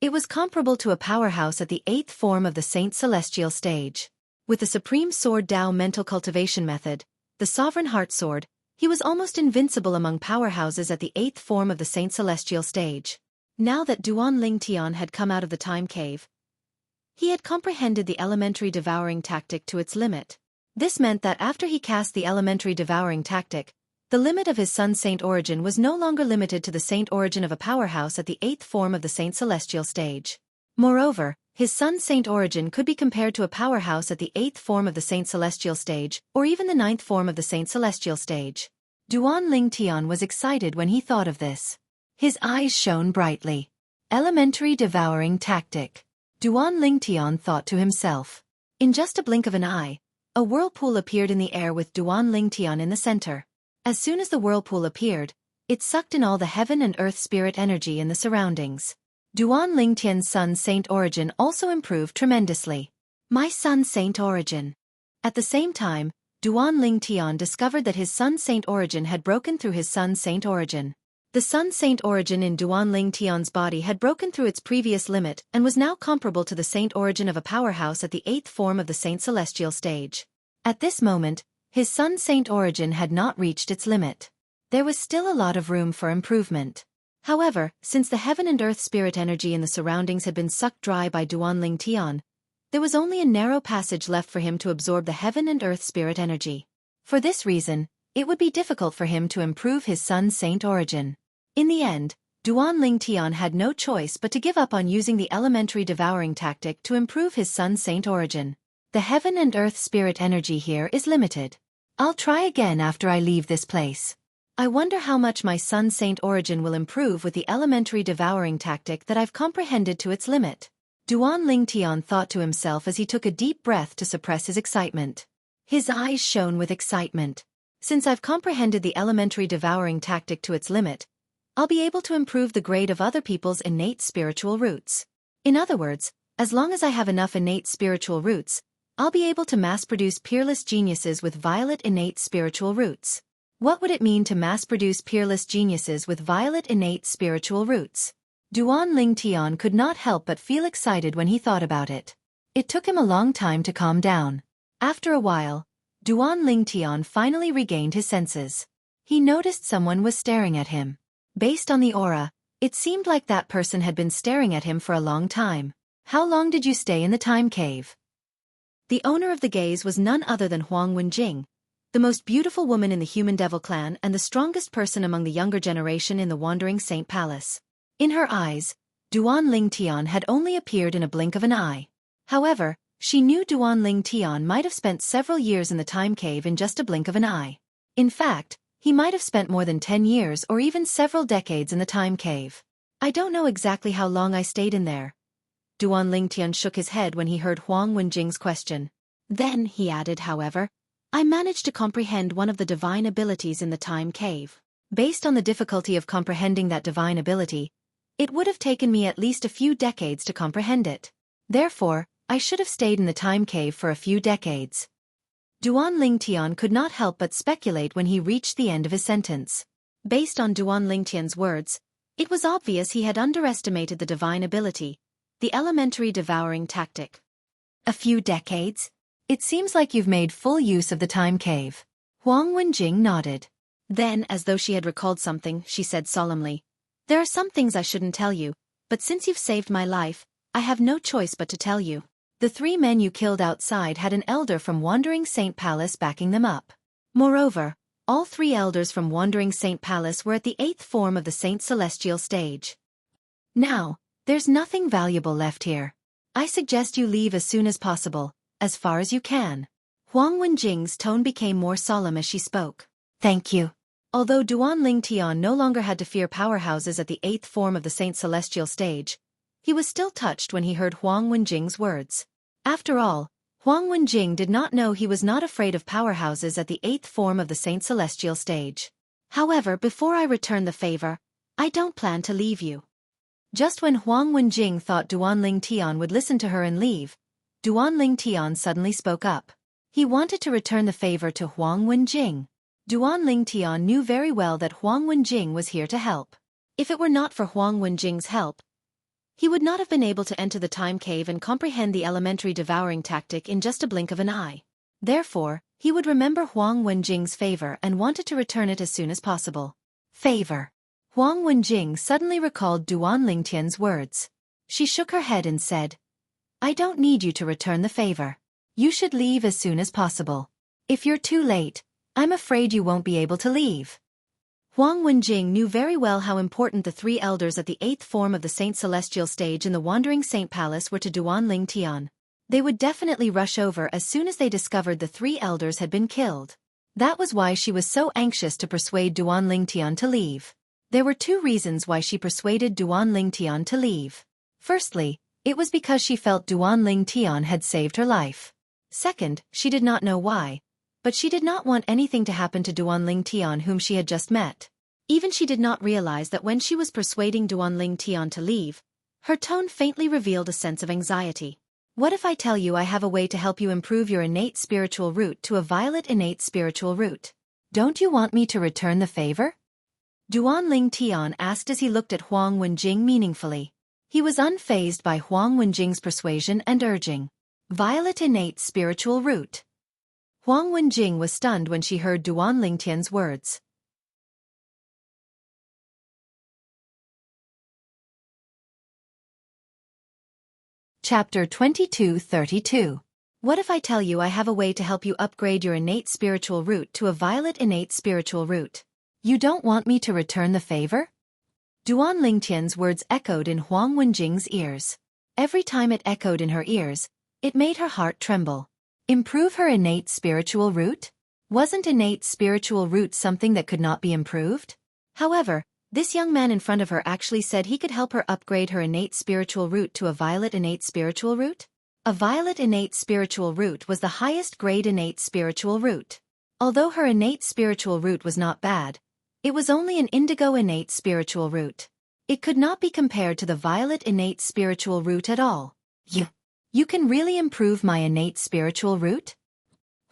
It was comparable to a powerhouse at the 8th form of the Saint Celestial stage. With the Supreme Sword Dao mental cultivation method, the Sovereign Heart Sword, he was almost invincible among powerhouses at the 8th form of the Saint Celestial stage. Now that Duanling Tian had come out of the time cave, he had comprehended the elementary devouring tactic to its limit. This meant that after he cast the elementary devouring tactic, the limit of his Sun Saint origin was no longer limited to the Saint origin of a powerhouse at the 8th form of the Saint Celestial stage. Moreover, his Sun Saint origin could be compared to a powerhouse at the 8th form of the Saint Celestial stage, or even the 9th form of the Saint Celestial stage. Duanling Tian was excited when he thought of this. His eyes shone brightly. Elementary devouring tactic. Duanling Tian thought to himself. In just a blink of an eye, a whirlpool appeared in the air with Duanling Tian in the center. As soon as the whirlpool appeared, it sucked in all the heaven and earth spirit energy in the surroundings. Duanling Tian's Sun Saint origin also improved tremendously. My Sun Saint origin. At the same time, Duanling Tian discovered that his Sun Saint origin had broken through his Sun Saint origin. The Sun Saint origin in Duanling Tian's body had broken through its previous limit and was now comparable to the Saint origin of a powerhouse at the 8th form of the Saint Celestial stage. At this moment, his Sun Saint origin had not reached its limit. There was still a lot of room for improvement. However, since the heaven and earth spirit energy in the surroundings had been sucked dry by Duanling Tian, there was only a narrow passage left for him to absorb the heaven and earth spirit energy. For this reason, it would be difficult for him to improve his Sun Saint origin. In the end, Duanling Tian had no choice but to give up on using the elementary devouring tactic to improve his Sun Saint origin. The heaven and earth spirit energy here is limited. I'll try again after I leave this place. I wonder how much my Sun Saint origin will improve with the elementary devouring tactic that I've comprehended to its limit. Duan Lingtian thought to himself as he took a deep breath to suppress his excitement. His eyes shone with excitement. Since I've comprehended the elementary devouring tactic to its limit, I'll be able to improve the grade of other people's innate spiritual roots. In other words, as long as I have enough innate spiritual roots, I'll be able to mass-produce peerless geniuses with violet innate spiritual roots. What would it mean to mass-produce peerless geniuses with violet innate spiritual roots? Duan Lingtian could not help but feel excited when he thought about it. It took him a long time to calm down. After a while, Duan Lingtian finally regained his senses. He noticed someone was staring at him. Based on the aura, it seemed like that person had been staring at him for a long time. How long did you stay in the time cave? The owner of the gaze was none other than Huang Wenjing, the most beautiful woman in the human devil clan and the strongest person among the younger generation in the Wandering Saint Palace. In her eyes, Duan Lingtian had only appeared in a blink of an eye. However, she knew Duan Lingtian might have spent several years in the time cave in just a blink of an eye. In fact, he might have spent more than 10 years or even several decades in the time cave. I don't know exactly how long I stayed in there. Duan Lingtian shook his head when he heard Huang Wenjing's question. Then, he added, however, I managed to comprehend one of the divine abilities in the time cave. Based on the difficulty of comprehending that divine ability, it would have taken me at least a few decades to comprehend it. Therefore, I should have stayed in the time cave for a few decades. Duan Lingtian could not help but speculate when he reached the end of his sentence. Based on Duan Lingtian's words, it was obvious he had underestimated the divine ability, the elementary devouring tactic. A few decades? It seems like you've made full use of the time cave. Huang Wenjing nodded. Then, as though she had recalled something, she said solemnly, There are some things I shouldn't tell you, but since you've saved my life, I have no choice but to tell you. The 3 men you killed outside had an elder from Wandering Saint Palace backing them up. Moreover, all 3 elders from Wandering Saint Palace were at the 8th form of the Saint Celestial stage. Now, there's nothing valuable left here. I suggest you leave as soon as possible, as far as you can. Huang Wenjing's tone became more solemn as she spoke. Thank you. Although Duan Lingtian no longer had to fear powerhouses at the 8th form of the Saint Celestial stage, he was still touched when he heard Huang Wenjing's words. After all, Huang Wenjing did not know he was not afraid of powerhouses at the 8th form of the Saint Celestial stage. However, before I return the favor, I don't plan to leave you. Just when Huang Wenjing thought Duan Lingtian would listen to her and leave, Duan Lingtian suddenly spoke up. He wanted to return the favor to Huang Wenjing. Duan Lingtian knew very well that Huang Wenjing was here to help. If it were not for Huang Wenjing's help, he would not have been able to enter the time cave and comprehend the elementary devouring tactic in just a blink of an eye. Therefore, he would remember Huang Wenjing's favor and wanted to return it as soon as possible. Favor. Huang Wenjing suddenly recalled Duan Lingtian's words. She shook her head and said, I don't need you to return the favor. You should leave as soon as possible. If you're too late, I'm afraid you won't be able to leave. Huang Wenjing knew very well how important the 3 elders at the 8th form of the Saint Celestial stage in the Wandering Saint Palace were to Duan Lingtian. They would definitely rush over as soon as they discovered the 3 elders had been killed. That was why she was so anxious to persuade Duan Lingtian to leave. There were 2 reasons why she persuaded Duan Lingtian to leave. Firstly, it was because she felt Duan Lingtian had saved her life. Second, she did not know why, but she did not want anything to happen to Duan Lingtian whom she had just met. Even she did not realize that when she was persuading Duan Lingtian to leave, her tone faintly revealed a sense of anxiety. What if I tell you I have a way to help you improve your innate spiritual root to a violet innate spiritual root? Don't you want me to return the favor? Duan Lingtian asked as he looked at Huang Wenjing meaningfully. He was unfazed by Huang Wenjing's persuasion and urging. Violet innate spiritual root. Huang Wenjing was stunned when she heard Duan Lingtian's words. Chapter 22:32. What if I tell you I have a way to help you upgrade your innate spiritual root to a violet innate spiritual root? You don't want me to return the favor? Duan Lingtian's words echoed in Huang Wenjing's ears. Every time it echoed in her ears, it made her heart tremble. Improve her innate spiritual root? Wasn't innate spiritual root something that could not be improved? However, this young man in front of her actually said he could help her upgrade her innate spiritual root to a violet innate spiritual root. A violet innate spiritual root was the highest grade innate spiritual root. Although her innate spiritual root was not bad, it was only an indigo innate spiritual root. It could not be compared to the violet innate spiritual root at all. You can really improve my innate spiritual root?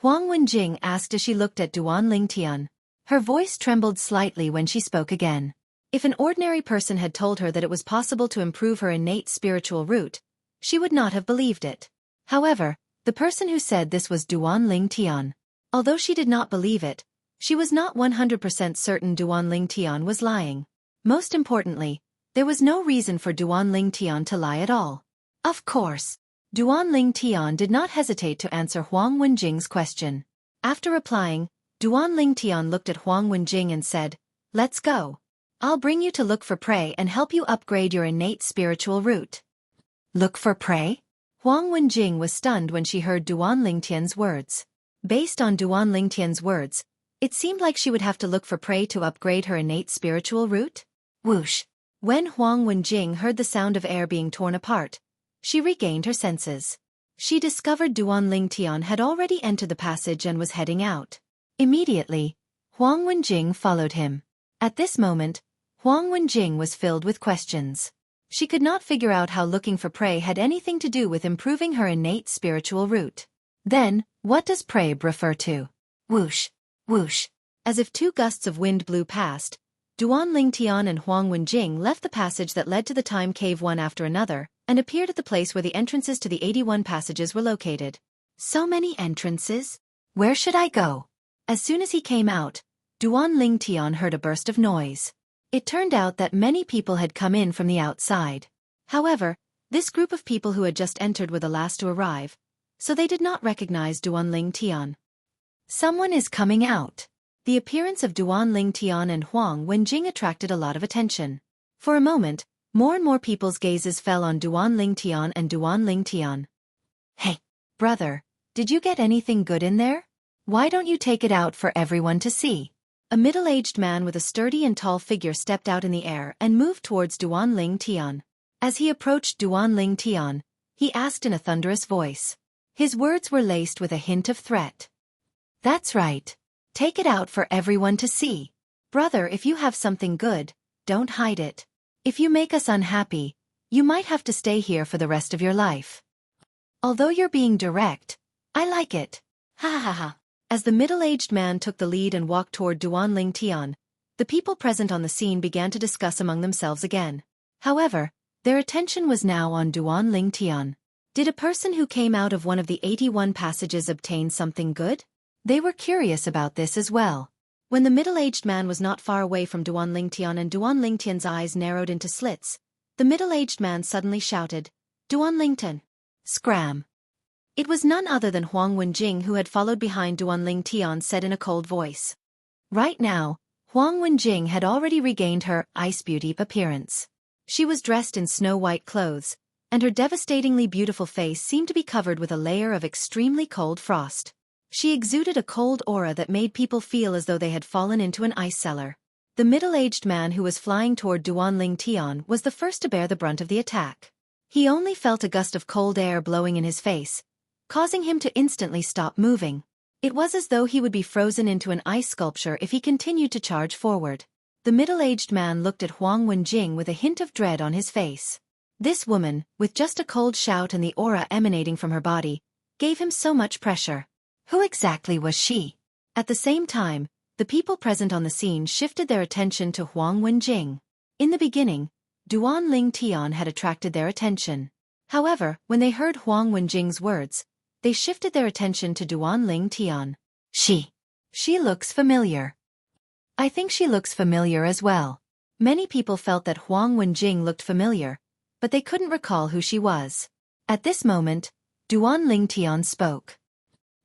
Huang Wenjing asked as she looked at Duan Lingtian. Her voice trembled slightly when she spoke again. If an ordinary person had told her that it was possible to improve her innate spiritual root, she would not have believed it. However, the person who said this was Duan Lingtian. Although she did not believe it, she was not 100% certain Duan Lingtian was lying. Most importantly, there was no reason for Duan Lingtian to lie at all. Of course, Duan Lingtian did not hesitate to answer Huang Wenjing's question. After replying, Duan Lingtian looked at Huang Wenjing and said, "Let's go. I'll bring you to look for prey and help you upgrade your innate spiritual root." Look for prey? Huang Wenjing was stunned when she heard Duan Lingtian's words. Based on Duan Lingtian's words, it seemed like she would have to look for prey to upgrade her innate spiritual root. Whoosh! When Huang Wenjing heard the sound of air being torn apart, she regained her senses. She discovered Duan Lingtian had already entered the passage and was heading out. Immediately, Huang Wenjing followed him. At this moment, Huang Wenjing was filled with questions. She could not figure out how looking for prey had anything to do with improving her innate spiritual root. Then, what does prey refer to? Whoosh! Whoosh! As if two gusts of wind blew past, Duan Lingtian and Huang Wenjing left the passage that led to the time cave one after another, and appeared at the place where the entrances to the 81 passages were located. So many entrances? Where should I go? As soon as he came out, Duan Lingtian heard a burst of noise. It turned out that many people had come in from the outside. However, this group of people who had just entered were the last to arrive, so they did not recognize Duan Lingtian. Someone is coming out. The appearance of Duan Lingtian and Huang Wenjing attracted a lot of attention. For a moment, more and more people's gazes fell on Duan Lingtian and Duan Lingtian. Hey, brother, did you get anything good in there? Why don't you take it out for everyone to see? A middle-aged man with a sturdy and tall figure stepped out in the air and moved towards Duan Lingtian. As he approached Duan Lingtian, he asked in a thunderous voice. His words were laced with a hint of threat. That's right. Take it out for everyone to see. Brother, if you have something good, don't hide it. If you make us unhappy, you might have to stay here for the rest of your life. Although you're being direct, I like it. Ha ha ha. As the middle-aged man took the lead and walked toward Duan Lingtian, the people present on the scene began to discuss among themselves again. However, their attention was now on Duan Lingtian. Did a person who came out of one of the 81 passages obtain something good? They were curious about this as well. When the middle-aged man was not far away from Duan Lingtian and Duan Lingtian's eyes narrowed into slits, the middle-aged man suddenly shouted, "Duan Lingtian!" Scram! It was none other than Huang Wenjing who had followed behind Duan Lingtian, said in a cold voice. Right now, Huang Wenjing had already regained her ice beauty appearance. She was dressed in snow-white clothes, and her devastatingly beautiful face seemed to be covered with a layer of extremely cold frost. She exuded a cold aura that made people feel as though they had fallen into an ice cellar. The middle-aged man who was flying toward Duan Lingtian was the first to bear the brunt of the attack. He only felt a gust of cold air blowing in his face, causing him to instantly stop moving. It was as though he would be frozen into an ice sculpture if he continued to charge forward. The middle-aged man looked at Huang Wenjing with a hint of dread on his face. This woman, with just a cold shout and the aura emanating from her body, gave him so much pressure. Who exactly was she? At the same time, the people present on the scene shifted their attention to Huang Wenjing. In the beginning, Duan Lingtian had attracted their attention. However, when they heard Huang Wenjing's words, they shifted their attention to Duan Lingtian. She looks familiar. I think she looks familiar as well. Many people felt that Huang Wenjing looked familiar, but they couldn't recall who she was. At this moment, Duan Lingtian spoke.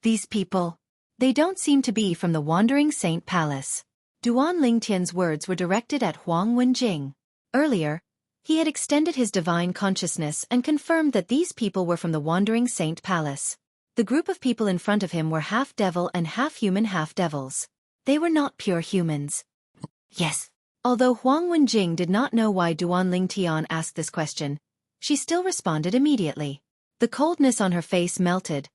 These people, they don't seem to be from the Wandering Saint Palace. Duan Lingtian's words were directed at Huang Wenjing. Earlier, he had extended his divine consciousness and confirmed that these people were from the Wandering Saint Palace. The group of people in front of him were half devil and half human half devils. They were not pure humans. Yes. Although Huang Wenjing did not know why Duan Ling Tian asked this question, she still responded immediately. The coldness on her face melted,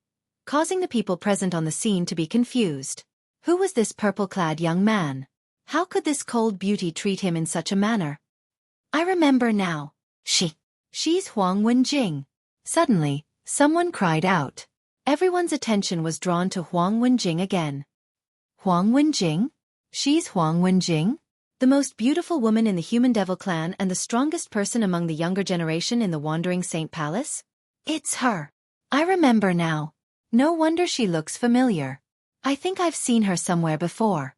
causing the people present on the scene to be confused. Who was this purple-clad young man? How could this cold beauty treat him in such a manner? I remember now. She's Huang Wenjing. Suddenly, someone cried out. Everyone's attention was drawn to Huang Wenjing again. Huang Wenjing? She's Huang Wenjing? The most beautiful woman in the human devil clan and the strongest person among the younger generation in the Wandering Saint Palace? It's her. I remember now. No wonder she looks familiar. I think I've seen her somewhere before.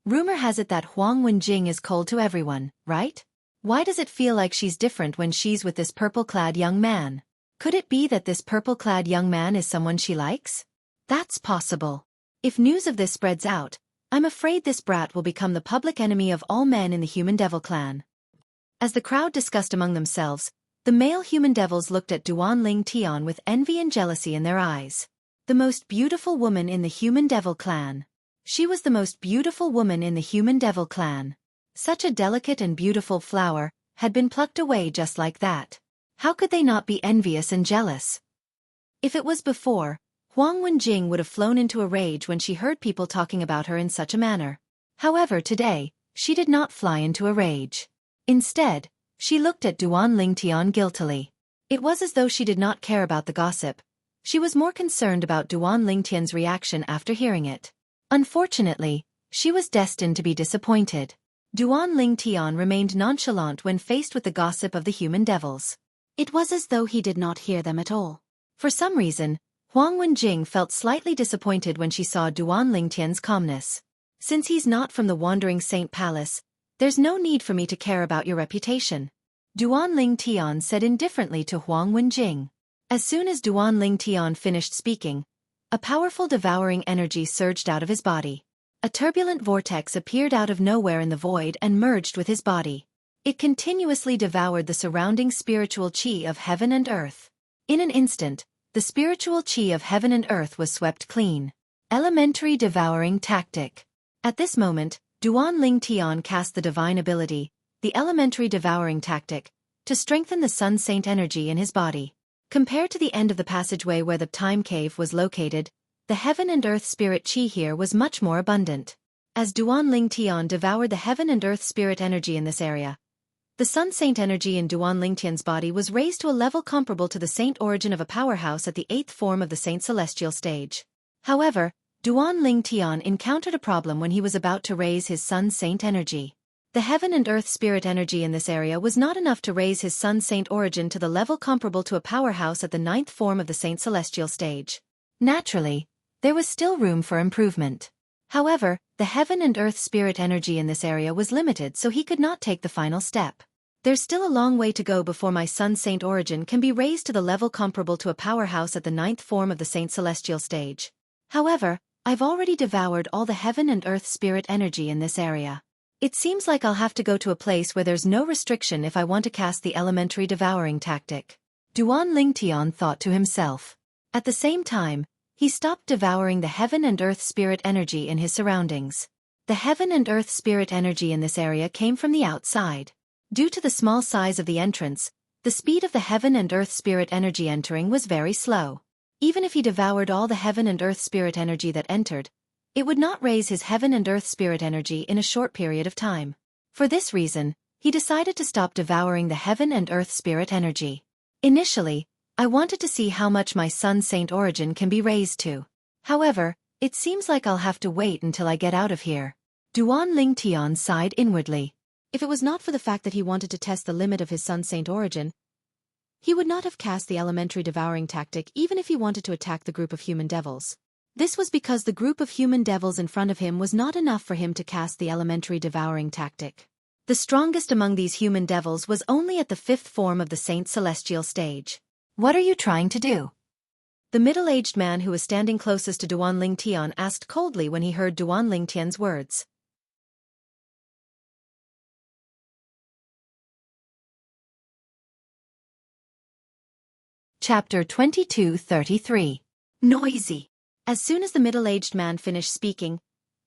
Rumor has it that Huang Wenjing is cold to everyone, right? Why does it feel like she's different when she's with this purple-clad young man? Could it be that this purple-clad young man is someone she likes? That's possible. If news of this spreads out, I'm afraid this brat will become the public enemy of all men in the human devil clan. As the crowd discussed among themselves, the male human devils looked at Duan Ling Tian with envy and jealousy in their eyes. The most beautiful woman in the human devil clan. She was the most beautiful woman in the human devil clan. Such a delicate and beautiful flower had been plucked away just like that. How could they not be envious and jealous? If it was before, Huang Wenjing would have flown into a rage when she heard people talking about her in such a manner. However, today, she did not fly into a rage. Instead, she looked at Duan Ling Tian guiltily. It was as though she did not care about the gossip. She was more concerned about Duan Ling Tian's reaction after hearing it. Unfortunately, she was destined to be disappointed. Duan Ling Tian remained nonchalant when faced with the gossip of the human devils. It was as though he did not hear them at all. For some reason, Huang Wenjing felt slightly disappointed when she saw Duan Ling Tian's calmness. Since he's not from the Wandering Saint Palace, there's no need for me to care about your reputation. Duan Ling Tian said indifferently to Huang Wenjing. As soon as Duan Ling Tian finished speaking, a powerful devouring energy surged out of his body. A turbulent vortex appeared out of nowhere in the void and merged with his body. It continuously devoured the surrounding spiritual chi of heaven and earth. In an instant, the spiritual chi of heaven and earth was swept clean. Elementary devouring tactic. At this moment, Duan Ling Tian cast the divine ability, the elementary devouring tactic, to strengthen the sun saint energy in his body. Compared to the end of the passageway where the time cave was located, the heaven and earth spirit chi here was much more abundant. As Duan Ling Tian devoured the heaven and earth spirit energy in this area, the sun saint energy in Duan Ling Tian's body was raised to a level comparable to the saint origin of a powerhouse at the 8th form of the saint celestial stage. However, Duan Ling Tian encountered a problem when he was about to raise his sun saint energy. The heaven and earth spirit energy in this area was not enough to raise his sun saint origin to the level comparable to a powerhouse at the 9th form of the saint celestial stage. Naturally, there was still room for improvement. However, the heaven and earth spirit energy in this area was limited, so he could not take the final step. There's still a long way to go before my sun saint origin can be raised to the level comparable to a powerhouse at the 9th form of the saint celestial stage. However, I've already devoured all the heaven and earth spirit energy in this area. It seems like I'll have to go to a place where there's no restriction if I want to cast the elementary devouring tactic. Duan Ling Tian thought to himself. At the same time, he stopped devouring the heaven and earth spirit energy in his surroundings. The heaven and earth spirit energy in this area came from the outside. Due to the small size of the entrance, the speed of the heaven and earth spirit energy entering was very slow. Even if he devoured all the heaven and earth spirit energy that entered, it would not raise his heaven and earth spirit energy in a short period of time. For this reason, he decided to stop devouring the heaven and earth spirit energy. Initially, I wanted to see how much my sun saint origin can be raised to. However, it seems like I'll have to wait until I get out of here. Duan Ling Tian sighed inwardly. If it was not for the fact that he wanted to test the limit of his sun saint origin, he would not have cast the elementary devouring tactic even if he wanted to attack the group of human devils. This was because the group of human devils in front of him was not enough for him to cast the elementary devouring tactic. The strongest among these human devils was only at the 5th form of the saint celestial stage. What are you trying to do? The middle-aged man who was standing closest to Duan Ling Tian asked coldly when he heard Duan Ling Tian's words. Chapter 22:33. Noisy. As soon as the middle-aged man finished speaking,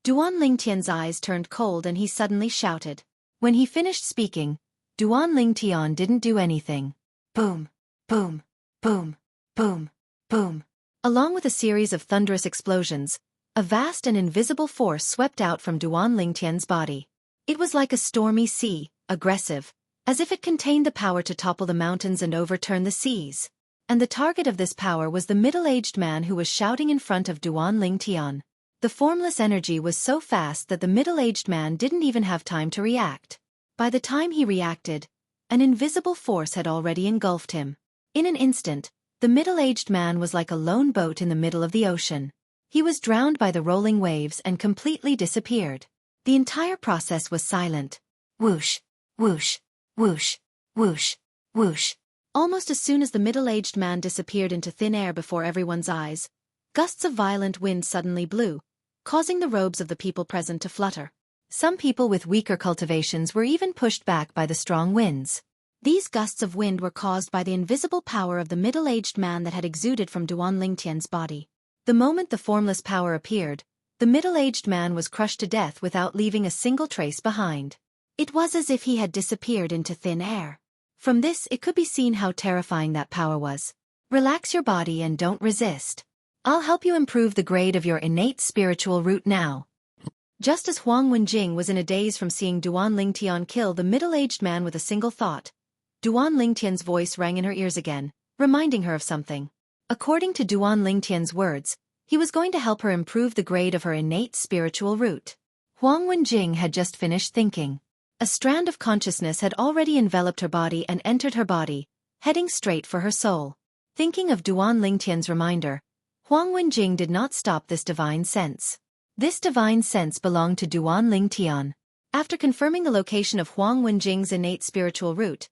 Duan Lingtian's eyes turned cold and he suddenly shouted. When he finished speaking, Duan Lingtian didn't do anything. Boom, boom, boom, boom, boom. Along with a series of thunderous explosions, a vast and invisible force swept out from Duan Lingtian's body. It was like a stormy sea, aggressive, as if it contained the power to topple the mountains and overturn the seas. And the target of this power was the middle-aged man who was shouting in front of Duan Lingtian. The formless energy was so fast that the middle-aged man didn't even have time to react. By the time he reacted, an invisible force had already engulfed him. In an instant, the middle-aged man was like a lone boat in the middle of the ocean. He was drowned by the rolling waves and completely disappeared. The entire process was silent. Whoosh, whoosh, whoosh, whoosh, whoosh. Almost as soon as the middle-aged man disappeared into thin air before everyone's eyes, gusts of violent wind suddenly blew, causing the robes of the people present to flutter. Some people with weaker cultivations were even pushed back by the strong winds. These gusts of wind were caused by the invisible power of the middle-aged man that had exuded from Duan Lingtian's body. The moment the formless power appeared, the middle-aged man was crushed to death without leaving a single trace behind. It was as if he had disappeared into thin air. From this it could be seen how terrifying that power was. Relax your body and don't resist. I'll help you improve the grade of your innate spiritual root now. Just as Huang Wenjing was in a daze from seeing Duan Lingtian kill the middle-aged man with a single thought, Duan Lingtian's voice rang in her ears again, reminding her of something. According to Duan Lingtian's words, he was going to help her improve the grade of her innate spiritual root. Huang Wenjing had just finished thinking. A strand of consciousness had already enveloped her body and entered her body, heading straight for her soul. Thinking of Duan Lingtian's reminder, Huang Wenjing did not stop this divine sense. This divine sense belonged to Duan Lingtian. After confirming the location of Huang Wenjing's innate spiritual root,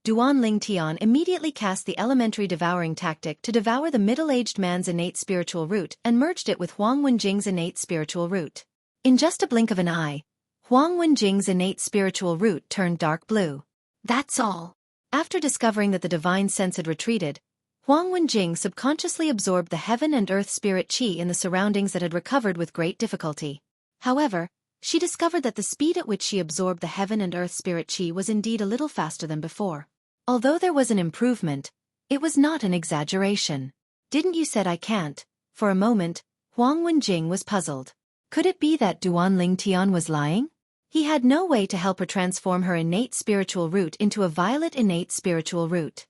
Duan Lingtian immediately cast the elementary devouring tactic to devour the middle-aged man's innate spiritual root and merged it with Huang Wenjing's innate spiritual root. In just a blink of an eye, Huang Wenjing's innate spiritual root turned dark blue. That's all. After discovering that the divine sense had retreated, Huang Wenjing subconsciously absorbed the heaven and earth spirit qi in the surroundings that had recovered with great difficulty. However, she discovered that the speed at which she absorbed the heaven and earth spirit qi was indeed a little faster than before. Although there was an improvement, it was not an exaggeration. Didn't you said I can't? For a moment, Huang Wenjing was puzzled. Could it be that Duan Lingtian was lying? He had no way to help her transform her innate spiritual root into a violet innate spiritual root.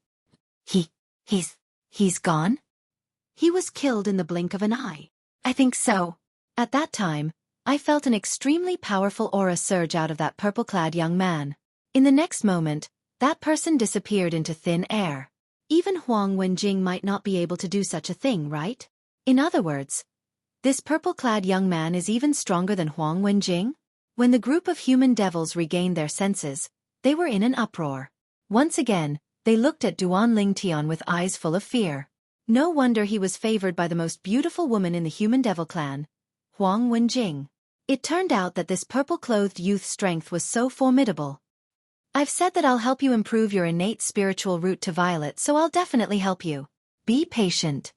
He's gone? He was killed in the blink of an eye. I think so. At that time, I felt an extremely powerful aura surge out of that purple-clad young man. In the next moment, that person disappeared into thin air. Even Huang Wenjing might not be able to do such a thing, right? In other words, this purple-clad young man is even stronger than Huang Wenjing? When the group of human devils regained their senses, they were in an uproar. Once again, they looked at Duan Lingtian with eyes full of fear. No wonder he was favored by the most beautiful woman in the human devil clan, Huang Wenjing. It turned out that this purple-clothed youth's strength was so formidable. I've said that I'll help you improve your innate spiritual root to violet, so I'll definitely help you. Be patient.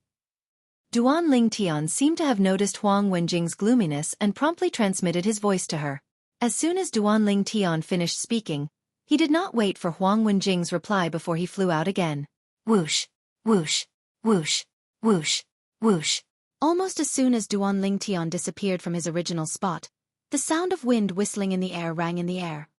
Duan Lingtian seemed to have noticed Huang Wenjing's gloominess and promptly transmitted his voice to her. As soon as Duan Lingtian finished speaking, he did not wait for Huang Wenjing's reply before he flew out again. Whoosh, whoosh, whoosh, whoosh, whoosh. Almost as soon as Duan Lingtian disappeared from his original spot, the sound of wind whistling in the air rang in the air.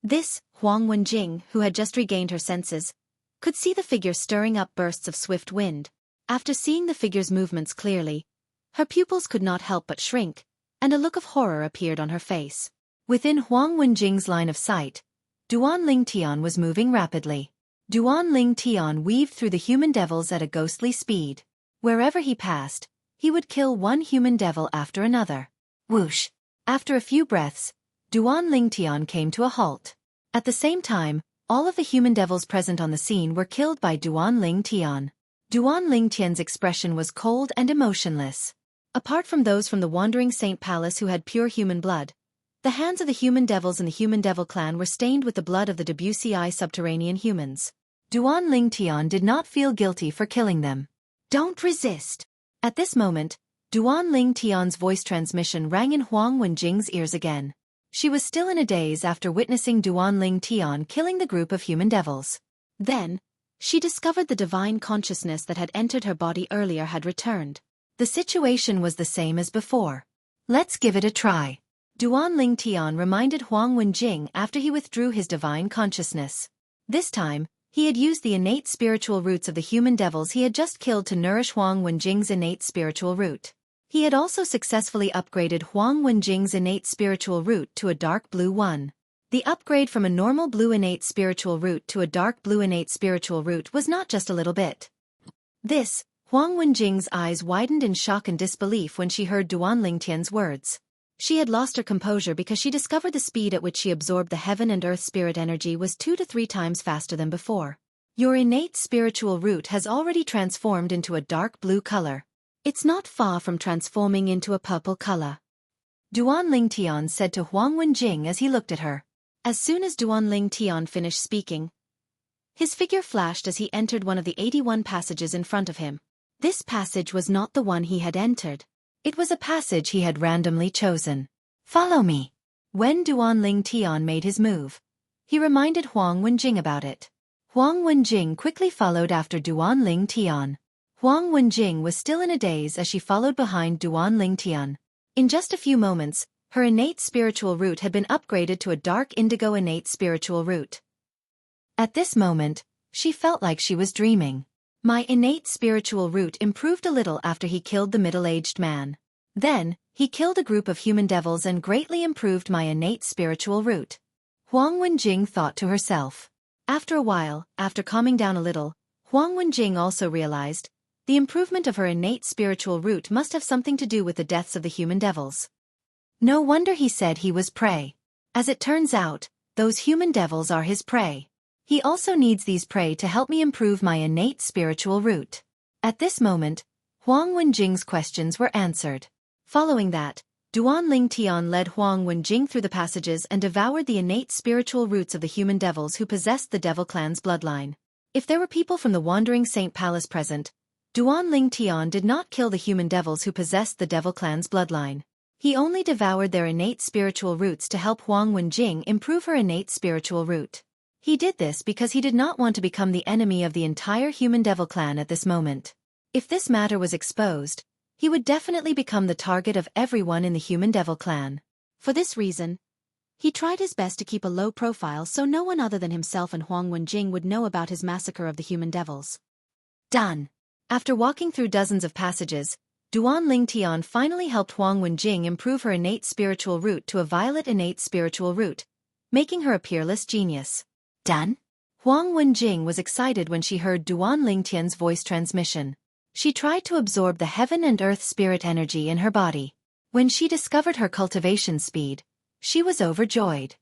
This, Huang Wenjing, who had just regained her senses, could see the figure stirring up bursts of swift wind. After seeing the figure's movements clearly, her pupils could not help but shrink, and a look of horror appeared on her face. Within Huang Wenjing's line of sight, Duan Lingtian was moving rapidly. Duan Lingtian weaved through the human devils at a ghostly speed. Wherever he passed, he would kill one human devil after another. Whoosh! After a few breaths, Duan Lingtian came to a halt. At the same time, all of the human devils present on the scene were killed by Duan Lingtian. Duan Lingtian's expression was cold and emotionless. Apart from those from the Wandering Saint Palace who had pure human blood, the hands of the human devils in the human devil clan were stained with the blood of the Debussy subterranean humans. Duan Lingtian did not feel guilty for killing them. Don't resist. At this moment, Duan Ling Tian's voice transmission rang in Huang Wenjing's ears again. She was still in a daze after witnessing Duan Ling Tian killing the group of human devils. Then, she discovered the divine consciousness that had entered her body earlier had returned. The situation was the same as before. Let's give it a try. Duan Ling Tian reminded Huang Wenjing after he withdrew his divine consciousness. This time, he had used the innate spiritual roots of the human devils he had just killed to nourish Huang Wenjing's innate spiritual root. He had also successfully upgraded Huang Wenjing's innate spiritual root to a dark blue one. The upgrade from a normal blue innate spiritual root to a dark blue innate spiritual root was not just a little bit. Huang Wenjing's eyes widened in shock and disbelief when she heard Duan Lingtian's words. She had lost her composure because she discovered the speed at which she absorbed the heaven and earth spirit energy was 2 to 3 times faster than before. Your innate spiritual root has already transformed into a dark blue color. It's not far from transforming into a purple color. Duan Lingtian said to Huang Wenjing as he looked at her. As soon as Duan Lingtian finished speaking, his figure flashed as he entered one of the 81 passages in front of him. This passage was not the one he had entered. It was a passage he had randomly chosen. Follow me. When Duan Lingtian made his move, he reminded Huang Wenjing about it. Huang Wenjing quickly followed after Duan Lingtian. Huang Wenjing was still in a daze as she followed behind Duan Lingtian. In just a few moments, her innate spiritual root had been upgraded to a dark indigo innate spiritual root. At this moment, she felt like she was dreaming. My innate spiritual root improved a little after he killed the middle-aged man. Then, he killed a group of human devils and greatly improved my innate spiritual root. Huang Wenjing thought to herself. After a while, after calming down a little, Huang Wenjing also realized, the improvement of her innate spiritual root must have something to do with the deaths of the human devils. No wonder he said he was prey. As it turns out, those human devils are his prey. He also needs these prey to help me improve my innate spiritual root. At this moment, Huang Wenjing's questions were answered. Following that, Duan Lingtian led Huang Wenjing through the passages and devoured the innate spiritual roots of the human devils who possessed the devil clan's bloodline. If there were people from the Wandering Saint Palace present, Duan Lingtian did not kill the human devils who possessed the devil clan's bloodline. He only devoured their innate spiritual roots to help Huang Wenjing improve her innate spiritual root. He did this because he did not want to become the enemy of the entire human devil clan at this moment. If this matter was exposed, he would definitely become the target of everyone in the human devil clan. For this reason, he tried his best to keep a low profile so no one other than himself and Huang Wenjing would know about his massacre of the human devils. Done. After walking through dozens of passages, Duan Lingtian finally helped Huang Wenjing improve her innate spiritual root to a violet innate spiritual root, making her a peerless genius. Done? Huang Wenjing was excited when she heard Duan Lingtian's voice transmission. She tried to absorb the heaven and earth spirit energy in her body. When she discovered her cultivation speed, she was overjoyed.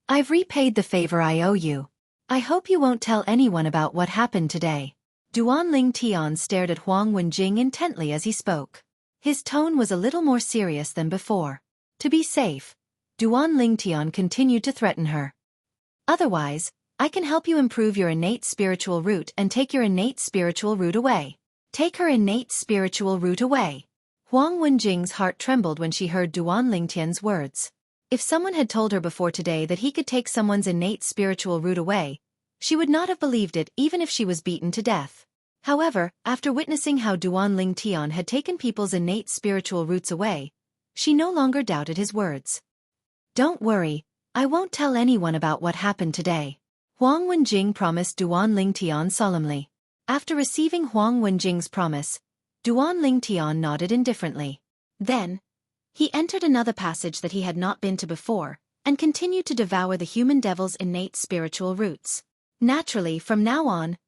I've repaid the favor I owe you. I hope you won't tell anyone about what happened today. Duan Lingtian stared at Huang Wenjing intently as he spoke. His tone was a little more serious than before. To be safe, Duan Lingtian continued to threaten her. Otherwise, I can help you improve your innate spiritual root and take your innate spiritual root away. Take her innate spiritual root away. Huang Wenjing's heart trembled when she heard Duan Lingtian's words. If someone had told her before today that he could take someone's innate spiritual root away, she would not have believed it even if she was beaten to death. However, after witnessing how Duan Lingtian had taken people's innate spiritual roots away, she no longer doubted his words. Don't worry, I won't tell anyone about what happened today. Huang Wenjing promised Duan Lingtian solemnly. After receiving Huang Wenjing's promise, Duan Lingtian nodded indifferently. Then, he entered another passage that he had not been to before, and continued to devour the human devil's innate spiritual roots. Naturally, from now on,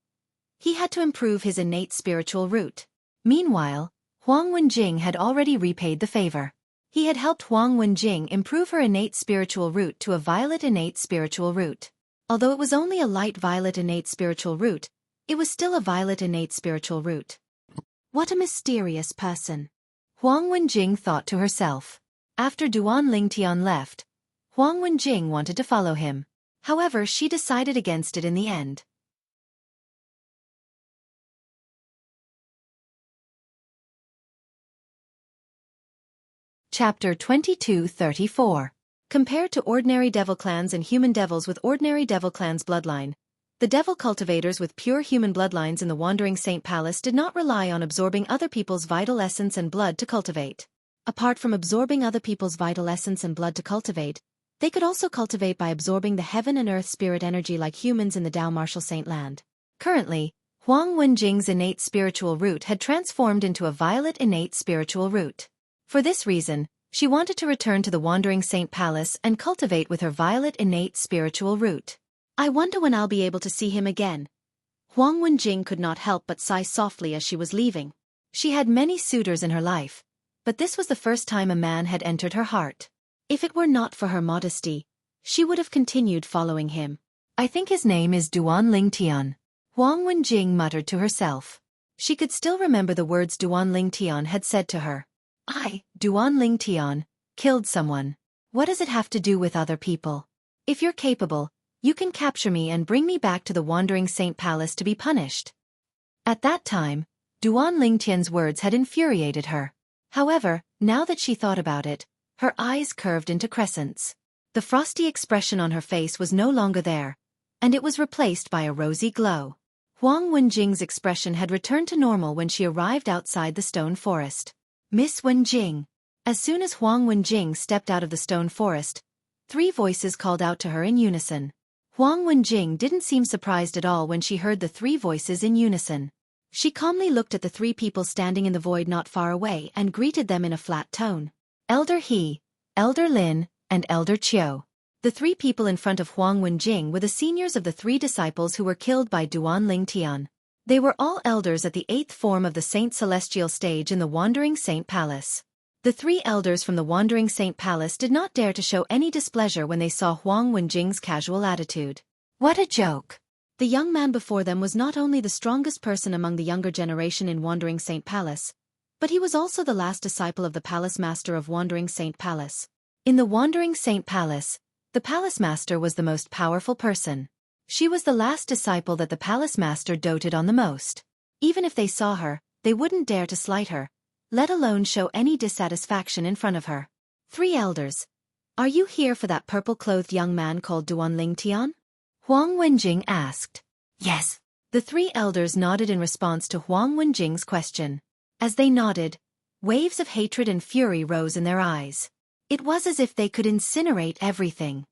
he had to improve his innate spiritual root. Meanwhile, Huang Wenjing had already repaid the favor. He had helped Huang Wenjing improve her innate spiritual root to a violet innate spiritual root. Although it was only a light violet innate spiritual root, it was still a violet innate spiritual root. What a mysterious person. Huang Wenjing thought to herself. After Duan Lingtian left, Huang Wenjing wanted to follow him. However, she decided against it in the end. Chapter 22-34. Compared to ordinary devil clans and human devils with ordinary devil clans bloodline, the devil cultivators with pure human bloodlines in the Wandering Saint Palace did not rely on absorbing other people's vital essence and blood to cultivate. Apart from absorbing other people's vital essence and blood to cultivate, they could also cultivate by absorbing the heaven and earth spirit energy like humans in the Dao Martial Saint Land. Currently, Huang Wenjing's innate spiritual root had transformed into a violet innate spiritual root. For this reason, she wanted to return to the Wandering Saint Palace and cultivate with her violet innate spiritual root. I wonder when I'll be able to see him again. Huang Wenjing could not help but sigh softly as she was leaving. She had many suitors in her life, but this was the first time a man had entered her heart. If it were not for her modesty, she would have continued following him. I think his name is Duan Lingtian. Huang Wenjing muttered to herself. She could still remember the words Duan Lingtian had said to her. I, Duan Lingtian, killed someone. What does it have to do with other people? If you're capable, you can capture me and bring me back to the Wandering Saint Palace to be punished. At that time, Duan Lingtian's words had infuriated her. However, now that she thought about it, her eyes curved into crescents. The frosty expression on her face was no longer there, and it was replaced by a rosy glow. Huang Wenjing's expression had returned to normal when she arrived outside the stone forest. Miss Wenjing. As soon as Huang Wenjing stepped out of the stone forest, 3 voices called out to her in unison. Huang Wenjing didn't seem surprised at all when she heard the 3 voices in unison. She calmly looked at the 3 people standing in the void not far away and greeted them in a flat tone. Elder He, Elder Lin, and Elder Qiu. The 3 people in front of Huang Wenjing were the seniors of the 3 disciples who were killed by Duan Lingtian. They were all elders at the 8th form of the Saint Celestial stage in the Wandering Saint Palace. The 3 elders from the Wandering Saint Palace did not dare to show any displeasure when they saw Huang Wenjing's casual attitude. What a joke! The young man before them was not only the strongest person among the younger generation in Wandering Saint Palace, but he was also the last disciple of the Palace Master of Wandering Saint Palace. In the Wandering Saint Palace, the Palace Master was the most powerful person. She was the last disciple that the Palace Master doted on the most. Even if they saw her, they wouldn't dare to slight her, let alone show any dissatisfaction in front of her. 3 elders. Are you here for that purple-clothed young man called Duan Lingtian? Huang Wenjing asked. Yes. The 3 elders nodded in response to Huang Wenjing's question. As they nodded, waves of hatred and fury rose in their eyes. It was as if they could incinerate everything.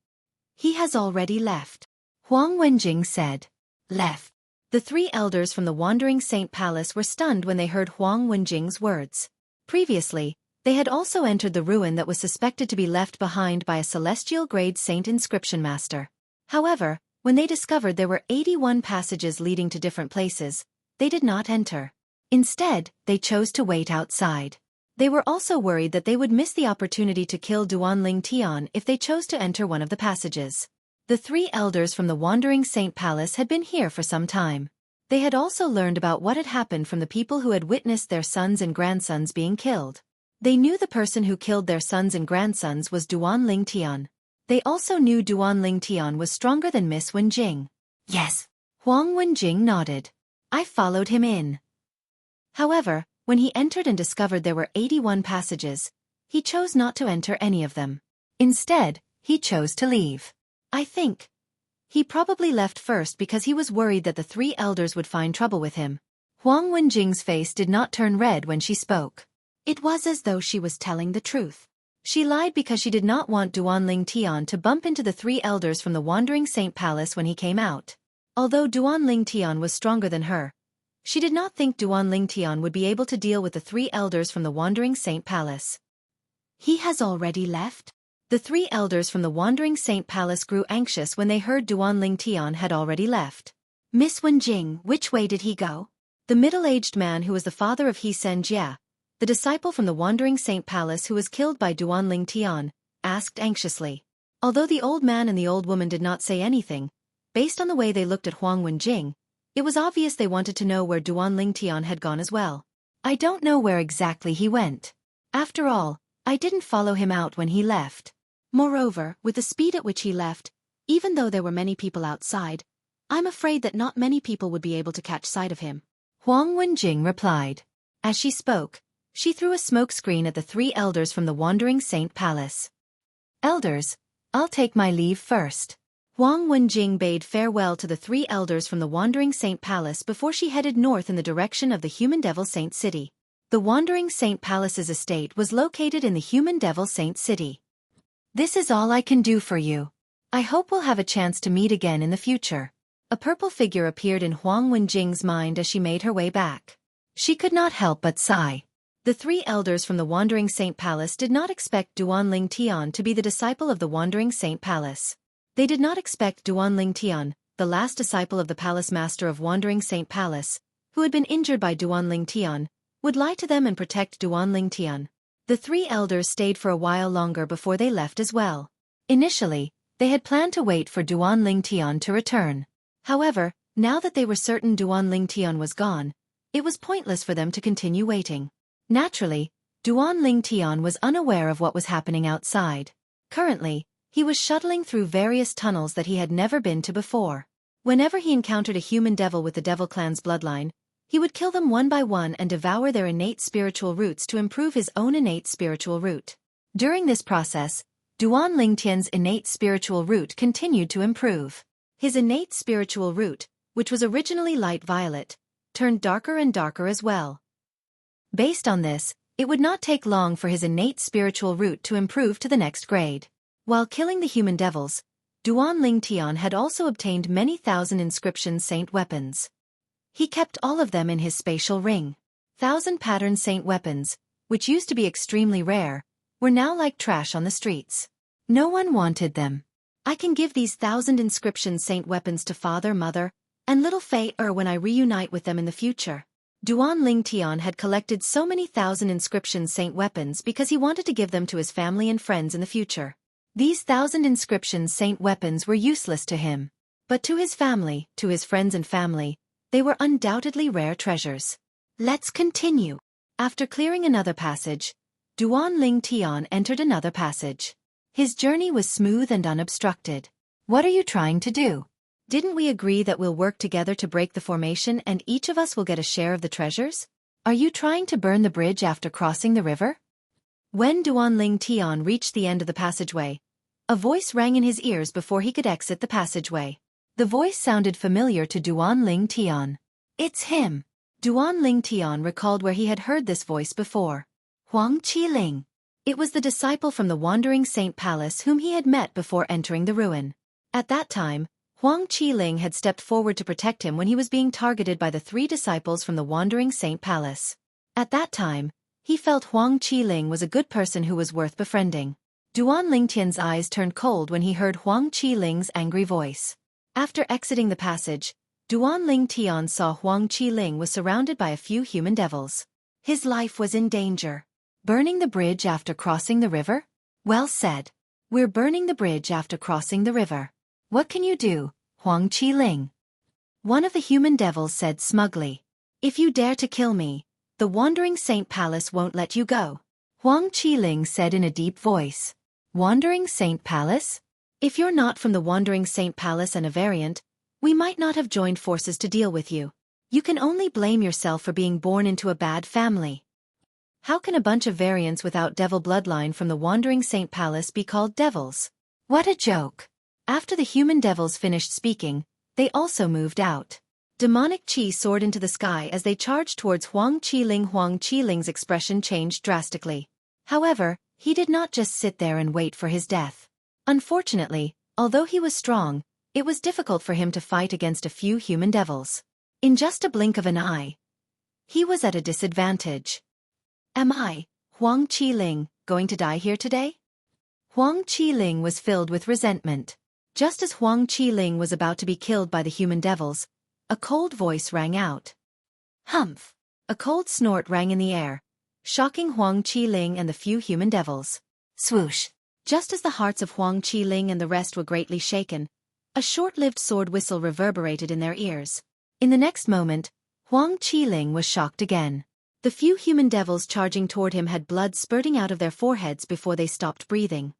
He has already left. Huang Wenjing said. Left. The 3 elders from the Wandering Saint Palace were stunned when they heard Huang Wenjing's words. Previously, they had also entered the ruin that was suspected to be left behind by a celestial-grade saint inscription master. However, when they discovered there were 81 passages leading to different places, they did not enter. Instead, they chose to wait outside. They were also worried that they would miss the opportunity to kill Duan Lingtian if they chose to enter one of the passages. The 3 elders from the Wandering Saint Palace had been here for some time. They had also learned about what had happened from the people who had witnessed their sons and grandsons being killed. They knew the person who killed their sons and grandsons was Duan Lingtian. They also knew Duan Lingtian was stronger than Miss Wenjing. Yes. Huang Wenjing nodded. I followed him in. However, when he entered and discovered there were 81 passages, he chose not to enter any of them. Instead, he chose to leave. I think he probably left first because he was worried that the 3 elders would find trouble with him. Huang Wenjing's face did not turn red when she spoke. It was as though she was telling the truth. She lied because she did not want Duan Lingtian to bump into the 3 elders from the Wandering Saint Palace when he came out. Although Duan Lingtian was stronger than her, she did not think Duan Lingtian would be able to deal with the 3 elders from the Wandering Saint Palace. He has already left? The 3 elders from the Wandering Saint Palace grew anxious when they heard Duan Lingtian had already left. Miss Wenjing, which way did he go? The middle-aged man who was the father of He Sen Jia, the disciple from the Wandering Saint Palace who was killed by Duan Lingtian, asked anxiously. Although the old man and the old woman did not say anything, based on the way they looked at Huang Wenjing, it was obvious they wanted to know where Duan Lingtian had gone as well. I don't know where exactly he went. After all, I didn't follow him out when he left. Moreover, with the speed at which he left, even though there were many people outside, I'm afraid that not many people would be able to catch sight of him. Huang Wenjing replied. As she spoke, She threw a smoke screen at the 3 elders from the Wandering Saint Palace. Elders, I'll take my leave first. Huang Wenjing bade farewell to the 3 elders from the Wandering Saint Palace before she headed north in the direction of the Human Devil Saint City. The Wandering Saint Palace's estate was located in the Human Devil Saint City. This is all I can do for you. I hope we'll have a chance to meet again in the future. A purple figure appeared in Huang Wenjing's mind as she made her way back. She could not help but sigh. The 3 elders from the Wandering Saint Palace did not expect Duanling Tian to be the disciple of the Wandering Saint Palace. They did not expect Duanling Tian, the last disciple of the palace master of Wandering Saint Palace, who had been injured by Duanling Tian, would lie to them and protect Duanling Tian. The 3 elders stayed for a while longer before they left as well. Initially, they had planned to wait for Duanling Tian to return. However, now that they were certain Duanling Tian was gone, it was pointless for them to continue waiting. Naturally, Duanling Tian was unaware of what was happening outside. Currently, he was shuttling through various tunnels that he had never been to before. Whenever he encountered a human devil with the Devil Clan's bloodline, he would kill them one by one and devour their innate spiritual roots to improve his own innate spiritual root. During this process, Duanling Tian's innate spiritual root continued to improve. His innate spiritual root, which was originally light violet, turned darker and darker as well. Based on this, it would not take long for his innate spiritual root to improve to the next grade. While killing the human devils, Duanling Tian had also obtained many thousand inscription saint weapons. He kept all of them in his spatial ring. 1,000 pattern saint weapons, which used to be extremely rare, were now like trash on the streets. No one wanted them. I can give these 1,000 inscription saint weapons to father, mother, and little Fei when I reunite with them in the future. Duanling Tian had collected so many 1,000 inscription saint weapons because he wanted to give them to his family and friends in the future. These 1,000 inscription saint weapons were useless to him. But to his family, to his friends and family, they were undoubtedly rare treasures. Let's continue. After clearing another passage, Duanling Tian entered another passage. His journey was smooth and unobstructed. What are you trying to do? Didn't we agree that we'll work together to break the formation and each of us will get a share of the treasures? Are you trying to burn the bridge after crossing the river? When Duanling Tian reached the end of the passageway, a voice rang in his ears before he could exit the passageway. The voice sounded familiar to Duanling Tian. It's him. Duanling Tian recalled where he had heard this voice before. Huang Qiling. It was the disciple from the Wandering Saint Palace whom he had met before entering the ruin. At that time, Huang Qiling had stepped forward to protect him when he was being targeted by the 3 disciples from the Wandering Saint Palace. At that time, he felt Huang Qiling was a good person who was worth befriending. Duanling Tian's eyes turned cold when he heard Huang Qiling's angry voice. After exiting the passage, Duanling Tian saw Huang Qiling was surrounded by a few human devils. His life was in danger. Burning the bridge after crossing the river? Well said. We're burning the bridge after crossing the river. What can you do, Huang Qiling? One of the human devils said smugly. If you dare to kill me, the Wandering Saint Palace won't let you go. Huang Qiling said in a deep voice. Wandering Saint Palace? If you're not from the Wandering Saint Palace and a variant, we might not have joined forces to deal with you. You can only blame yourself for being born into a bad family. How can a bunch of variants without devil bloodline from the Wandering Saint Palace be called devils? What a joke. After the human devils finished speaking, they also moved out. Demonic chi soared into the sky as they charged towards Huang Qiling. Huang Qiling's expression changed drastically. However, he did not just sit there and wait for his death. Unfortunately, although he was strong, it was difficult for him to fight against a few human devils. In just a blink of an eye, he was at a disadvantage. Am I, Huang Qiling, going to die here today? Huang Qiling was filled with resentment. Just as Huang Qiling was about to be killed by the human devils, a cold voice rang out. Humph! A cold snort rang in the air, shocking Huang Qiling and the few human devils. Swoosh! Just as the hearts of Huang Qiling and the rest were greatly shaken, a short-lived sword whistle reverberated in their ears. In the next moment, Huang Qiling was shocked again. The few human devils charging toward him had blood spurting out of their foreheads before they stopped breathing.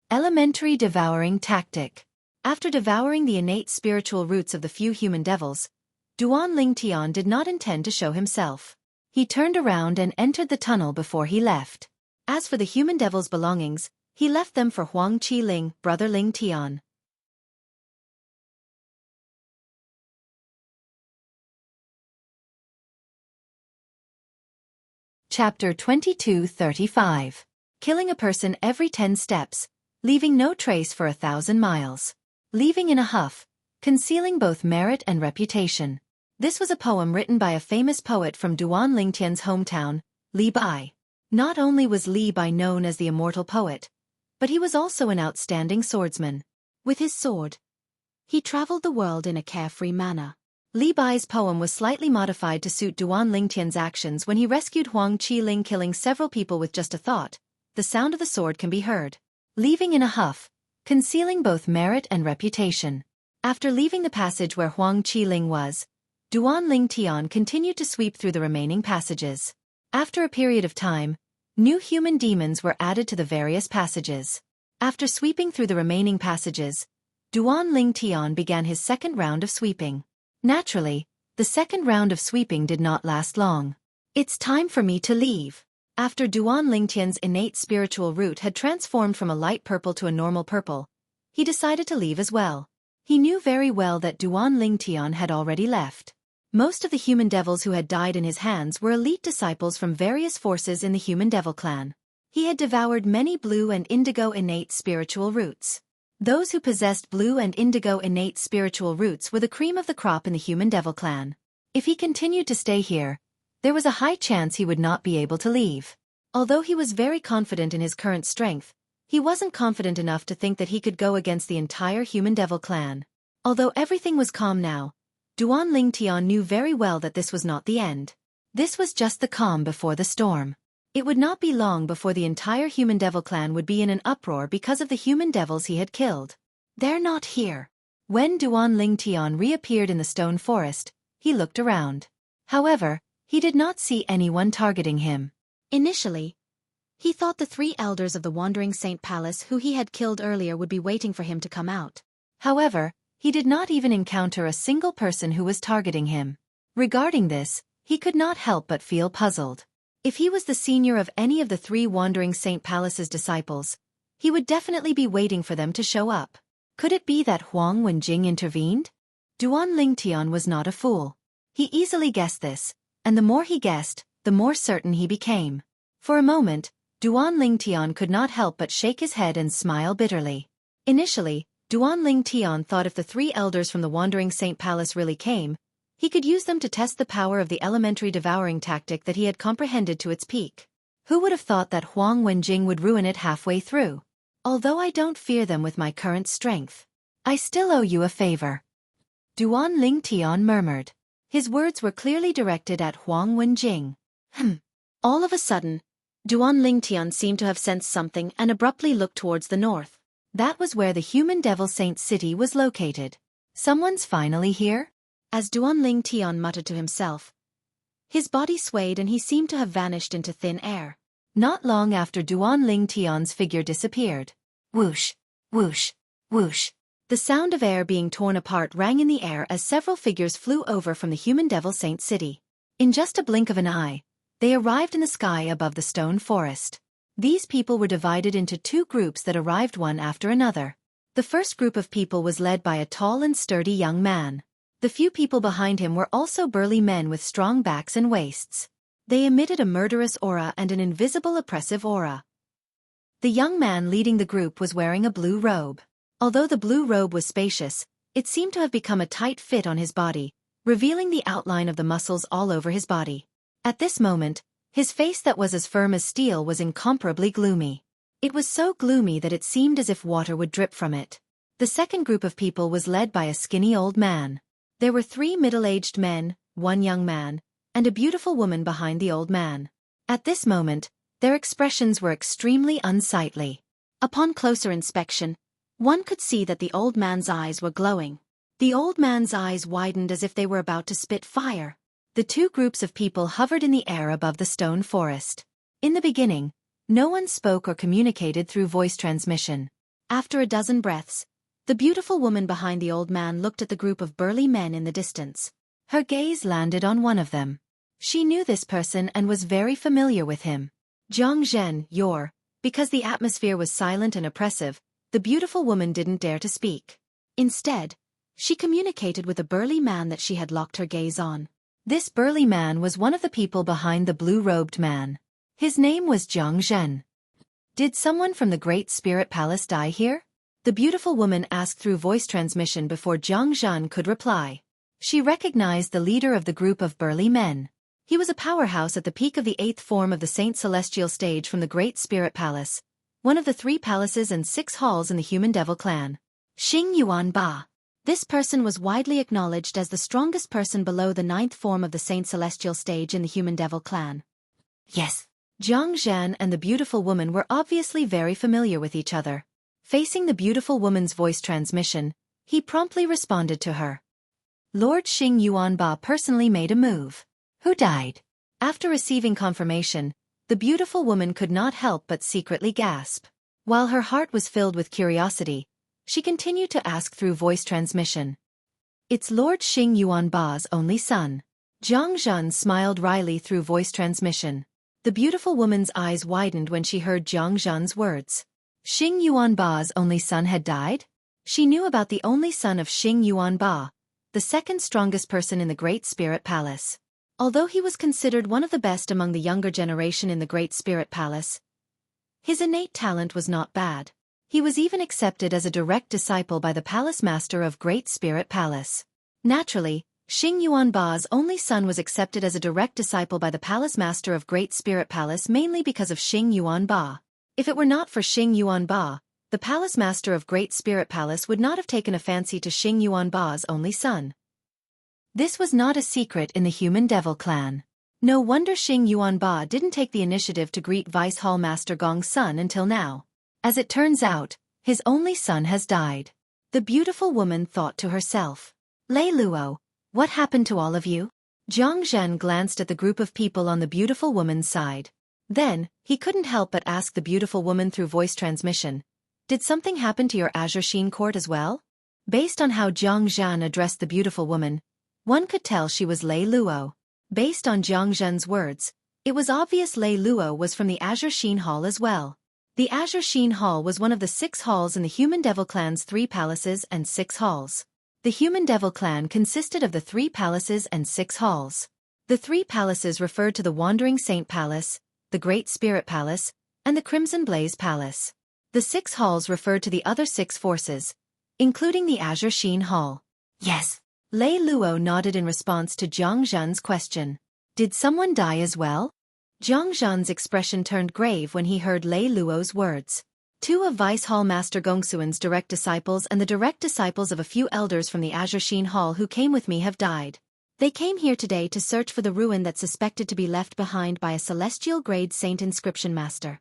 Elementary devouring tactic. After devouring the innate spiritual roots of the few human devils, Duanling Tian did not intend to show himself. He turned around and entered the tunnel before he left. As for the human devil's belongings, he left them for Huang Qi-ling, brother Ling Tian. Chapter 22:35. Killing a person every 10 steps, leaving no trace for 1,000 miles. Leaving in a huff, concealing both merit and reputation. This was a poem written by a famous poet from Duan Lingtian's hometown, Li Bai. Not only was Li Bai known as the immortal poet, but he was also an outstanding swordsman. With his sword, he traveled the world in a carefree manner. Li Bai's poem was slightly modified to suit Duan Lingtian's actions when he rescued Huang Qi-ling, killing several people with just a thought. The sound of the sword can be heard. Leaving in a huff, concealing both merit and reputation. After leaving the passage where Huang Qi-ling was, Duan Ling Tian continued to sweep through the remaining passages. After a period of time, new human demons were added to the various passages. After sweeping through the remaining passages, Duan Ling Tian began his second round of sweeping. Naturally, the second round of sweeping did not last long. It's time for me to leave. After Duan Lingtian's innate spiritual root had transformed from a light purple to a normal purple, he decided to leave as well. He knew very well that Duan Lingtian had already left. Most of the human devils who had died in his hands were elite disciples from various forces in the human devil clan. He had devoured many blue and indigo innate spiritual roots. Those who possessed blue and indigo innate spiritual roots were the cream of the crop in the human devil clan. If he continued to stay here, there was a high chance he would not be able to leave. Although he was very confident in his current strength, he wasn't confident enough to think that he could go against the entire human devil clan. Although everything was calm now, Duan Lingtian knew very well that this was not the end. This was just the calm before the storm. It would not be long before the entire human devil clan would be in an uproar because of the human devils he had killed. They're not here. When Duan Lingtian reappeared in the stone forest, he looked around. However, he did not see anyone targeting him. Initially, he thought the 3 elders of the Wandering Saint Palace who he had killed earlier would be waiting for him to come out. However, he did not even encounter a single person who was targeting him. Regarding this, he could not help but feel puzzled. If he was the senior of any of the 3 Wandering Saint Palace's disciples, he would definitely be waiting for them to show up. Could it be that Huang Wenjing intervened? Duan Lingtian was not a fool. He easily guessed this, and the more he guessed, the more certain he became. For a moment, Duan Lingtian could not help but shake his head and smile bitterly. Initially, Duan Lingtian thought if the 3 elders from the Wandering Saint Palace really came, he could use them to test the power of the elementary devouring tactic that he had comprehended to its peak. Who would have thought that Huang Wenjing would ruin it halfway through? Although I don't fear them with my current strength, I still owe you a favor. Duan Lingtian murmured. His words were clearly directed at Huang Wenjing. All of a sudden, Duan Lingtian seemed to have sensed something and abruptly looked towards the north. That was where the human devil saint city was located. Someone's finally here? As Duan Lingtian muttered to himself, his body swayed and he seemed to have vanished into thin air. Not long after Duan Lingtian's figure disappeared. Whoosh, whoosh, whoosh. The sound of air being torn apart rang in the air as several figures flew over from the human devil saint city. In just a blink of an eye, they arrived in the sky above the stone forest. These people were divided into 2 groups that arrived one after another. The first group of people was led by a tall and sturdy young man. The few people behind him were also burly men with strong backs and waists. They emitted a murderous aura and an invisible oppressive aura. The young man leading the group was wearing a blue robe. Although the blue robe was spacious, it seemed to have become a tight fit on his body, revealing the outline of the muscles all over his body. At this moment, his face that was as firm as steel was incomparably gloomy. It was so gloomy that it seemed as if water would drip from it. The second group of people was led by a skinny old man. There were 3 middle-aged men, 1 young man, and a beautiful woman behind the old man. At this moment, their expressions were extremely unsightly. Upon closer inspection, one could see that the old man's eyes were glowing. The old man's eyes widened as if they were about to spit fire. The 2 groups of people hovered in the air above the stone forest. In the beginning, no one spoke or communicated through voice transmission. After a dozen breaths, the beautiful woman behind the old man looked at the group of burly men in the distance. Her gaze landed on one of them. She knew this person and was very familiar with him. Zhang Zhen, because the atmosphere was silent and oppressive, the beautiful woman didn't dare to speak. Instead, she communicated with a burly man that she had locked her gaze on. This burly man was one of the people behind the blue-robed man. His name was Zhang Zhen. Did someone from the Great Spirit Palace die here? The beautiful woman asked through voice transmission before Zhang Zhen could reply. She recognized the leader of the group of burly men. He was a powerhouse at the peak of the 8th form of the Saint Celestial stage from the Great Spirit Palace, one of the 3 palaces and 6 halls in the Human Devil clan. Xing Yuan Ba. This person was widely acknowledged as the strongest person below the 9th form of the Saint Celestial stage in the Human Devil clan. Yes. Zhang Zhen and the beautiful woman were obviously very familiar with each other. Facing the beautiful woman's voice transmission, he promptly responded to her. Lord Xing Yuan Ba personally made a move. Who died? After receiving confirmation, the beautiful woman could not help but secretly gasp. While her heart was filled with curiosity, she continued to ask through voice transmission. It's Lord Xing Yuan Ba's only son. Zhang Zhen smiled wryly through voice transmission. The beautiful woman's eyes widened when she heard Zhang Zhen's words. Xing Yuan Ba's only son had died? She knew about the only son of Xing Yuan Ba, the second strongest person in the Great Spirit Palace. Although he was considered one of the best among the younger generation in the Great Spirit Palace, his innate talent was not bad. He was even accepted as a direct disciple by the Palace Master of Great Spirit Palace. Naturally, Xing Yuan Ba's only son was accepted as a direct disciple by the Palace Master of Great Spirit Palace mainly because of Xing Yuan Ba. If it were not for Xing Yuan Ba, the Palace Master of Great Spirit Palace would not have taken a fancy to Xing Yuan Ba's only son. This was not a secret in the Human Devil clan. No wonder Xing Yuan Ba didn't take the initiative to greet Vice Hall Master Gong's son until now. As it turns out, his only son has died. The beautiful woman thought to herself. Lei Luo, what happened to all of you? Zhang Zhen glanced at the group of people on the beautiful woman's side. Then, he couldn't help but ask the beautiful woman through voice transmission. Did something happen to your Azure Sheen court as well? Based on how Zhang Zhen addressed the beautiful woman, one could tell she was Lei Luo. Based on Zhang Zhen's words, it was obvious Lei Luo was from the Azure Sheen Hall as well. The Azure Sheen Hall was one of the 6 halls in the Human Devil clan's 3 palaces and 6 halls. The Human Devil clan consisted of the 3 palaces and 6 halls. The 3 palaces referred to the Wandering Saint Palace, the Great Spirit Palace, and the Crimson Blaze Palace. The 6 halls referred to the other 6 forces, including the Azure Sheen Hall. Yes. Lei Luo nodded in response to Zhang Zhen's question. Did someone die as well? Zhang Zhen's expression turned grave when he heard Lei Luo's words. 2 of Vice Hall Master Gongsuan's direct disciples and the direct disciples of a few elders from the Azure Sheen Hall who came with me have died. They came here today to search for the ruin that's suspected to be left behind by a celestial-grade saint inscription master.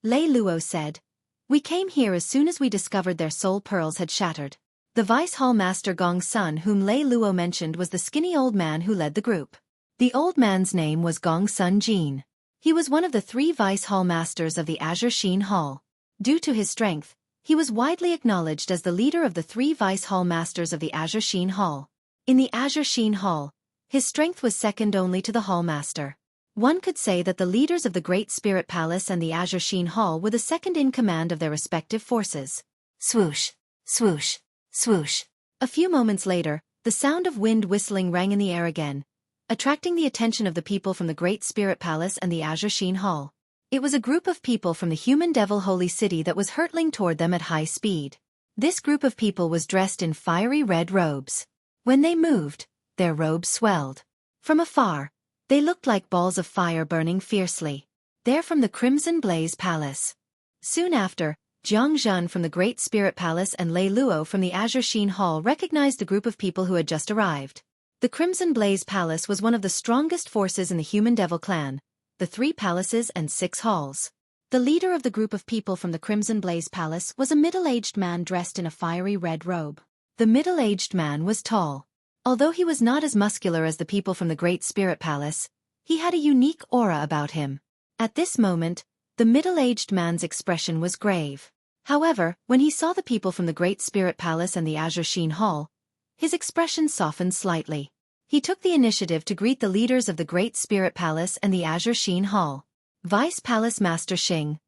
Lei Luo said. We came here as soon as we discovered their soul pearls had shattered. The Vice Hall Master Gong's son whom Lei Luo mentioned was the skinny old man who led the group. The old man's name was Gong's son Jin. He was one of the 3 Vice Hall Masters of the Azure Sheen Hall. Due to his strength, he was widely acknowledged as the leader of the 3 Vice Hall Masters of the Azure Sheen Hall. In the Azure Sheen Hall, his strength was second only to the Hall Master. One could say that the leaders of the Great Spirit Palace and the Azure Sheen Hall were the second in command of their respective forces. Swoosh, swoosh, swoosh. A few moments later, the sound of wind whistling rang in the air again, attracting the attention of the people from the Great Spirit Palace and the Azure Sheen Hall. It was a group of people from the Human Devil Holy City that was hurtling toward them at high speed. This group of people was dressed in fiery red robes. When they moved, their robes swelled. From afar, they looked like balls of fire burning fiercely. They're from the Crimson Blaze Palace. Soon after, Zhang Zhen from the Great Spirit Palace and Lei Luo from the Azure Sheen Hall recognized the group of people who had just arrived. The Crimson Blaze Palace was one of the strongest forces in the Human Devil clan, the 3 palaces and 6 halls. The leader of the group of people from the Crimson Blaze Palace was a middle-aged man dressed in a fiery red robe. The middle-aged man was tall. Although he was not as muscular as the people from the Great Spirit Palace, he had a unique aura about him. At this moment, the middle-aged man's expression was grave. However, when he saw the people from the Great Spirit Palace and the Azure Sheen Hall, his expression softened slightly. He took the initiative to greet the leaders of the Great Spirit Palace and the Azure Sheen Hall. Vice Palace Master Xing.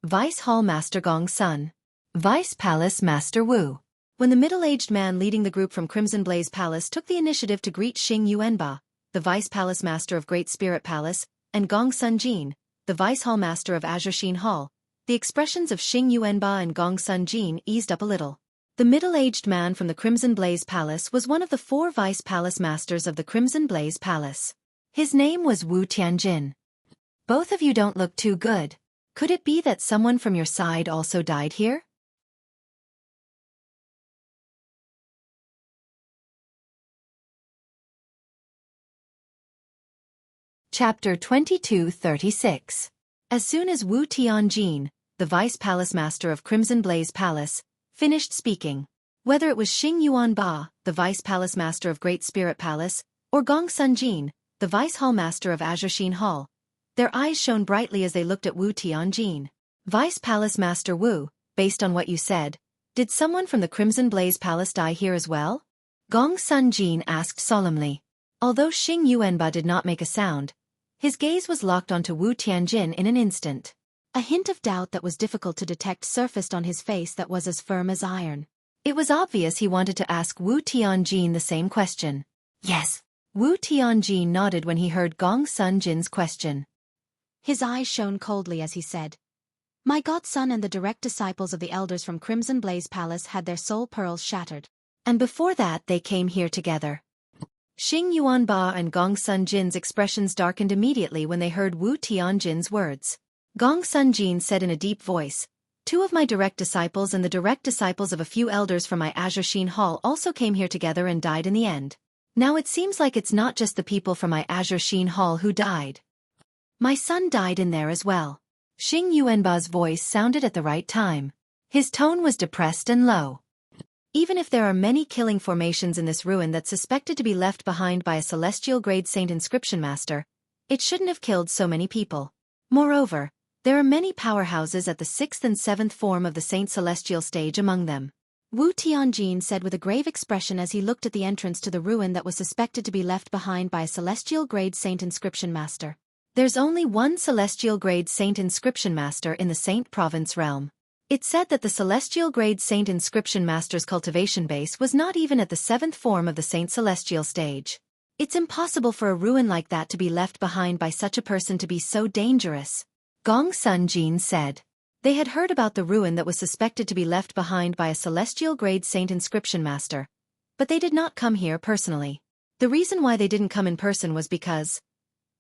Vice Hall Master Gong Sun. Vice Palace Master Wu. When the middle-aged man leading the group from Crimson Blaze Palace took the initiative to greet Xing Yuanba, the Vice Palace Master of Great Spirit Palace, and Gong Sun Jin, the Vice Hall Master of Azure Sheen Hall, the expressions of Xing Yuanba and Gong Sun Jin eased up a little. The middle-aged man from the Crimson Blaze Palace was one of the 4 Vice Palace Masters of the Crimson Blaze Palace. His name was Wu Tianjin. Both of you don't look too good. Could it be that someone from your side also died here? Chapter 22:36. As soon as Wu Tianjin, the Vice Palace Master of Crimson Blaze Palace, finished speaking, whether it was Xing Yuanba, the Vice Palace Master of Great Spirit Palace, or Gong Sun Jin, the Vice Hall Master of Azure Sheen Hall, their eyes shone brightly as they looked at Wu Tianjin. Vice Palace Master Wu, based on what you said, did someone from the Crimson Blaze Palace die here as well? Gong Sun Jin asked solemnly. Although Xing Yuanba did not make a sound, his gaze was locked onto Wu Tianjin in an instant. A hint of doubt that was difficult to detect surfaced on his face that was as firm as iron. It was obvious he wanted to ask Wu Tianjin the same question. Yes. Wu Tianjin nodded when he heard Gong Sun Jin's question. His eyes shone coldly as he said, "My godson and the direct disciples of the elders from Crimson Blaze Palace had their soul pearls shattered. And before that they came here together." Xing Yuanba and Gong Sun Jin's expressions darkened immediately when they heard Wu Tianjin's words. Gong Sun Jin said in a deep voice, "2 of my direct disciples and the direct disciples of a few elders from my Azure Sheen Hall also came here together and died in the end. Now it seems like it's not just the people from my Azure Sheen Hall who died. My son died in there as well." Xing Yuanba's voice sounded at the right time. His tone was depressed and low. Even if there are many killing formations in this ruin that's suspected to be left behind by a celestial grade saint inscription master, it shouldn't have killed so many people. Moreover, there are many powerhouses at the 6th and 7th form of the Saint Celestial stage among them. Wu Tianjin said with a grave expression as he looked at the entrance to the ruin that was suspected to be left behind by a celestial grade saint inscription master. There's only one celestial grade saint inscription master in the Saint Province realm. It said that the celestial grade saint inscription master's cultivation base was not even at the 7th form of the Saint Celestial stage. It's impossible for a ruin like that to be left behind by such a person to be so dangerous. Gong Sun Jin said. They had heard about the ruin that was suspected to be left behind by a celestial grade saint inscription master, but they did not come here personally. The reason why they didn't come in person was because,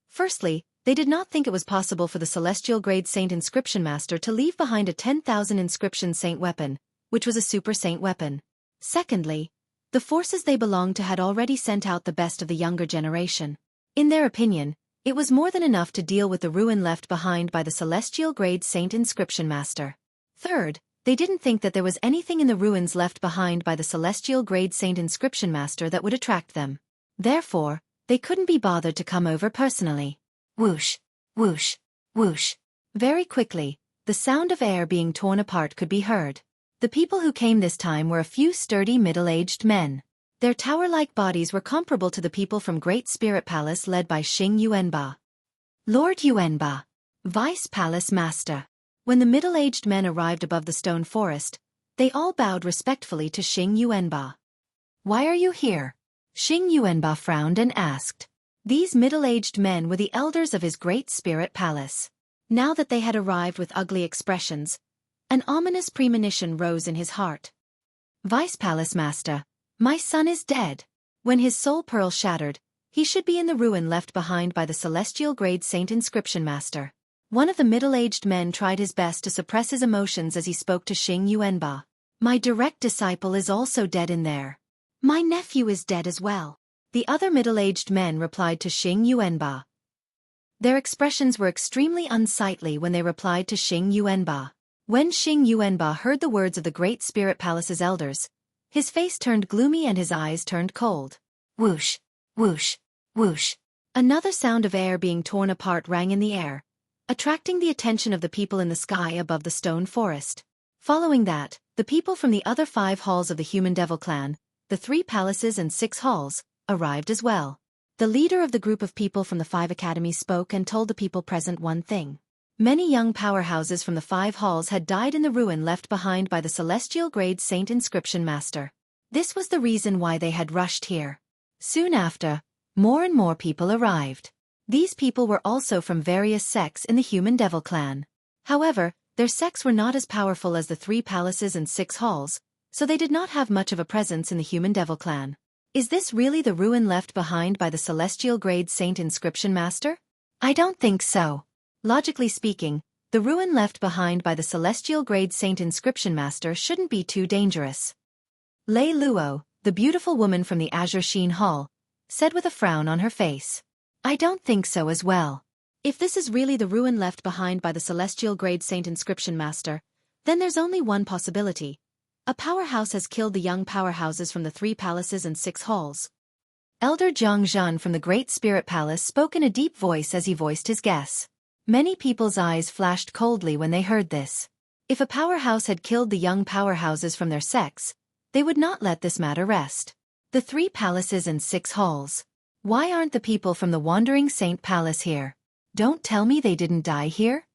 firstly, they did not think it was possible for the celestial grade saint inscription master to leave behind a 10,000 inscription saint weapon, which was a super saint weapon. Secondly, the forces they belonged to had already sent out the best of the younger generation. In their opinion, it was more than enough to deal with the ruin left behind by the celestial grade saint inscription master. Third, they didn't think that there was anything in the ruins left behind by the celestial grade saint inscription master that would attract them. Therefore, they couldn't be bothered to come over personally. Whoosh, whoosh, whoosh. Very quickly, the sound of air being torn apart could be heard. The people who came this time were a few sturdy middle-aged men. Their tower-like bodies were comparable to the people from Great Spirit Palace led by Xing Yuanba. Lord Yuanba, Vice Palace Master. When the middle-aged men arrived above the stone forest, they all bowed respectfully to Xing Yuanba. Why are you here? Xing Yuanba frowned and asked. These middle-aged men were the elders of his Great Spirit Palace. Now that they had arrived with ugly expressions, an ominous premonition rose in his heart. Vice Palace Master, my son is dead. When his soul pearl shattered, he should be in the ruin left behind by the celestial grade saint inscription master. One of the middle-aged men tried his best to suppress his emotions as he spoke to Xing Yuanba. My direct disciple is also dead in there. My nephew is dead as well. The other middle-aged men replied to Xing Yuanba. Their expressions were extremely unsightly when they replied to Xing Yuanba. When Xing Yuanba heard the words of the Great Spirit Palace's elders, his face turned gloomy and his eyes turned cold. Whoosh, whoosh, whoosh. Another sound of air being torn apart rang in the air, attracting the attention of the people in the sky above the stone forest. Following that, the people from the other 5 halls of the Human Devil clan, the 3 palaces and 6 halls, arrived as well. The leader of the group of people from the 5 academies spoke and told the people present one thing. Many young powerhouses from the 5 halls had died in the ruin left behind by the celestial grade saint inscription master. This was the reason why they had rushed here. Soon after, more and more people arrived. These people were also from various sects in the human devil clan. However, their sects were not as powerful as the 3 palaces and 6 halls, so they did not have much of a presence in the human devil clan. Is this really the ruin left behind by the celestial grade saint inscription master? I don't think so. Logically speaking, the ruin left behind by the celestial grade saint inscription master shouldn't be too dangerous. Lei Luo, the beautiful woman from the Azure Sheen Hall, said with a frown on her face. I don't think so as well. If this is really the ruin left behind by the celestial grade saint inscription master, then there's only one possibility. A powerhouse has killed the young powerhouses from the 3 palaces and 6 halls. Elder Zhang Zhan from the Great Spirit Palace spoke in a deep voice as he voiced his guess. Many people's eyes flashed coldly when they heard this. If a powerhouse had killed the young powerhouses from their sects, they would not let this matter rest. The 3 palaces and 6 halls. Why aren't the people from the Wandering Saint Palace here? Don't tell me they didn't die here?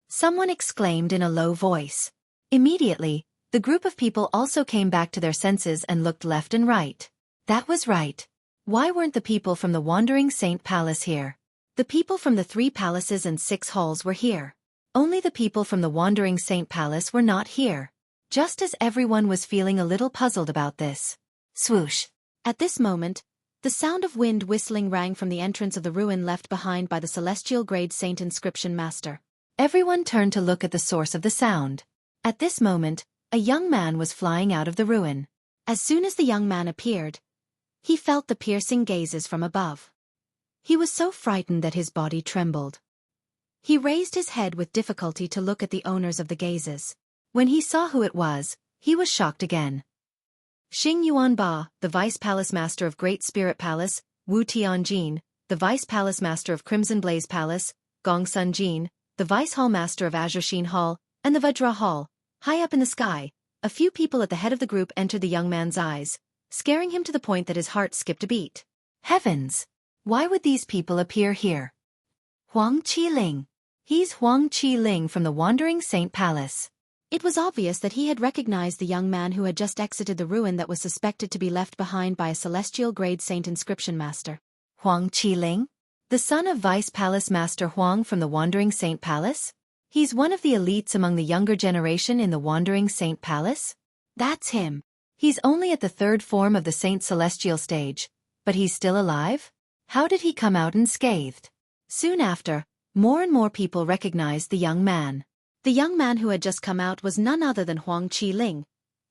Someone exclaimed in a low voice. Immediately, the group of people also came back to their senses and looked left and right. That was right. Why weren't the people from the Wandering Saint Palace here? The people from the 3 palaces and 6 halls were here. Only the people from the Wandering Saint Palace were not here. Just as everyone was feeling a little puzzled about this. Swoosh. At this moment, the sound of wind whistling rang from the entrance of the ruin left behind by the celestial grade saint inscription master. Everyone turned to look at the source of the sound. At this moment, a young man was flying out of the ruin. As soon as the young man appeared, he felt the piercing gazes from above. He was so frightened that his body trembled. He raised his head with difficulty to look at the owners of the gazes. When he saw who it was, he was shocked again. Xing Yuanba, the Vice Palace Master of Great Spirit Palace, Wu Tianjin, the Vice Palace Master of Crimson Blaze Palace, Gong Sun Jin, the Vice Hall Master of Azure Sheen Hall, and the Vajra Hall. High up in the sky, a few people at the head of the group entered the young man's eyes, scaring him to the point that his heart skipped a beat. Heavens! Why would these people appear here? Huang Qiling. He's Huang Qiling from the Wandering Saint Palace. It was obvious that he had recognized the young man who had just exited the ruin that was suspected to be left behind by a celestial grade saint inscription master. Huang Qiling? The son of Vice Palace Master Huang from the Wandering Saint Palace? He's one of the elites among the younger generation in the Wandering Saint Palace? That's him. He's only at the 3rd form of the Saint Celestial stage, but he's still alive? How did he come out unscathed? Soon after, more and more people recognized the young man. The young man who had just come out was none other than Huang Qiling,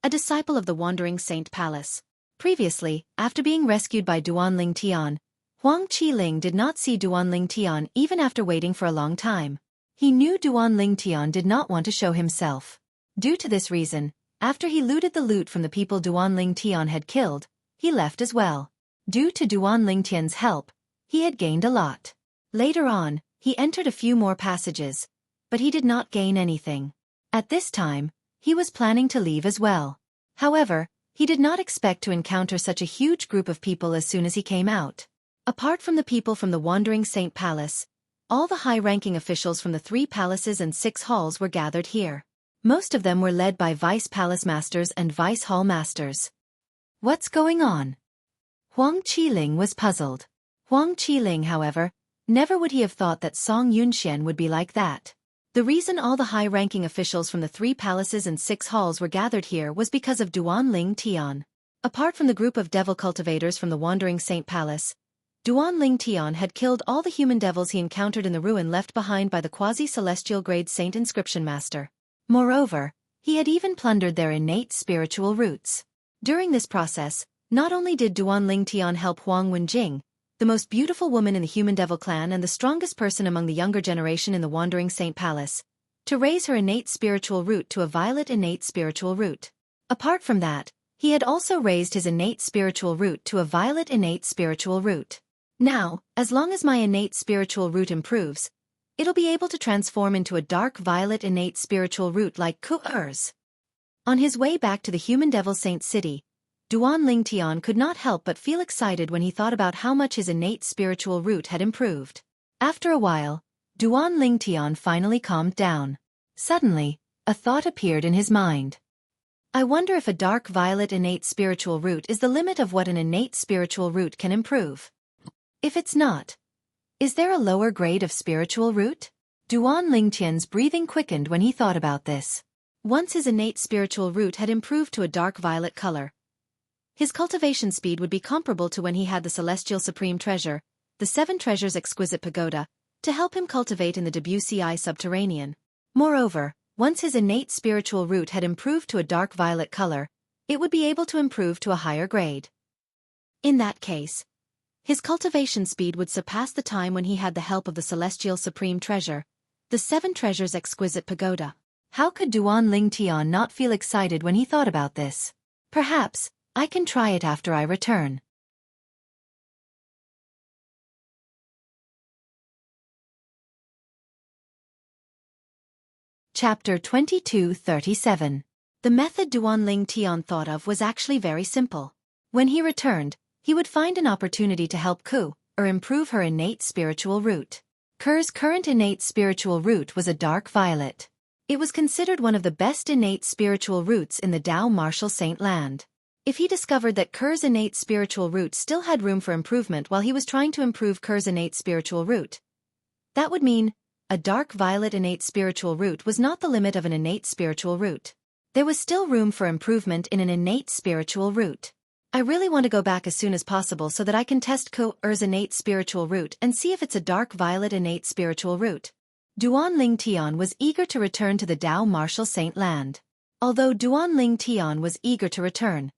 a disciple of the Wandering Saint Palace. Previously, after being rescued by Duanling Tian, Huang Qiling did not see Duanling Tian even after waiting for a long time. He knew Duanling Tian did not want to show himself. Due to this reason, after he looted the loot from the people Duanling Tian had killed, he left as well. Due to Duanling Tian's help, he had gained a lot. Later on, he entered a few more passages, but he did not gain anything. At this time, he was planning to leave as well. However, he did not expect to encounter such a huge group of people as soon as he came out. Apart from the people from the Wandering Saint Palace, all the high-ranking officials from the 3 palaces and 6 halls were gathered here. Most of them were led by Vice Palace Masters and Vice Hall Masters. What's going on? Huang Qiling was puzzled. Huang Qiling, however, never would he have thought that Song Yunxian would be like that. The reason all the high-ranking officials from the 3 palaces and 6 halls were gathered here was because of Duanling Tian. Apart from the group of devil cultivators from the Wandering Saint Palace, Duanling Tian had killed all the human devils he encountered in the ruin left behind by the quasi-celestial grade saint inscription master. Moreover, he had even plundered their innate spiritual roots. During this process, not only did Duanling Tian help Huang Wenjing, the most beautiful woman in the human devil clan and the strongest person among the younger generation in the Wandering Saint Palace, to raise her innate spiritual root to a violet innate spiritual root. Apart from that, he had also raised his innate spiritual root to a violet innate spiritual root. Now, as long as my innate spiritual root improves, it'll be able to transform into a dark violet innate spiritual root like Ku'er's. On his way back to the human devil saint city, Duan Lingtian could not help but feel excited when he thought about how much his innate spiritual root had improved. After a while, Duan Lingtian finally calmed down. Suddenly, a thought appeared in his mind. I wonder if a dark violet innate spiritual root is the limit of what an innate spiritual root can improve. If it's not, is there a lower grade of spiritual root? Duan Lingtian's breathing quickened when he thought about this. Once his innate spiritual root had improved to a dark violet color, his cultivation speed would be comparable to when he had the celestial supreme treasure, the Seven Treasures Exquisite Pagoda, to help him cultivate in the WCI subterranean. Moreover, once his innate spiritual root had improved to a dark violet color, it would be able to improve to a higher grade. In that case, his cultivation speed would surpass the time when he had the help of the celestial supreme treasure, the Seven Treasures Exquisite Pagoda. How could Duan Lingtian not feel excited when he thought about this? Perhaps I can try it after I return. Chapter 22:37. The method Duan Lingtian thought of was actually very simple. When he returned, he would find an opportunity to help Ku, or improve her innate spiritual root. Ker's current innate spiritual root was a dark violet. It was considered one of the best innate spiritual roots in the Dao Martial Saint land. If he discovered that Ker's innate spiritual root still had room for improvement while he was trying to improve Ker's innate spiritual root, that would mean a dark violet innate spiritual root was not the limit of an innate spiritual root. There was still room for improvement in an innate spiritual root. I really want to go back as soon as possible so that I can test Ker's innate spiritual root and see if it's a dark violet innate spiritual root. Duan Lingtian was eager to return to the Dao Martial Saint land. Although Duan Lingtian was eager to return,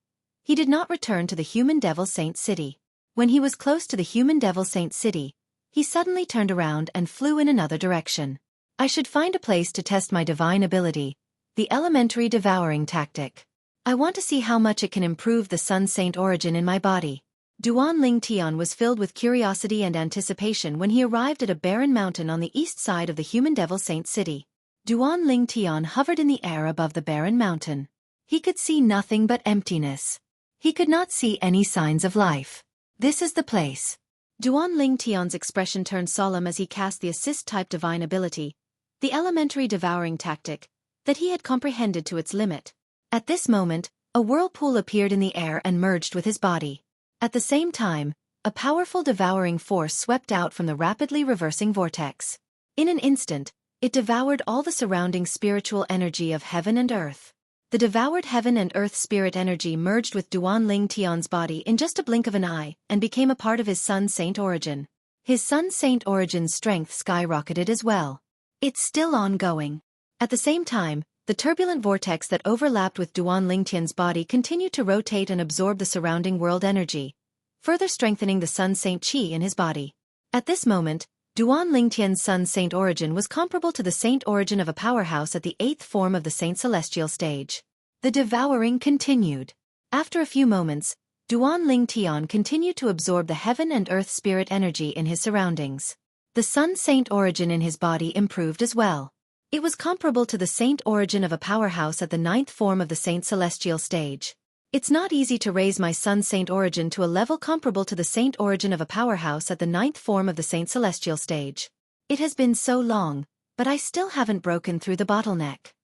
he did not return to the Human Devil Saint City. When he was close to the Human Devil Saint City, he suddenly turned around and flew in another direction. I should find a place to test my divine ability, the elementary devouring tactic. I want to see how much it can improve the Sun Saint origin in my body. Duan Lingtian was filled with curiosity and anticipation when he arrived at a barren mountain on the east side of the Human Devil Saint City. Duan Lingtian hovered in the air above the barren mountain. He could see nothing but emptiness. He could not see any signs of life. This is the place. Duan Lingtian's expression turned solemn as he cast the assist-type divine ability, the elementary devouring tactic, that he had comprehended to its limit. At this moment, a whirlpool appeared in the air and merged with his body. At the same time, a powerful devouring force swept out from the rapidly reversing vortex. In an instant, it devoured all the surrounding spiritual energy of heaven and earth. The devoured heaven and earth spirit energy merged with Duan Lingtian's body in just a blink of an eye and became a part of his Sun Saint origin. His Sun Saint origin's strength skyrocketed as well. It's still ongoing. At the same time, the turbulent vortex that overlapped with Duan Lingtian's body continued to rotate and absorb the surrounding world energy, further strengthening the Sun Saint Qi in his body. At this moment, Duan Lingtian's Sun Saint origin was comparable to the Saint origin of a powerhouse at the 8th form of the Saint Celestial stage. The devouring continued. After a few moments, Duan Lingtian continued to absorb the heaven and earth spirit energy in his surroundings. The Sun Saint origin in his body improved as well. It was comparable to the Saint origin of a powerhouse at the 9th form of the Saint Celestial stage. It's not easy to raise my Sun Saint origin to a level comparable to the Saint origin of a powerhouse at the 9th form of the Saint Celestial stage. It has been so long, but I still haven't broken through the bottleneck.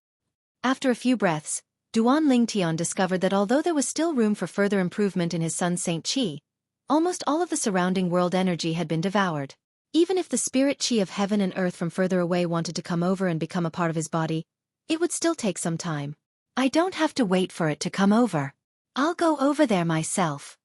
After a few breaths, Duan Lingtian discovered that although there was still room for further improvement in his Sun Saint Qi, almost all of the surrounding world energy had been devoured. Even if the spirit Qi of heaven and earth from further away wanted to come over and become a part of his body, it would still take some time. I don't have to wait for it to come over. I'll go over there myself.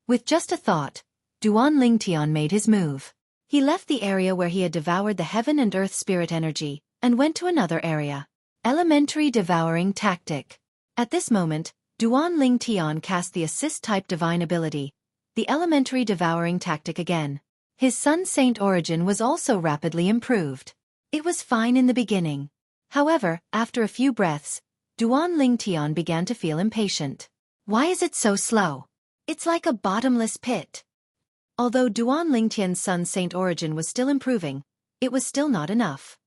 With just a thought, Duan Lingtian made his move. He left the area where he had devoured the heaven and earth spirit energy, and went to another area. Elementary devouring tactic. At this moment, Duan Lingtian cast the assist-type divine ability, the elementary devouring tactic again. His Sun Saint origin was also rapidly improved. It was fine in the beginning. However, after a few breaths, Duan Lingtian began to feel impatient. Why is it so slow? It's like a bottomless pit. Although Duan Lingtian's Sun Saint origin was still improving, it was still not enough.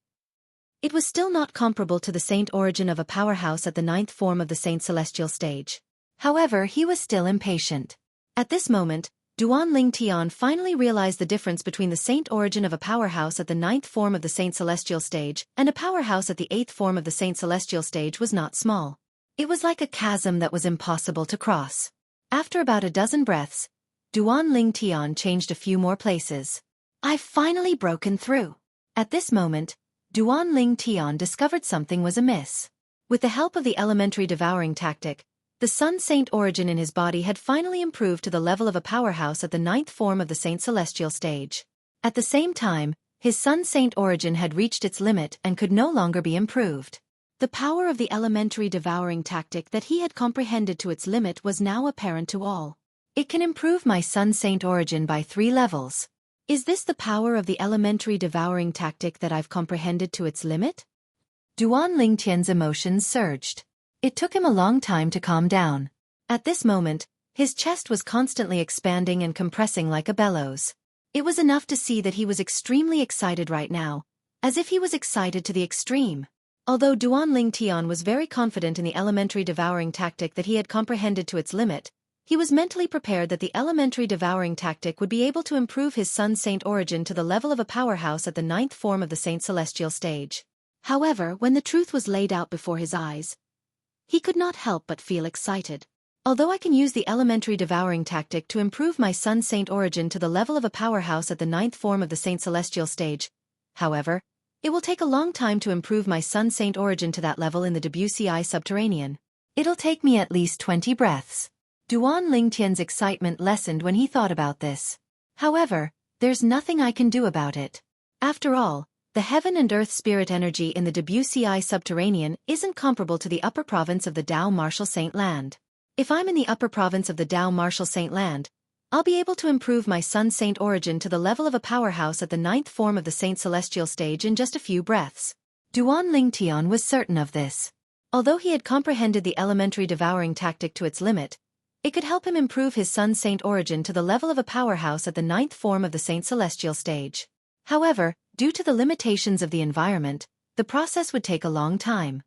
It was still not comparable to the Saint origin of a powerhouse at the 9th form of the Saint Celestial stage. However, he was still impatient. At this moment, Duan Ling Tian finally realized the difference between the saint origin of a powerhouse at the 9th form of the Saint Celestial stage and a powerhouse at the 8th form of the Saint Celestial stage was not small. It was like a chasm that was impossible to cross. After about a dozen breaths, Duan Ling Tian changed a few more places. I've finally broken through. At this moment, Duan Ling Tian discovered something was amiss. With the help of the elementary devouring tactic, the Sun Saint origin in his body had finally improved to the level of a powerhouse at the 9th form of the Saint Celestial stage. At the same time, his Sun Saint origin had reached its limit and could no longer be improved. The power of the elementary devouring tactic that he had comprehended to its limit was now apparent to all. It can improve my Sun Saint origin by 3 levels. Is this the power of the elementary devouring tactic that I've comprehended to its limit? Duan Lingtian's emotions surged. It took him a long time to calm down. At this moment, his chest was constantly expanding and compressing like a bellows. It was enough to see that he was extremely excited right now, as if he was excited to the extreme. Although Duan Ling Tian was very confident in the elementary devouring tactic that he had comprehended to its limit, he was mentally prepared that the elementary devouring tactic would be able to improve his Sun Saint origin to the level of a powerhouse at the 9th form of the Saint Celestial stage. However, when the truth was laid out before his eyes, he could not help but feel excited. Although I can use the elementary devouring tactic to improve my Sun Saint origin to the level of a powerhouse at the 9th form of the Saint Celestial stage, however, it will take a long time to improve my Sun Saint origin to that level in the WCI subterranean. It'll take me at least 20 breaths. Duan Lingtian's excitement lessened when he thought about this. However, there's nothing I can do about it. After all, the heaven and earth spirit energy in the WCI subterranean isn't comparable to the upper province of the Dao Martial Saint Land. If I'm in the upper province of the Dao Martial Saint Land, I'll be able to improve my Sun Saint origin to the level of a powerhouse at the 9th form of the Saint Celestial stage in just a few breaths. Duan Lingtian was certain of this. Although he had comprehended the elementary devouring tactic to its limit, it could help him improve his Sun Saint origin to the level of a powerhouse at the 9th form of the Saint Celestial stage. However, due to the limitations of the environment, the process would take a long time.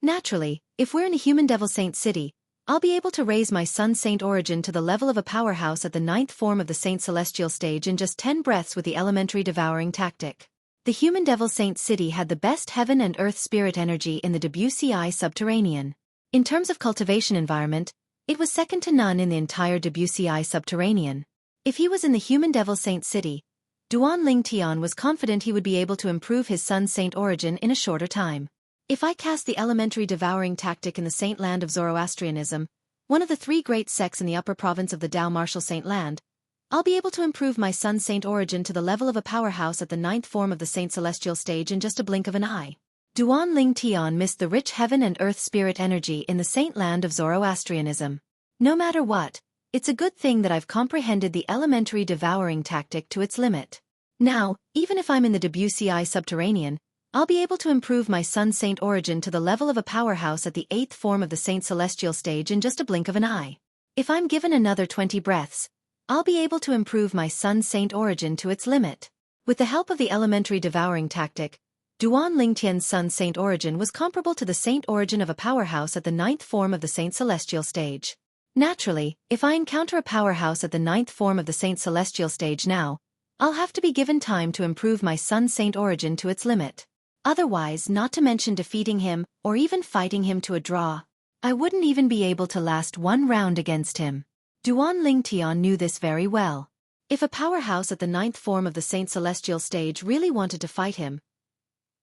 Naturally, if we're in a human devil saint city, I'll be able to raise my Sun Saint origin to the level of a powerhouse at the 9th form of the Saint Celestial stage in just 10 breaths with the elementary devouring tactic. The human devil saint city had the best heaven and earth spirit energy in the WCI subterranean. In terms of cultivation environment, it was second to none in the entire WCI subterranean. If he was in the human devil saint city, Duan Lingtian was confident he would be able to improve his Sun Saint origin in a shorter time. If I cast the elementary devouring tactic in the Saint Land of Zoroastrianism, one of the 3 great sects in the upper province of the Dao Martial Saint Land, I'll be able to improve my Sun Saint origin to the level of a powerhouse at the 9th form of the Saint Celestial stage in just a blink of an eye. Duan Lingtian missed the rich heaven and earth spirit energy in the Saint Land of Zoroastrianism. No matter what, it's a good thing that I've comprehended the elementary devouring tactic to its limit. Now, even if I'm in the WCI subterranean, I'll be able to improve my Sun Saint origin to the level of a powerhouse at the 8th form of the Saint Celestial stage in just a blink of an eye. If I'm given another 20 breaths, I'll be able to improve my Sun Saint origin to its limit. With the help of the elementary devouring tactic, Duan Lingtian's Sun Saint origin was comparable to the Saint origin of a powerhouse at the 9th form of the Saint Celestial stage. Naturally, if I encounter a powerhouse at the 9th form of the Saint Celestial stage now, I'll have to be given time to improve my Sun Saint origin to its limit. Otherwise, not to mention defeating him, or even fighting him to a draw, I wouldn't even be able to last 1 round against him. Duan Lingtian knew this very well. If a powerhouse at the 9th form of the Saint Celestial stage really wanted to fight him,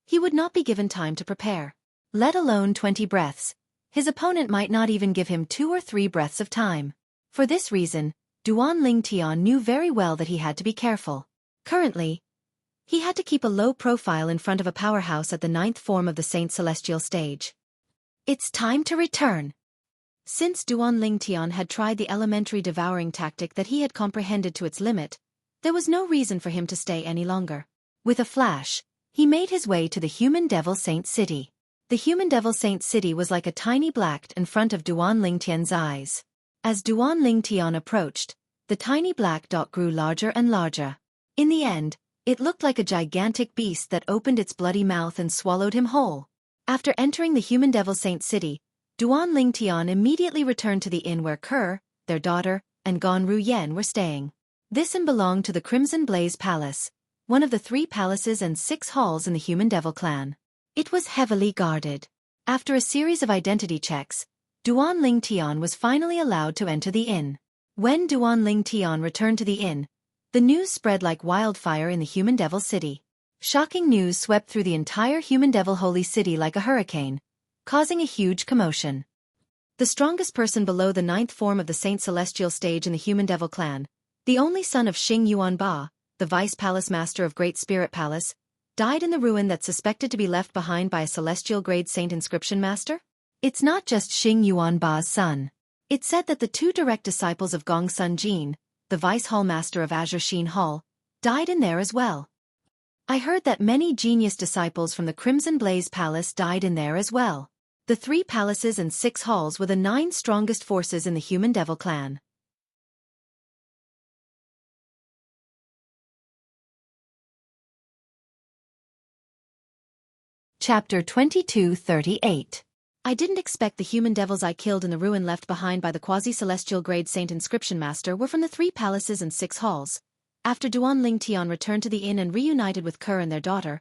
he would not be given time to prepare. Let alone 20 breaths. His opponent might not even give him 2 or 3 breaths of time. For this reason, Duan Lingtian knew very well that he had to be careful. Currently, he had to keep a low profile in front of a powerhouse at the 9th form of the Saint Celestial stage. It's time to return. Since Duan Lingtian had tried the elementary devouring tactic that he had comprehended to its limit, there was no reason for him to stay any longer. With a flash, he made his way to the human devil saint city. The human devil saint city was like a tiny black dot in front of Duan Lingtian's eyes. As Duan Lingtian approached, the tiny black dot grew larger and larger. In the end, it looked like a gigantic beast that opened its bloody mouth and swallowed him whole. After entering the human devil saint city, Duan Lingtian immediately returned to the inn where Ke, their daughter, and Gan Ruyen were staying. This inn belonged to the Crimson Blaze Palace, one of the 3 palaces and 6 halls in the Human Devil clan. It was heavily guarded. After a series of identity checks, Duan Lingtian was finally allowed to enter the inn. When Duan Lingtian returned to the inn, the news spread like wildfire in the Human Devil city. Shocking news swept through the entire Human Devil Holy City like a hurricane, causing a huge commotion. The strongest person below the 9th form of the Saint Celestial stage in the Human Devil clan, the only son of Xing Yuanba, the Vice Palace Master of Great Spirit Palace, died in the ruin that's suspected to be left behind by a Celestial Grade Saint Inscription Master? It's not just Xing Yuanba's son. It's said that the 2 direct disciples of Gong Sun Jin, the Vice Hall Master of Azure Sheen Hall, died in there as well. I heard that many genius disciples from the Crimson Blaze Palace died in there as well. The 3 palaces and 6 halls were the 9 strongest forces in the Human Devil clan. Chapter 2238. I didn't expect the human devils I killed in the ruin left behind by the quasi-celestial grade Saint Inscription Master were from the 3 palaces and 6 halls. After Duan Lingtian returned to the inn and reunited with Ke and their daughter,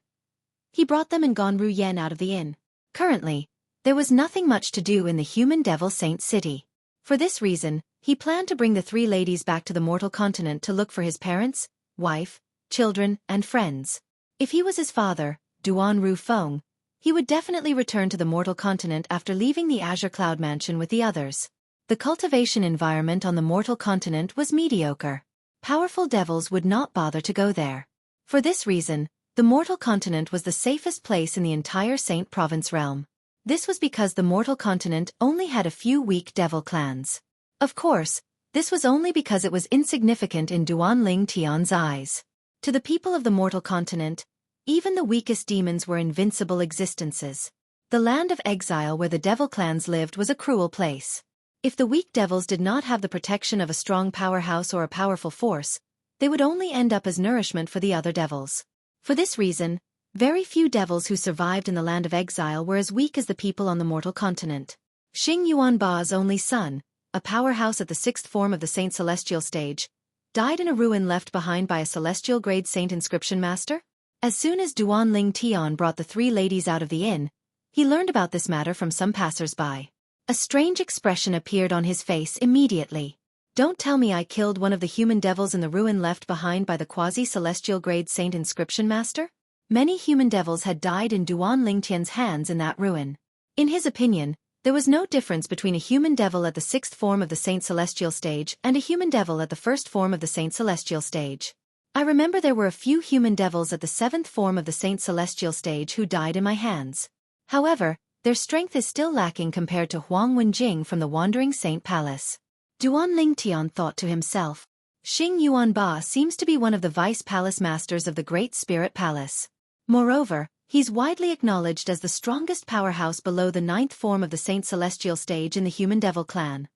he brought them and Gan Ruyen out of the inn. Currently, there was nothing much to do in the Human Devil Saint City. For this reason, he planned to bring the 3 ladies back to the mortal continent to look for his parents, wife, children, and friends. If he was his father, Duan Ru Feng, he would definitely return to the mortal continent after leaving the Azure Cloud Mansion with the others. The cultivation environment on the mortal continent was mediocre. Powerful devils would not bother to go there. For this reason, the mortal continent was the safest place in the entire Saint Province realm. This was because the mortal continent only had a few weak devil clans. Of course, this was only because it was insignificant in Duan Lingtian's eyes. To the people of the mortal continent, even the weakest demons were invincible existences. The land of exile where the devil clans lived was a cruel place. If the weak devils did not have the protection of a strong powerhouse or a powerful force, they would only end up as nourishment for the other devils. For this reason, very few devils who survived in the land of exile were as weak as the people on the mortal continent. Xing Yuanba's only son, a powerhouse at the 6th form of the Saint Celestial stage, died in a ruin left behind by a Celestial Grade Saint Inscription Master? As soon as Duan Lingtian brought the 3 ladies out of the inn, he learned about this matter from some passers-by. A strange expression appeared on his face immediately. Don't tell me I killed one of the human devils in the ruin left behind by the quasi-celestial grade Saint Inscription Master? Many human devils had died in Duan Lingtian's hands in that ruin. In his opinion, there was no difference between a human devil at the 6th form of the Saint Celestial stage and a human devil at the 1st form of the Saint Celestial stage. I remember there were a few human devils at the 7th form of the Saint Celestial stage who died in my hands. However, their strength is still lacking compared to Huang Wenjing from the Wandering Saint Palace. Duan Lingtian thought to himself. Xing Yuanba seems to be one of the vice palace masters of the Great Spirit Palace. Moreover, he's widely acknowledged as the strongest powerhouse below the 9th form of the Saint Celestial stage in the Human Devil clan.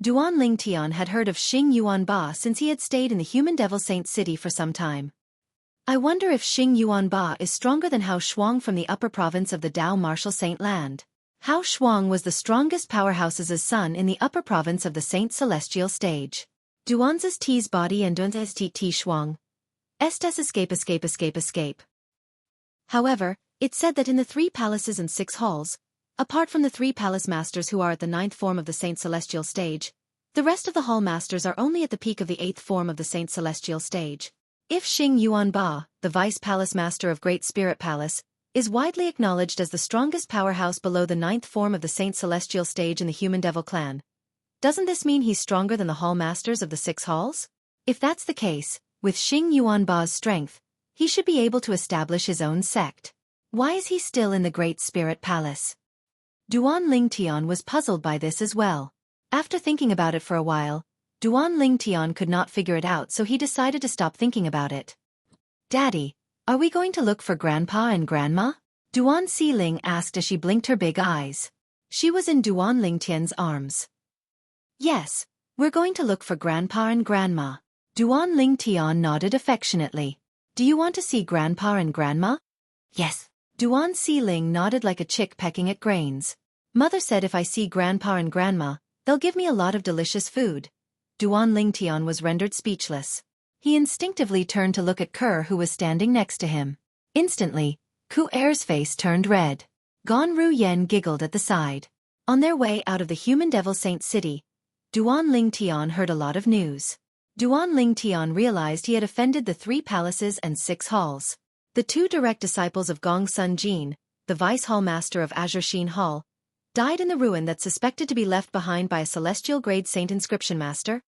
Duan Lingtian had heard of Xing Yuanba since he had stayed in the Human Devil Saint City for some time. I wonder if Xing Yuanba is stronger than Hao Shuang from the upper province of the Dao Martial Saint Land. Hao Shuang was the strongest powerhouse's son in the upper province of the Saint Celestial stage. Duan's T's body and Duan's T Shuang. Estes escape. However, it's said that in the 3 palaces and 6 halls, apart from the 3 palace masters who are at the 9th form of the Saint Celestial stage, the rest of the hall masters are only at the peak of the 8th form of the Saint Celestial stage. If Xing Yuanba, the vice palace master of Great Spirit Palace, is widely acknowledged as the strongest powerhouse below the 9th form of the Saint Celestial stage in the Human Devil clan, doesn't this mean he's stronger than the hall masters of the 6 halls? If that's the case, with Xing Yuanba's strength, he should be able to establish his own sect. Why is he still in the Great Spirit Palace? Duan Lingtian was puzzled by this as well. After thinking about it for a while, Duan Lingtian could not figure it out, so he decided to stop thinking about it. Daddy, are we going to look for Grandpa and Grandma? Duan Xiling asked as she blinked her big eyes. She was in Duan Lingtian's arms. Yes, we're going to look for Grandpa and Grandma. Duan Lingtian nodded affectionately. Do you want to see Grandpa and Grandma? Yes. Duan Xiling nodded like a chick pecking at grains. Mother said if I see Grandpa and Grandma, they'll give me a lot of delicious food. Duan Lingtian was rendered speechless. He instinctively turned to look at Kerr, who was standing next to him. Instantly, Ku Er's face turned red. Gon Ru Yen giggled at the side. On their way out of the human devil Saint City, Duan Lingtian heard a lot of news. Duan Lingtian realized he had offended the 3 palaces and 6 halls. The 2 direct disciples of Gong Sun Jin, the vice hall master of Azure Sheen Hall, died in the ruin that's suspected to be left behind by a celestial grade saint inscription master.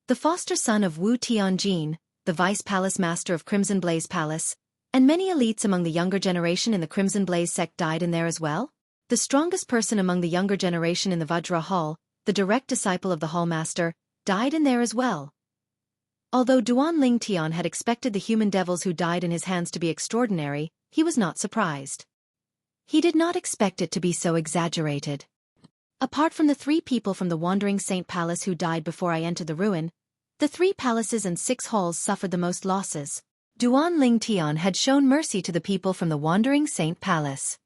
The foster son of Wu Tianjin, the vice palace master of Crimson Blaze Palace, and many elites among the younger generation in the Crimson Blaze sect died in there as well. The strongest person among the younger generation in the Vajra Hall, the direct disciple of the hall master, died in there as well. Although Duan Lingtian had expected the human devils who died in his hands to be extraordinary, he was not surprised. He did not expect it to be so exaggerated. Apart from the 3 people from the Wandering Saint Palace who died before I entered the ruin, the 3 palaces and 6 halls suffered the most losses. Duan Lingtian had shown mercy to the people from the Wandering Saint Palace.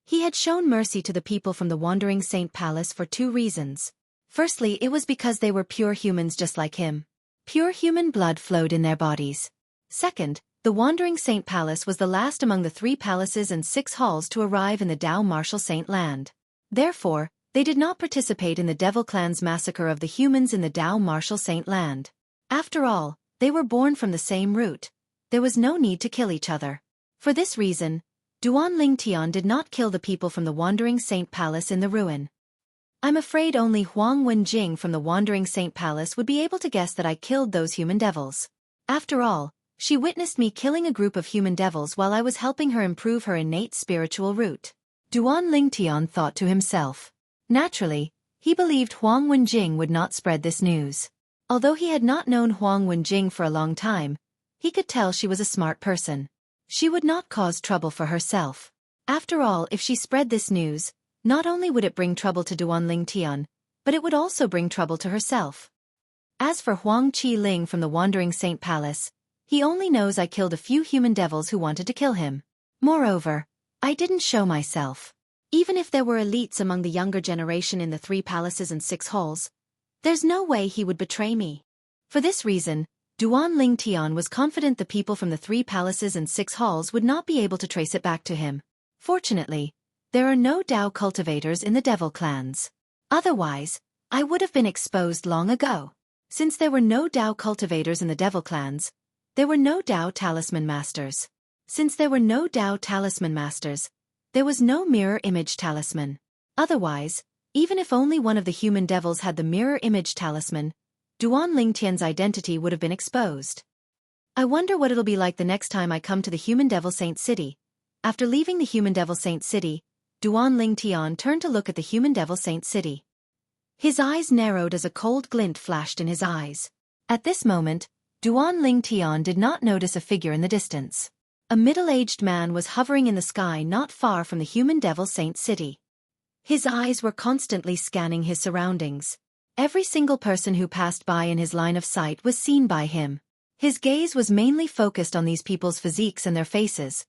He had shown mercy to the people from the Wandering Saint Palace for 2 reasons. Firstly, it was because they were pure humans just like him. Pure human blood flowed in their bodies. Second, the Wandering Saint Palace was the last among the 3 palaces and 6 halls to arrive in the Dao Martial Saint Land. Therefore, they did not participate in the Devil Clan's massacre of the humans in the Dao Martial Saint Land. After all, they were born from the same root. There was no need to kill each other. For this reason, Duan Lingtian did not kill the people from the Wandering Saint Palace in the ruin. I'm afraid only Huang Wenjing from the Wandering Saint Palace would be able to guess that I killed those human devils. After all, she witnessed me killing a group of human devils while I was helping her improve her innate spiritual root. Duan Lingtian thought to himself. Naturally, he believed Huang Wenjing would not spread this news. Although he had not known Huang Wenjing for a long time, he could tell she was a smart person. She would not cause trouble for herself. After all, if she spread this news, not only would it bring trouble to Duan Lingtian, but it would also bring trouble to herself. As for Huang Qi Ling from the Wandering Saint Palace, he only knows I killed a few human devils who wanted to kill him. Moreover, I didn't show myself. Even if there were elites among the younger generation in the 3 palaces and 6 halls, there's no way he would betray me. For this reason, Duan Lingtian was confident the people from the 3 palaces and 6 halls would not be able to trace it back to him. Fortunately, there are no Dao cultivators in the devil clans. Otherwise, I would have been exposed long ago. Since there were no Dao cultivators in the devil clans, there were no Dao talisman masters. Since there were no Dao talisman masters, there was no mirror image talisman. Otherwise, even if only one of the human devils had the mirror image talisman, Duan Lingtian's identity would have been exposed. I wonder what it'll be like the next time I come to the human devil Saint City. After leaving the human devil Saint City, Duan Lingtian turned to look at the human devil Saint City. His eyes narrowed as a cold glint flashed in his eyes. At this moment, Duan Lingtian did not notice a figure in the distance. A middle-aged man was hovering in the sky not far from the human devil Saint City. His eyes were constantly scanning his surroundings. Every single person who passed by in his line of sight was seen by him. His gaze was mainly focused on these people's physiques and their faces,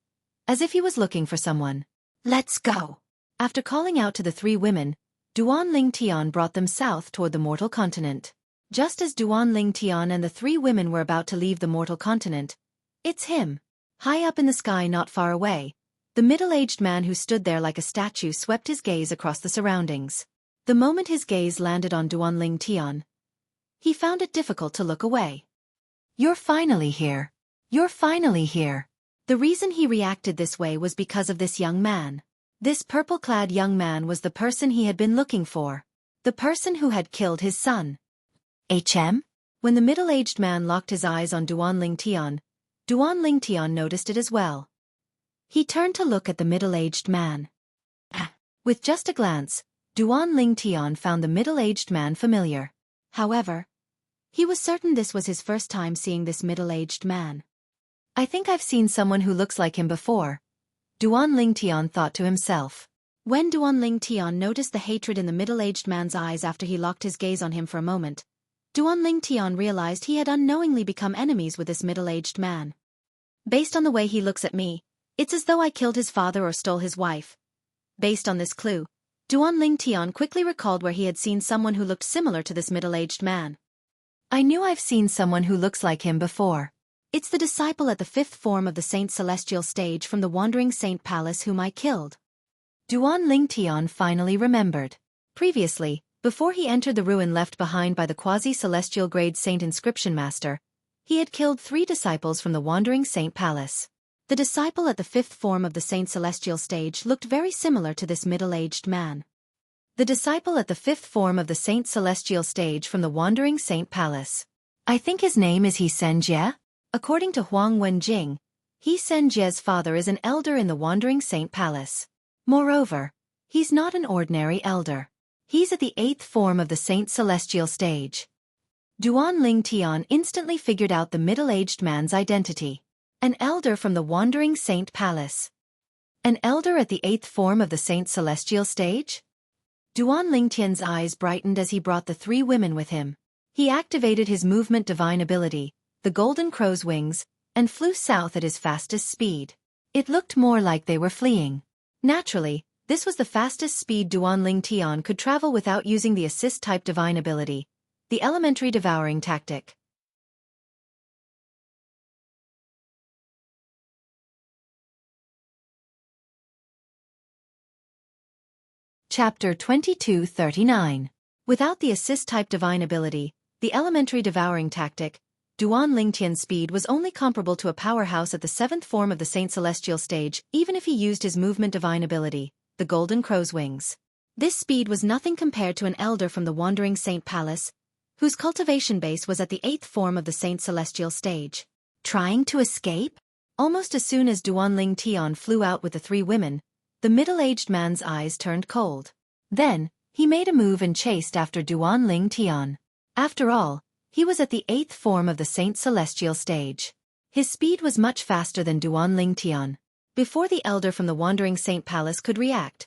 as if he was looking for someone. Let's go. After calling out to the 3 women, Duan Lingtian brought them south toward the mortal continent. Just as Duan Lingtian and the 3 women were about to leave the mortal continent, it's him. High up in the sky not far away, the middle-aged man who stood there like a statue swept his gaze across the surroundings. The moment his gaze landed on Duan Lingtian, he found it difficult to look away. You're finally here. You're finally here. The reason he reacted this way was because of this young man. This purple-clad young man was the person he had been looking for. The person who had killed his son. HM? When the middle-aged man locked his eyes on Duan Lingtian noticed it as well. He turned to look at the middle-aged man. With just a glance, Duan Lingtian found the middle-aged man familiar. However, he was certain this was his first time seeing this middle-aged man. I think I've seen someone who looks like him before, Duan Lingtian thought to himself. When Duan Lingtian noticed the hatred in the middle-aged man's eyes after he locked his gaze on him for a moment, Duan Lingtian realized he had unknowingly become enemies with this middle-aged man. Based on the way he looks at me, it's as though I killed his father or stole his wife. Based on this clue, Duan Tian quickly recalled where he had seen someone who looked similar to this middle-aged man. I knew I've seen someone who looks like him before. It's the disciple at the 5th form of the Saint Celestial stage from the Wandering Saint Palace whom I killed. Duan Tian finally remembered. Previously, before he entered the ruin left behind by the quasi-celestial grade Saint Inscription Master, he had killed 3 disciples from the Wandering Saint Palace. The disciple at the 5th form of the Saint Celestial stage looked very similar to this middle-aged man. The disciple at the 5th form of the Saint Celestial stage from the Wandering Saint Palace. I think his name is He Sen Jie. According to Huang Wenjing, He Sen Jie's father is an elder in the Wandering Saint Palace. Moreover, he's not an ordinary elder. He's at the 8th form of the Saint Celestial stage. Duan Tian instantly figured out the middle-aged man's identity. An elder from the Wandering Saint Palace. An elder at the 8th form of the Saint Celestial stage? Duan Tian's eyes brightened as he brought the 3 women with him. He activated his movement divine ability, the Golden Crow's wings, and flew south at his fastest speed. It looked more like they were fleeing. Naturally, this was the fastest speed Duan Tian could travel without using the assist-type divine ability, the elementary devouring tactic. Chapter 2239. Without the assist-type divine ability, the elementary devouring tactic, Duan Tian's speed was only comparable to a powerhouse at the 7th form of the Saint Celestial stage, even if he used his movement divine ability, the Golden Crow's wings. This speed was nothing compared to an elder from the Wandering Saint Palace, whose cultivation base was at the 8th form of the Saint Celestial stage. Trying to escape? Almost as soon as Duan Tian flew out with the 3 women, the middle-aged man's eyes turned cold. Then, he made a move and chased after Duan Tian. After all, he was at the 8th form of the Saint Celestial stage. His speed was much faster than Duan Tian. Before the elder from the Wandering Saint Palace could react,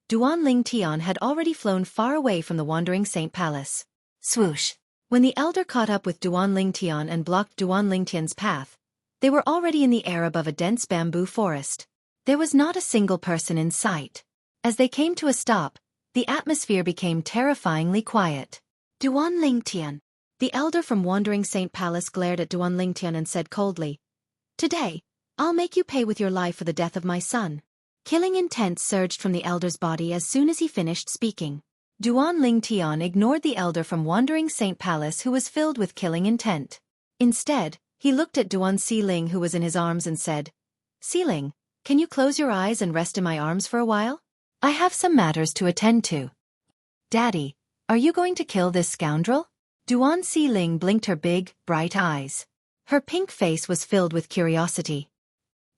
Duan Tian had already flown far away from the Wandering Saint Palace. Swoosh! When the elder caught up with Duan Tian and blocked Duan Tian's path, they were already in the air above a dense bamboo forest. There was not a single person in sight. As they came to a stop, the atmosphere became terrifyingly quiet. Duan Tian. The elder from Wandering Saint Palace glared at Duan Tian and said coldly, "Today, I'll make you pay with your life for the death of my son." Killing intent surged from the elder's body as soon as he finished speaking. Duan Tian ignored the elder from Wandering Saint Palace who was filled with killing intent. Instead, he looked at Duan Xiling who was in his arms and said, "Xiling, can you close your eyes and rest in my arms for a while? I have some matters to attend to." "Daddy, are you going to kill this scoundrel?" Duan Xiling blinked her big, bright eyes. Her pink face was filled with curiosity.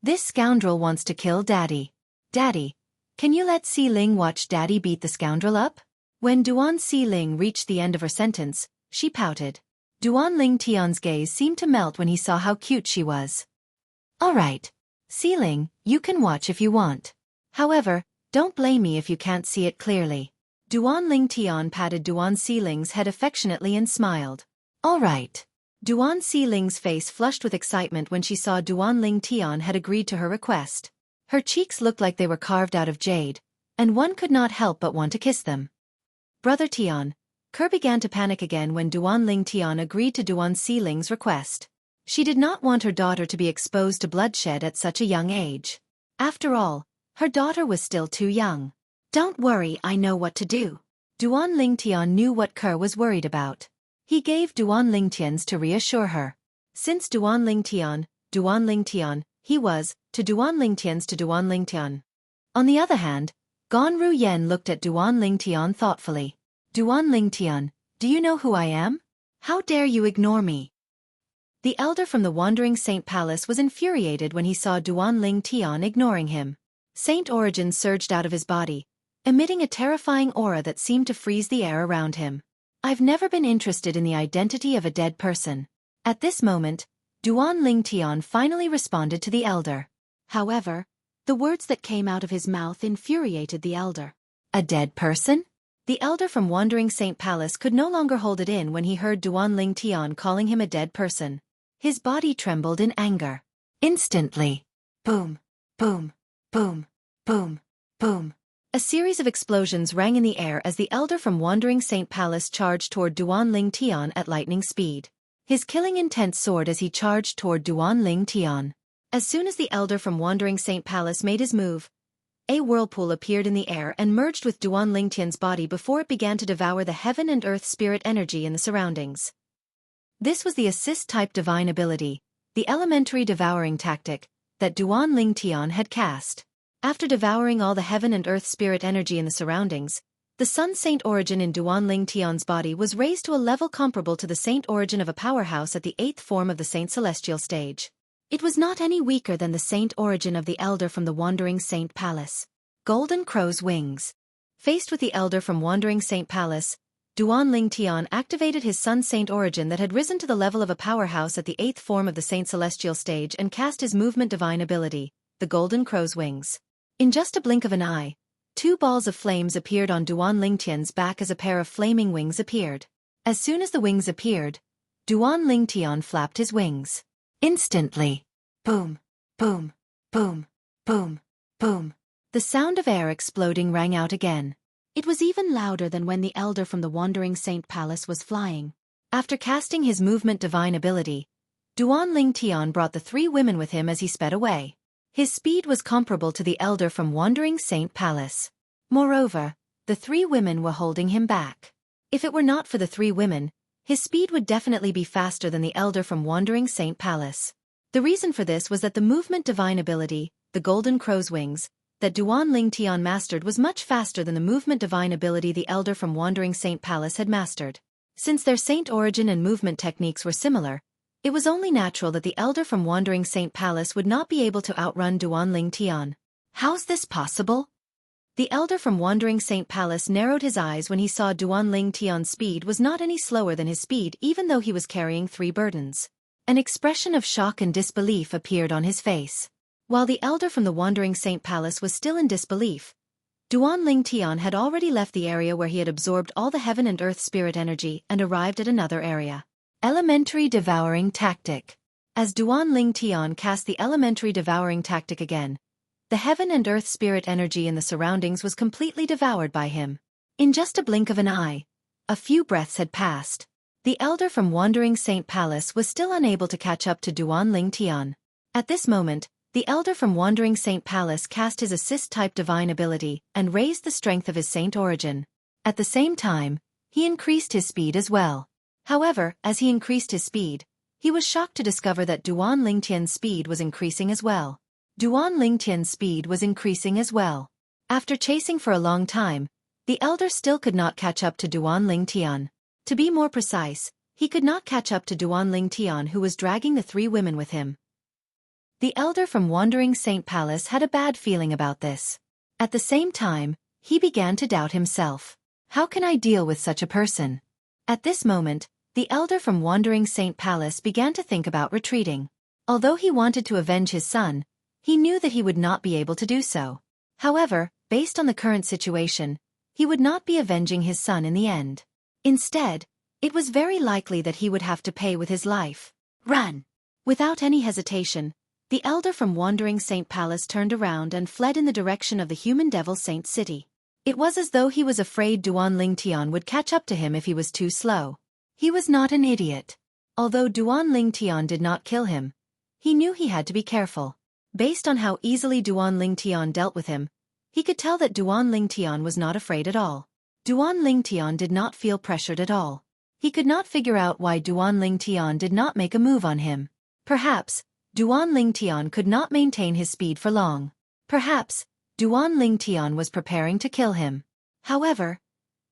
"This scoundrel wants to kill Daddy. Daddy, can you let Xiling watch Daddy beat the scoundrel up?" When Duan Xiling reached the end of her sentence, she pouted. Duan Tian's gaze seemed to melt when he saw how cute she was. "All right. Xiling, you can watch if you want. However, don't blame me if you can't see it clearly." Duan Tian patted Duan Xiling's head affectionately and smiled. "All right." Duan Xiling's face flushed with excitement when she saw Duan Tian had agreed to her request. Her cheeks looked like they were carved out of jade, and one could not help but want to kiss them. "Brother Tian." Kerr began to panic again when Duan Tian agreed to Duan Xiling's request. She did not want her daughter to be exposed to bloodshed at such a young age. After all, her daughter was still too young. "Don't worry, I know what to do." Duan Tian knew what Kerr was worried about. He gave Duan Tian's to reassure her. Since Duan Tian, he was, to Duan Tian's to Duan Tian. On the other hand, Gan Ruyen looked at Duan Tian thoughtfully. "Duan Tian, do you know who I am? How dare you ignore me?" The elder from the Wandering Saint Palace was infuriated when he saw Duan Tian ignoring him. Saint origin surged out of his body, emitting a terrifying aura that seemed to freeze the air around him. "I've never been interested in the identity of a dead person." At this moment, Duan Tian finally responded to the elder. However, the words that came out of his mouth infuriated the elder. "A dead person?" The elder from Wandering Saint Palace could no longer hold it in when he heard Duan Tian calling him a dead person. His body trembled in anger. Instantly. Boom, boom, boom, boom, boom. A series of explosions rang in the air as the elder from Wandering Saint Palace charged toward Duan Ling Tian at lightning speed. His killing intent soared as he charged toward Duan Ling Tian. As soon as the elder from Wandering Saint Palace made his move, a whirlpool appeared in the air and merged with Duan Ling Tian's body before it began to devour the heaven and earth spirit energy in the surroundings. This was the assist-type divine ability, the elementary devouring tactic, that Duan Ling Tian had cast. After devouring all the heaven and earth spirit energy in the surroundings, the Sun Saint origin in Duan Ling Tian's body was raised to a level comparable to the Saint origin of a powerhouse at the 8th form of the Saint Celestial stage. It was not any weaker than the Saint origin of the Elder from the Wandering Saint Palace. Golden Crow's Wings. Faced with the Elder from Wandering Saint Palace, Duan Ling Tian activated his Sun Saint origin that had risen to the level of a powerhouse at the 8th form of the Saint Celestial stage and cast his movement divine ability, the Golden Crow's Wings. In just a blink of an eye, 2 balls of flames appeared on Duan Ling Tian's back as a pair of flaming wings appeared. As soon as the wings appeared, Duan Ling Tian flapped his wings. Instantly. Boom, boom, boom, boom, boom. The sound of air exploding rang out again. It was even louder than when the elder from the Wandering Saint Palace was flying. After casting his movement divine ability, Duan Ling Tian brought the 3 women with him as he sped away. His speed was comparable to the elder from Wandering Saint Palace. Moreover, the 3 women were holding him back. If it were not for the 3 women, his speed would definitely be faster than the elder from Wandering Saint Palace. The reason for this was that the movement divine ability, the Golden Crow's Wings, that Duan Ling Tian mastered was much faster than the movement divine ability the elder from Wandering Saint Palace had mastered. Since their saint origin and movement techniques were similar, it was only natural that the elder from Wandering Saint Palace would not be able to outrun Duan Ling Tian. How's this possible? The elder from Wandering Saint Palace narrowed his eyes when he saw Duan Ling Tian's speed was not any slower than his speed even though he was carrying 3 burdens. An expression of shock and disbelief appeared on his face. While the elder from the Wandering Saint Palace was still in disbelief, Duan Ling Tian had already left the area where he had absorbed all the heaven and earth spirit energy and arrived at another area. Elementary Devouring Tactic. As Duan Ling Tian cast the Elementary Devouring Tactic again, the heaven and earth spirit energy in the surroundings was completely devoured by him. In just a blink of an eye, a few breaths had passed. The elder from Wandering Saint Palace was still unable to catch up to Duan Ling Tian. At this moment, the elder from Wandering Saint Palace cast his assist-type divine ability and raised the strength of his saint origin. At the same time, he increased his speed as well. However, as he increased his speed, he was shocked to discover that Duan Ling Tian's speed was increasing as well. Duan Ling Tian's speed was increasing as well. After chasing for a long time, the elder still could not catch up to Duan Ling Tian. To be more precise, he could not catch up to Duan Ling Tian who was dragging the 3 women with him. The elder from Wandering Saint Palace had a bad feeling about this. At the same time, he began to doubt himself. How can I deal with such a person? At this moment, the elder from Wandering Saint Palace began to think about retreating. Although he wanted to avenge his son, he knew that he would not be able to do so. However, based on the current situation, he would not be avenging his son in the end. Instead, it was very likely that he would have to pay with his life. Run! Without any hesitation, the elder from Wandering Saint Palace turned around and fled in the direction of the human devil Saint City. It was as though he was afraid Duan Ling Tian would catch up to him if he was too slow. He was not an idiot. Although Duan Ling Tian did not kill him, he knew he had to be careful. Based on how easily Duan Ling Tian dealt with him, he could tell that Duan Ling Tian was not afraid at all. Duan Ling Tian did not feel pressured at all. He could not figure out why Duan Ling Tian did not make a move on him. Perhaps, Duan Ling Tian could not maintain his speed for long. Perhaps, Duan Ling Tian was preparing to kill him. However,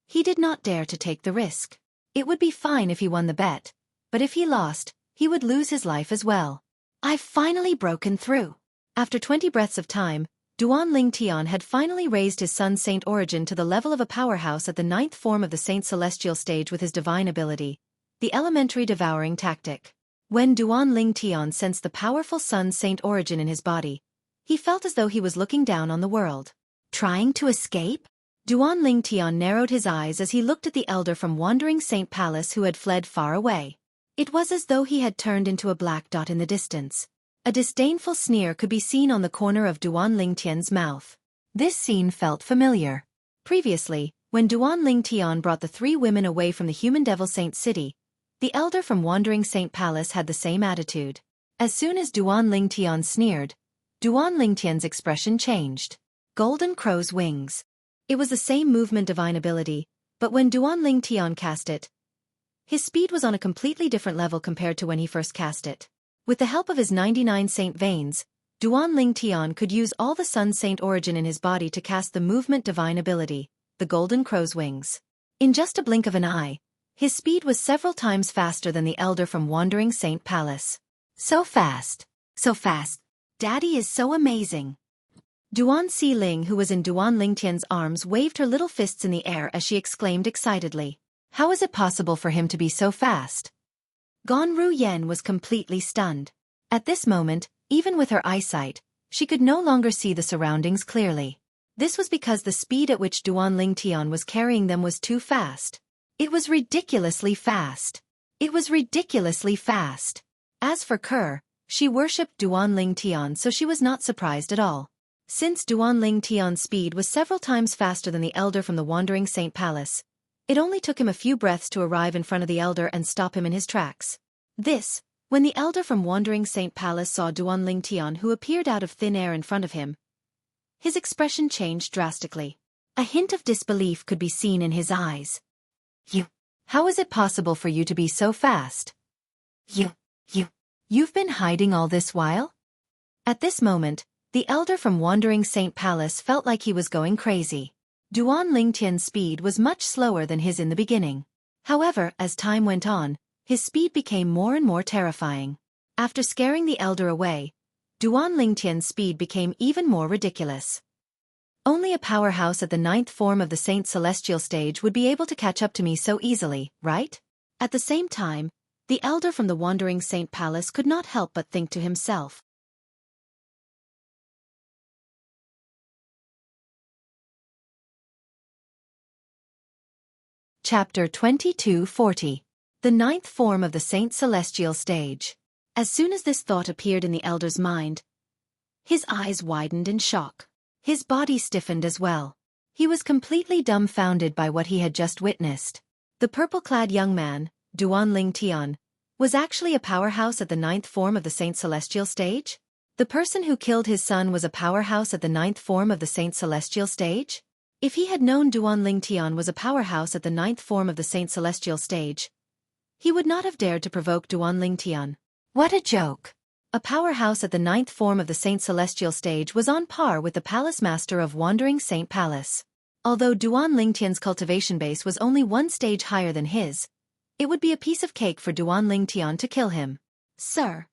he did not dare to take the risk. It would be fine if he won the bet, but if he lost, he would lose his life as well. I've finally broken through. After 20 breaths of time, Duan Ling Tian had finally raised his son's saint origin to the level of a powerhouse at the 9th form of the Saint Celestial stage with his divine ability, the Elementary Devouring Tactic. When Duan Ling Tian sensed the powerful sun's saint origin in his body, he felt as though he was looking down on the world. Trying to escape? Duan Ling Tian narrowed his eyes as he looked at the elder from Wandering Saint Palace who had fled far away. It was as though he had turned into a black dot in the distance. A disdainful sneer could be seen on the corner of Duan Ling Tian's mouth. This scene felt familiar. Previously, when Duan Ling Tian brought the three women away from the human devil Saint City, the elder from Wandering Saint Palace had the same attitude. As soon as Duan Ling Tian sneered, Duan Ling Tian's expression changed. Golden crow's wings. It was the same movement divine ability, but when Duan Ling Tian cast it, his speed was on a completely different level compared to when he first cast it. With the help of his 99 saint veins, Duan Ling Tian could use all the Sun Saint origin in his body to cast the movement divine ability, the Golden Crow's Wings. In just a blink of an eye, his speed was several times faster than the elder from Wandering Saint Palace. So fast. So fast. Daddy is so amazing. Duan Ling, who was in Duan Ling Tian's arms, waved her little fists in the air as she exclaimed excitedly. How is it possible for him to be so fast? Gan Yen was completely stunned. At this moment, even with her eyesight, she could no longer see the surroundings clearly. This was because the speed at which Duan Ling Tian was carrying them was too fast. It was ridiculously fast. It was ridiculously fast. As for Kerr, she worshipped Duan Ling Tian, so she was not surprised at all. Since Duan Ling Tian's speed was several times faster than the elder from the Wandering Saint Palace, it only took him a few breaths to arrive in front of the elder and stop him in his tracks. This, when the elder from Wandering Saint Palace saw Duan Ling Tian, who appeared out of thin air in front of him, his expression changed drastically. A hint of disbelief could be seen in his eyes. How is it possible for you to be so fast? You've been hiding all this while? At this moment, the elder from Wandering Saint Palace felt like he was going crazy. Duan Ling Tian's speed was much slower than his in the beginning. However, as time went on, his speed became more and more terrifying. After scaring the elder away, Duan Ling Tian's speed became even more ridiculous. Only a powerhouse at the 9th form of the Saint Celestial stage would be able to catch up to me so easily, right? At the same time, the elder from the Wandering Saint Palace could not help but think to himself. Chapter 2240. The 9th form of the Saint Celestial stage. As soon as this thought appeared in the elder's mind, his eyes widened in shock. His body stiffened as well. He was completely dumbfounded by what he had just witnessed. The purple-clad young man, Duan Ling Tian, was actually a powerhouse at the 9th form of the Saint Celestial stage? The person who killed his son was a powerhouse at the 9th form of the Saint Celestial stage? If he had known Duan Ling Tian was a powerhouse at the 9th form of the Saint Celestial stage, he would not have dared to provoke Duan Ling Tian. What a joke! A powerhouse at the 9th form of the Saint Celestial stage was on par with the Palace Master of Wandering Saint Palace. Although Duan Ling Tian's cultivation base was only one stage higher than his, it would be a piece of cake for Duan Ling Tian to kill him. Sir.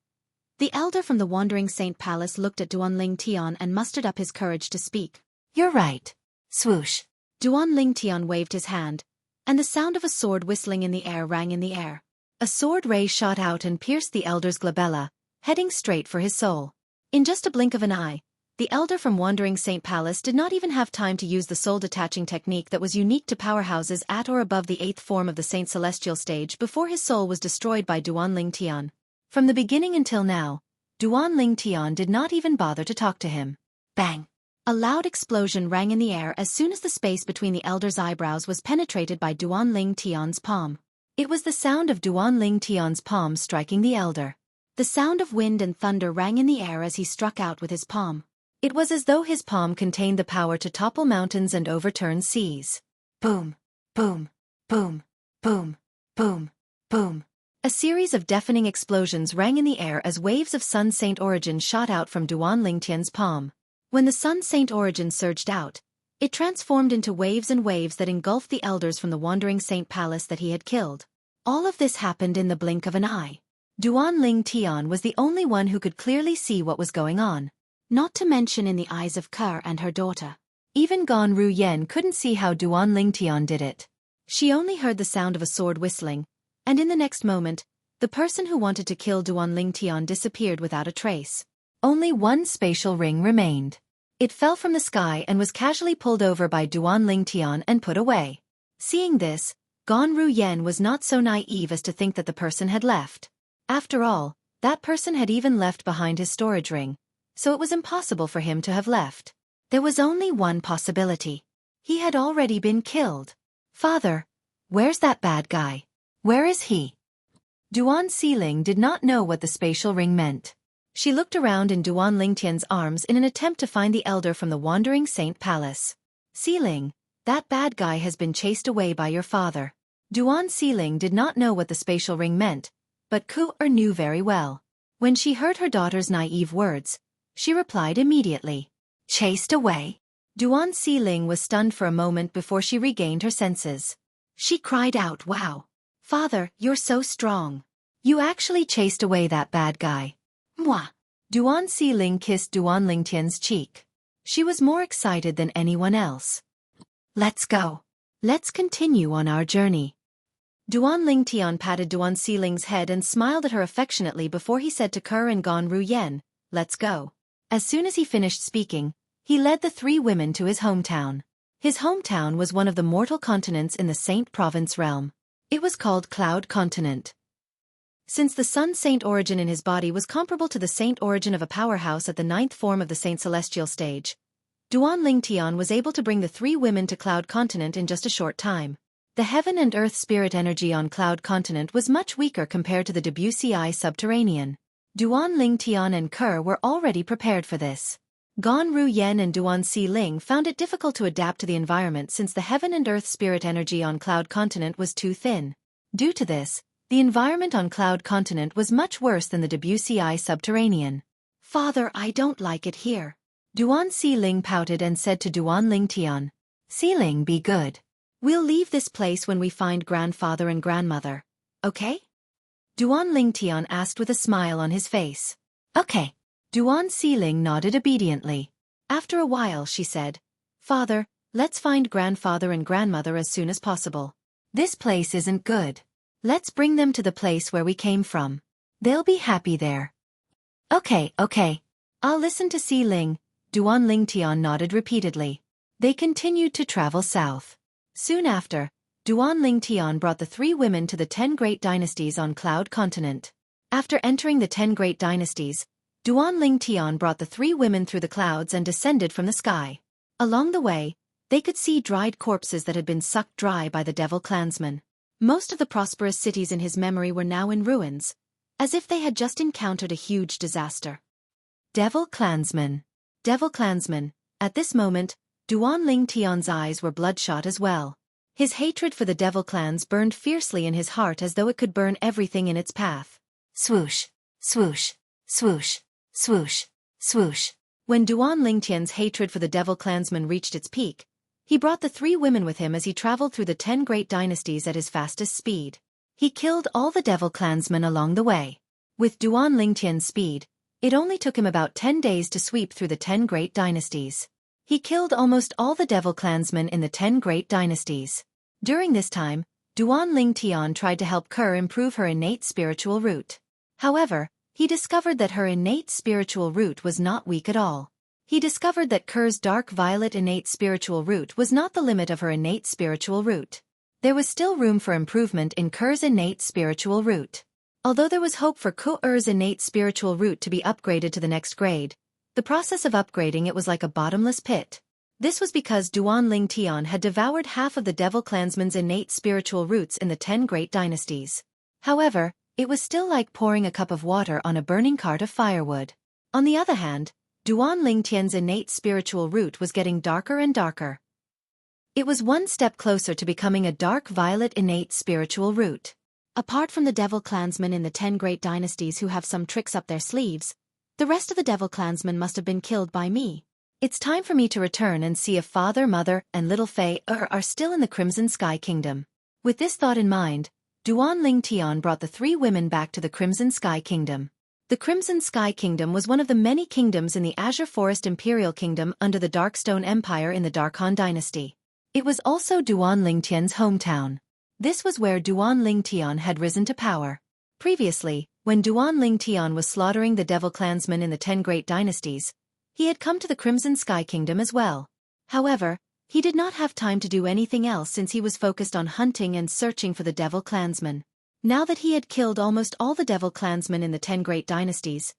The elder from the Wandering Saint Palace looked at Duan Ling Tian and mustered up his courage to speak. You're right. Swoosh. Duan Ling Tian waved his hand, and the sound of a sword whistling in the air rang in the air. A sword ray shot out and pierced the elder's glabella, heading straight for his soul. In just a blink of an eye, the elder from Wandering Saint Palace did not even have time to use the soul-detaching technique that was unique to powerhouses at or above the 8th form of the Saint Celestial stage before his soul was destroyed by Duan Ling Tian. From the beginning until now, Duan Ling Tian did not even bother to talk to him. Bang! A loud explosion rang in the air as soon as the space between the elder's eyebrows was penetrated by Duan Ling Tian's palm. It was the sound of Duan Ling Tian's palm striking the elder. The sound of wind and thunder rang in the air as he struck out with his palm. It was as though his palm contained the power to topple mountains and overturn seas. Boom, boom, boom, boom, boom, boom. A series of deafening explosions rang in the air as waves of Sun Saint origin shot out from Duan Ling Tian's palm. When the Sun Saint origin surged out, it transformed into waves and waves that engulfed the elders from the Wandering Saint Palace that he had killed. All of this happened in the blink of an eye. Duan Ling Tian was the only one who could clearly see what was going on. Not to mention in the eyes of Kerr and her daughter. Even Gan Yen couldn't see how Duan Ling Tian did it. She only heard the sound of a sword whistling, and in the next moment, the person who wanted to kill Duan Ling Tian disappeared without a trace. Only one spatial ring remained. It fell from the sky and was casually pulled over by Duan Ling Tian and put away. Seeing this, Gan Yen was not so naive as to think that the person had left. After all, that person had even left behind his storage ring, so it was impossible for him to have left. There was only one possibility. He had already been killed. Father, where's that bad guy? Where is he? Duan Siling did not know what the spatial ring meant. She looked around in Duan Lingtian's arms in an attempt to find the elder from the Wandering Saint Palace. Siling, that bad guy has been chased away by your father. Duan Siling did not know what the spatial ring meant, but Ku-er knew very well. When she heard her daughter's naive words, she replied immediately. Chased away? Duan Siling was stunned for a moment before she regained her senses. She cried out, wow. Father, you're so strong. You actually chased away that bad guy. Mwah! Duan Siling kissed Duan Lingtian's cheek. She was more excited than anyone else. Let's go. Let's continue on our journey. Duan Lingtian patted Duan Siling's head and smiled at her affectionately before he said to Ker and Gan Ruyen, let's go. As soon as he finished speaking, he led the three women to his hometown. His hometown was one of the mortal continents in the Saint Province realm. It was called Cloud Continent. Since the Sun Saint origin in his body was comparable to the Saint origin of a powerhouse at the ninth form of the Saint Celestial stage, Duan Lingtian was able to bring the three women to Cloud Continent in just a short time. The heaven and earth spirit energy on Cloud Continent was much weaker compared to the Debussy subterranean. Duan Lingtian and Ker were already prepared for this. Gan Ruyen and Duan Siling found it difficult to adapt to the environment since the heaven and earth spirit energy on Cloud Continent was too thin. Due to this, the environment on Cloud Continent was much worse than the Debussy subterranean. Father, I don't like it here. Duan Siling pouted and said to Duan Lingtian, Siling, be good. We'll leave this place when we find grandfather and grandmother. Okay? Duan Lingtian asked with a smile on his face. Okay. Duan Siling nodded obediently. After a while she said, Father, let's find grandfather and grandmother as soon as possible. This place isn't good. Let's bring them to the place where we came from. They'll be happy there. Okay. I'll listen to Siling. Duan Lingtian nodded repeatedly. They continued to travel south. Soon after, Duan Lingtian brought the three women to the 10 great dynasties on Cloud Continent. After entering the 10 great dynasties, Duan Lingtian brought the three women through the clouds and descended from the sky. Along the way, they could see dried corpses that had been sucked dry by the devil clansmen. Most of the prosperous cities in his memory were now in ruins, as if they had just encountered a huge disaster. Devil clansmen. Devil clansmen. At this moment, Duan Lingtian's eyes were bloodshot as well. His hatred for the devil clans burned fiercely in his heart as though it could burn everything in its path. Swoosh, swoosh, swoosh, swoosh, swoosh. When Duan Lingtian's hatred for the devil clansmen reached its peak, he brought the three women with him as he traveled through the 10 great dynasties at his fastest speed. He killed all the devil clansmen along the way. With Duan Lingtian's speed, it only took him about 10 days to sweep through the 10 great dynasties. He killed almost all the devil clansmen in the 10 great dynasties. During this time, Duan Lingtian tried to help Ker improve her innate spiritual root. However, he discovered that her innate spiritual root was not weak at all. He discovered that Ker's dark violet innate spiritual root was not the limit of her innate spiritual root. There was still room for improvement in Ker's innate spiritual root. Although there was hope for Ku-er's innate spiritual root to be upgraded to the next grade, the process of upgrading it was like a bottomless pit. This was because Duan Lingtian had devoured half of the devil clansmen's innate spiritual roots in the 10 great dynasties. However, it was still like pouring a cup of water on a burning cart of firewood. On the other hand, Duan Lingtian's innate spiritual root was getting darker and darker. It was one step closer to becoming a dark violet innate spiritual root. Apart from the devil clansmen in the 10 great dynasties who have some tricks up their sleeves, the rest of the devil clansmen must have been killed by me. It's time for me to return and see if Father, Mother, and Little Fei are still in the Crimson Sky Kingdom. With this thought in mind, Duan Lingtian brought the three women back to the Crimson Sky Kingdom. The Crimson Sky Kingdom was one of the many kingdoms in the Azure Forest Imperial Kingdom under the Darkstone Empire in the Darkhan Dynasty. It was also Duan Lingtian's hometown. This was where Duan Lingtian had risen to power. Previously, when Duan Lingtian was slaughtering the devil clansmen in the 10 great dynasties, he had come to the Crimson Sky Kingdom as well. However, he did not have time to do anything else since he was focused on hunting and searching for the devil clansmen. Now that he had killed almost all the devil clansmen in the 10 great dynasties,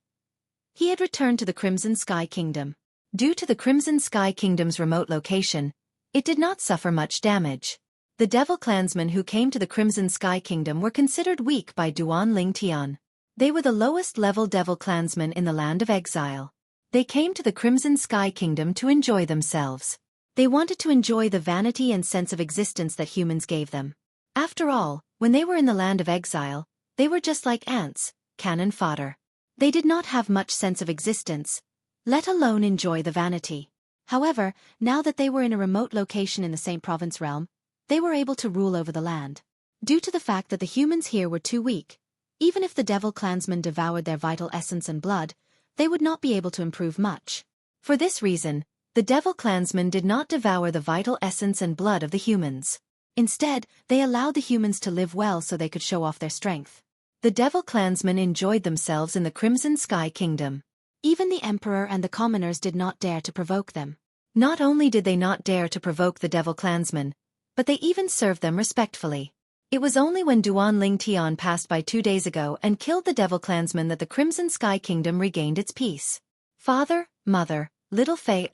he had returned to the Crimson Sky Kingdom. Due to the Crimson Sky Kingdom's remote location, it did not suffer much damage. The devil clansmen who came to the Crimson Sky Kingdom were considered weak by Duan Ling Tian. They were the lowest-level devil clansmen in the land of exile. They came to the Crimson Sky Kingdom to enjoy themselves. They wanted to enjoy the vanity and sense of existence that humans gave them. After all, when they were in the land of exile, they were just like ants, cannon fodder. They did not have much sense of existence, let alone enjoy the vanity. However, now that they were in a remote location in the Saint Province realm, they were able to rule over the land. Due to the fact that the humans here were too weak, even if the devil clansmen devoured their vital essence and blood, they would not be able to improve much. For this reason, the devil clansmen did not devour the vital essence and blood of the humans. Instead, they allowed the humans to live well so they could show off their strength. The devil clansmen enjoyed themselves in the Crimson Sky Kingdom. Even the emperor and the commoners did not dare to provoke them. Not only did they not dare to provoke the devil clansmen, but they even served them respectfully. It was only when Duan Ling Tian passed by 2 days ago and killed the devil clansmen that the Crimson Sky Kingdom regained its peace. Father, mother, little Fei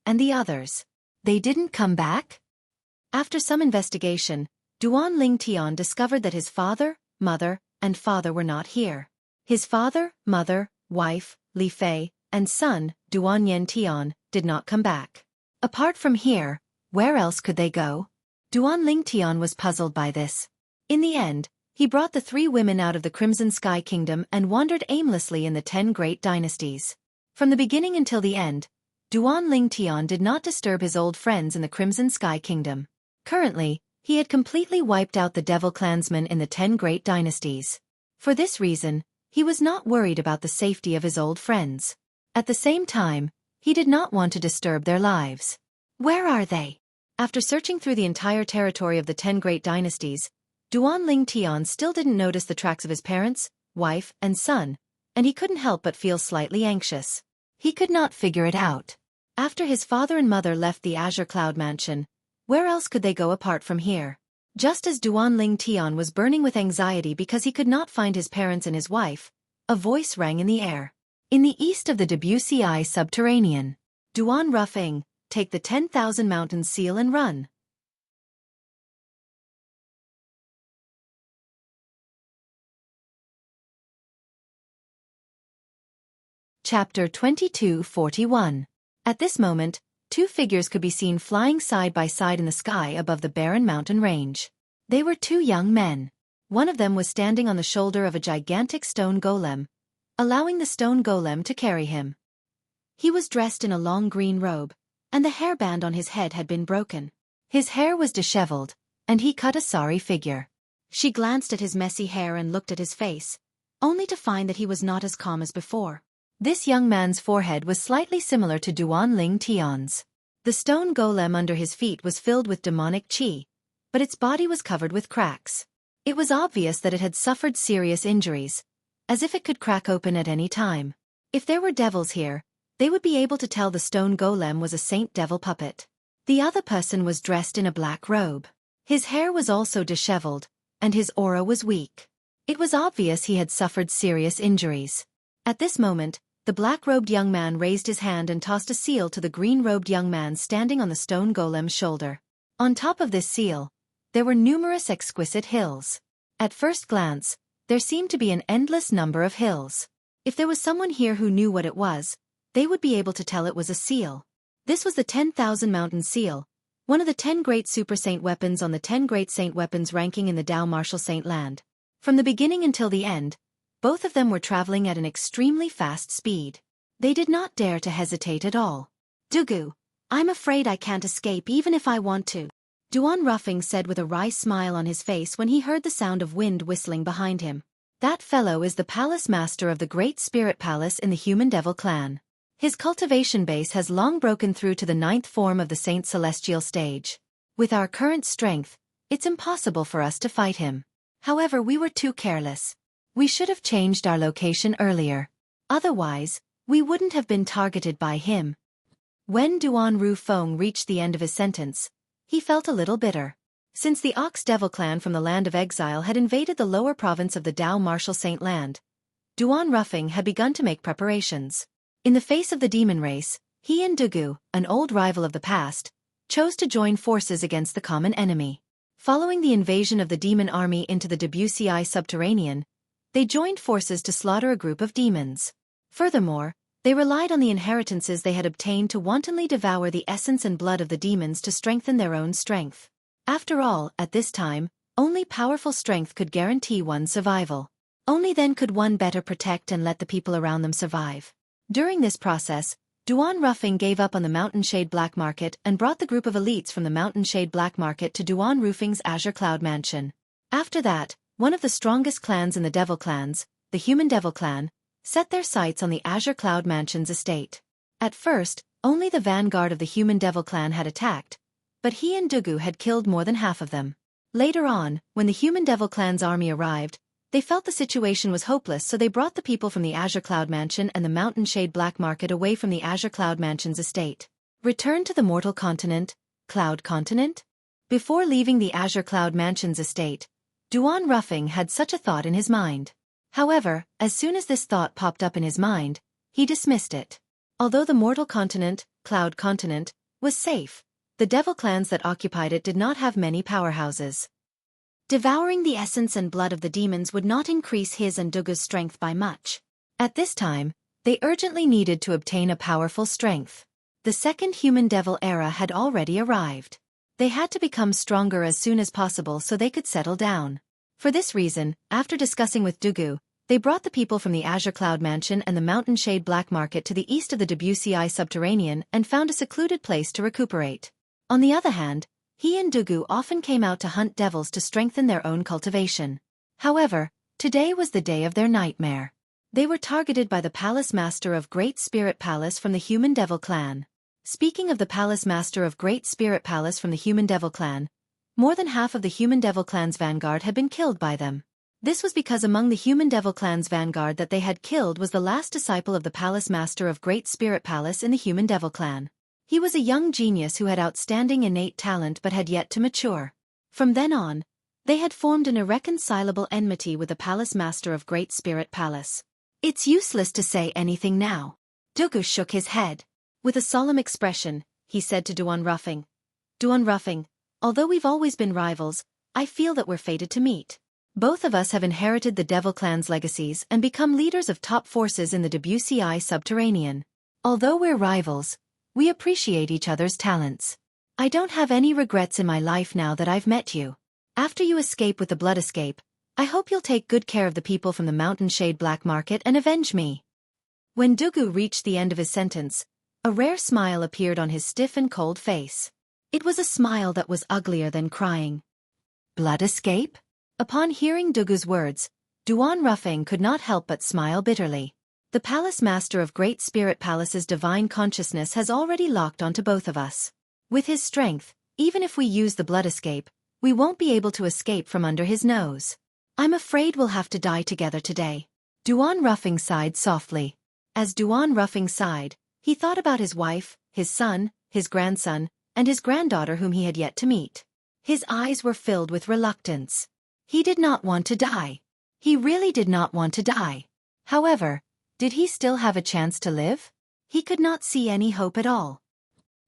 and the others. They didn't come back? After some investigation, Duan Ling Tian discovered that his father, mother, and father were not here. His father, mother, wife, Li Fei, and son, Duan Yen Tian, did not come back. Apart from here, where else could they go? Duan Ling Tian was puzzled by this. In the end, he brought the 3 women out of the Crimson Sky Kingdom and wandered aimlessly in the 10 great dynasties. From the beginning until the end, Duan Ling Tian did not disturb his old friends in the Crimson Sky Kingdom. Currently, he had completely wiped out the devil clansmen in the 10 great dynasties. For this reason, he was not worried about the safety of his old friends. At the same time, he did not want to disturb their lives. Where are they? After searching through the entire territory of the 10 great dynasties, Duan Ling Tian still didn't notice the tracks of his parents, wife, and son, and he couldn't help but feel slightly anxious. He could not figure it out. After his father and mother left the Azure Cloud Mansion, where else could they go apart from here? Just as Duan Ling Tian was burning with anxiety because he could not find his parents and his wife, a voice rang in the air. In the east of the Debussy subterranean, Duan Ruffing, take the 10,000 mountain seal and run. Chapter 22:41. At this moment, 2 figures could be seen flying side by side in the sky above the barren mountain range. They were 2 young men. One of them was standing on the shoulder of a gigantic stone golem, allowing the stone golem to carry him. He was dressed in a long green robe, and the hairband on his head had been broken. His hair was disheveled, and he cut a sorry figure. She glanced at his messy hair and looked at his face, only to find that he was not as calm as before. This young man's forehead was slightly similar to Duan Ling Tian's. The stone golem under his feet was filled with demonic qi, but its body was covered with cracks. It was obvious that it had suffered serious injuries, as if it could crack open at any time. If there were devils here, they would be able to tell the stone golem was a saint devil puppet. The other person was dressed in a black robe. His hair was also disheveled, and his aura was weak. It was obvious he had suffered serious injuries. At this moment, the black-robed young man raised his hand and tossed a seal to the green-robed young man standing on the stone golem's shoulder. On top of this seal, there were numerous exquisite hills. At first glance, there seemed to be an endless number of hills. If there was someone here who knew what it was, they would be able to tell it was a seal. This was the 10,000 Mountain Seal, one of the 10 great super saint weapons on the 10 great saint weapons ranking in the Tao Martial Saint Land. From the beginning until the end, both of them were traveling at an extremely fast speed. They did not dare to hesitate at all. Dugu, I'm afraid I can't escape even if I want to, Duan Ruffing said with a wry smile on his face when he heard the sound of wind whistling behind him. That fellow is the palace master of the Great Spirit Palace in the Human Devil clan. His cultivation base has long broken through to the 9th form of the Saint Celestial stage. With our current strength, it's impossible for us to fight him. However, we were too careless. We should have changed our location earlier. Otherwise, we wouldn't have been targeted by him. When Duan Rufeng reached the end of his sentence, he felt a little bitter. Since the Ox Devil clan from the land of exile had invaded the lower province of the Tao Martial Saint Land, Duan Ruffing had begun to make preparations. In the face of the demon race, He and Dugu, an old rival of the past, chose to join forces against the common enemy. Following the invasion of the demon army into the Debussy subterranean, they joined forces to slaughter a group of demons. Furthermore, they relied on the inheritances they had obtained to wantonly devour the essence and blood of the demons to strengthen their own strength. After all, at this time, only powerful strength could guarantee one's survival. Only then could one better protect and let the people around them survive. During this process, Duan Ruffing gave up on the Mountain Shade Black Market and brought the group of elites from the Mountain Shade Black Market to Duan Roofing's Azure Cloud Mansion. After that, one of the strongest clans in the Devil Clans, the Human Devil Clan, set their sights on the Azure Cloud Mansion's estate. At first, only the vanguard of the Human Devil Clan had attacked, but he and Dugu had killed more than half of them. Later on, when the Human Devil Clan's army arrived, they felt the situation was hopeless, so they brought the people from the Azure Cloud Mansion and the Mountain Shade Black Market away from the Azure Cloud Mansion's estate. Return to the Mortal Continent, Cloud Continent? Before leaving the Azure Cloud Mansion's estate, Duan Ruffing had such a thought in his mind. However, as soon as this thought popped up in his mind, he dismissed it. Although the Mortal Continent, Cloud Continent, was safe, the Devil Clans that occupied it did not have many powerhouses. Devouring the essence and blood of the demons would not increase his and Dugu's strength by much. At this time, they urgently needed to obtain a powerful strength. The second Human Devil era had already arrived. They had to become stronger as soon as possible so they could settle down. For this reason, after discussing with Dugu, they brought the people from the Azure Cloud Mansion and the Mountain Shade Black Market to the east of the Debussy subterranean and found a secluded place to recuperate. On the other hand, he and Dugu often came out to hunt devils to strengthen their own cultivation. However, today was the day of their nightmare. They were targeted by the Palace Master of Great Spirit Palace from the Human Devil Clan. Speaking of the Palace Master of Great Spirit Palace from the Human Devil Clan, more than half of the Human Devil Clan's vanguard had been killed by them. This was because among the Human Devil Clan's vanguard that they had killed was the last disciple of the Palace Master of Great Spirit Palace in the Human Devil Clan. He was a young genius who had outstanding innate talent but had yet to mature. From then on, they had formed an irreconcilable enmity with the Palace Master of Great Spirit Palace. It's useless to say anything now. Dugu shook his head. With a solemn expression, he said to Duan Ruffing, Duan Ruffing, although we've always been rivals, I feel that we're fated to meet. Both of us have inherited the Devil Clan's legacies and become leaders of top forces in the Debussy subterranean. Although we're rivals, we appreciate each other's talents. I don't have any regrets in my life now that I've met you. After you escape with the blood escape, I hope you'll take good care of the people from the Mountain Shade Black Market and avenge me. When Dugu reached the end of his sentence, a rare smile appeared on his stiff and cold face. It was a smile that was uglier than crying. Blood escape? Upon hearing Dugu's words, Duan Ruffing could not help but smile bitterly. The Palace Master of Great Spirit Palace's divine consciousness has already locked onto both of us. With his strength, even if we use the blood escape, we won't be able to escape from under his nose. I'm afraid we'll have to die together today. Duan Ruffing sighed softly. As Duan Ruffing sighed, he thought about his wife, his son, his grandson, and his granddaughter whom he had yet to meet. His eyes were filled with reluctance. He did not want to die. He really did not want to die. However, did he still have a chance to live? He could not see any hope at all.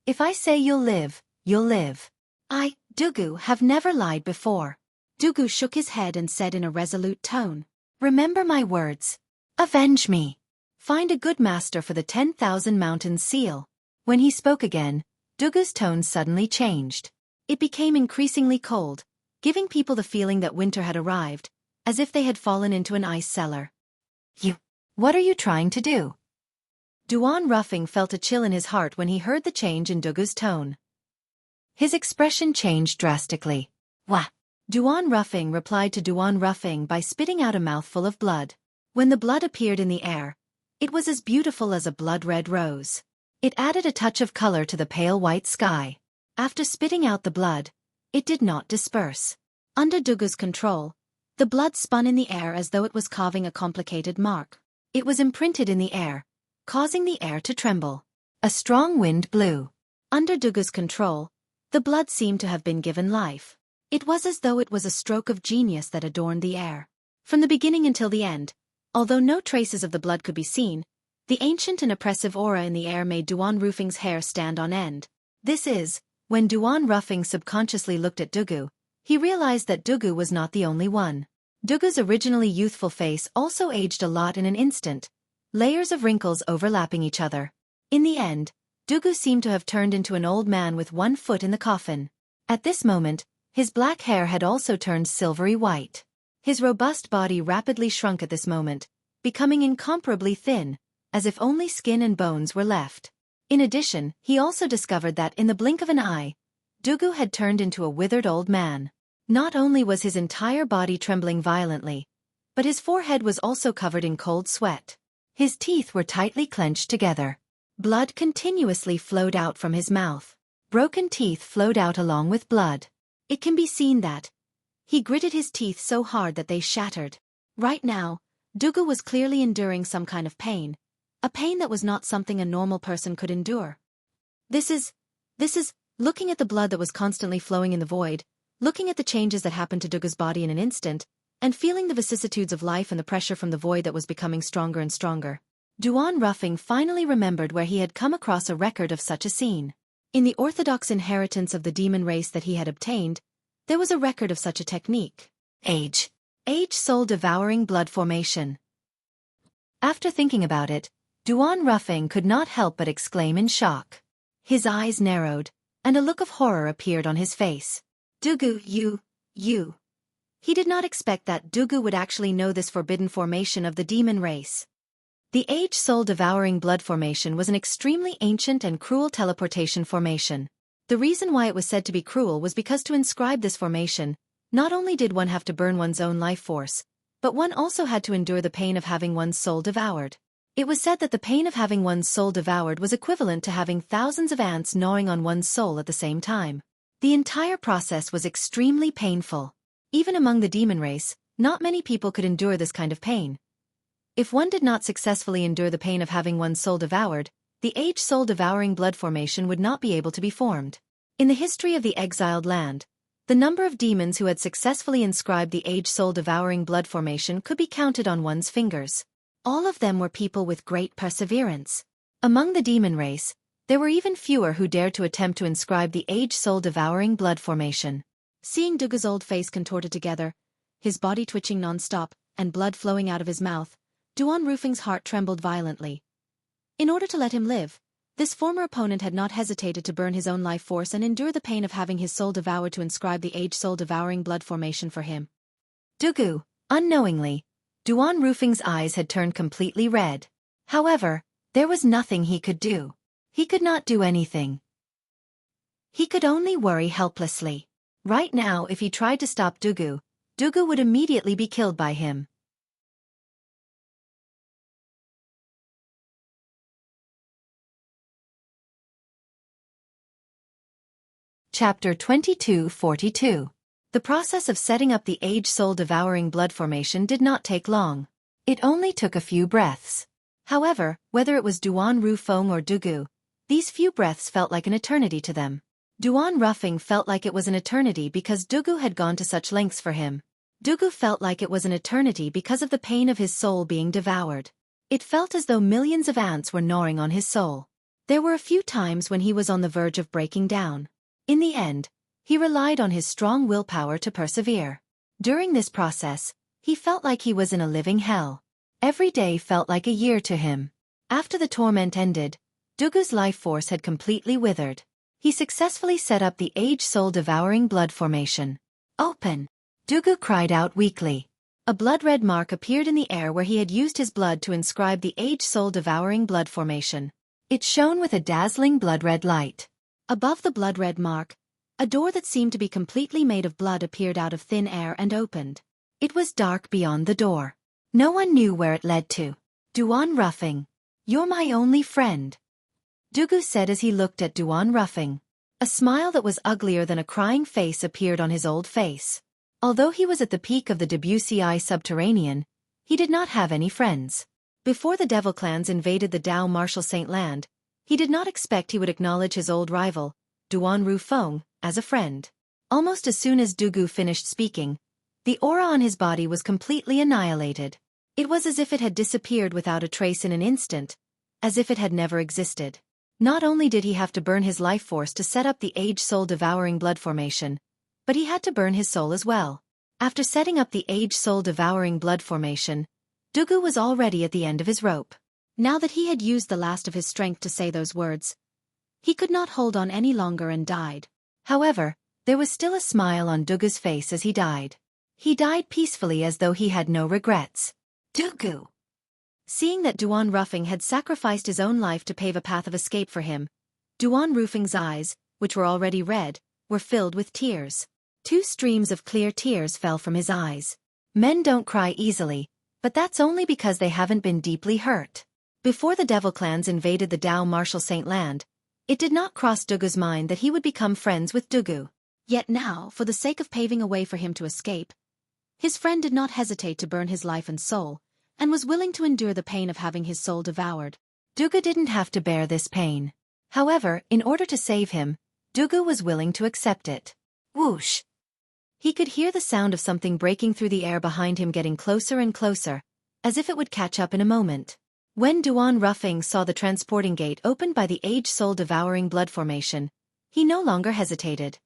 If I say you'll live, you'll live. I, Dugu, have never lied before. Dugu shook his head and said in a resolute tone, Remember my words. Avenge me. Find a good master for the 10,000 Mountains seal. When he spoke again, Dugu's tone suddenly changed. It became increasingly cold, giving people the feeling that winter had arrived, as if they had fallen into an ice cellar. What are you trying to do? Duan Ruffing felt a chill in his heart when he heard the change in Dugu's tone. His expression changed drastically. Wah! Duan Ruffing replied to Duan Ruffing by spitting out a mouthful of blood. When the blood appeared in the air, it was as beautiful as a blood-red rose. It added a touch of color to the pale white sky. After spitting out the blood, it did not disperse. Under Dugu's control, the blood spun in the air as though it was carving a complicated mark. It was imprinted in the air, causing the air to tremble. A strong wind blew. Under Dugu's control, the blood seemed to have been given life. It was as though it was a stroke of genius that adorned the air. From the beginning until the end, although no traces of the blood could be seen, The ancient and oppressive aura in the air made Duan Rufing's hair stand on end. This is, when Duan Rufing subconsciously looked at Dugu, he realized that Dugu was not the only one. Dugu's originally youthful face also aged a lot in an instant, layers of wrinkles overlapping each other. In the end, Dugu seemed to have turned into an old man with one foot in the coffin. At this moment, his black hair had also turned silvery white. His robust body rapidly shrunk at this moment, becoming incomparably thin, as if only skin and bones were left. In addition, he also discovered that in the blink of an eye, Dugu had turned into a withered old man. Not only was his entire body trembling violently, but his forehead was also covered in cold sweat. His teeth were tightly clenched together. Blood continuously flowed out from his mouth. Broken teeth flowed out along with blood. It can be seen that he gritted his teeth so hard that they shattered. Right now, Dugu was clearly enduring some kind of pain, a pain that was not something a normal person could endure. This is, looking at the blood that was constantly flowing in the void, looking at the changes that happened to Dugu's body in an instant, and feeling the vicissitudes of life and the pressure from the void that was becoming stronger and stronger. Duan Rufing finally remembered where he had come across a record of such a scene. In the orthodox inheritance of the demon race that he had obtained, there was a record of such a technique. Age soul-devouring blood formation. After thinking about it, Duan Rufing could not help but exclaim in shock. His eyes narrowed, and a look of horror appeared on his face. Dugu, you. He did not expect that Dugu would actually know this forbidden formation of the demon race. The age soul-devouring blood formation was an extremely ancient and cruel teleportation formation. The reason why it was said to be cruel was because to inscribe this formation, not only did one have to burn one's own life force, but one also had to endure the pain of having one's soul devoured. It was said that the pain of having one's soul devoured was equivalent to having thousands of ants gnawing on one's soul at the same time. The entire process was extremely painful. Even among the demon race, not many people could endure this kind of pain. If one did not successfully endure the pain of having one's soul devoured, the age soul-devouring blood formation would not be able to be formed. In the history of the exiled land, the number of demons who had successfully inscribed the age soul-devouring blood formation could be counted on one's fingers. All of them were people with great perseverance. Among the demon race, there were even fewer who dared to attempt to inscribe the age soul-devouring blood formation. Seeing Dugu's old face contorted together, his body twitching non-stop, and blood flowing out of his mouth, Duan Rufing's heart trembled violently. In order to let him live, this former opponent had not hesitated to burn his own life force and endure the pain of having his soul devoured to inscribe the age soul-devouring blood formation for him. Dugu, unknowingly, Duan Rufing's eyes had turned completely red. However, there was nothing he could do. He could not do anything. He could only worry helplessly. Right now, if he tried to stop Dugu, Dugu would immediately be killed by him. Chapter 2242. The process of setting up the age soul-devouring blood formation did not take long. It only took a few breaths. However, whether it was Duan Rufing or Dugu, these few breaths felt like an eternity to them. Duan Rufing felt like it was an eternity because Dugu had gone to such lengths for him. Dugu felt like it was an eternity because of the pain of his soul being devoured. It felt as though millions of ants were gnawing on his soul. There were a few times when he was on the verge of breaking down. In the end, he relied on his strong willpower to persevere. During this process, he felt like he was in a living hell. Every day felt like a year to him. After the torment ended, Dugu's life force had completely withered. He successfully set up the age soul-devouring blood formation. Open! Dugu cried out weakly. A blood-red mark appeared in the air where he had used his blood to inscribe the age soul-devouring blood formation. It shone with a dazzling blood-red light. Above the blood-red mark, a door that seemed to be completely made of blood appeared out of thin air and opened. It was dark beyond the door. No one knew where it led to. Duan Rufing, you're my only friend, Dugu said as he looked at Duan Rufing. A smile that was uglier than a crying face appeared on his old face. Although he was at the peak of the WCI subterranean, he did not have any friends. Before the devil clans invaded the Dao Martial Saint land, he did not expect he would acknowledge his old rival, Duan Rufing, as a friend. Almost as soon as Dugu finished speaking, the aura on his body was completely annihilated. It was as if it had disappeared without a trace in an instant, as if it had never existed. Not only did he have to burn his life force to set up the age-soul-devouring blood formation, but he had to burn his soul as well. After setting up the age-soul-devouring blood formation, Dugu was already at the end of his rope. Now that he had used the last of his strength to say those words, he could not hold on any longer and died. However, there was still a smile on Dugu's face as he died. He died peacefully as though he had no regrets. Dugu! Seeing that Duan Ruffing had sacrificed his own life to pave a path of escape for him, Duan Ruffing's eyes, which were already red, were filled with tears. 2 streams of clear tears fell from his eyes. Men don't cry easily, but that's only because they haven't been deeply hurt. Before the devil clans invaded the Dao Martial Saint Land, it did not cross Dugu's mind that he would become friends with Dugu. Yet now, for the sake of paving a way for him to escape, his friend did not hesitate to burn his life and soul, and was willing to endure the pain of having his soul devoured. Dugu didn't have to bear this pain. However, in order to save him, Dugu was willing to accept it. Whoosh! He could hear the sound of something breaking through the air behind him getting closer and closer, as if it would catch up in a moment. When Duan Ruffing saw the transporting gate opened by the age-soul-devouring blood formation, he no longer hesitated.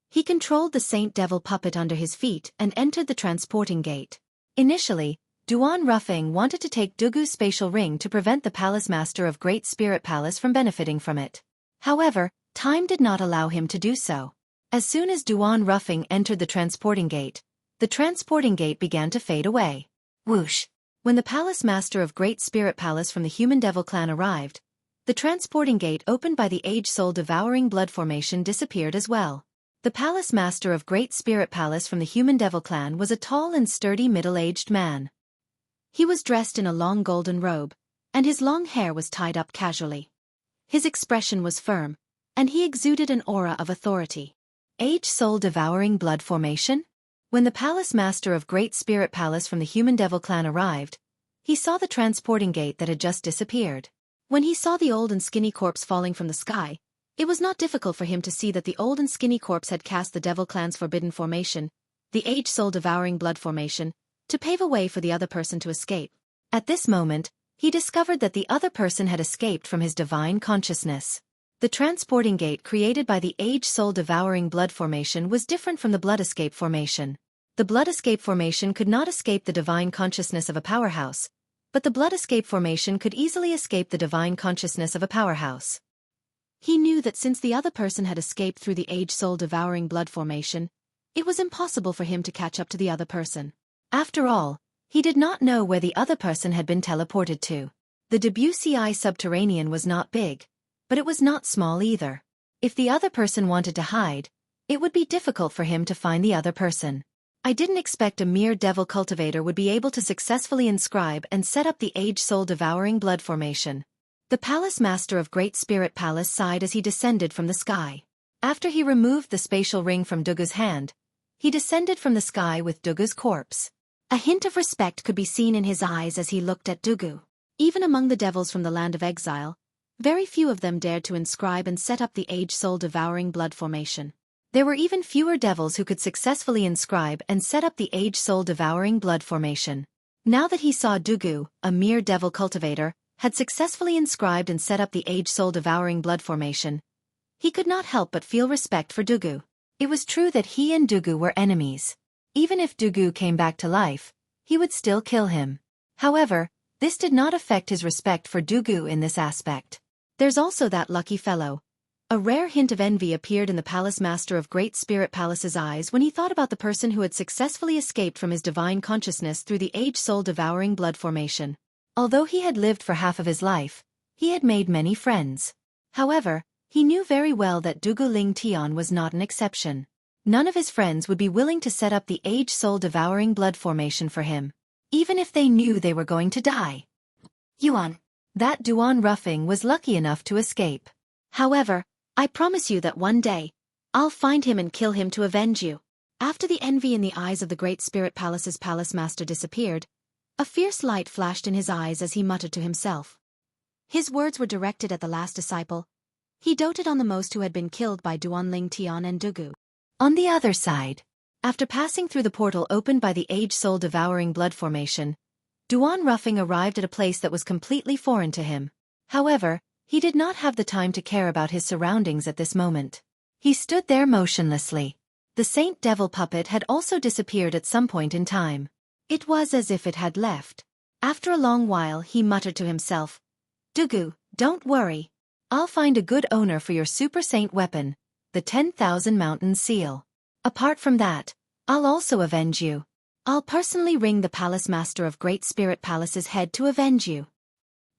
He controlled the Saint Devil puppet under his feet and entered the transporting gate. Initially, Duan Ruffing wanted to take Dugu's spatial ring to prevent the Palace Master of Great Spirit Palace from benefiting from it. However, time did not allow him to do so. As soon as Duan Ruffing entered the transporting gate began to fade away. Whoosh! When the Palace Master of Great Spirit Palace from the Human Devil Clan arrived, the transporting gate opened by the age-soul-devouring blood formation disappeared as well. The Palace Master of Great Spirit Palace from the Human Devil Clan was a tall and sturdy middle-aged man. He was dressed in a long golden robe, and his long hair was tied up casually. His expression was firm, and he exuded an aura of authority. Age-soul-devouring blood formation? When the Palace Master of Great Spirit Palace from the Human Devil Clan arrived, he saw the transporting gate that had just disappeared. When he saw the old and skinny corpse falling from the sky, it was not difficult for him to see that the old and skinny corpse had cast the Devil Clan's forbidden formation, the age-soul-devouring blood formation, to pave a way for the other person to escape. At this moment, he discovered that the other person had escaped from his divine consciousness. The transporting gate created by the age-soul-devouring blood formation was different from the blood escape formation. The blood escape formation could not escape the divine consciousness of a powerhouse, but the blood escape formation could easily escape the divine consciousness of a powerhouse. He knew that since the other person had escaped through the age-soul-devouring blood formation, it was impossible for him to catch up to the other person. After all, he did not know where the other person had been teleported to. The Debussy subterranean was not big, but it was not small either. If the other person wanted to hide, it would be difficult for him to find the other person. I didn't expect a mere devil cultivator would be able to successfully inscribe and set up the age-soul-devouring blood formation. The Palace Master of Great Spirit Palace sighed as he descended from the sky. After he removed the spatial ring from Dugu's hand, he descended from the sky with Dugu's corpse. A hint of respect could be seen in his eyes as he looked at Dugu. Even among the devils from the land of exile, very few of them dared to inscribe and set up the age-soul-devouring blood formation. There were even fewer devils who could successfully inscribe and set up the age-soul-devouring blood formation. Now that he saw Dugu, a mere devil cultivator, had successfully inscribed and set up the age-soul-devouring blood formation, he could not help but feel respect for Dugu. It was true that he and Dugu were enemies. Even if Dugu came back to life, he would still kill him. However, this did not affect his respect for Dugu in this aspect. There's also that lucky fellow. A rare hint of envy appeared in the Palace Master of Great Spirit Palace's eyes when he thought about the person who had successfully escaped from his divine consciousness through the age-soul-devouring blood formation. Although he had lived for half of his life, he had made many friends. However, he knew very well that Dugu Ling Tian was not an exception. None of his friends would be willing to set up the age-soul-devouring blood formation for him, even if they knew they were going to die. Yuan. That Duan Ruffing was lucky enough to escape. However, I promise you that one day, I'll find him and kill him to avenge you. After the envy in the eyes of the Great Spirit Palace's Palace Master disappeared, a fierce light flashed in his eyes as he muttered to himself. His words were directed at the last disciple. He doted on the most who had been killed by Duan Ling Tian and Dugu. On the other side, after passing through the portal opened by the age-soul-devouring blood formation, Duan Ruffing arrived at a place that was completely foreign to him. However, he did not have the time to care about his surroundings at this moment. He stood there motionlessly. The Saint Devil puppet had also disappeared at some point in time. It was as if it had left. After a long while he muttered to himself, "Dugu, don't worry. I'll find a good owner for your Super Saint weapon, the 10,000 Mountain Seal. Apart from that, I'll also avenge you. I'll personally ring the Palace Master of Great Spirit Palace's head to avenge you."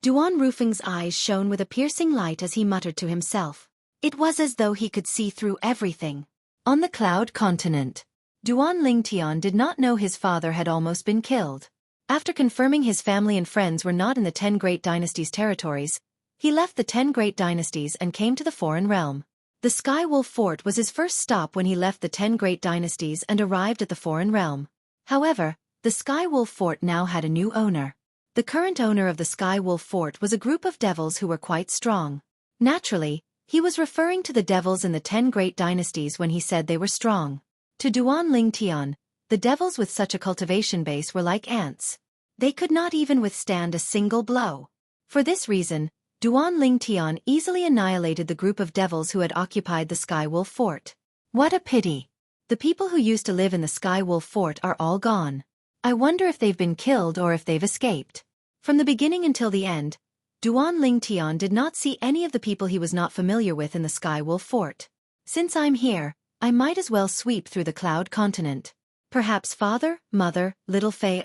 Duan Rufeng's eyes shone with a piercing light as he muttered to himself. It was as though he could see through everything. On the Cloud Continent, Duan Lingtian did not know his father had almost been killed. After confirming his family and friends were not in the 10 Great Dynasties' territories, he left the 10 Great Dynasties and came to the Foreign Realm. The Sky Wolf Fort was his first stop when he left the 10 Great Dynasties and arrived at the Foreign Realm. However, the Sky Wolf Fort now had a new owner. The current owner of the Sky Wolf Fort was a group of devils who were quite strong. Naturally, he was referring to the devils in the 10 Great Dynasties when he said they were strong. To Duan Lingtian, the devils with such a cultivation base were like ants. They could not even withstand a single blow. For this reason, Duan Lingtian easily annihilated the group of devils who had occupied the Sky Wolf Fort. What a pity! The people who used to live in the Sky Wolf Fort are all gone. I wonder if they've been killed or if they've escaped. From the beginning until the end, Duan Lingtian did not see any of the people he was not familiar with in the Sky Wolf Fort. Since I'm here, I might as well sweep through the Cloud Continent. Perhaps father, mother, little Fei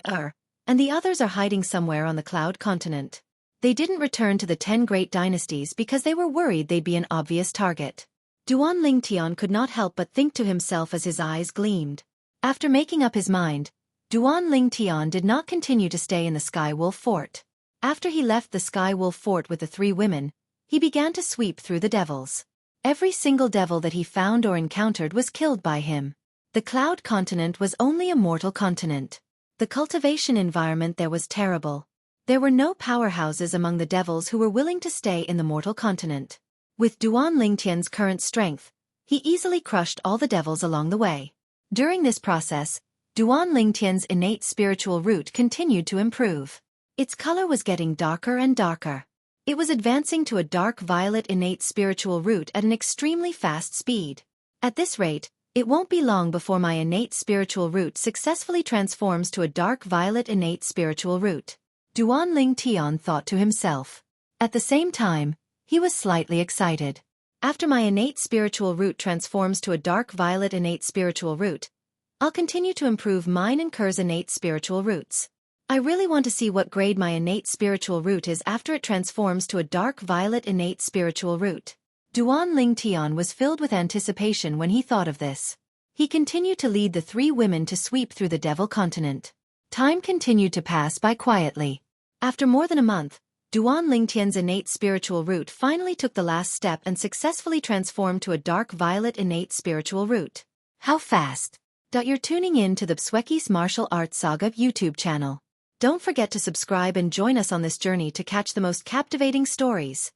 and the others are hiding somewhere on the Cloud Continent. They didn't return to the 10 Great Dynasties because they were worried they'd be an obvious target. Duan Lingtian could not help but think to himself as his eyes gleamed. After making up his mind, Duan Lingtian did not continue to stay in the Sky Wolf Fort. After he left the Sky Wolf Fort with the 3 women, he began to sweep through the devils. Every single devil that he found or encountered was killed by him. The Cloud Continent was only a mortal continent. The cultivation environment there was terrible. There were no powerhouses among the devils who were willing to stay in the mortal continent. With Duan Lingtian's current strength, he easily crushed all the devils along the way. During this process, Duan Lingtian's innate spiritual root continued to improve. Its color was getting darker and darker. It was advancing to a dark violet innate spiritual root at an extremely fast speed. At this rate, it won't be long before my innate spiritual root successfully transforms to a dark violet innate spiritual root. Duan Lingtian thought to himself. At the same time, he was slightly excited. After my innate spiritual root transforms to a dark violet innate spiritual root, I'll continue to improve mine and Ker's innate spiritual roots. I really want to see what grade my innate spiritual root is after it transforms to a dark violet innate spiritual root. Duan Lingtian was filled with anticipation when he thought of this. He continued to lead the 3 women to sweep through the Devil Continent. Time continued to pass by quietly. After more than a month, Duan Lingtian's innate spiritual root finally took the last step and successfully transformed to a dark violet innate spiritual root. How fast! You're tuning in to the Xueqi's Martial Arts Saga YouTube channel. Don't forget to subscribe and join us on this journey to catch the most captivating stories.